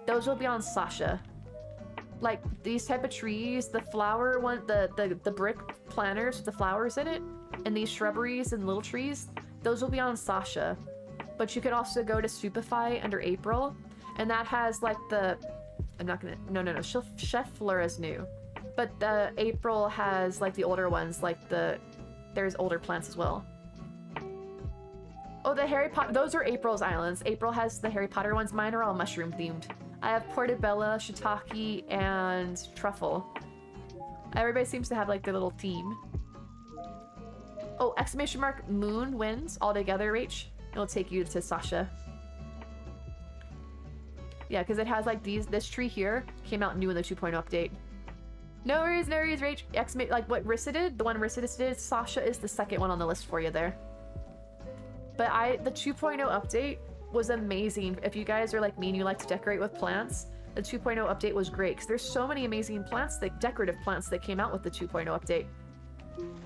those will be on Sasha. Like these type of trees, the flower one, the brick planters with the flowers in it, and these shrubberies and little trees, those will be on Sasha. But you could also go to Stupefy under April, and that has like the, I'm not gonna, no, Chef Fleur is new. But the April has like the older ones, like there's older plants as well. Oh, the Harry Potter, those are April's islands. April has the Harry Potter ones. Mine are all mushroom themed. I have Portobello, Shiitake, and Truffle. Everybody seems to have like their little theme. Oh, !Moon wins all together, Rach. It'll take you to Sasha. Yeah, because it has like this tree here came out new in the 2.0 update. No worries, Rach. Like what Rissa did, the one Rissa did, Sasha is the second one on the list for you there. But the 2.0 update was amazing. If you guys are like me and you like to decorate with plants, the 2.0 update was great because there's so many amazing plants, decorative plants that came out with the 2.0 update.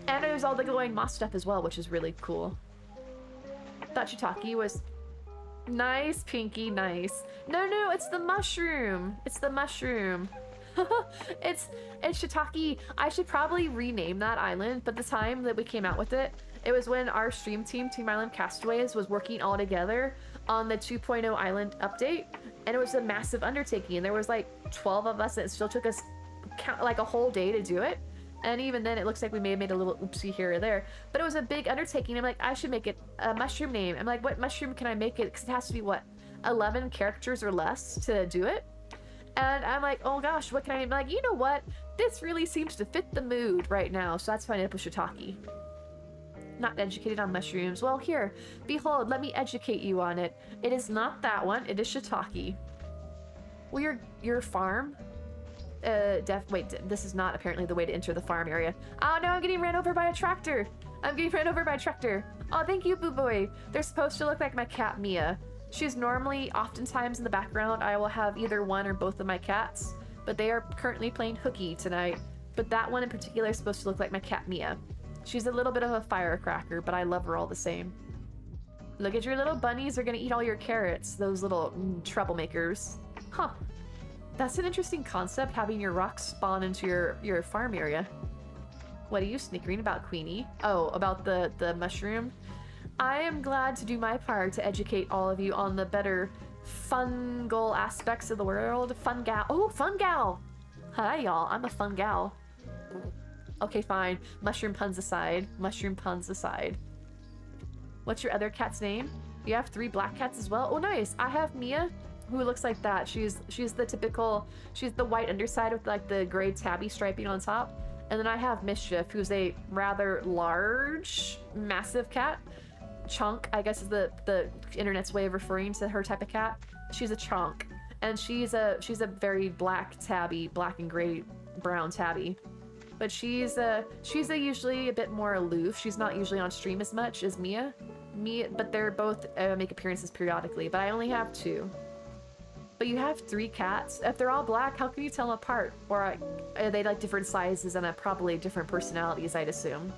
And there's all the glowing moss stuff as well, which is really cool. Thought Shiitake was nice, Pinky, nice. No, it's the mushroom. It's the mushroom. it's Shiitake. I should probably rename that island, but the time that we came out with it, it was when our stream team, Team Island Castaways, was working all together on the 2.0 island update, and it was a massive undertaking, and there was like 12 of us, and it still took us like a whole day to do it. And even then, it looks like we may have made a little oopsie here or there. But it was a big undertaking. I'm like, I should make it a mushroom name. I'm like, what mushroom can I make it? Because it has to be, what, 11 characters or less to do it? And I'm like, oh gosh, what can I name? I'm like, you know what? This really seems to fit the mood right now. So that's why I ended up with Shiitake. Not educated on mushrooms. Well, here, behold, let me educate you on it. It is not that one. It is Shiitake. Well, your farm... wait, this is not apparently the way to enter the farm area. Oh no, I'm getting ran over by a tractor. Oh, thank you, Boo Boy. They're supposed to look like my cat, Mia. She's normally, oftentimes in the background, I will have either one or both of my cats, but they are currently playing hooky tonight. But that one in particular is supposed to look like my cat, Mia. She's a little bit of a firecracker, but I love her all the same. Look at your little bunnies are gonna eat all your carrots, those little troublemakers. Huh. That's an interesting concept, having your rocks spawn into your farm area. What are you snickering about, Queenie? Oh, about the mushroom? I am glad to do my part to educate all of you on the better fungal aspects of the world. Fun gal. Oh, fun gal! Hi, y'all. I'm a fun gal. Okay, fine. Mushroom puns aside. What's your other cat's name? You have 3 black cats as well? Oh, nice. I have Mia, who looks like that. She's the typical, she's the white underside with like the gray tabby striping on top. And then I have Mischief, who's a rather large, massive cat. Chunk, I guess, is the internet's way of referring to her type of cat. She's a chunk, and she's a very black tabby, black and gray brown tabby. But she's usually a bit more aloof. She's not usually on stream as much as Mia. But they're both make appearances periodically. But I only have 2. But you have 3 cats. If they're all black, how can you tell them apart? Or are they like different sizes and probably different personalities, I'd assume?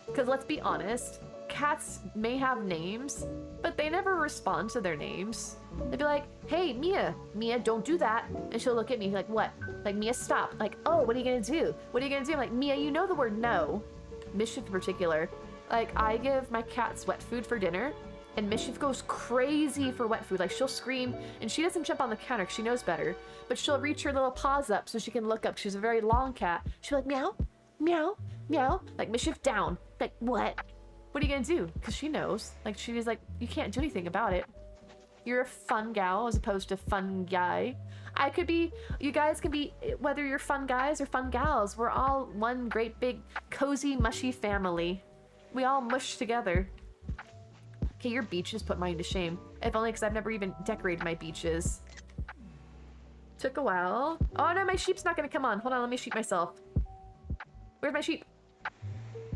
Because let's be honest, cats may have names, but they never respond to their names. They'd be like, hey, Mia, don't do that. And she'll look at me like, what? Like, Mia, stop. Like, oh, what are you gonna do? What are you gonna do? I'm like, Mia, you know the word no. Mischief in particular. Like, I give my cats wet food for dinner, and Mischief goes crazy for wet food. Like, she'll scream, and she doesn't jump on the counter because she knows better, but she'll reach her little paws up so she can look up. She's a very long cat. She'll be like, meow, meow, meow. Like, Mischief, down. Like, what? What are you gonna do? Because she knows. Like, she's like, you can't do anything about it. You're a fun gal as opposed to fun guy. I could be, you guys can be, whether you're fun guys or fun gals, we're all one great big cozy mushy family. We all mush together. Okay, your beaches put mine to shame. If only because I've never even decorated my beaches. Took a while. Oh no, my sheep's not gonna come on. Hold on, let me sheep myself. Where's my sheep?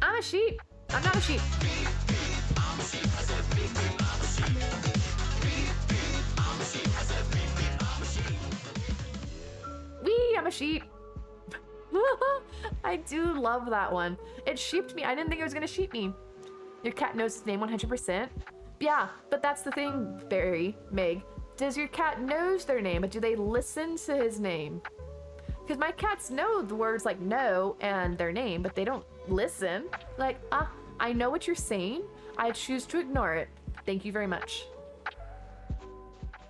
I'm a sheep. I'm not a sheep. Wee, I'm a sheep. I do love that one. It sheeped me. I didn't think it was gonna sheep me. Your cat knows his name 100%. Yeah, but that's the thing, Barry, Meg. Does your cat knows their name, but do they listen to his name? Because my cats know the words like no and their name, but they don't listen. Like, I know what you're saying. I choose to ignore it. Thank you very much.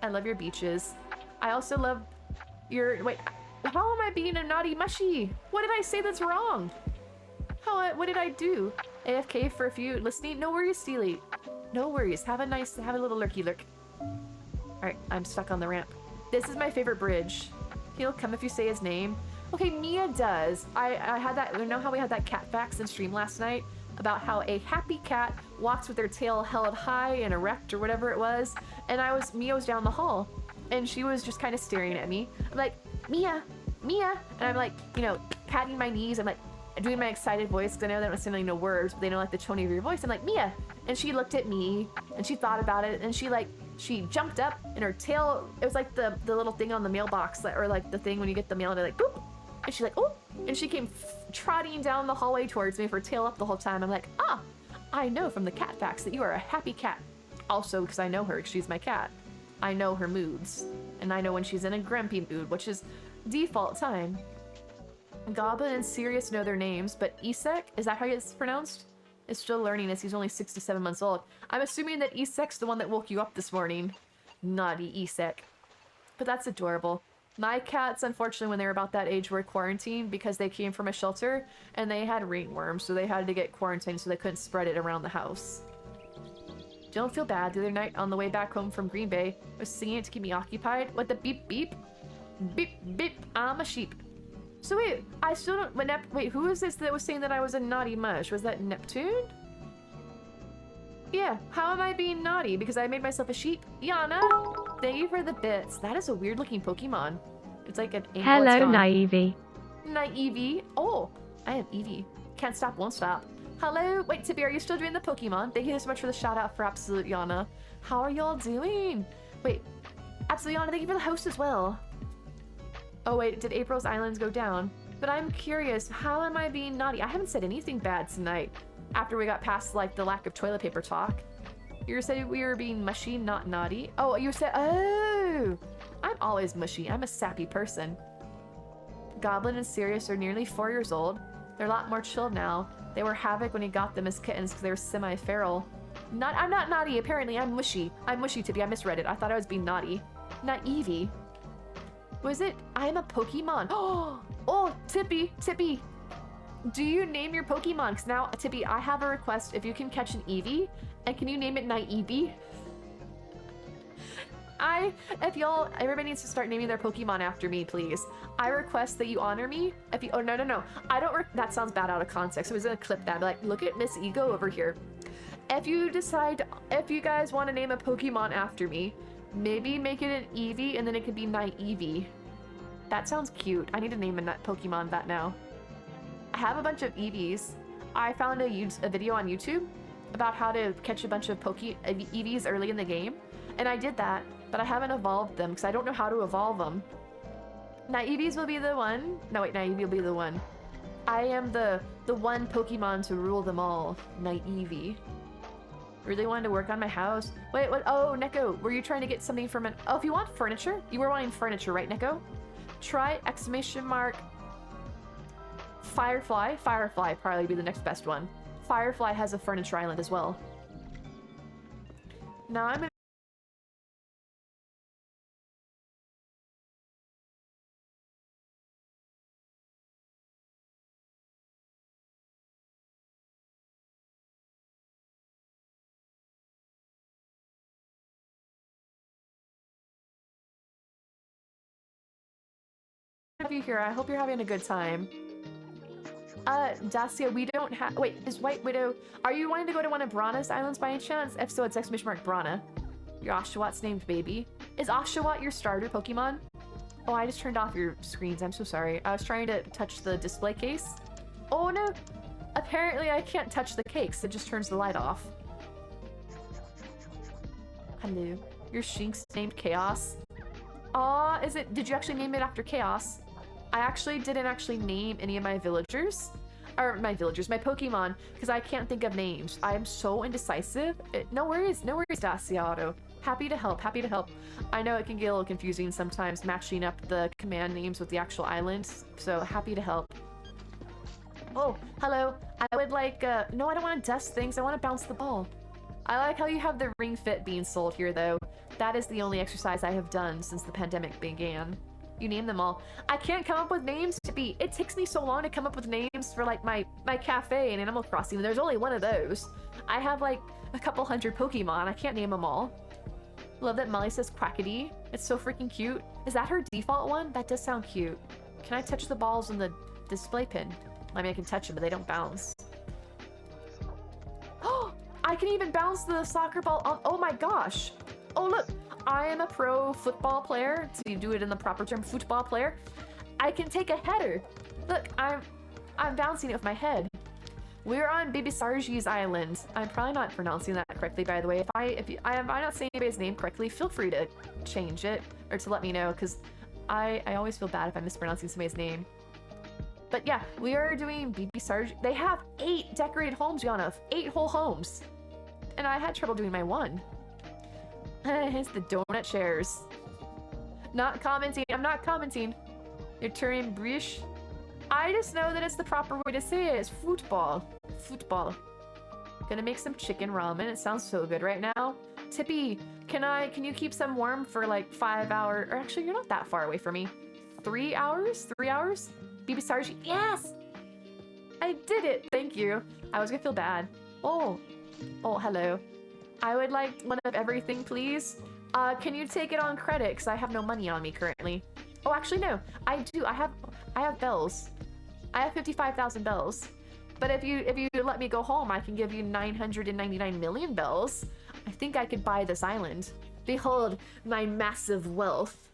I love your beaches. I also love your, wait, how am I being a naughty mushy? What did I say that's wrong? What did I do? AFK for a few listening? No worries, Steely. No worries. Have a little lurky lurk. Alright, I'm stuck on the ramp. This is my favorite bridge. He'll come if you say his name. Okay, Mia does. I had that, you know how we had that cat facts in stream last night? About how a happy cat walks with their tail held high and erect or whatever it was. And Mia was down the hall. And she was just kind of staring at me. I'm like, Mia, Mia. And I'm like, you know, patting my knees. I'm like, doing my excited voice because I know they don't necessarily know words, but they know like the tone of your voice. I'm like, Mia. And she looked at me and she thought about it and she jumped up and her tail, it was like the little thing on the mailbox, or like the thing when you get the mail and they're like, boop. And she's like, oh. And she came trotting down the hallway towards me with her tail up the whole time. I'm like, I know from the cat facts that you are a happy cat. Also, because I know her, because she's my cat. I know her moods. And I know when she's in a grumpy mood, which is default time. Goblin and Sirius know their names, but Isek, is that how it's pronounced? Is still learning as he's only 6 to 7 months old. I'm assuming that Isek's the one that woke you up this morning. Naughty Isek. But that's adorable. My cats, unfortunately, when they were about that age, were quarantined because they came from a shelter and they had ringworms, so they had to get quarantined so they couldn't spread it around the house. Don't feel bad. The other night on the way back home from Green Bay, I was singing it to keep me occupied. What the beep beep? Beep beep, I'm a sheep. So wait, I still don't, wait, who is this that was saying that I was a naughty mush? Was that Neptune? Yeah, how am I being naughty? Because I made myself a sheep? Yana, thank you for the bits. That is a weird looking Pokemon. It's like an ankle. Hello, Naivy. Naivy. Oh, I am Eevee. Can't stop, won't stop. Hello, wait, Tippy, are you still doing the Pokemon? Thank you so much for the shout out for Absolute Yana. How are y'all doing? Wait, Absolute Yana, thank you for the host as well. Oh wait, did April's Islands go down? But I'm curious, how am I being naughty? I haven't said anything bad tonight after we got past like the lack of toilet paper talk. You said we were being mushy, not naughty. Oh, you said, oh, I'm always mushy. I'm a sappy person. Goblin and Sirius are nearly 4 years old. They're a lot more chilled now. They were havoc when he got them as kittens because they were semi-feral. I'm not naughty, apparently. I'm mushy. I'm mushy, Tippy. I misread it. I thought I was being naughty. Not Eevee. Was it? I am a Pokemon. Oh, Tippy. Do you name your Pokemon? Because now, Tippy, I have a request. If you can catch an Eevee, and can you name it Naivy? If y'all, everybody needs to start naming their Pokemon after me, please. I request that you honor me. If you, oh no, I don't. That sounds bad out of context. I was gonna clip that. Be like, look at Miss Ego over here. If you decide, if you guys want to name a Pokemon after me, maybe make it an Eevee, and then it could be Naivy. That sounds cute. I need to name a Pokemon that now. I have a bunch of Eevees. I found a video on YouTube about how to catch a bunch of Eevees early in the game, and I did that, but I haven't evolved them because I don't know how to evolve them. Naives will be the one. No wait, Naivy will be the one. I am the one Pokemon to rule them all. Naivy. Really wanted to work on my house. Wait, what? Oh, Neko, were you trying to get something from an... Oh, if you want furniture? You were wanting furniture, right, Neko? Try exclamation mark Firefly. Firefly probably be the next best one. Firefly has a furniture island as well. Now I'm gonna... have you here. I hope you're having a good time. Dacia, we don't have... Wait, is White Widow... Are you wanting to go to one of Brana's islands by any chance? If so, it's exclamation mark Brana. Your Oshawott named baby. Is Oshawott your starter Pokemon? Oh, I just turned off your screens. I'm so sorry. I was trying to touch the display case. Oh, no. Apparently, I can't touch the cakes. It just turns the light off. Hello. Your Shinx named Chaos. Aw, is it... Did you actually name it after Chaos? I actually didn't name any of my villagers. Or my Pokemon, because I can't think of names. I am so indecisive. No worries, Daciato. Happy to help, happy to help. I know it can get a little confusing sometimes matching up the command names with the actual islands, so happy to help. Oh, hello. I would like, no, I don't want to dust things. I want to bounce the ball. I like how you have the Ring Fit being sold here, though. That is the only exercise I have done since the pandemic began. You name them all. I can't come up with names to be. It takes me so long to come up with names for like my cafe in Animal Crossing. There's only one of those. I have like a couple hundred Pokemon. I can't name them all. Love that Molly says Quackity. It's so freaking cute. Is that her default one? That does sound cute. Can I touch the balls in the display pin? I mean, I can touch them, but they don't bounce. Oh, I can even bounce the soccer ball on. Oh my gosh. Oh, look. I am a pro football player. So you do it in the proper term, football player. I can take a header. Look, I'm bouncing it with my head. We're on Bibisarji's island. I'm probably not pronouncing that correctly, by the way. If I'm not saying anybody's name correctly, feel free to change it or to let me know, because I always feel bad if I'm mispronouncing somebody's name. But yeah, we are doing Bibisarji. They have 8 decorated homes, Yana. 8 whole homes. And I had trouble doing my one. It's the donut chairs. Not commenting. I'm not commenting. You're turning Brish. I just know that it's the proper way to say it. It's football. Football. Gonna make some chicken ramen. It sounds so good right now. Tippy, can you keep some warm for like 5 hours? Or actually, you're not that far away from me. 3 hours? 3 hours? Bibisarji. Yes! I did it. Thank you. I was gonna feel bad. Oh, hello. I would like one of everything, please. Can you take it on credit? Because I have no money on me currently. Oh, actually, no. I do. I have bells. I have 55,000 bells. But if you let me go home, I can give you 999 million bells. I think I could buy this island. Behold my massive wealth.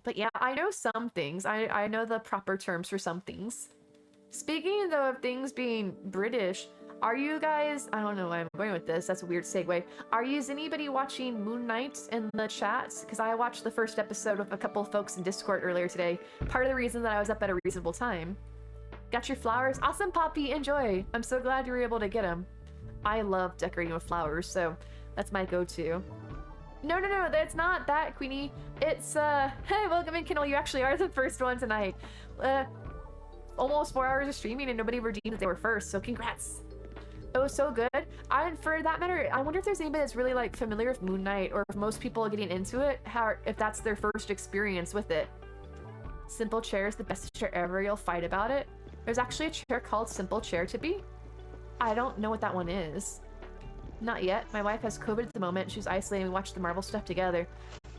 But yeah, I know some things. I know the proper terms for some things. Speaking though of things being British, are you guys, I don't know why I'm going with this, that's a weird segue. Is anybody watching Moon Knight in the chat? Because I watched the first episode with a couple of folks in Discord earlier today. Part of the reason that I was up at a reasonable time. Got your flowers? Awesome, Poppy, enjoy. I'm so glad you were able to get them. I love decorating with flowers, so that's my go-to. No, that's not that, Queenie. It's, hey, welcome in, Kindle. You actually are the first one tonight. Almost 4 hours of streaming and nobody redeemed that they were first, so congrats. It was so good. And for that matter, I wonder if there's anybody that's really like familiar with Moon Knight, or if most people are getting into it, if that's their first experience with it. Simple Chair is the best chair ever. You'll fight about it. There's actually a chair called Simple Chair, Tippy. I don't know what that one is. Not yet. My wife has COVID at the moment. She's isolated. We watch the Marvel stuff together.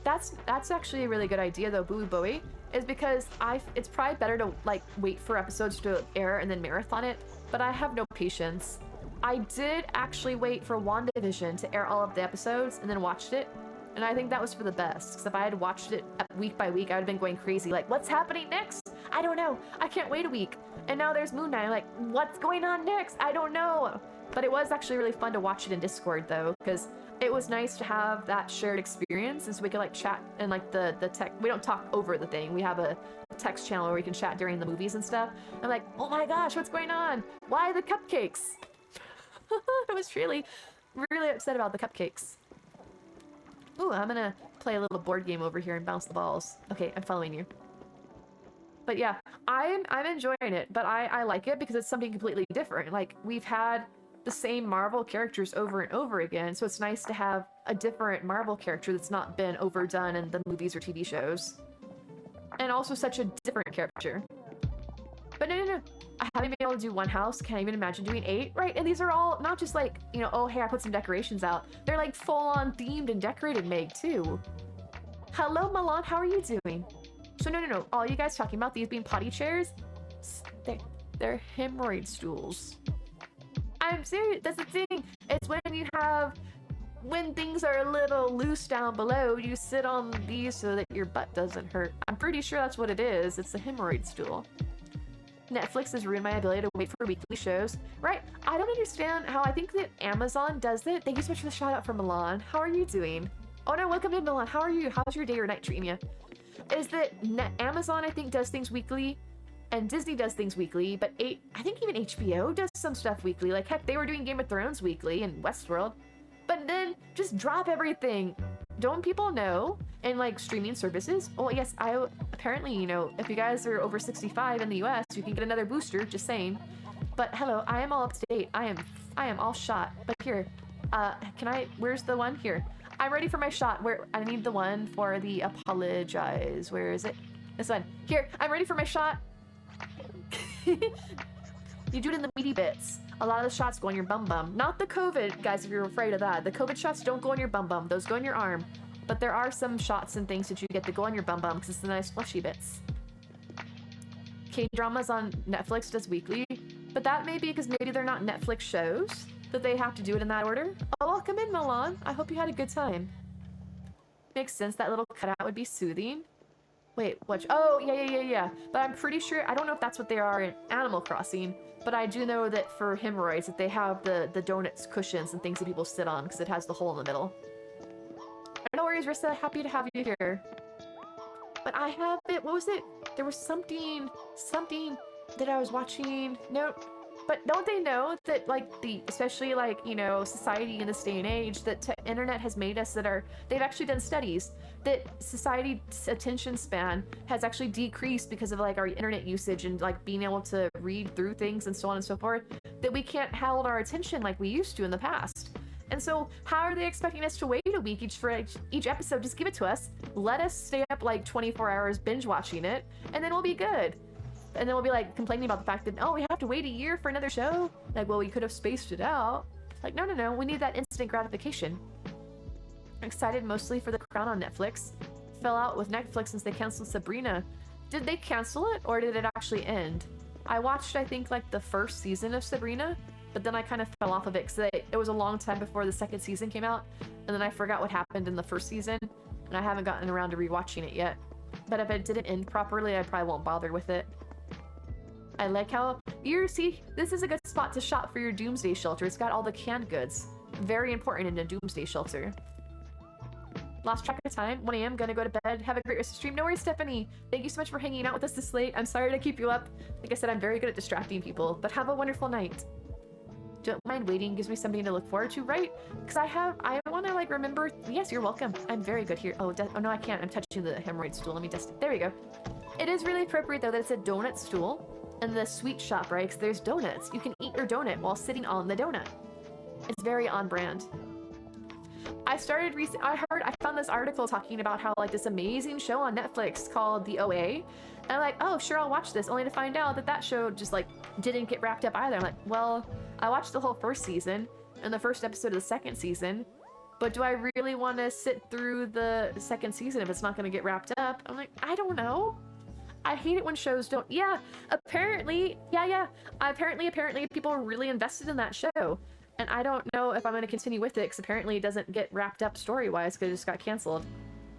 That's actually a really good idea though, Boo Bowie, is because it's probably better to like wait for episodes to air and then marathon it, but I have no patience. I did actually wait for WandaVision to air all of the episodes and then watched it, and I think that was for the best, because if I had watched it week by week, I would have been going crazy, like, what's happening next? I don't know. I can't wait a week. And now there's Moon Knight, like, what's going on next? I don't know. But it was actually really fun to watch it in Discord though, because it was nice to have that shared experience, and so we could like chat and like the tech. We don't talk over the thing. We have a text channel where we can chat during the movies and stuff. I'm like, oh my gosh, what's going on? Why the cupcakes? I was really upset about the cupcakes. Ooh, I'm gonna play a little board game over here and bounce the balls. Okay, I'm following you. But yeah, I'm enjoying it, but I like it because it's something completely different. Like, we've had the same Marvel characters over and over again, so it's nice to have a different Marvel character that's not been overdone in the movies or TV shows. And also such a different character. But no. I haven't been able to do one house. Can't even imagine doing 8, right? And these are all not just like, you know, oh, hey, I put some decorations out. They're like full-on themed and decorated, Meg, too. Hello, Milan, how are you doing? So no. All you guys talking about these being potty chairs? They're hemorrhoid stools. I'm serious. That's the thing. It's when things are a little loose down below, you sit on these so that your butt doesn't hurt. I'm pretty sure that's what it is. It's a hemorrhoid stool. Netflix has ruined my ability to wait for weekly shows. Right? I don't understand how I think that Amazon does it. Thank you so much for the shout out for Milan. How are you doing? Oh no, welcome in, Milan. How are you? How's your day or night treating you? Is that Amazon, I think, does things weekly, and Disney does things weekly, but I think even HBO does some stuff weekly. Like, heck, they were doing Game of Thrones weekly and Westworld. But then just drop everything. Don't people know? And like streaming services? Oh yes, apparently, you know, if you guys are over 65 in the US, you can get another booster, just saying. But hello, I am all up to date. I am all shot. But here, where's the one here? I'm ready for my shot. I need the one for the apologize. Where is it? This one. Here, I'm ready for my shot. You do it in the meaty bits. A lot of the shots go on your bum bum. Not the COVID, guys, if you're afraid of that. The COVID shots don't go on your bum bum. Those go on your arm. But there are some shots and things that you get that go on your bum bum because it's the nice fleshy bits. K-dramas on Netflix does weekly, but that may be because maybe they're not Netflix shows that they have to do it in that order. Oh, welcome in, Milan. I hope you had a good time. Makes sense. That little cutout would be soothing. Wait, what? Oh, yeah. But I'm pretty sure, I don't know if that's what they are in Animal Crossing, but I do know that for hemorrhoids, that they have the donuts, cushions, and things that people sit on because it has the hole in the middle. No worries, Rissa. Happy to have you here. But I have it. What was it? There was something that I was watching. No, but don't they know that, like, especially like, you know, society in this day and age, that internet has made us they've actually done studies that society's attention span has actually decreased because of like our internet usage and like being able to read through things and so on and so forth, that we can't hold our attention like we used to in the past. And so how are they expecting us to wait a week for each episode? Just give it to us. Let us stay up like 24 hours binge watching it, and then we'll be good. And then we'll be like complaining about the fact that, oh, we have to wait a year for another show. Like, well, we could have spaced it out. Like, no. We need that instant gratification. I'm excited mostly for The Crown on Netflix. Fell out with Netflix since they canceled Sabrina. Did they cancel it, or did it actually end? I watched, I think, like the first season of Sabrina, but then I kind of fell off of it because it was a long time before the second season came out, and then I forgot what happened in the first season, and I haven't gotten around to rewatching it yet. But if it didn't end properly, I probably won't bother with it. I like how see, this is a good spot to shop for your doomsday shelter. It's got all the canned goods. Very important in a doomsday shelter. Lost track of time. 1 a.m. Gonna go to bed. Have a great rest of the stream. No worries, Stephanie. Thank you so much for hanging out with us this late. I'm sorry to keep you up. Like I said, I'm very good at distracting people, but have a wonderful night. Don't mind waiting. Gives me something to look forward to, right? Because I want to like remember. Yes, you're welcome. I'm very good here. Oh no, I can't. I'm touching the hemorrhoid stool. Let me test it. There we go. It is really appropriate though that it's a donut stool in the sweet shop, right? Because there's donuts. You can eat your donut while sitting on the donut. It's very on brand. I found this article talking about how like this amazing show on Netflix called The OA, and I'm like, oh sure, I'll watch this, only to find out that show just like didn't get wrapped up either. I'm like, well, I watched the whole first season, in the first episode of the second season. But do I really want to sit through the second season if it's not going to get wrapped up? I'm like, I don't know. I hate it when shows don't. Yeah, apparently, apparently people are really invested in that show. And I don't know if I'm going to continue with it because apparently it doesn't get wrapped up story-wise because it just got canceled.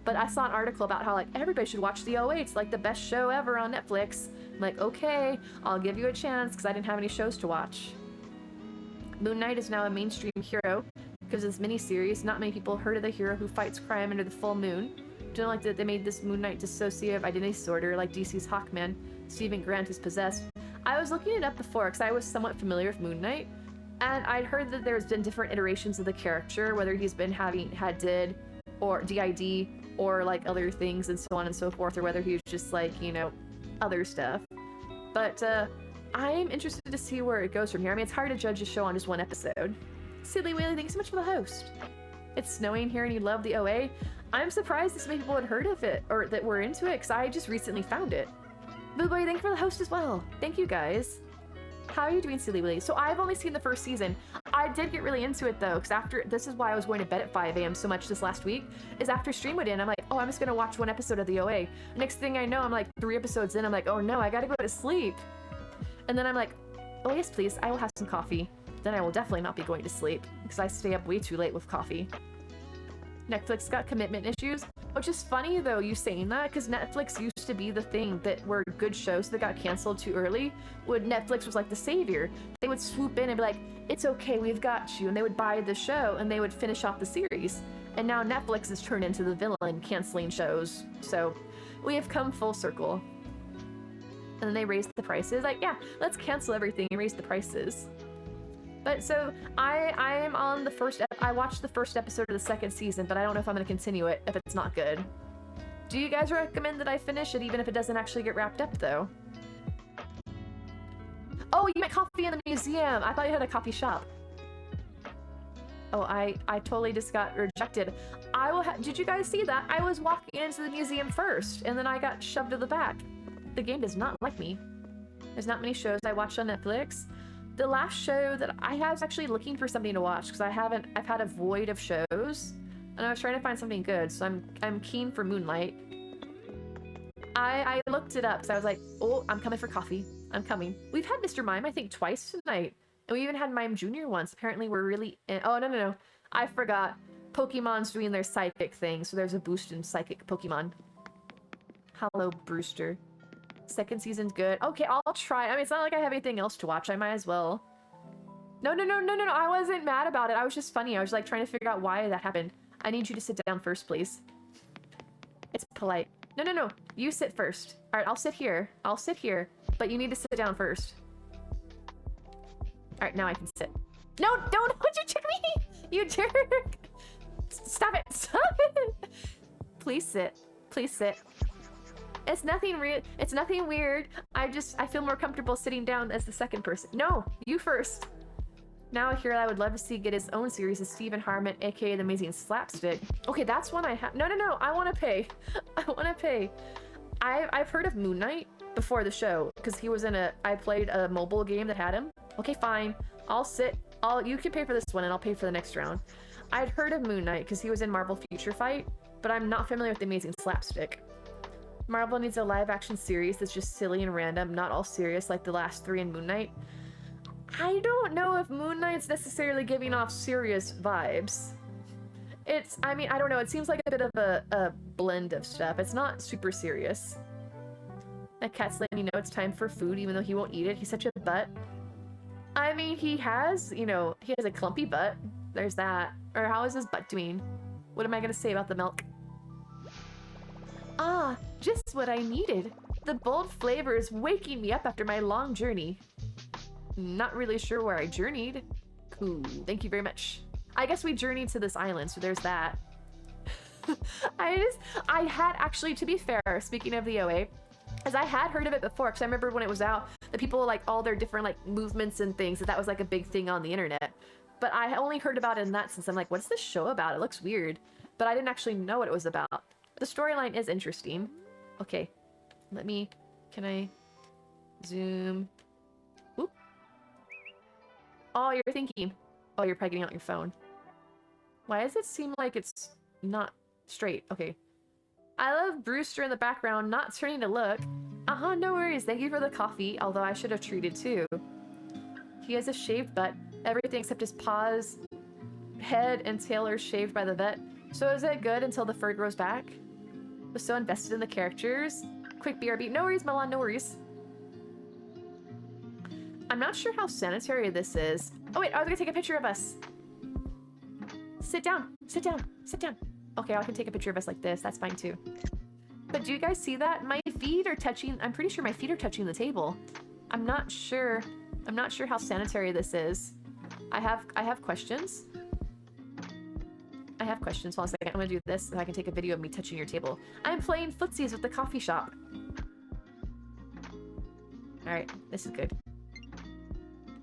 But I saw an article about how, like, everybody should watch The OA. It's, like, the best show ever on Netflix. I'm like, okay, I'll give you a chance because I didn't have any shows to watch. Moon Knight is now a mainstream hero because of this miniseries. Not many people heard of the hero who fights crime under the full moon. Don't like that they made this Moon Knight dissociative identity disorder like DC's Hawkman. Stephen Grant is possessed. I was looking it up before because I was somewhat familiar with Moon Knight. And I'd heard that there's been different iterations of the character, whether he's been had DID or DID or like other things and so on and so forth, or whether he was just like, you know, other stuff. But I'm interested to see where it goes from here. I mean, it's hard to judge a show on just one episode. Silly Whaley, thanks so much for the host. It's snowing here and you love the OA. I'm surprised this many people had heard of it or that were into it because I just recently found it. Boo Boy, thank you for the host as well. Thank you guys. How are you doing, Silly Willy? So I've only seen the first season. I did get really into it though, because this is why I was going to bed at 5 a.m. so much this last week, is after stream went in, I'm like, oh, I'm just gonna watch one episode of the OA. Next thing I know, I'm like 3 episodes in, I'm like, oh no, I gotta go to sleep. And then I'm like, oh yes, please, I will have some coffee. Then I will definitely not be going to sleep, because I stay up way too late with coffee. Netflix got commitment issues, which is funny though, you saying that, because Netflix used to be the thing that were good shows that got canceled too early, when Netflix was like the savior. They would swoop in and be like, it's okay, we've got you, and they would buy the show and they would finish off the series. And now Netflix has turned into the villain, canceling shows. So we have come full circle. And then they raised the prices, like, yeah, let's cancel everything and raise the prices. But so I am on the first. I watched the first episode of the second season, but I don't know if I'm going to continue it if it's not good. Do you guys recommend that I finish it, even if it doesn't actually get wrapped up, though? Oh, you meant coffee in the museum. I thought you had a coffee shop. Oh, I totally just got rejected. Did you guys see that? I was walking into the museum first, and then I got shoved to the back. The game does not like me. There's not many shows I watched on Netflix. The last show that I was actually looking for something to watch because I've had a void of shows and I was trying to find something good, so I'm keen for Moonlight. I looked it up because I was like, oh, I'm coming for coffee. I'm coming. We've had Mr. Mime, I think, twice tonight. And we even had Mime Jr. once. Apparently we're really oh, no. I forgot. Pokemon's doing their psychic thing, so there's a boost in psychic Pokemon. Hello, Brewster. Second season's good. Okay, I'll try. I mean, it's not like I have anything else to watch. I might as well. No. I wasn't mad about it. I was just funny. I was like trying to figure out why that happened. I need you to sit down first, please. It's polite. No. You sit first. All right, I'll sit here. But you need to sit down first. All right, now I can sit. No, don't. Would you trick me? You jerk. Stop it. Please sit. It's nothing weird. I feel more comfortable sitting down as the second person. No, you first. Now a hero I would love to see get his own series is Stephen Harmon, aka The Amazing Slapstick. Okay, that's one I have. No. I want to pay. I've heard of Moon Knight before the show because he was in I played a mobile game that had him. Okay, fine. I'll sit. You can pay for this one and I'll pay for the next round. I'd heard of Moon Knight because he was in Marvel Future Fight, but I'm not familiar with The Amazing Slapstick. Marvel needs a live-action series that's just silly and random, not all serious like the last 3 in Moon Knight. I don't know if Moon Knight's necessarily giving off serious vibes. I mean, I don't know, it seems like a bit of a blend of stuff. It's not super serious. That cat's letting me know it's time for food, even though he won't eat it. He's such a butt. I mean, he has a clumpy butt. There's that. Or how is his butt doing? What am I gonna say about the milk? Ah, just what I needed. The bold flavor is waking me up after my long journey. Not really sure where I journeyed. Cool, thank you very much. I guess we journeyed to this island, so there's that. I had actually, to be fair, speaking of the OA, as I had heard of it before, because I remember when it was out, the people, like, all their different, like, movements and things, that was, like, a big thing on the internet. But I only heard about it in that sense. I'm like, what's this show about? It looks weird. But I didn't actually know what it was about. The storyline is interesting. Okay, can I zoom? Oop. Oh, you're thinking. Oh, you're probably getting out your phone. Why does it seem like it's not straight? Okay. I love Brewster in the background, not turning to look. No worries. Thank you for the coffee, although I should have treated too. He has a shaved butt. Everything except his paws, head, and tail are shaved by the vet. So is it good until the fur grows back? Was so invested in the characters. Quick BRB. No worries, Milan, no worries. I'm not sure how sanitary this is. Oh wait, I was gonna take a picture of us. Sit down, sit down, sit down. Okay, I can take a picture of us like this. That's fine too. But do you guys see that? My feet are touching, I'm pretty sure my feet are touching the table. I'm not sure how sanitary this is. I have questions. I have questions. Hold on a second. I'm gonna do this so I can take a video of me touching your table. I'm playing footsies with the coffee shop. Alright, this is good.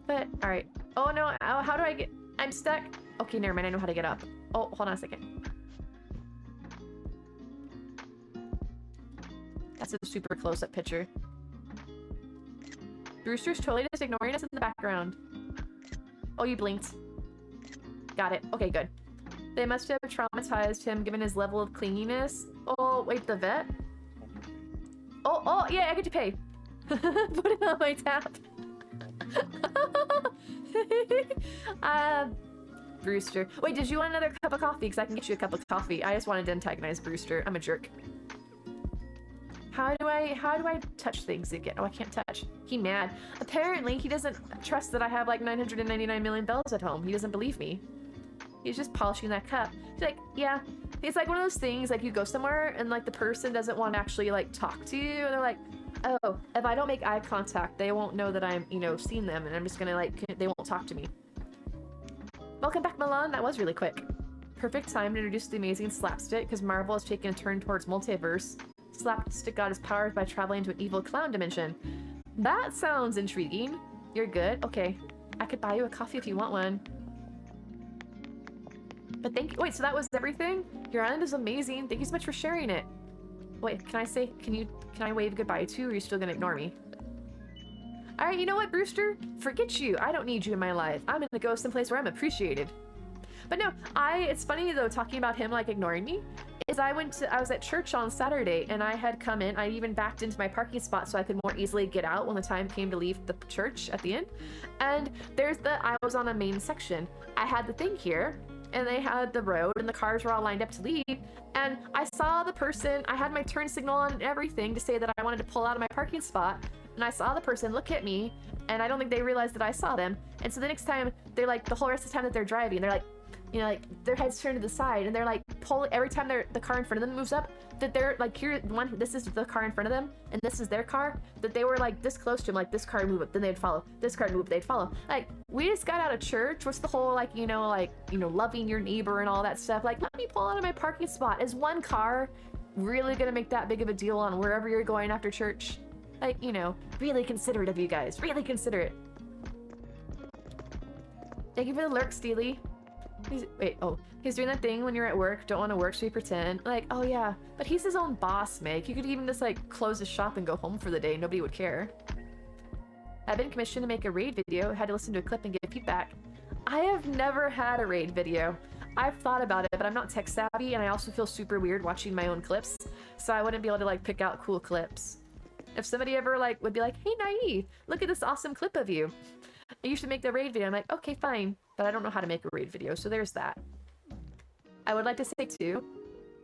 But, alright. Oh no, how do I get... I'm stuck. Okay, never mind. I know how to get up. Oh, hold on a second. That's a super close-up picture. Brewster's totally just ignoring us in the background. Oh, you blinked. Got it. Okay, good. They must have traumatized him given his level of clinginess. Oh, wait, the vet? Oh, yeah, I get to pay. Put it on my tab. Brewster. Wait, did you want another cup of coffee? Because I can get you a cup of coffee. I just wanted to antagonize Brewster. I'm a jerk. How do I touch things again? Oh, I can't touch. He mad. Apparently, he doesn't trust that I have like 999 million bells at home. He doesn't believe me. He's just polishing that cup. He's like, yeah. It's like one of those things, like you go somewhere and like the person doesn't want to actually like talk to you. And they're like, oh, if I don't make eye contact, they won't know that I'm, seeing them. And I'm just gonna like, they won't talk to me. Welcome back, Milan. That was really quick. Perfect time to introduce the amazing Slapstick, because Marvel has taken a turn towards multiverse. Slapstick got his powers by traveling to an evil clown dimension. That sounds intriguing. You're good? Okay. I could buy you a coffee if you want one. But thank you. Wait, so that was everything? Your island is amazing. Thank you so much for sharing it. Wait, can I wave goodbye too, or are you still gonna ignore me? Alright, you know what, Brewster? Forget you. I don't need you in my life. I'm gonna go someplace where I'm appreciated. But no, it's funny though, talking about him like ignoring me, is I was at church on Saturday and I had come in, I even backed into my parking spot so I could more easily get out when the time came to leave the church at the end. And I was on a main section. I had the thing here, and they had the road and the cars were all lined up to leave, and I saw the person, I had my turn signal on and everything to say that I wanted to pull out of my parking spot, and I saw the person look at me, and I don't think they realized that I saw them. And so the next time, they're like, the whole rest of the time that they're driving, they're like, like their heads turned to the side, and they're like pulling every time the car in front of them moves up, that they're like, this is the car in front of them, and this is their car, that they were like this close to him, like this car move up, then they'd follow, this car move up, they'd follow. Like, we just got out of church. What's the whole like, loving your neighbor and all that stuff? Like, let me pull out of my parking spot. Is one car really gonna make that big of a deal on wherever you're going after church? Like, really considerate of you guys, really considerate. Thank you for the lurk, Steely. He's doing that thing when you're at work, don't want to work, so you pretend. Like, oh yeah, but he's his own boss, Meg. You could even just like close his shop and go home for the day. Nobody would care. I've been commissioned to make a raid video. Had to listen to a clip and get feedback. I have never had a raid video. I've thought about it, but I'm not tech savvy, and I also feel super weird watching my own clips, so I wouldn't be able to like pick out cool clips. If somebody ever like would be like, hey Naive, look at this awesome clip of you, you should make the raid video. I'm like, okay, fine. But I don't know how to make a raid video, so there's that. I would like to say too,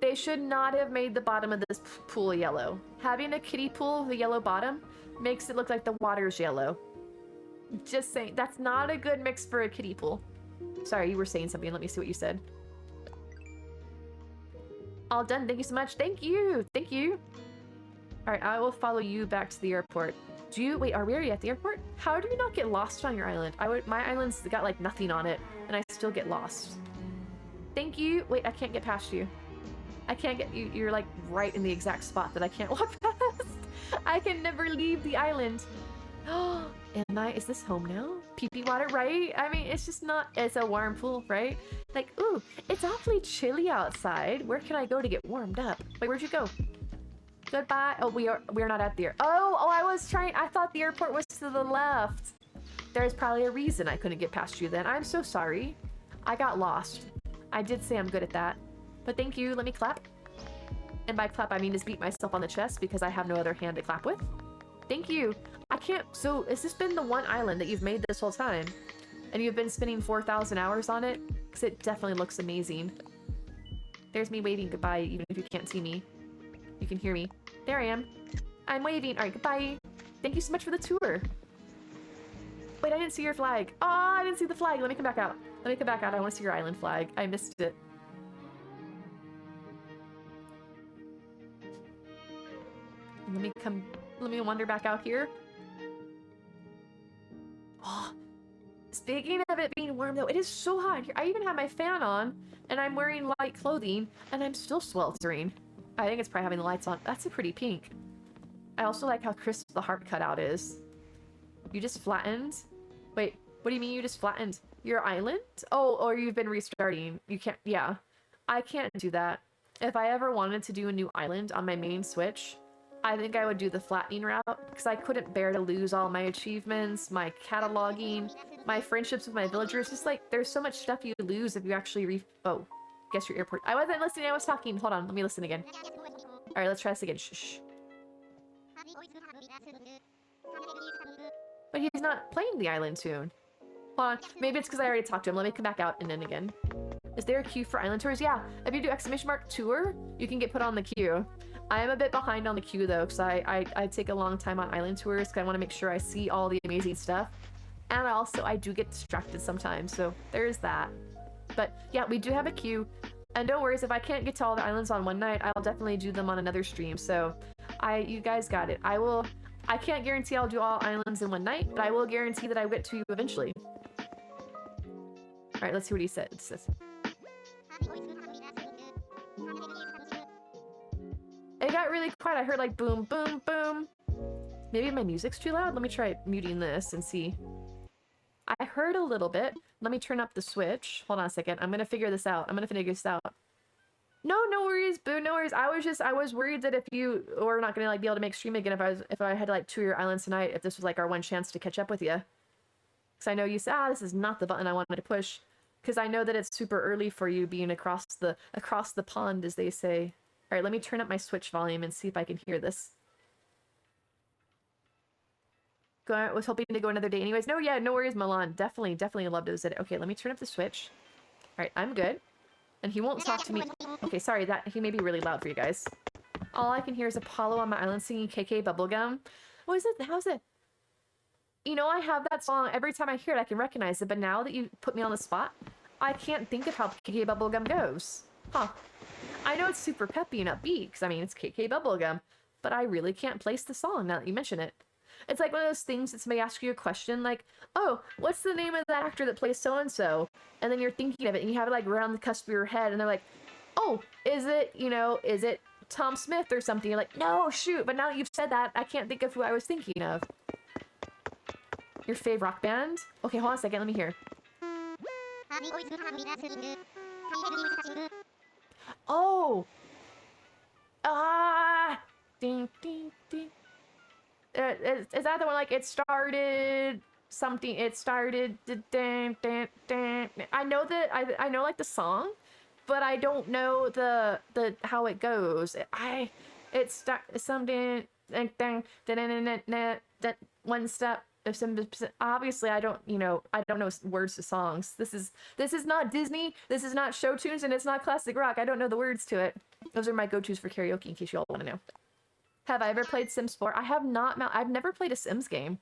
they should not have made the bottom of this pool yellow. Having a kiddie pool with a yellow bottom makes it look like the water's yellow. Just saying, that's not a good mix for a kiddie pool. Sorry, you were saying something. Let me see what you said. All done. Thank you so much. Thank you. Thank you. All right, I will follow you back to the airport. Wait, are we already at the airport? How do you not get lost on your island? My island's got like nothing on it, and I still get lost. Thank you. Wait, I can't get past you. I can't get you. You're like right in the exact spot that I can't walk past. I can never leave the island. Oh, is this home now? Pee-pee water, right? I mean, it's just not, it's a warm pool, right? Like, ooh, it's awfully chilly outside. Where can I go to get warmed up? Wait, where'd you go? Goodbye. Oh, we're not at the I thought the airport was to the left. There's probably a reason I couldn't get past you then. I'm so sorry. I got lost. I did say I'm good at that. But thank you. Let me clap. And by clap, I mean just beat myself on the chest because I have no other hand to clap with. Thank you. I can't... So, has this been the one island that you've made this whole time? And you've been spending 4,000 hours on it? Because it definitely looks amazing. There's me waving goodbye, even if you can't see me. You can hear me. There I am. I'm waving. Alright, goodbye. Thank you so much for the tour. Wait, I didn't see your flag. Oh, I didn't see the flag. Let me come back out. Let me come back out. I want to see your island flag. I missed it. Let me wander back out here. Oh, speaking of it being warm though, it is so hot here. I even have my fan on and I'm wearing light clothing and I'm still sweltering. I think it's probably having the lights on. That's a pretty pink. I also like how crisp the heart cutout is. You just flattened? Wait, what do you mean you just flattened? Your island? Oh, or you've been restarting. You can't, yeah. I can't do that. If I ever wanted to do a new island on my main Switch, I think I would do the flattening route because I couldn't bear to lose all my achievements, my cataloging, my friendships with my villagers. Just like, there's so much stuff you lose if you actually oh, guess your airport. I wasn't listening, I was talking. Hold on, let me listen again. All right, let's try this again. Shh. But he's not playing the island tune. Hold on, maybe it's because I already talked to him. Let me come back out and then again. Is there a queue for island tours? Yeah, if you do !tour, you can get put on the queue. I am a bit behind on the queue though, because I take a long time on island tours because I want to make sure I see all the amazing stuff. And also, I do get distracted sometimes, so there's that. But yeah, we do have a queue. And don't worry, if I can't get to all the islands on one night, I'll definitely do them on another stream. So you guys got it. I can't guarantee I'll do all islands in one night, but I will guarantee that I get to you eventually. All right, let's see what he said. It says, it got really quiet. I heard like boom, boom, boom. Maybe my music's too loud. Let me try muting this and see. I heard a little bit. Let me turn up the Switch. Hold on a second. I'm gonna figure this out. No worries, Boo. No worries. I was worried that if you were not gonna like be able to make stream again, if I had to like tour your islands tonight, if this was like our one chance to catch up with you. Because I know you said, this is not the button I wanted to push. Because I know that it's super early for you being across the pond, as they say. All right, let me turn up my Switch volume and see if I can hear this. I was hoping to go another day anyways. No, yeah, no worries, Milan. Definitely love to visit it. Okay, let me turn up the Switch. All right, I'm good. And he won't talk to me. Okay, sorry, that he may be really loud for you guys. All I can hear is Apollo on my island singing KK Bubblegum. What is it? How's it? You know, I have that song. Every time I hear it, I can recognize it. But now that you put me on the spot, I can't think of how KK Bubblegum goes. Huh. I know it's super peppy and upbeat, because, I mean, it's KK Bubblegum. But I really can't place the song now that you mention it. It's like one of those things that somebody asks you a question, like, oh, what's the name of that actor that plays so-and-so? And then you're thinking of it, and you have it, like, around the cusp of your head, and they're like, oh, is it Tom Smith or something? You're like, no, shoot, but now that you've said that, I can't think of who I was thinking of. Your fave rock band? Okay, hold on a second, let me hear. Oh! Ding, ding, ding. Is that the one, like, it started something, it started, I know that, I know, like, the song, but I don't know the how it goes. It's something, that one step, obviously I don't know words to songs. This is not Disney, this is not show tunes, and it's not classic rock. I don't know the words to it. Those are my go-tos for karaoke, in case you all want to know. Have I ever played Sims 4? I have not. I've never played a Sims game.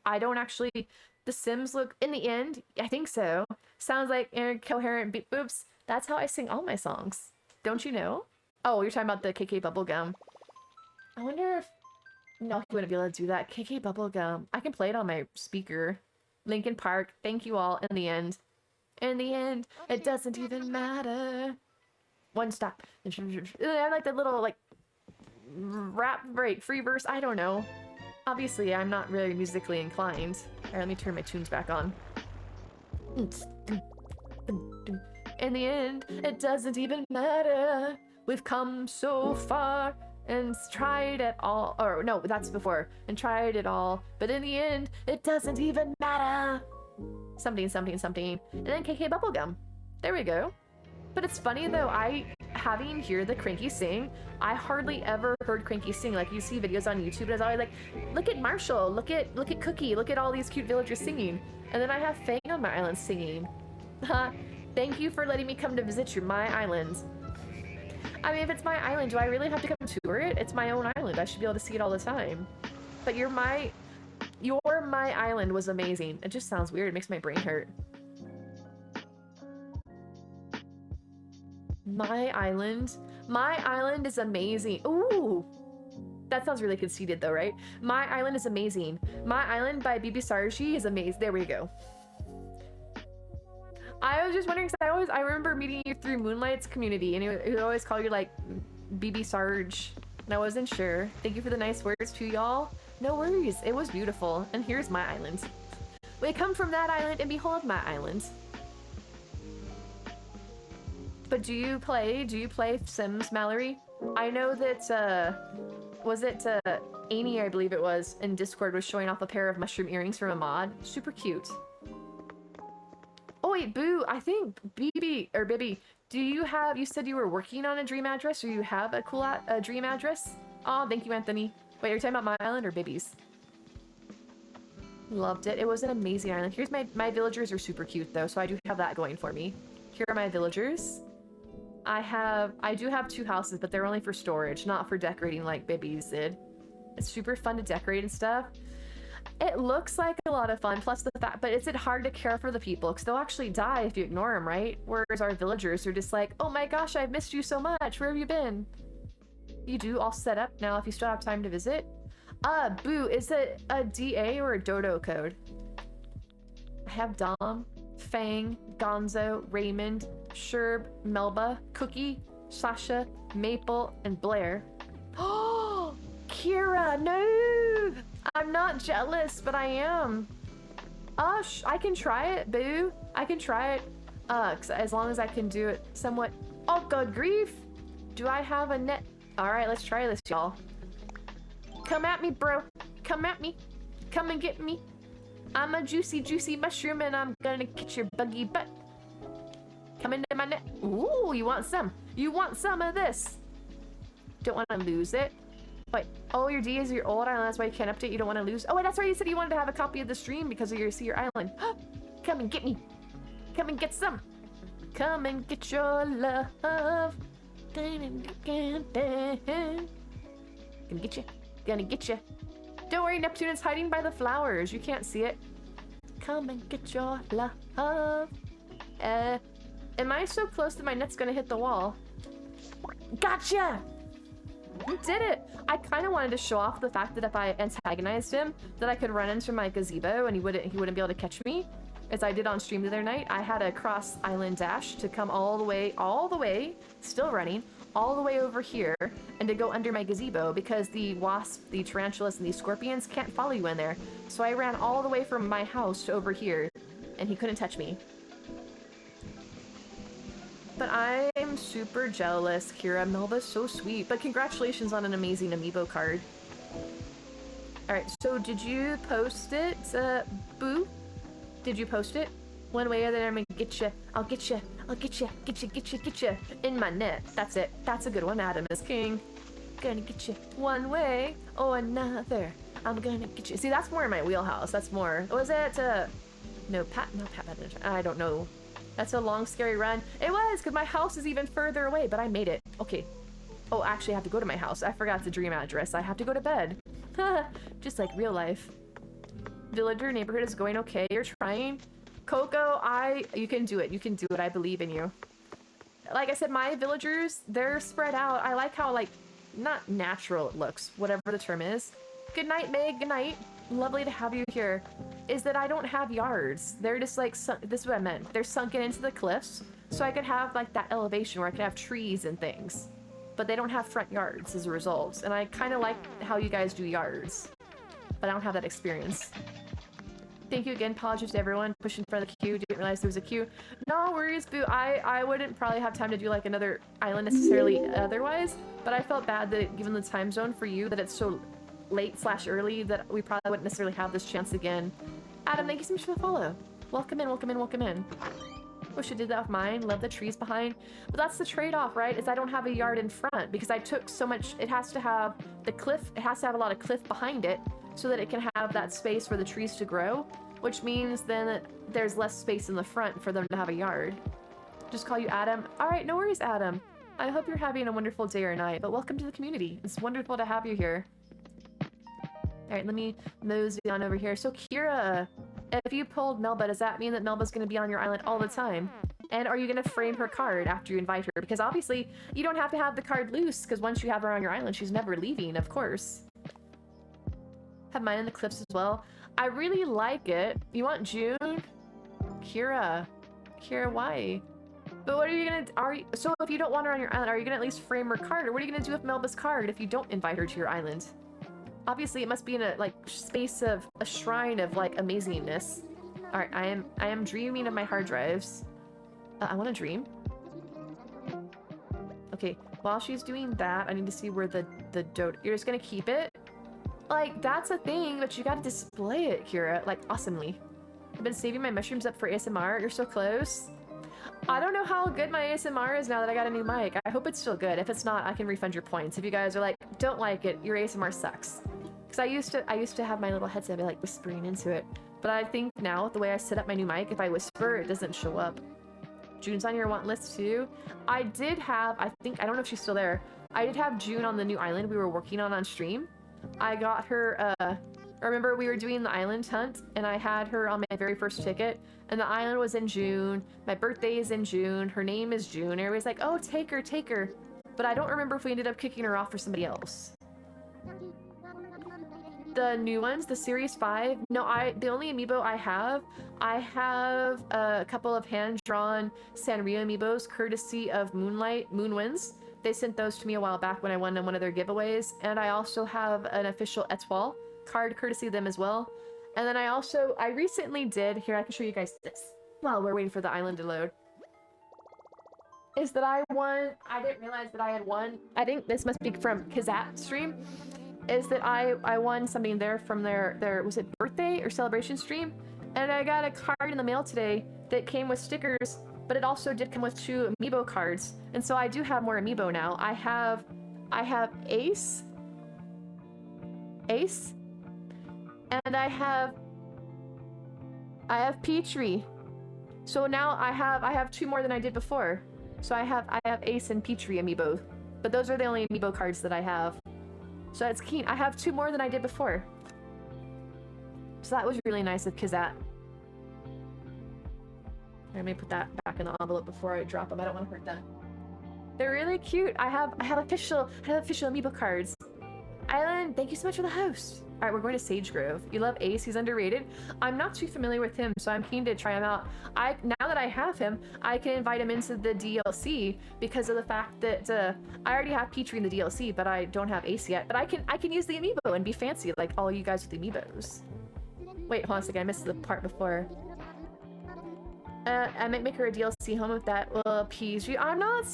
I don't actually. The Sims look, in the end, I think so. Sounds like incoherent beep boops. That's how I sing all my songs. Don't you know? Oh, you're talking about the KK Bubblegum. I wonder if. No, he wouldn't be able to do that. KK Bubblegum. I can play it on my speaker. Linkin Park. Thank you all. In the end. In the end, it doesn't even matter. One stop. I like the little, like, rap break, free verse, I don't know. Obviously, I'm not really musically inclined. Alright, let me turn my tunes back on. In the end, it doesn't even matter. We've come so far. and tried it all, or no, that's before, and tried it all, but in the end, it doesn't even matter. Something, something, something. And then KK Bubblegum. There we go. But it's funny though, having hear the Cranky sing, I hardly ever heard Cranky sing. Like you see videos on YouTube and it's always like, look at Marshall, look at Cookie, look at all these cute villagers singing. And then I have Fang on my island singing. Thank you for letting me come to visit my island. I mean, if it's my island, do I really have to come tour it? It's my own island. I should be able to see it all the time. But your my island was amazing. It just sounds weird. It makes my brain hurt. My island is amazing. Ooh, that sounds really conceited though, right? My island is amazing. My Island by BB Sarji is amazing. There we go. I was just wondering because I remember meeting you through Moonlight's community, and he would always call you like BB Sarge, and I wasn't sure. Thank you for the nice words to y'all. No worries, it was beautiful. And here's my island. We come from that island and behold my island. But do you play Sims, Mallory? I know that was it Amy, I believe it was, in Discord was showing off a pair of mushroom earrings from a mod. Super cute. Oh wait, Boo, I think Bibby, you said you were working on a dream address, or you have a cool dream address? Oh, thank you, Anthony. Wait, you're talking about my island or Bibby's? Loved it. It was an amazing island. Here's my villagers are super cute though, so I do have that going for me. Here are my villagers. I do have 2 houses, but they're only for storage, not for decorating like Bibby's did. It's super fun to decorate and stuff. It looks like a lot of fun, plus the fact, but is it hard to care for the people? Because they'll actually die if you ignore them, right? Whereas our villagers are just like, oh my gosh, I've missed you so much. Where have you been? You do all set up now if you still have time to visit. Boo, is it a DA or a Dodo code? I have Dom, Fang, Gonzo, Raymond, Sherb, Melba, Cookie, Sasha, Maple, and Blair. Oh, Kira, no! I'm not jealous, but I am. I can try it, Boo. I can try it. As long as I can do it somewhat. Oh, good grief. Do I have a net? All right, let's try this, y'all. Come at me, bro. Come at me. Come and get me. I'm a juicy, juicy mushroom, and I'm gonna get your buggy butt. Come into my net. Ooh, you want some? You want some of this? Don't want to lose it. Wait, oh, your D is your old island, that's why you can't update, you don't want to lose. Oh, wait, that's right, you said you wanted to have a copy of the stream because of your island. Come and get me. Come and get some. Come and get your love. Gonna get you. Gonna get you. Don't worry, Neptune is hiding by the flowers. You can't see it. Come and get your love. Am I so close that my net's gonna hit the wall? Gotcha! You did it! I kind of wanted to show off the fact that if I antagonized him, that I could run into my gazebo and he wouldn't be able to catch me. As I did on stream the other night, I had a cross island dash to come all the way, still running, all the way over here, and to go under my gazebo because the wasps, the tarantulas, and the scorpions can't follow you in there. So I ran all the way from my house to over here, and he couldn't touch me. But I'm super jealous, Kira. Melba's so sweet. But congratulations on an amazing amiibo card. Alright, so did you post it, Boo? Did you post it? One way or the other, I'm gonna get you. I'll get you. I'll get you. Get you. In my net. That's it. That's a good one. Adam is king. Gonna get you one way or another. I'm gonna get you. See, that's more in my wheelhouse. That's more. Was it, no, Pat, I don't know. That's a long, scary run. It was, because my house is even further away, but I made it. Okay. Oh, actually, I have to go to my house. I forgot the dream address. I have to go to bed. Just like real life. Villager neighborhood is going okay. You're trying. Coco, you can do it. You can do it. I believe in you. Like I said, my villagers, they're spread out. I like how, like, not natural it looks, whatever the term is. Good night, Meg. Good night. Lovely to have you here. Is that I don't have yards. They're just like, this is what I meant. They're sunken into the cliffs, so I could have like that elevation where I could have trees and things. But they don't have front yards as a result. And I kind of like how you guys do yards. But I don't have that experience. Thank you again. Apologies to everyone pushing for the queue. Didn't realize there was a queue. No worries, Boo. I wouldn't probably have time to do like another island necessarily otherwise, but I felt bad that given the time zone for you that it's so late/early that we probably wouldn't necessarily have this chance again. Adam, thank you so much for the follow. Welcome in, welcome in, welcome in. Wish I did that with mine. Love the trees behind. But that's the trade-off, right? Is I don't have a yard in front because I took so much. It has to have the cliff. It has to have a lot of cliff behind it so that it can have that space for the trees to grow, which means then that there's less space in the front for them to have a yard. Just call you Adam. All right, no worries, Adam. I hope you're having a wonderful day or night, but welcome to the community. It's wonderful to have you here. All right, let me mosey on over here. So Kira, if you pulled Melba, does that mean that Melba's going to be on your island all the time? And are you going to frame her card after you invite her? Because obviously, you don't have to have the card loose, because once you have her on your island, she's never leaving, of course. Have mine in the clips as well. I really like it. You want June? Kira, why? But what are you going to... So if you don't want her on your island, are you going to at least frame her card? Or what are you going to do with Melba's card if you don't invite her to your island? Obviously, it must be in a like space of a shrine of like amazingness. All right, I am dreaming of my hard drives. I want to dream. Okay, while she's doing that, I need to see where the dote. You're just gonna keep it. Like that's a thing, but you gotta display it, Kira. Like awesomely. I've been saving my mushrooms up for ASMR. You're so close. I don't know how good my ASMR is now that I got a new mic. I hope it's still good. If it's not, I can refund your points. If you guys are like, don't like it, your ASMR sucks. Because I used to have my little headset be like whispering into it. But I think now, the way I set up my new mic, if I whisper, it doesn't show up. June's on your want list too. I did have, I don't know if she's still there. I did have June on the new island we were working on stream. I got her, remember we were doing the island hunt and I had her on my very first ticket and the island was in June. My birthday is in June. Her name is June. Everybody's like, oh, take her, take her. But I don't remember if we ended up kicking her off for somebody else. The new ones, the Series 5. No, the only amiibo I have a couple of hand-drawn Sanrio amiibos courtesy of Moonwinds. They sent those to me a while back when I won in one of their giveaways. And I also have an official Etoile card courtesy of them as well. And then I recently did, here I can show you guys this while we're waiting for the island to load. Is that I didn't realize that I had won. I think this must be from Kazat stream. Is that I won something there from their was it birthday or celebration stream? And I got a card in the mail today that came with stickers, but it also did come with 2 amiibo cards. And so I do have more amiibo now. I have Ace, and I have Petrie. So now I have 2 more than I did before. So I have Ace and Petrie amiibo, but those are the only amiibo cards that I have. So that's keen. I have 2 more than I did before. So that was really nice of Kazat. Let me put that back in the envelope before I drop them. I don't want to hurt them. They're really cute. I have official amiibo cards. Island, thank you so much for the host. All right, we're going to Sage Grove. You love Ace, he's underrated. I'm not too familiar with him, so I'm keen to try him out. Now that I have him, I can invite him into the DLC because of the fact that I already have Petrie in the DLC, but I don't have Ace yet. But I can use the amiibo and be fancy like all you guys with the amiibos. Wait, hold on a second, I missed the part before. I might make her a DLC home if that will appease you.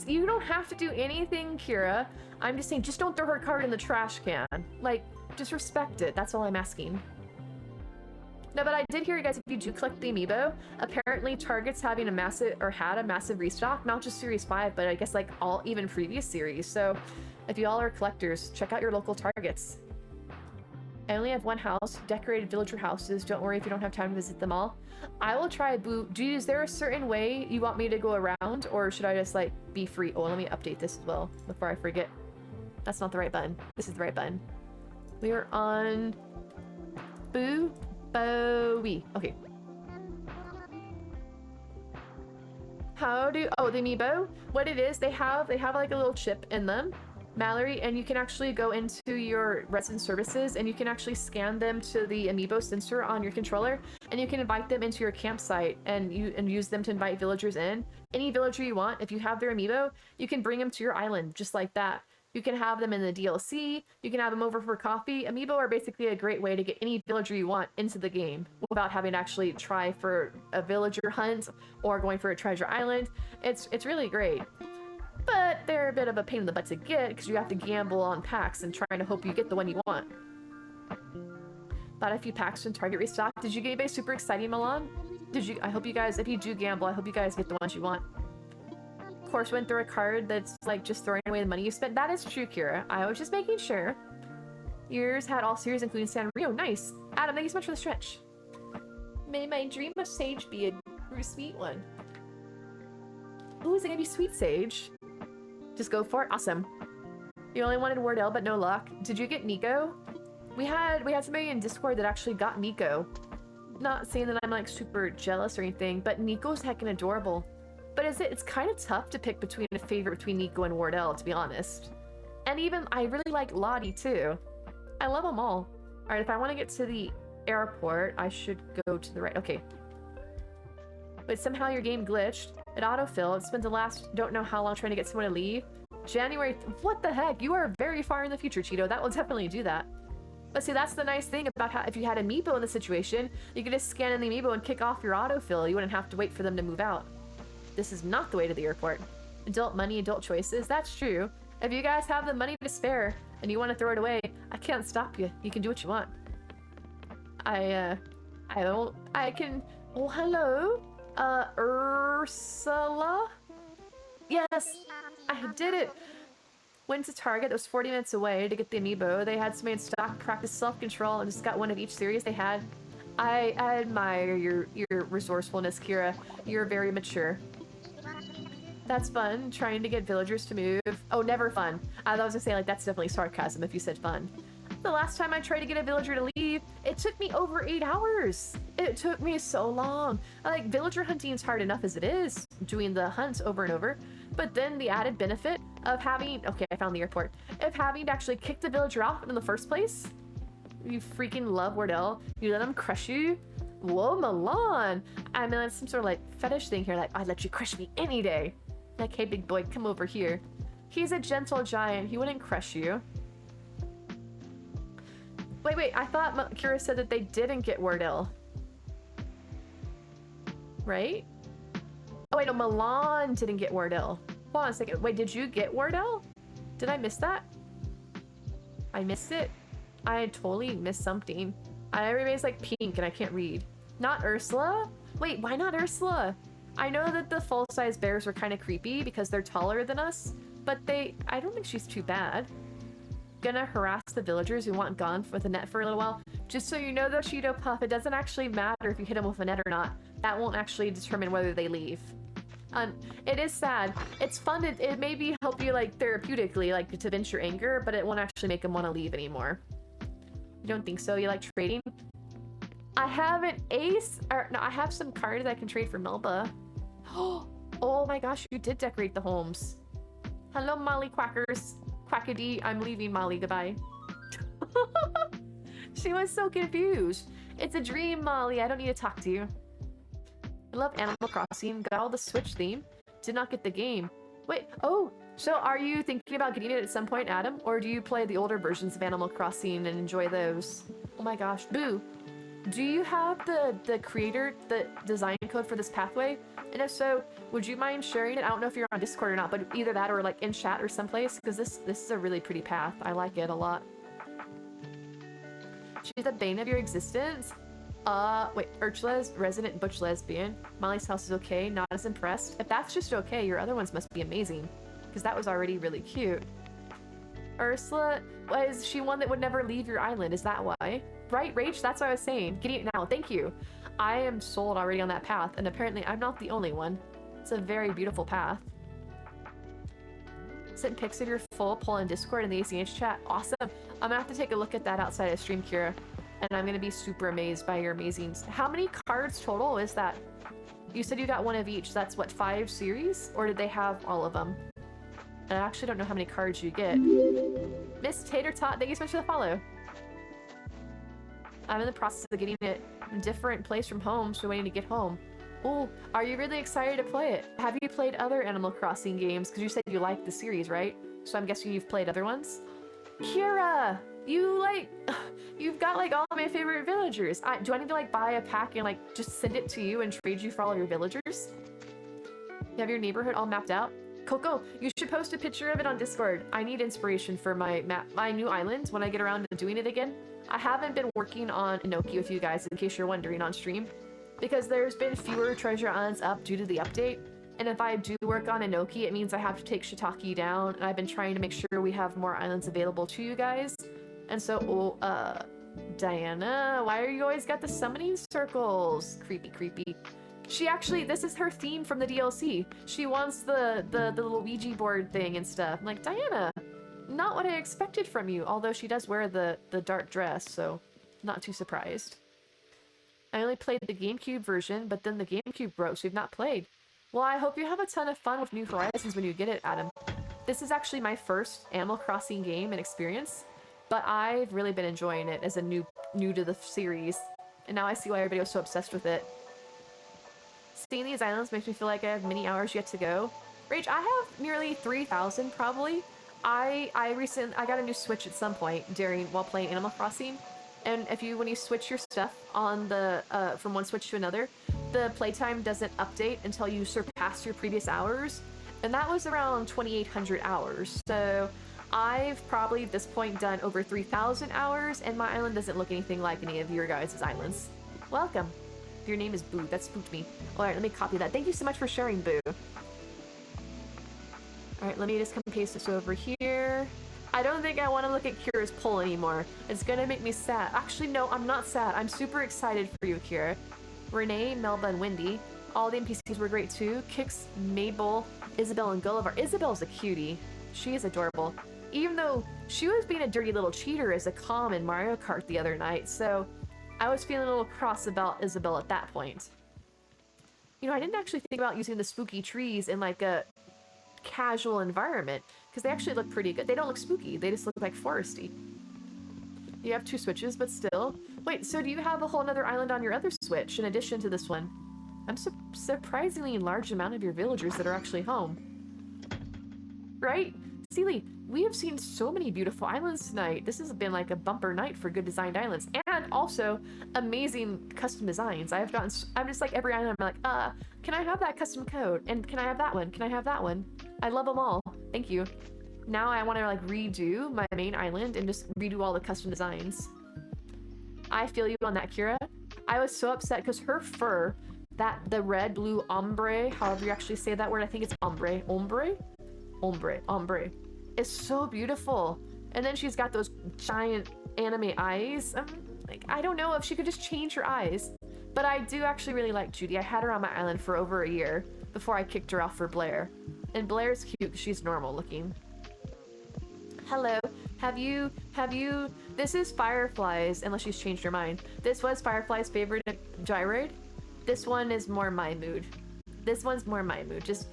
You don't have to do anything, Kira. I'm just saying, just don't throw her card in the trash can. Like, just respect it. That's all I'm asking. No, but I did hear you guys, if you do collect the amiibo, apparently Target's having had a massive restock, not just Series 5, but I guess like even previous series. So if you all are collectors, check out your local Targets. I only have 1 house, decorated villager houses. Don't worry if you don't have time to visit them all. I will try Boo. Is there a certain way you want me to go around, or should I just like be free? Oh, let me update this as well before I forget. That's not the right button. This is the right button. We are on Boo Bowie. Okay. The amiibo? What it is, they have like a little chip in them, Mallory, and you can actually go into your resident services and you can actually scan them to the amiibo sensor on your controller, and you can invite them into your campsite and use them to invite villagers in. Any villager you want, if you have their amiibo, you can bring them to your island just like that. You can have them in the DLC. You can have them over for coffee. Amiibo are basically a great way to get any villager you want into the game without having to actually try for a villager hunt or going for a treasure island. It's really great. But they're a bit of a pain in the butt to get because you have to gamble on packs and trying to hope you get the one you want. Bought a few packs from Target restock. Did you get anybody super exciting, Milan? I hope you guys, if you do gamble, I hope you guys get the ones you want. Of course, went through a card that's like just throwing away the money you spent. That is true, Kira. I was just making sure. Yours had all series, including Sanrio. Nice. Adam, thank you so much for the stretch. May my dream of Sage be a sweet one. Ooh, is it gonna be Sweet Sage? Just go for it. Awesome. You only wanted Wardell, but no luck. Did you get Nico? We had somebody in Discord that actually got Nico. Not saying that I'm like super jealous or anything, but Nico's heckin' adorable. But it's kind of tough to pick between a favorite between Nico and Wardell, to be honest. And even I really like Lottie too. I love them all. All right, if I want to get to the airport, I should go to the right. Okay. But somehow your game glitched. It autofilled. It's been the last don't know how long trying to get someone to leave. January. What the heck? You are very far in the future, Cheeto. That will definitely do that. But see, that's the nice thing about how if you had Amiibo in the situation, you could just scan in the Amiibo and kick off your autofill. You wouldn't have to wait for them to move out. This is not the way to the airport. Adult money, adult choices. That's true. If you guys have the money to spare and you want to throw it away, I can't stop you. You can do what you want. I can. Oh, hello. Ursula? Yes, I did it. Went to Target that was 40 minutes away to get the Amiibo. They had somebody in stock, practice self-control, and just got one of each series they had. I admire your resourcefulness, Kira. You're very mature. That's fun, trying to get villagers to move. Oh, never fun. I was gonna say, like, that's definitely sarcasm if you said fun. The last time I tried to get a villager to leave, it took me over 8 hours. It took me so long. Like, villager hunting is hard enough as it is, doing the hunts over and over. But then the added benefit of having, okay, I found the airport, of having to actually kick the villager off in the first place. You freaking love Wardell. You let him crush you. Whoa, Milan. I mean, it's some sort of like fetish thing here. Like, I'd let you crush me any day. Like, hey, big boy, come over here. He's a gentle giant. He wouldn't crush you. Wait. I thought Kira said that they didn't get Wardell. Right? Oh, wait, no, Milan didn't get Wardell. Hold on a second. Wait, did you get Wardell? Did I miss that? I missed it? I totally missed something. Everybody's like pink and I can't read. Not Ursula? Wait, why not Ursula? I know that the full-size bears were kind of creepy because they're taller than us, but I don't think she's too bad. Gonna harass the villagers who want gone with a net for a little while. Just so you know though, Cheeto Puff, it doesn't actually matter if you hit them with a net or not. That won't actually determine whether they leave. It is sad. It's fun. It maybe help you like therapeutically, like to vent your anger, but it won't actually make them want to leave anymore. You don't think so? You like trading? I have an ace, or no, I have some cards I can trade for Melba. Oh my gosh, you did decorate the homes. Hello, Molly Quackers. Quackity, I'm leaving Molly, goodbye. She was so confused. It's a dream, Molly. I don't need to talk to you. I love Animal Crossing. Got all the Switch theme. Did not get the game. Wait, oh, so are you thinking about getting it at some point, Adam? Or do you play the older versions of Animal Crossing and enjoy those? Oh my gosh, Boo. Do you have the creator, the design code for this pathway? And if so, would you mind sharing it? I don't know if you're on Discord or not, but either that or like in chat or someplace, because this is a really pretty path. I like it a lot. She's the bane of your existence? Wait, Ursula's resident butch lesbian. Molly's house is okay, not as impressed. If that's just okay, your other ones must be amazing. Because that was already really cute. Ursula, is she one that would never leave your island? Is that why? Right, Rach? That's what I was saying. Getting it now. Thank you. I am sold already on that path, and apparently I'm not the only one. It's a very beautiful path. Sent pics of your full poll in Discord and the ACH chat. Awesome. I'm gonna have to take a look at that outside of stream, Kira. And I'm gonna be super amazed by your amazing... How many cards total is that? You said you got one of each. That's what, 5 series? Or did they have all of them? And I actually don't know how many cards you get. Miss Tater Tot, thank you so much for the follow. I'm in the process of getting it in a different place from home, so waiting to get home. Oh, are you really excited to play it? Have you played other Animal Crossing games? Because you said you liked the series, right? So I'm guessing you've played other ones? Kira! You've got like all my favorite villagers. Do I need to like buy a pack and like just send it to you and trade you for all your villagers? You have your neighborhood all mapped out? Coco, you should post a picture of it on Discord. I need inspiration for my new island when I get around to doing it again. I haven't been working on Enoki with you guys, in case you're wondering, on stream, because there's been fewer treasure islands up due to the update. And if I do work on Enoki, it means I have to take Shiitake down, and I've been trying to make sure we have more islands available to you guys. And so, Diana, why are you always got the summoning circles? Creepy, creepy. She actually, this is her theme from the DLC. She wants the little Ouija board thing and stuff. I'm like, Diana, not what I expected from you. Although she does wear the dark dress, so not too surprised. I only played the GameCube version, but then the GameCube broke, so we've not played. Well, I hope you have a ton of fun with New Horizons when you get it, Adam. This is actually my first Animal Crossing game and experience, but I've really been enjoying it as a new to the series. And now I see why everybody was so obsessed with it. Seeing these islands makes me feel like I have many hours yet to go. Rach, I have nearly 3,000 probably. I got a new Switch at some point while playing Animal Crossing. And when you switch your stuff on the from one Switch to another, the playtime doesn't update until you surpass your previous hours, and that was around 2,800 hours. So I've probably at this point done over 3,000 hours, and my island doesn't look anything like any of your guys' islands. Welcome. Your name is Boo. That spooked me. All right, let me copy that. Thank you so much for sharing, Boo. All right, let me just come paste this over here. I don't think I want to look at Kira's poll anymore. It's gonna make me sad. Actually, no, I'm not sad. I'm super excited for you, Kira. Renee, Melba, and Wendy. All the NPCs were great too. Kix, Mabel, Isabelle, and Gulliver. Isabelle's a cutie. She is adorable. Even though she was being a dirty little cheater as a comm in Mario Kart the other night, so I was feeling a little cross about Isabelle at that point. You know, I didn't actually think about using the spooky trees in like a casual environment, because they actually look pretty good. They don't look spooky, they just look like foresty. You have 2 Switches, but still. Wait, so do you have a whole nother island on your other Switch in addition to this one? I'm surprisingly large amount of your villagers that are actually home. Right? Sealy, we have seen so many beautiful islands tonight. This has been like a bumper night for good designed islands, and also amazing custom designs. I'm just like every island, I'm like, can I have that custom code? And can I have that one? Can I have that one? I love them all. Thank you. Now I want to like redo my main island and just redo all the custom designs. I feel you on that, Kira. I was so upset because her fur, the red, blue ombre, however you actually say that word, I think it's ombre, is so beautiful. And then she's got those giant anime eyes. Like, I don't know if she could just change her eyes. But I do actually really like Judy. I had her on my island for over a year before I kicked her off for Blair. And Blair's cute because she's normal looking. Hello. Have you, this is Firefly's, unless she's changed her mind. This was Firefly's favorite gyroid. This one is more my mood. This one's more my mood. Just,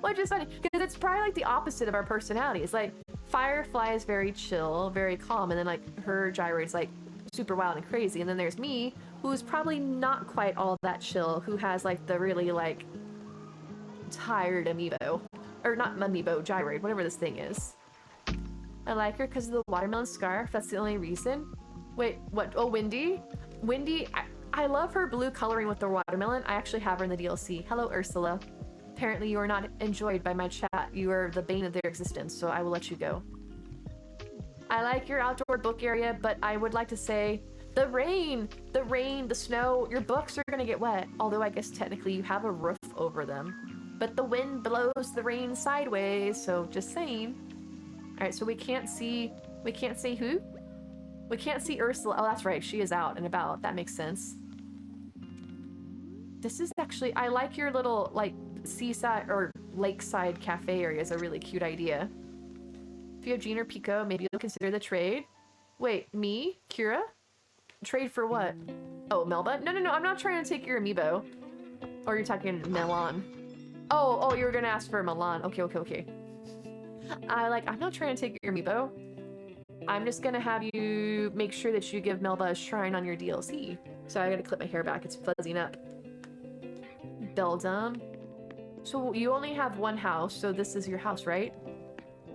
which is funny, because it's probably like the opposite of our personalities. Like, Firefly is very chill, very calm, and then like her gyroid's like super wild and crazy. And then there's me, who's probably not quite all that chill, who has like the really like tired amiibo. Or not amiibo, gyroid, whatever this thing is. I like her because of the watermelon scarf. That's the only reason. Wait, what? Oh, Wendy? Wendy, I love her blue coloring with the watermelon. I actually have her in the DLC. Hello, Ursula. Apparently you are not enjoyed by my chat. You are the bane of their existence, so I will let you go. I like your outdoor book area, but I would like to say the rain, the snow, your books are gonna get wet. Although I guess technically you have a roof over them. But the wind blows the rain sideways, so just saying. All right, so we can't see who? We can't see Ursula. Oh, that's right, she is out and about. That makes sense. This is actually, I like your little like seaside or lakeside cafe area. Is a really cute idea. If you have Jean or Pico, maybe you'll consider the trade. Wait, me? Kira? Trade for what? Oh, Melba? No, I'm not trying to take your amiibo. Or you're talking Milan. Oh, you were gonna ask for Milan. Okay. I'm not trying to take your amiibo. I'm just gonna have you make sure that you give Melba a shrine on your DLC. Sorry, I gotta clip my hair back. It's fuzzying up. Beldam. So you only have one house, so this is your house, right?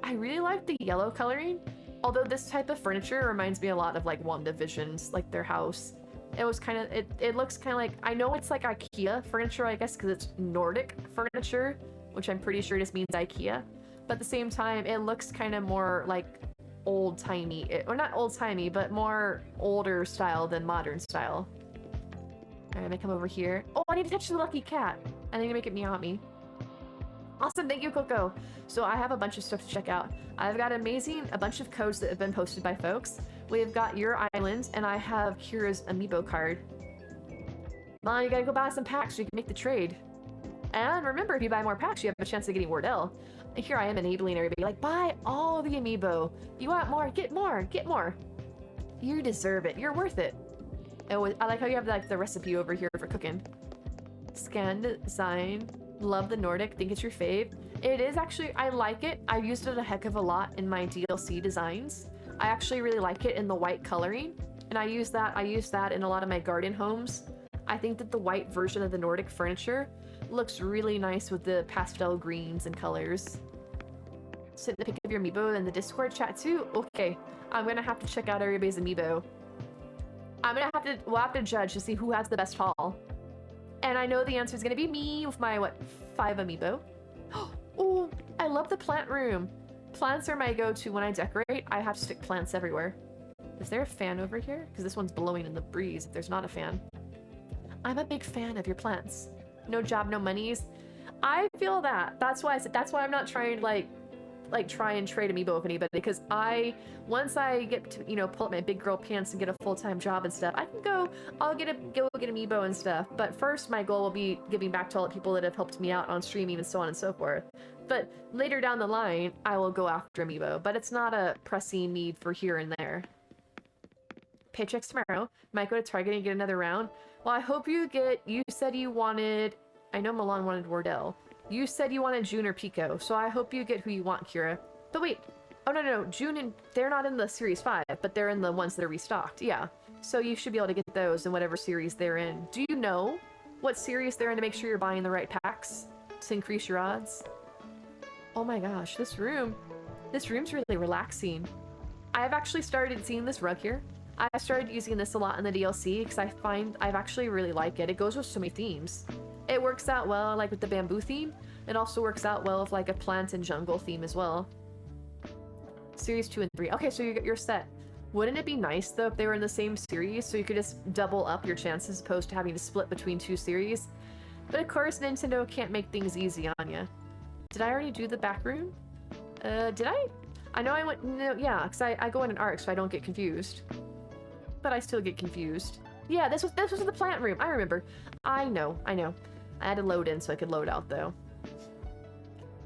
I really like the yellow coloring. Although this type of furniture reminds me a lot of like WandaVision's, like their house. It was kind of, it looks kind of like, I know it's like IKEA furniture, I guess, because it's Nordic furniture, which I'm pretty sure just means IKEA. But at the same time, it looks kind of more like old-timey, or not old-timey, but more older style than modern style. All right, I'm gonna come over here. Oh, I need to touch the lucky cat. I need to make it meow at me. Awesome, thank you, Coco. So I have a bunch of stuff to check out. I've got a bunch of codes that have been posted by folks. We've got your island, and I have Kira's amiibo card. Mom, you gotta go buy some packs so you can make the trade. And remember, if you buy more packs, you have a chance of getting Wardell. And here I am enabling everybody, like, buy all the amiibo. You want more? Get more, get more. You deserve it, you're worth it. Oh, I like how you have like the recipe over here for cooking. Scan design. Love the Nordic, think it's your fave. It is actually, I like it. I used it a heck of a lot in my DLC designs. I actually really like it in the white coloring. And I use that in a lot of my garden homes. I think that the white version of the Nordic furniture looks really nice with the pastel greens and colors. Send the pic of your amiibo in the Discord chat too? Okay, I'm gonna have to check out everybody's amiibo. We'll have to judge to see who has the best haul. And I know the answer is gonna be me with my, 5 amiibo. Oh, I love the plant room. Plants are my go-to when I decorate. I have to stick plants everywhere. Is there a fan over here? Because this one's blowing in the breeze if there's not a fan. I'm a big fan of your plants. No job, no monies. I feel that. That's why I'm not trying to try and trade amiibo with anybody, because once I get to, pull up my big girl pants and get a full-time job and stuff, I'll get amiibo and stuff. But first my goal will be giving back to all the people that have helped me out on streaming and so on and so forth. But later down the line, I will go after amiibo, but it's not a pressing need for here and there. Paychecks tomorrow. Might go to Target and get another round. Well, I hope you said you wanted, I know Milan wanted Wardell. You said you wanted June or Pico, so I hope you get who you want, Kira. But wait, oh no, June and, they're not in the Series 5, but they're in the ones that are restocked, yeah. So you should be able to get those in whatever series they're in. Do you know what series they're in to make sure you're buying the right packs to increase your odds? Oh my gosh, this room's really relaxing. I've actually started seeing this rug here. I started using this a lot in the DLC because I've actually really like it. It goes with so many themes. It works out well like with the bamboo theme. It also works out well with like a plant and jungle theme as well. Series 2 and 3. Okay, so you're set. Wouldn't it be nice though if they were in the same series so you could just double up your chances as opposed to having to split between 2 series? But of course Nintendo can't make things easy on you. Did I already do the back room? Did I? I know I went, no, yeah, because I go in an arc so I don't get confused. But I still get confused. Yeah, this was the plant room. I remember. I know. I had to load in so I could load out though.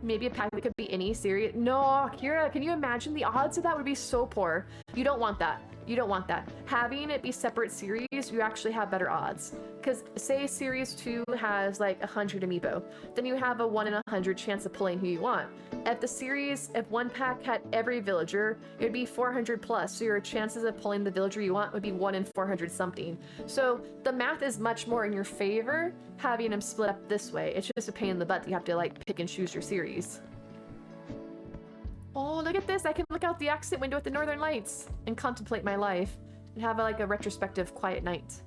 Maybe a pack that could be any series. No, Kira, can you imagine? The odds of that would be so poor. You don't want that. You don't want that. Having it be separate series, you actually have better odds. Because say series 2 has like 100 amiibo, then you have a 1 in 100 chance of pulling who you want. If one pack had every villager, it would be 400 plus, so your chances of pulling the villager you want would be 1 in 400 something. So the math is much more in your favor having them split up this way. It's just a pain in the butt that you have to like pick and choose your series. Oh, look at this. I can look out the exit window at the Northern Lights and contemplate my life and have like a retrospective quiet night.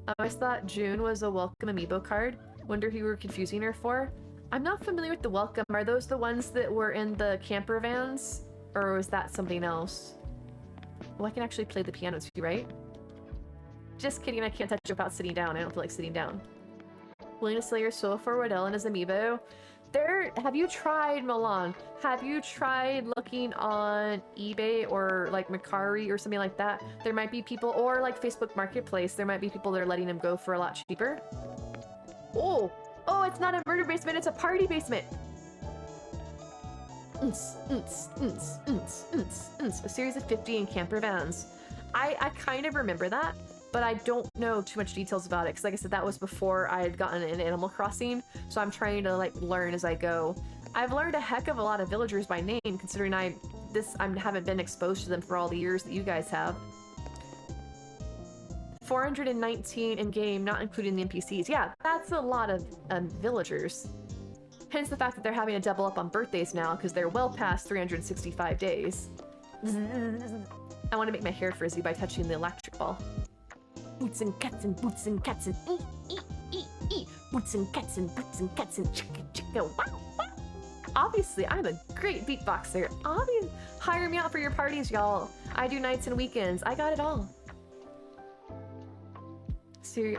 I always thought June was a welcome amiibo card. Wonder who you were confusing her for. I'm not familiar with the welcome. Are those the ones that were in the camper vans? Or was that something else? Well, I can actually play the piano too, right? Just kidding, I can't touch it without sitting down. I don't feel like sitting down. Willing to sell your soul for Wardell and his amiibo? Have you tried, Milan? Have you tried looking on eBay or like Mercari or something like that? There might be people, or like Facebook Marketplace, there might be people that are letting them go for a lot cheaper. Oh, it's not a murder basement, it's a party basement. A series of 50 in camper vans. I kind of remember that, but I don't know too much details about it because like I said, that was before I had gotten in Animal Crossing, so I'm trying to like learn as I go. I've learned a heck of a lot of villagers by name considering I haven't been exposed to them for all the years that you guys have. 419 in game, not including the NPCs. Yeah, that's a lot of villagers. Hence the fact that they're having to double up on birthdays now because they're well past 365 days. I want to make my hair frizzy by touching the electric ball. Boots and cats and boots and cats and boots and cats and boots and cats and chicka chicka wow wow. Obviously, I'm a great beatboxer. Hire me out for your parties, y'all. I do nights and weekends. I got it all.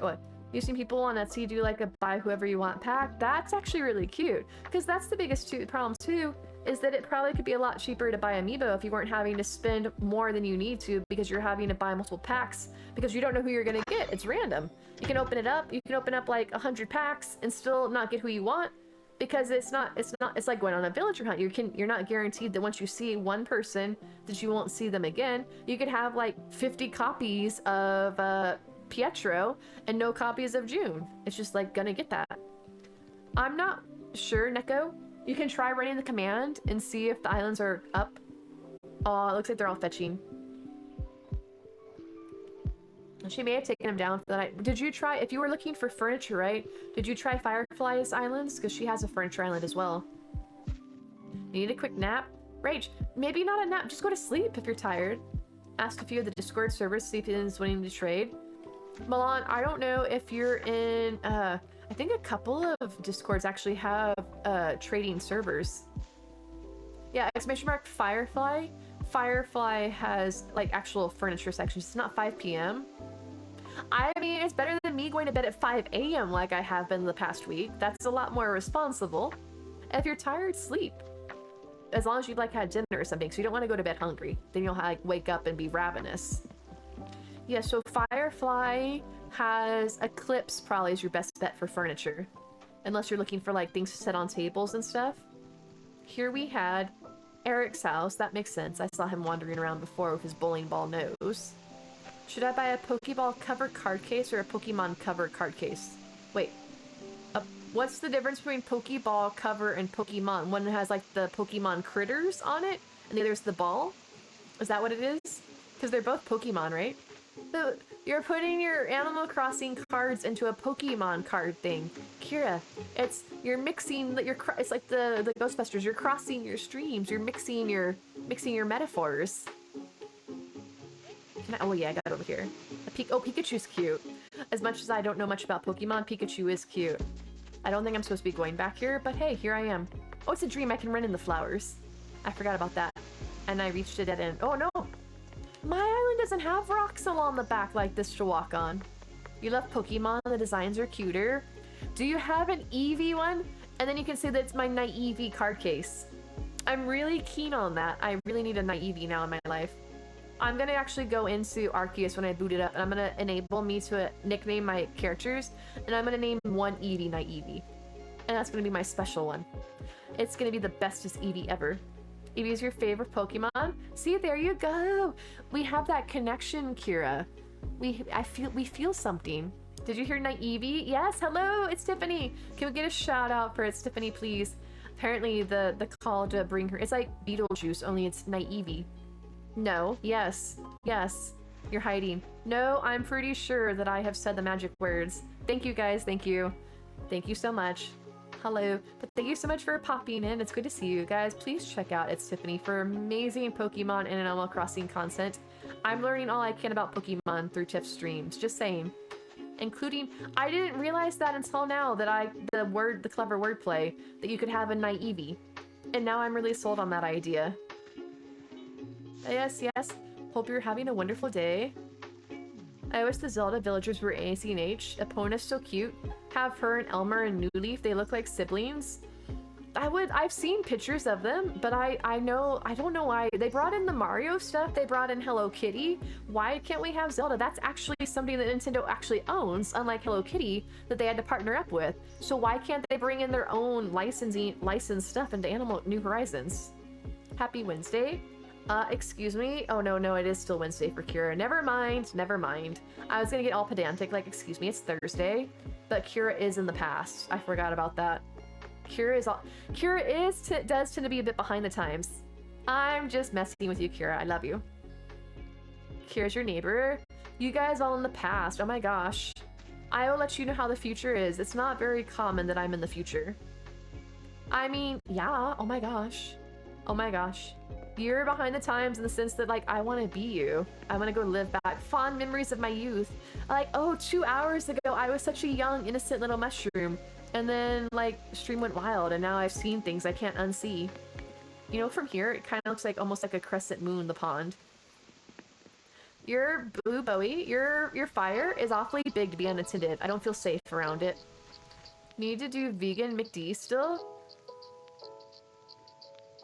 What? You've seen people on Etsy do like a buy whoever you want pack. That's actually really cute because that's the biggest problem too, is that it probably could be a lot cheaper to buy amiibo if you weren't having to spend more than you need to because you're having to buy multiple packs because you don't know who you're gonna get. It's random. You can open it up. You can open up like 100 packs and still not get who you want because it's like going on a villager hunt. You're not guaranteed that once you see one person that you won't see them again. You could have like 50 copies of Pietro and no copies of June. It's just like gonna get that. I'm not sure, Neko. You can try running the command and see if the islands are up. Oh, it looks like they're all fetching. She may have taken them down for the night. Did you try, if you were looking for furniture, right? Did you try Firefly's Islands? Because she has a furniture island as well. You need a quick nap? Rage, maybe not a nap, just go to sleep if you're tired. Asked a few of the Discord servers to see if anyone's willing to trade. Milan, I don't know if you're in, I think a couple of Discords actually have trading servers. Yeah, exclamation mark Firefly. Firefly has like actual furniture sections. It's not 5 p.m. I mean, it's better than me going to bed at 5 a.m. like I have been the past week. That's a lot more responsible. If you're tired, sleep. As long as you've like had dinner or something, so you don't want to go to bed hungry. Then you'll like wake up and be ravenous. Yeah, so Firefly has Eclipse probably is your best bet for furniture. Unless you're looking for like things to set on tables and stuff. Here we had Eric's house. That makes sense. I saw him wandering around before with his bowling ball nose. Should I buy a Pokeball cover card case or a Pokemon cover card case? Wait. What's the difference between Pokeball cover and Pokemon? One has like the Pokemon critters on it, and the other's the ball? Is that what it is? Because they're both Pokemon, right? So you're putting your Animal Crossing cards into a Pokemon card thing. Kira, you're mixing, it's like the Ghostbusters. You're crossing your streams. You're mixing your metaphors. Oh yeah, I got it over here. Pikachu's cute. As much as I don't know much about Pokemon, Pikachu is cute. I don't think I'm supposed to be going back here, but hey, here I am. Oh, it's a dream. I can run in the flowers. I forgot about that. And I reached a dead end. Oh no! My island doesn't have rocks along the back like this to walk on. You love Pokemon, the designs are cuter. Do you have an Eevee one? And then you can say that it's my Naive card case. I'm really keen on that. I really need a Naive now in my life. I'm gonna actually go into Arceus when I boot it up, and I'm gonna enable me to nickname my characters, and I'm gonna name one Eevee Naive. And that's gonna be my special one. It's gonna be the bestest Eevee ever. Eevee is your favorite Pokemon? See, there you go. We have that connection, Kira. We feel something. Did you hear Naive? Yes, hello, it's Tiffany. Can we get a shout out for it, Tiffany, please? Apparently the call to bring her, it's like Beetlejuice, only it's Naive. No, yes, yes, you're hiding. No, I'm pretty sure that I have said the magic words. Thank you guys, thank you. Thank you so much. Hello, but thank you so much for popping in. It's good to see you guys. Please check out It's Tiffany for amazing Pokemon and Animal Crossing content. I'm learning all I can about Pokemon through Tiff's streams, just saying. Including, I didn't realize that until now that the clever wordplay, that you could have a Naive. And now I'm really sold on that idea. Yes, yes. Hope you're having a wonderful day. I wish the Zelda villagers were AC and H. Epona's so cute. Have her and Elmer and New Leaf, they look like siblings. I've seen pictures of them, but I don't know why. They brought in the Mario stuff, they brought in Hello Kitty. Why can't we have Zelda? That's actually something that Nintendo actually owns, unlike Hello Kitty, that they had to partner up with. So why can't they bring in their own licensed stuff into New Horizons? Happy Wednesday. Excuse me? Oh no, it is still Wednesday for Kira. Never mind. I was gonna get all pedantic, like, excuse me, it's Thursday. But Kira is in the past. I forgot about that. Kira does tend to be a bit behind the times. I'm just messing with you, Kira. I love you. Kira's your neighbor. You guys all in the past. Oh my gosh. I will let you know how the future is. It's not very common that I'm in the future. I mean, yeah. Oh my gosh. Oh my gosh. You're behind the times in the sense that, like, I want to be you. I want to go live back. Fond memories of my youth. Like, oh, 2 hours ago, I was such a young, innocent little mushroom. And then, like, stream went wild, and now I've seen things I can't unsee. You know, from here, it kind of looks like almost like a crescent moon, the pond. Your Boo Bowie, your fire is awfully big to be unattended. I don't feel safe around it. Need to do vegan McD still?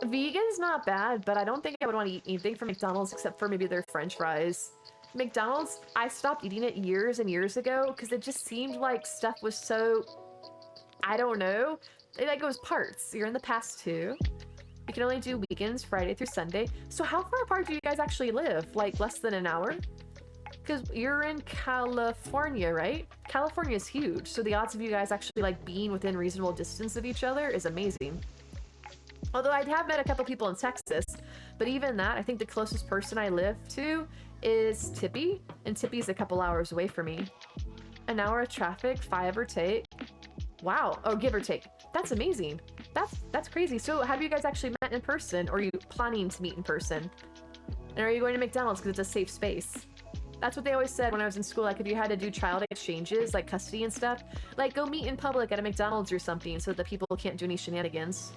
Vegan's not bad, but I don't think I would want to eat anything from McDonald's except for maybe their French fries. McDonald's, I stopped eating it years and years ago because it just seemed like stuff was so, I don't know. It like goes parts. You're in the past too. You can only do weekends, Friday through Sunday. So how far apart do you guys actually live? Like less than an hour? Because you're in California, right? California is huge, so the odds of you guys actually like being within reasonable distance of each other is amazing. Although I have met a couple people in Texas, but even that, I think the closest person I live to is Tippy, and Tippy's a couple hours away from me. An hour of traffic, 5 or take. Wow. Oh, give or take. That's amazing. That's crazy. So have you guys actually met in person, or are you planning to meet in person? And are you going to McDonald's because it's a safe space? That's what they always said when I was in school, like if you had to do child exchanges, like custody and stuff, like go meet in public at a McDonald's or something so that people can't do any shenanigans.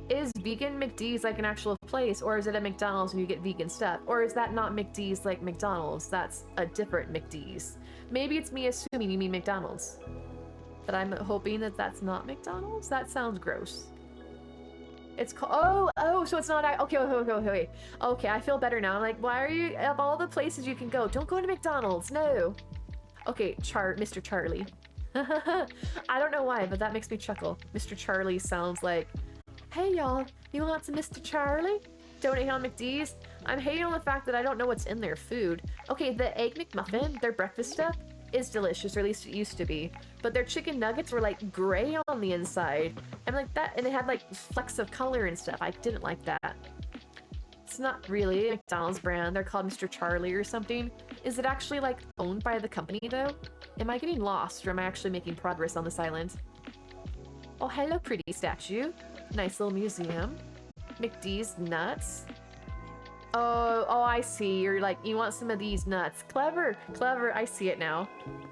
Is vegan McD's like an actual place, or is it a McDonald's and you get vegan stuff? Or is that not McD's like McDonald's? That's a different McD's. Maybe it's me assuming you mean McDonald's. But I'm hoping that that's not McDonald's? That sounds gross. It's called, oh, so it's not, okay, I feel better now. I'm like, why are you, of all the places you can go, don't go to McDonald's, no. Okay, Mr. Charlie. I don't know why, but that makes me chuckle. Mr. Charlie sounds like, hey y'all, you want some Mr. Charlie? Donate on McD's? I'm hating on the fact that I don't know what's in their food. Okay, the Egg McMuffin, their breakfast stuff, is delicious, or at least it used to be. But their chicken nuggets were like gray on the inside. And like that, and they had like flecks of color and stuff. I didn't like that. It's not really a McDonald's brand. They're called Mr. Charlie or something. Is it actually like owned by the company though? Am I getting lost, or am I actually making progress on this island? Oh, hello, pretty statue. Nice little museum. McD's nuts. Oh, I see. You're like, you want some of these nuts. Clever, I see it now.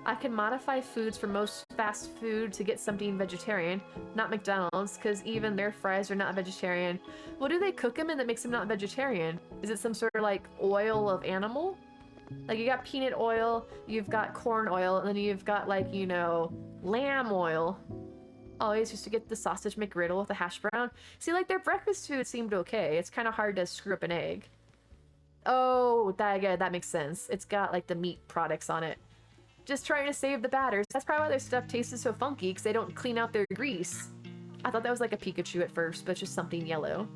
I can modify foods for most fast food to get something vegetarian, not McDonald's, because even their fries are not vegetarian. What do they cook them in that makes them not vegetarian? Is it some sort of like oil of animal? Like you got peanut oil, you've got corn oil, and then you've got like, you know, lamb oil. Always used to get the sausage McGriddle with the hash brown. See, like their breakfast food seemed okay. It's kind of hard to screw up an egg. Oh, that makes sense. It's got like the meat products on it. Just trying to save the batters. That's probably why their stuff tastes so funky, because they don't clean out their grease. I thought that was like a Pikachu at first, but just something yellow.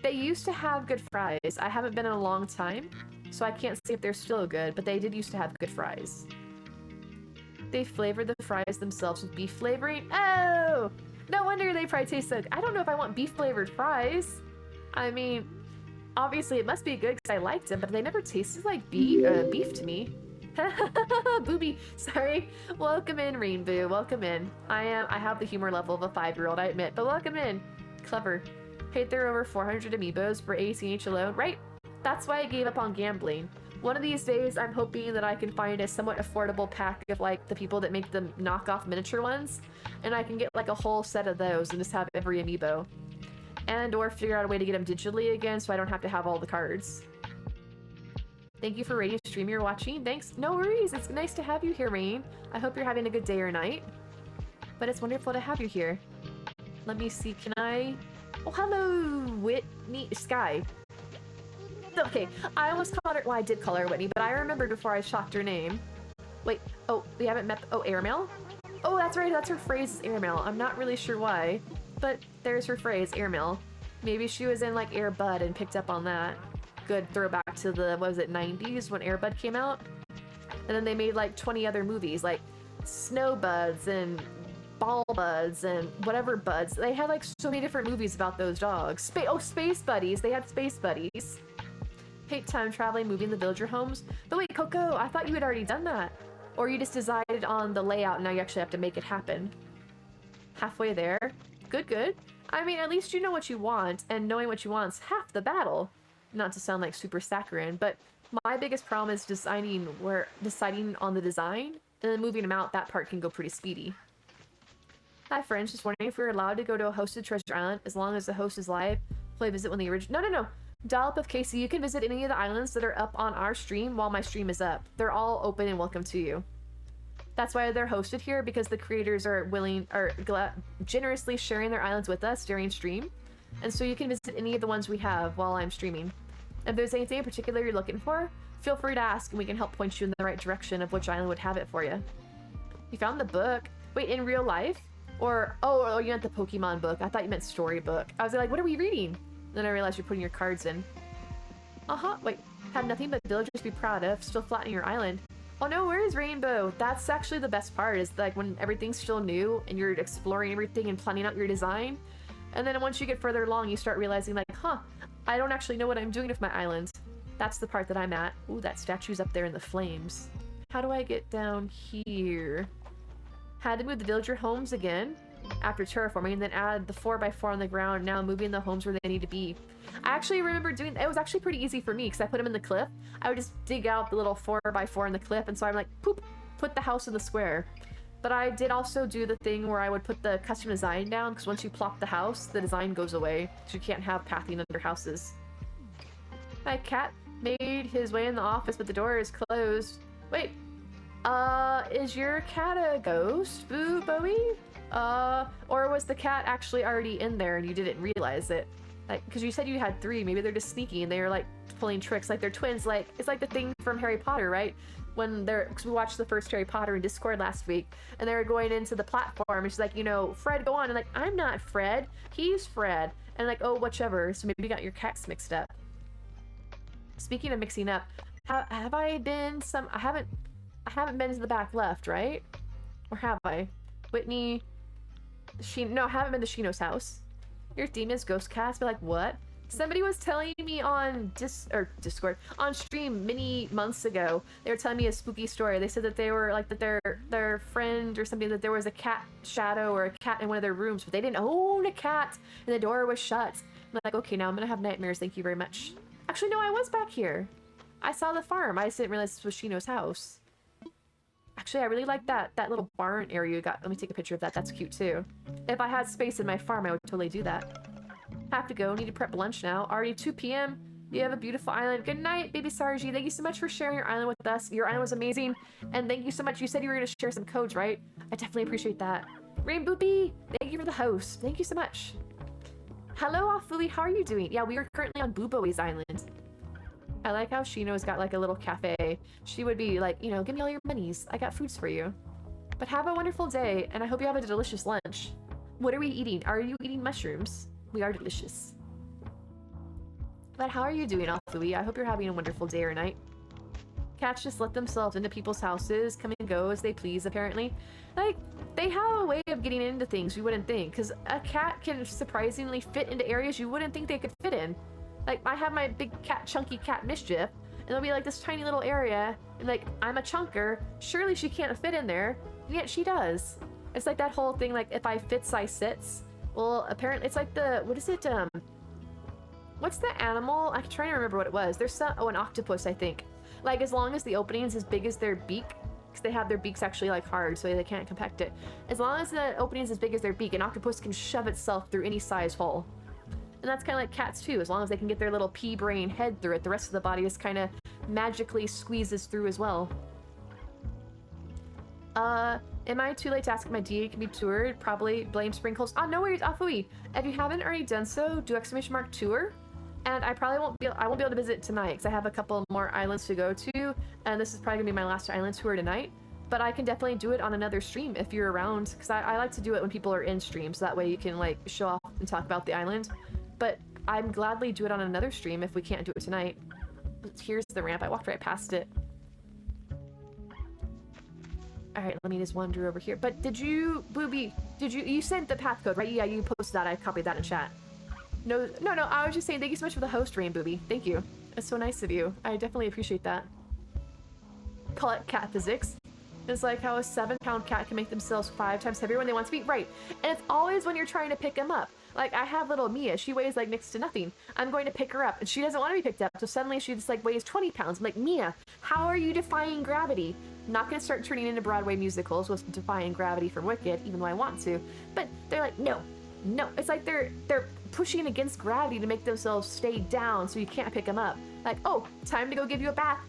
They used to have good fries. I haven't been in a long time, so I can't say if they're still good, but they did used to have good fries. They flavor the fries themselves with beef flavoring. Oh! No wonder they probably taste so good. I don't know if I want beef flavored fries. I mean, obviously it must be good because I liked them, but they never tasted like beef to me. Booby, sorry. Welcome in, Rainbow. Welcome in. I have the humor level of a 5-year-old, I admit, but welcome in. Clever. Paid there over 400 amiibos for ACH alone, right? That's why I gave up on gambling. One of these days, I'm hoping that I can find a somewhat affordable pack of like the people that make the knockoff miniature ones, and I can get like a whole set of those and just have every amiibo. And or figure out a way to get them digitally again so I don't have to have all the cards. Thank you for Radio Stream you're watching. Thanks. No worries. It's nice to have you here, Rain. I hope you're having a good day or night. But it's wonderful to have you here. Let me see. Can I... Oh, hello, Whitney. Sky. Okay, I almost called her... Well, I did call her Whitney, but I remembered before I shocked her name. Wait. Oh, we haven't met... Oh, Airmail? Oh, that's right. That's her phrase is Airmail. I'm not really sure why. But there's her phrase, Airmail. Maybe she was in, like, Air Bud and picked up on that. Good throwback to the, what was it, 90s when Air Bud came out? And then they made, like, 20 other movies, like Snow Buds and Ball Buds and whatever Buds. They had, like, so many different movies about those dogs. Space Buddies. They had Space Buddies. Hate time traveling, moving the villager homes. But wait, Coco, I thought you had already done that. Or you just decided on the layout and now you actually have to make it happen. Halfway there. Good, good. I mean, at least you know what you want, and knowing what you want's half the battle. Not to sound like super saccharine, but my biggest problem is deciding on the design, and then moving them out. That part can go pretty speedy. Hi friends, just wondering if we're allowed to go to a hosted treasure island as long as the host is live. Play visit when the original. No. Dollop of Casey, you can visit any of the islands that are up on our stream while my stream is up. They're all open and welcome to you. That's why they're hosted here, because the creators are generously sharing their islands with us during stream. And so you can visit any of the ones we have while I'm streaming. If there's anything in particular you're looking for, feel free to ask and we can help point you in the right direction of which island would have it for you. You found the book. Wait, in real life? Or, oh, you meant the Pokemon book. I thought you meant storybook. I was like, what are we reading? Then I realized you're putting your cards in. Wait, have nothing but villagers to be proud of, still flattening your island. Oh no, where is Rainbow? That's actually the best part, is like when everything's still new and you're exploring everything and planning out your design. And then once you get further along, you start realizing like, I don't actually know what I'm doing with my island. That's the part that I'm at. Ooh, that statue's up there in the flames. How do I get down here? Had to move the villager homes again after terraforming, and then add the 4x4 on the ground, now moving the homes where they need to be. I actually remember doing it. Was actually pretty easy for me because I put them in the cliff. I would just dig out the little 4x4 in the cliff, and so I'm like, poop, put the house in the square. But I did also do the thing where I would put the custom design down, because once you plop the house, the design goes away, so you can't have pathing under houses. My cat made his way in the office, but the door is closed. Wait, is your cat a ghost, Boo Bowie? Or was the cat actually already in there and you didn't realize it? Like, because you said you had 3, maybe they're just sneaky and they're like pulling tricks, like they're twins. Like, it's like the thing from Harry Potter, right? When because we watched the first Harry Potter in Discord last week, and they were going into the platform, and she's like, you know, Fred, go on, and like, I'm not Fred, he's Fred, and like, oh, whichever. So maybe you got your cats mixed up. Speaking of mixing up, have I been I haven't been to the back left, right? Or have I? Whitney, no, I haven't been to Shino's house. Your theme is ghost cast. Be like, what? Somebody was telling me on Discord, on stream many months ago, they were telling me a spooky story. They said that they were like, that their friend or something, that there was a cat shadow or a cat in one of their rooms, but they didn't own a cat and the door was shut. I'm like, okay, now I'm gonna have nightmares, thank you very much. Actually, no, I was back here. I saw the farm. I just didn't realize this was Shino's house. Actually, I really like that little barn area you got. Let me take a picture of that. That's cute too. If I had space in my farm, I would totally do that. Have to go. Need to prep lunch now. Already 2 p.m. You have a beautiful island. Good night, baby Sarji. Thank you so much for sharing your island with us. Your island was amazing. And thank you so much. You said you were going to share some codes, right? I definitely appreciate that. Rain Boopy, thank you for the host. Thank you so much. Hello, Afui. How are you doing? Yeah, we are currently on Booboe's island. I like how Shino's got like a little cafe. She would be like, you know, give me all your monies. I got foods for you. But have a wonderful day, and I hope you have a delicious lunch. What are we eating? Are you eating mushrooms? We are delicious. But how are you doing, Alfui? I hope you're having a wonderful day or night. Cats just let themselves into people's houses, come and go as they please, apparently. Like, they have a way of getting into things you wouldn't think, because a cat can surprisingly fit into areas you wouldn't think they could fit in. Like, I have my big cat, chunky cat Mischief, and there'll be like this tiny little area, and like, I'm a chunker, surely she can't fit in there, and yet she does. It's like that whole thing, like, if I fits, I sits. Well, apparently, it's like the, what is it, what's the animal? I'm trying to remember what it was. There's some, oh, an octopus, I think. Like, as long as the opening is as big as their beak, because they have their beaks actually, like, hard, so they can't compact it. As long as the opening is as big as their beak, an octopus can shove itself through any size hole. And that's kind of like cats, too. As long as they can get their little pea brain head through it, the rest of the body just kind of magically squeezes through as well. Am I too late to ask if my DA can be toured? Probably. Blame sprinkles. Oh, no worries, Afui. If you haven't already done so, do ! Tour. And I probably won't be able to visit tonight because I have a couple more islands to go to, and this is probably gonna be my last island tour tonight. But I can definitely do it on another stream if you're around, because I like to do it when people are in stream, so that way you can like show off and talk about the island. But I'd gladly do it on another stream if we can't do it tonight. Here's the ramp. I walked right past it. Alright, let me just wander over here. But did you, Booby, you sent the path code, right? Yeah, you posted that. I copied that in chat. No, I was just saying thank you so much for the host, Rain Booby. Thank you. That's so nice of you. I definitely appreciate that. Call it cat physics. It's like how a 7-pound cat can make themselves 5 times heavier when they want to be. Right. And it's always when you're trying to pick them up. Like, I have little Mia. She weighs, like, next to nothing. I'm going to pick her up, and she doesn't want to be picked up. So suddenly she just, like, weighs 20 pounds. I'm like, Mia, how are you defying gravity? I'm not going to start turning into Broadway musicals with defying gravity from Wicked, even though I want to. But they're like, no. It's like they're pushing against gravity to make themselves stay down so you can't pick them up. Like, oh, time to go give you a bath.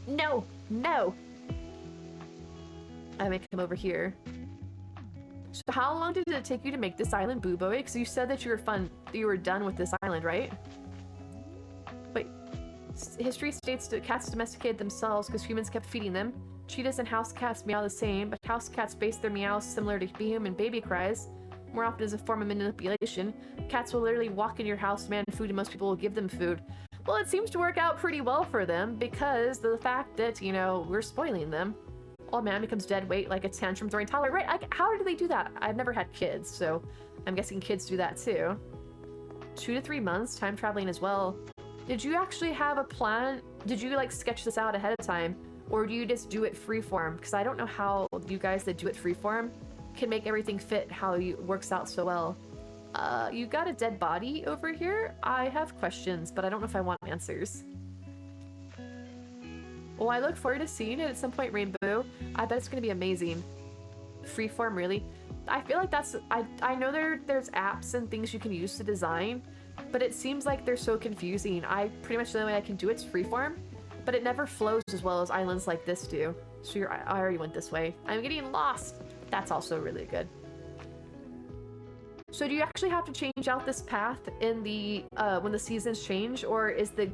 No. I make him over here. So how long did it take you to make this island, Boo Boy? Because you said that you were done with this island, right? Wait. History states that cats domesticated themselves because humans kept feeding them. Cheetahs and house cats meow the same, but house cats base their meows similar to human baby cries, more often as a form of manipulation. Cats will literally walk in your house, demand food, and most people will give them food. Well, it seems to work out pretty well for them because of the fact that, you know, we're spoiling them. Old man becomes dead weight like a tantrum throwing toddler. Right, like, how do they do that? I've never had kids, so I'm guessing kids do that too. 2 to 3 months, time traveling as well. Did you actually have a plan? Did you, like, sketch this out ahead of time? Or do you just do it freeform? Because I don't know how you guys that do it freeform can make everything fit how it works out so well. You got a dead body over here? I have questions, but I don't know if I want answers. Well, I look forward to seeing it at some point, Rainbow. I bet it's going to be amazing. Freeform, really? I feel like that's... I know there's apps and things you can use to design, but it seems like they're so confusing. Pretty much the only way I can do it's freeform, but it never flows as well as islands like this do. So I already went this way. I'm getting lost. That's also really good. So do you actually have to change out this path in the when the seasons change, or is the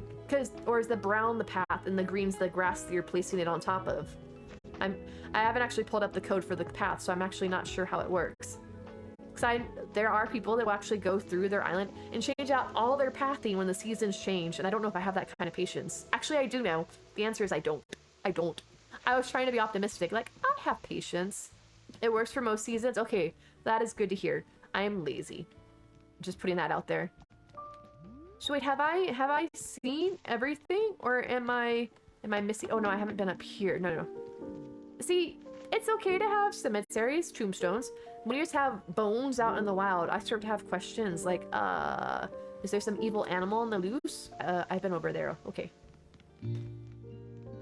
brown the path and the green's the grass that you're placing it on top of? I haven't actually pulled up the code for the path, so I'm actually not sure how it works. Because there are people that will actually go through their island and change out all their pathing when the seasons change, and I don't know if I have that kind of patience. Actually, I do know. The answer is I don't. I was trying to be optimistic, like, I have patience. It works for most seasons. Okay, that is good to hear. I am lazy. Just putting that out there. So wait, have I seen everything, or am I missing? Oh no, I haven't been up here. No. See, it's okay to have cemeteries, tombstones. When you just have bones out in the wild, I start to have questions like, is there some evil animal on the loose? I've been over there. Okay.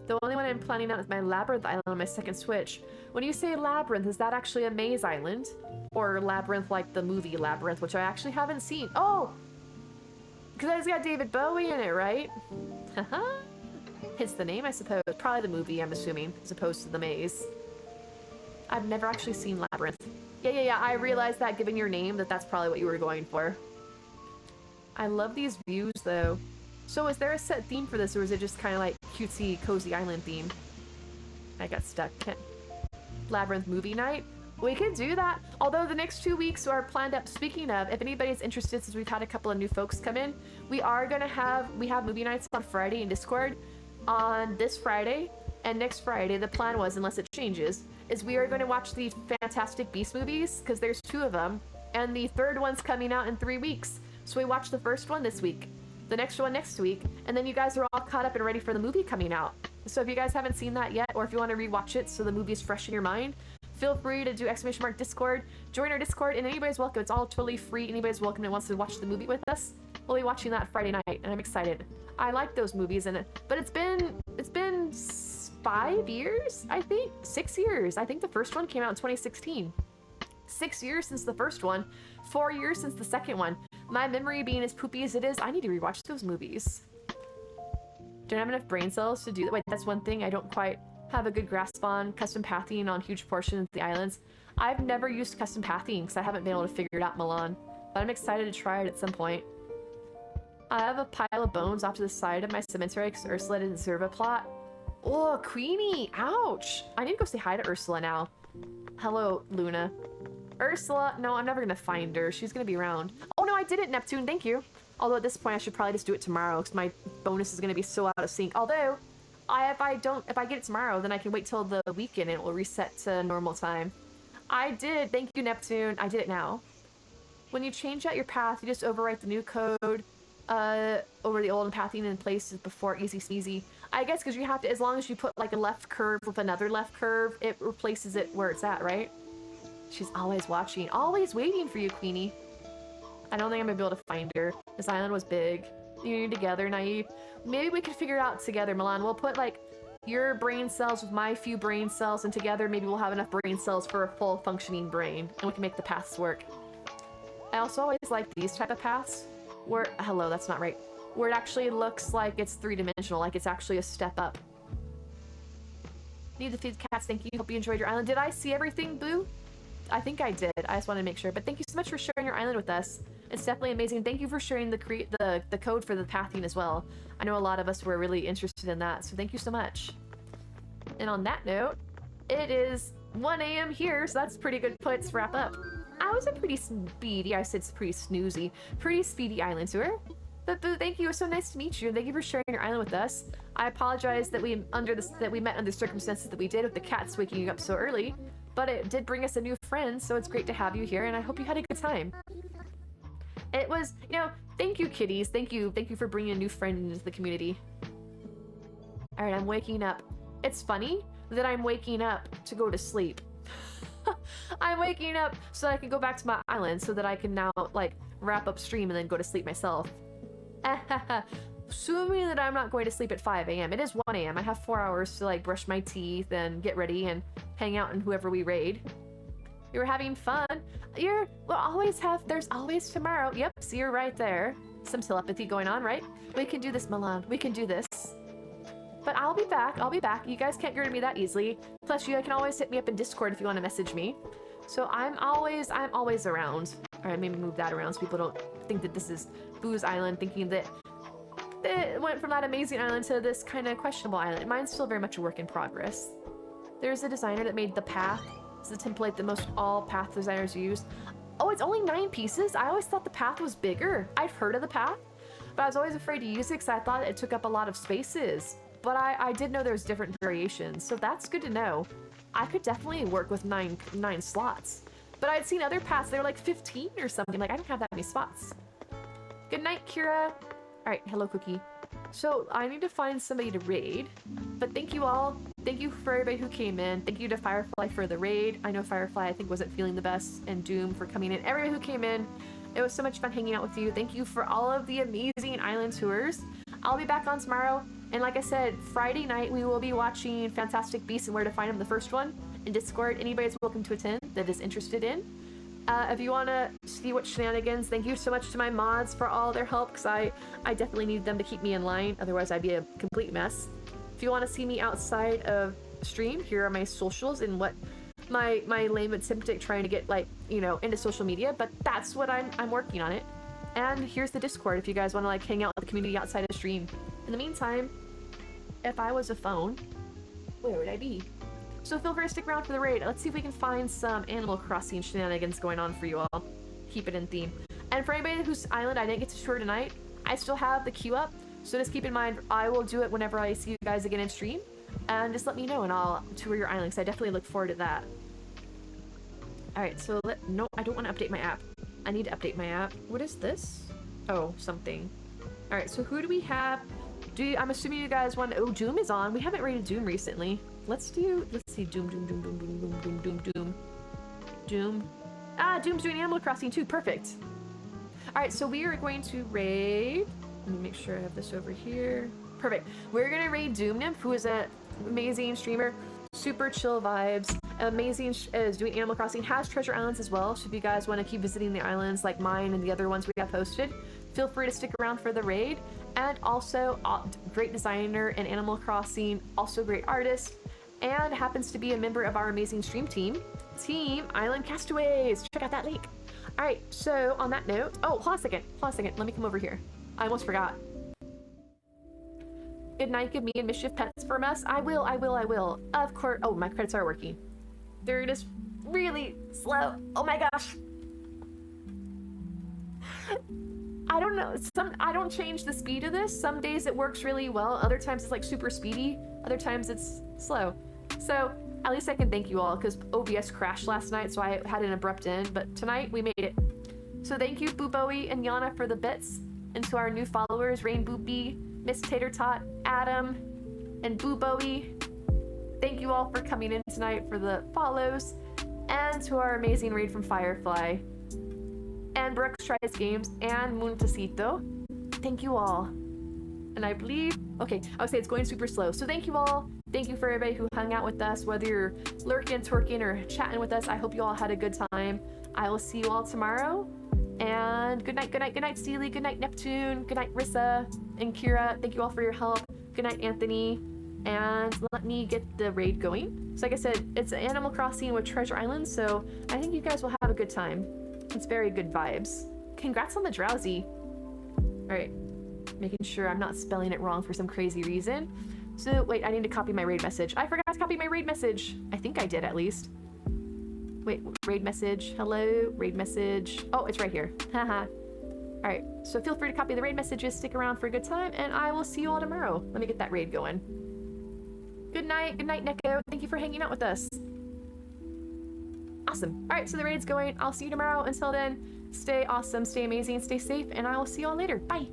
The only one I'm planning out is my Labyrinth Island on my second Switch. When you say Labyrinth, is that actually a maze island? Or Labyrinth like the movie Labyrinth, which I actually haven't seen? Oh! Because it's got David Bowie in it, right? Haha. Hence the name, I suppose. Probably the movie, I'm assuming, as opposed to the maze. I've never actually seen Labyrinth. Yeah, I realized that given your name, that's probably what you were going for. I love these views, though. So is there a set theme for this, or is it just kind of like cutesy, cozy island theme? I got stuck. Labyrinth movie night? We could do that. Although the next 2 weeks are planned up. Speaking of, if anybody's interested, since we've had a couple of new folks come in, we have movie nights on Friday in Discord. On this Friday and next Friday, the plan was, unless it changes, is we are going to watch the Fantastic Beasts movies, because there's 2 of them, and the third one's coming out in 3 weeks. So we watched the first one this week, the next one next week, and then you guys are all caught up and ready for the movie coming out. So if you guys haven't seen that yet, or if you want to rewatch it so the movie's fresh in your mind, feel free to do !Discord, join our Discord, and anybody's welcome. It's all totally free. Anybody's welcome that wants to watch the movie with us. We'll be watching that Friday night, and I'm excited. I like those movies, but it's been 5 years, I think? 6 years. I think the first one came out in 2016. 6 years since the first one, 4 years since the second one. My memory being as poopy as it is, I need to rewatch those movies. Don't have enough brain cells to do that. Wait, that's one thing I don't quite have a good grasp on. Custom pathing on huge portions of the islands. I've never used custom pathing because I haven't been able to figure it out in Milan, but I'm excited to try it at some point. I have a pile of bones off to the side of my cemetery because Ursula didn't serve a plot. Oh, Queenie! Ouch! I need to go say hi to Ursula now. Hello, Luna. Ursula! No, I'm never gonna find her. She's gonna be around. Oh no, I did it, Neptune! Thank you! Although at this point I should probably just do it tomorrow because my bonus is gonna be so out of sync. Although, if I get it tomorrow, then I can wait till the weekend and it will reset to normal time. I did! Thank you, Neptune! I did it now. When you change out your path, you just overwrite the new code. over the old and pathing in place before easy sneezy. I guess because you have to, as long as you put like a left curve with another left curve, it replaces it where it's at, right? She's always watching, always waiting for you, Queenie. I don't think I'm gonna be able to find her. This island was big. You together, naive. Maybe we could figure it out together, Milan. We'll put like your brain cells with my few brain cells, and together maybe we'll have enough brain cells for a full functioning brain, and we can make the paths work. I also always like these type of paths where, hello, that's not right, where it actually looks like it's three-dimensional, like it's actually a step up. Need to feed cats, thank you. Hope you enjoyed your island. Did I see everything, Boo? I think I did. I just wanted to make sure. But thank you so much for sharing your island with us. It's definitely amazing. Thank you for sharing the code for the pathing as well. I know a lot of us were really interested in that, so thank you so much. And on that note, it is 1 a.m. here, so that's pretty good. Let's wrap up. I was a pretty speedy, I said pretty snoozy, pretty speedy island tour. But Boo, thank you. It was so nice to meet you. Thank you for sharing your island with us. I apologize that we met under the circumstances that we did with the cats waking you up so early, but it did bring us a new friend, so it's great to have you here, and I hope you had a good time. It was, you know, thank you, kitties. Thank you for bringing a new friend into the community. All right, I'm waking up. It's funny that I'm waking up to go to sleep. I'm waking up so that I can go back to my island, so that I can now like wrap up stream and then go to sleep myself. Assuming that I'm not going to sleep at 5 a.m. It is 1 a.m. I have 4 hours to like brush my teeth and get ready and hang out and whoever we raid. You're having fun. There's always tomorrow. Yep, see, you're right there. Some telepathy going on, right? We can do this, Milan. We can do this. But I'll be back. You guys can't get rid of me that easily. Plus, you can always hit me up in Discord if you want to message me. So I'm always around. All right, maybe move that around so people don't think that this is Boo's island, thinking that it went from that amazing island to this kind of questionable island. Mine's still very much a work in progress. There's a designer that made the path. It's the template that most all path designers use. Oh, it's only 9 pieces? I always thought the path was bigger. I've heard of the path, but I was always afraid to use it because I thought it took up a lot of spaces. But I did know there's different variations, so that's good to know. I could definitely work with 9 slots. But I'd seen other paths, they were like 15 or something. Like, I don't have that many spots. Good night, Kira. All right, hello, Cookie. So I need to find somebody to raid, but thank you all. Thank you for everybody who came in. Thank you to Firefly for the raid. I know Firefly, I think, wasn't feeling the best, and Doom for coming in. Everybody who came in, it was so much fun hanging out with you. Thank you for all of the amazing island tours. I'll be back on tomorrow, and like I said, Friday night we will be watching Fantastic Beasts and Where to Find Them, the first one, in Discord. Anybody's welcome to attend that is interested in. If you want to see what shenanigans, thank you so much to my mods for all their help, because I definitely need them to keep me in line, otherwise I'd be a complete mess. If you want to see me outside of stream, here are my socials and what my lame attempt at trying to get, like, you know, into social media, but that's what I'm working on it. And here's the Discord if you guys want to like hang out with the community outside of stream. In the meantime, if I was a phone, where would I be? So feel free to stick around for the raid. Let's see if we can find some Animal Crossing shenanigans going on for you all. Keep it in theme. And for anybody whose island I didn't get to tour tonight, I still have the queue up. So just keep in mind, I will do it whenever I see you guys again in stream. And just let me know and I'll tour your island, because I definitely look forward to that. Alright, so no, I don't want to update my app. I need to update my app. What is this? Oh, something. Alright, so who do we have? I'm assuming you guys want... Oh, Doom is on. We haven't rated Doom recently. Let's see, Doom. Ah, Doom's doing Animal Crossing too, perfect. Alright, so we are going to raid... Let me make sure I have this over here. Perfect. We're gonna raid Doom Nymph, who is an amazing streamer. Super chill vibes. Amazing, is doing Animal Crossing. Has Treasure Islands as well, so if you guys want to keep visiting the islands like mine and the other ones we have hosted, feel free to stick around for the raid. And also, great designer in Animal Crossing, also great artist, and happens to be a member of our amazing stream team, Team Island Castaways. Check out that link. All right, so on that note, oh, hold on a second. Let me come over here. I almost forgot. Good night, give me and Mischief pets from us. I will. Of course. Oh, my credits are working. They're just really slow. Oh my gosh. I don't know. I don't change the speed of this. Some days it works really well. Other times it's like super speedy. Other times it's slow. So at least I can thank you all, because OBS crashed last night, so I had an abrupt end. But tonight we made it. So thank you, Boo Bowie and Yana, for the bits. And to our new followers, Rain Boopy, Miss Tater Tot, Adam, and Boo Bowie, thank you all for coming in tonight for the follows. And to our amazing raid from Firefly, and Brooks Tries Games, and Montecito, thank you all. And I believe, okay, I would say it's going super slow. So thank you all. Thank you for everybody who hung out with us, whether you're lurking, twerking, or chatting with us. I hope you all had a good time. I will see you all tomorrow. And good night, good night, good night, Steely. Good night, Neptune. Good night, Rissa and Kira. Thank you all for your help. Good night, Anthony. And let me get the raid going. So like I said, it's Animal Crossing with Treasure Island, so I think you guys will have a good time. It's very good vibes. Congrats on the drowsy. All right, making sure I'm not spelling it wrong for some crazy reason. So wait, I need to copy my raid message. I forgot to copy my raid message. I think I did at least. Wait, raid message, hello, raid message. Oh, it's right here, haha. All right, so feel free to copy the raid messages, stick around for a good time, and I will see you all tomorrow. Let me get that raid going. Good night, Neko. Thank you for hanging out with us. Awesome. All right, so the raid's going. I'll see you tomorrow. Until then, stay awesome, stay amazing, stay safe, and I will see you all later. Bye.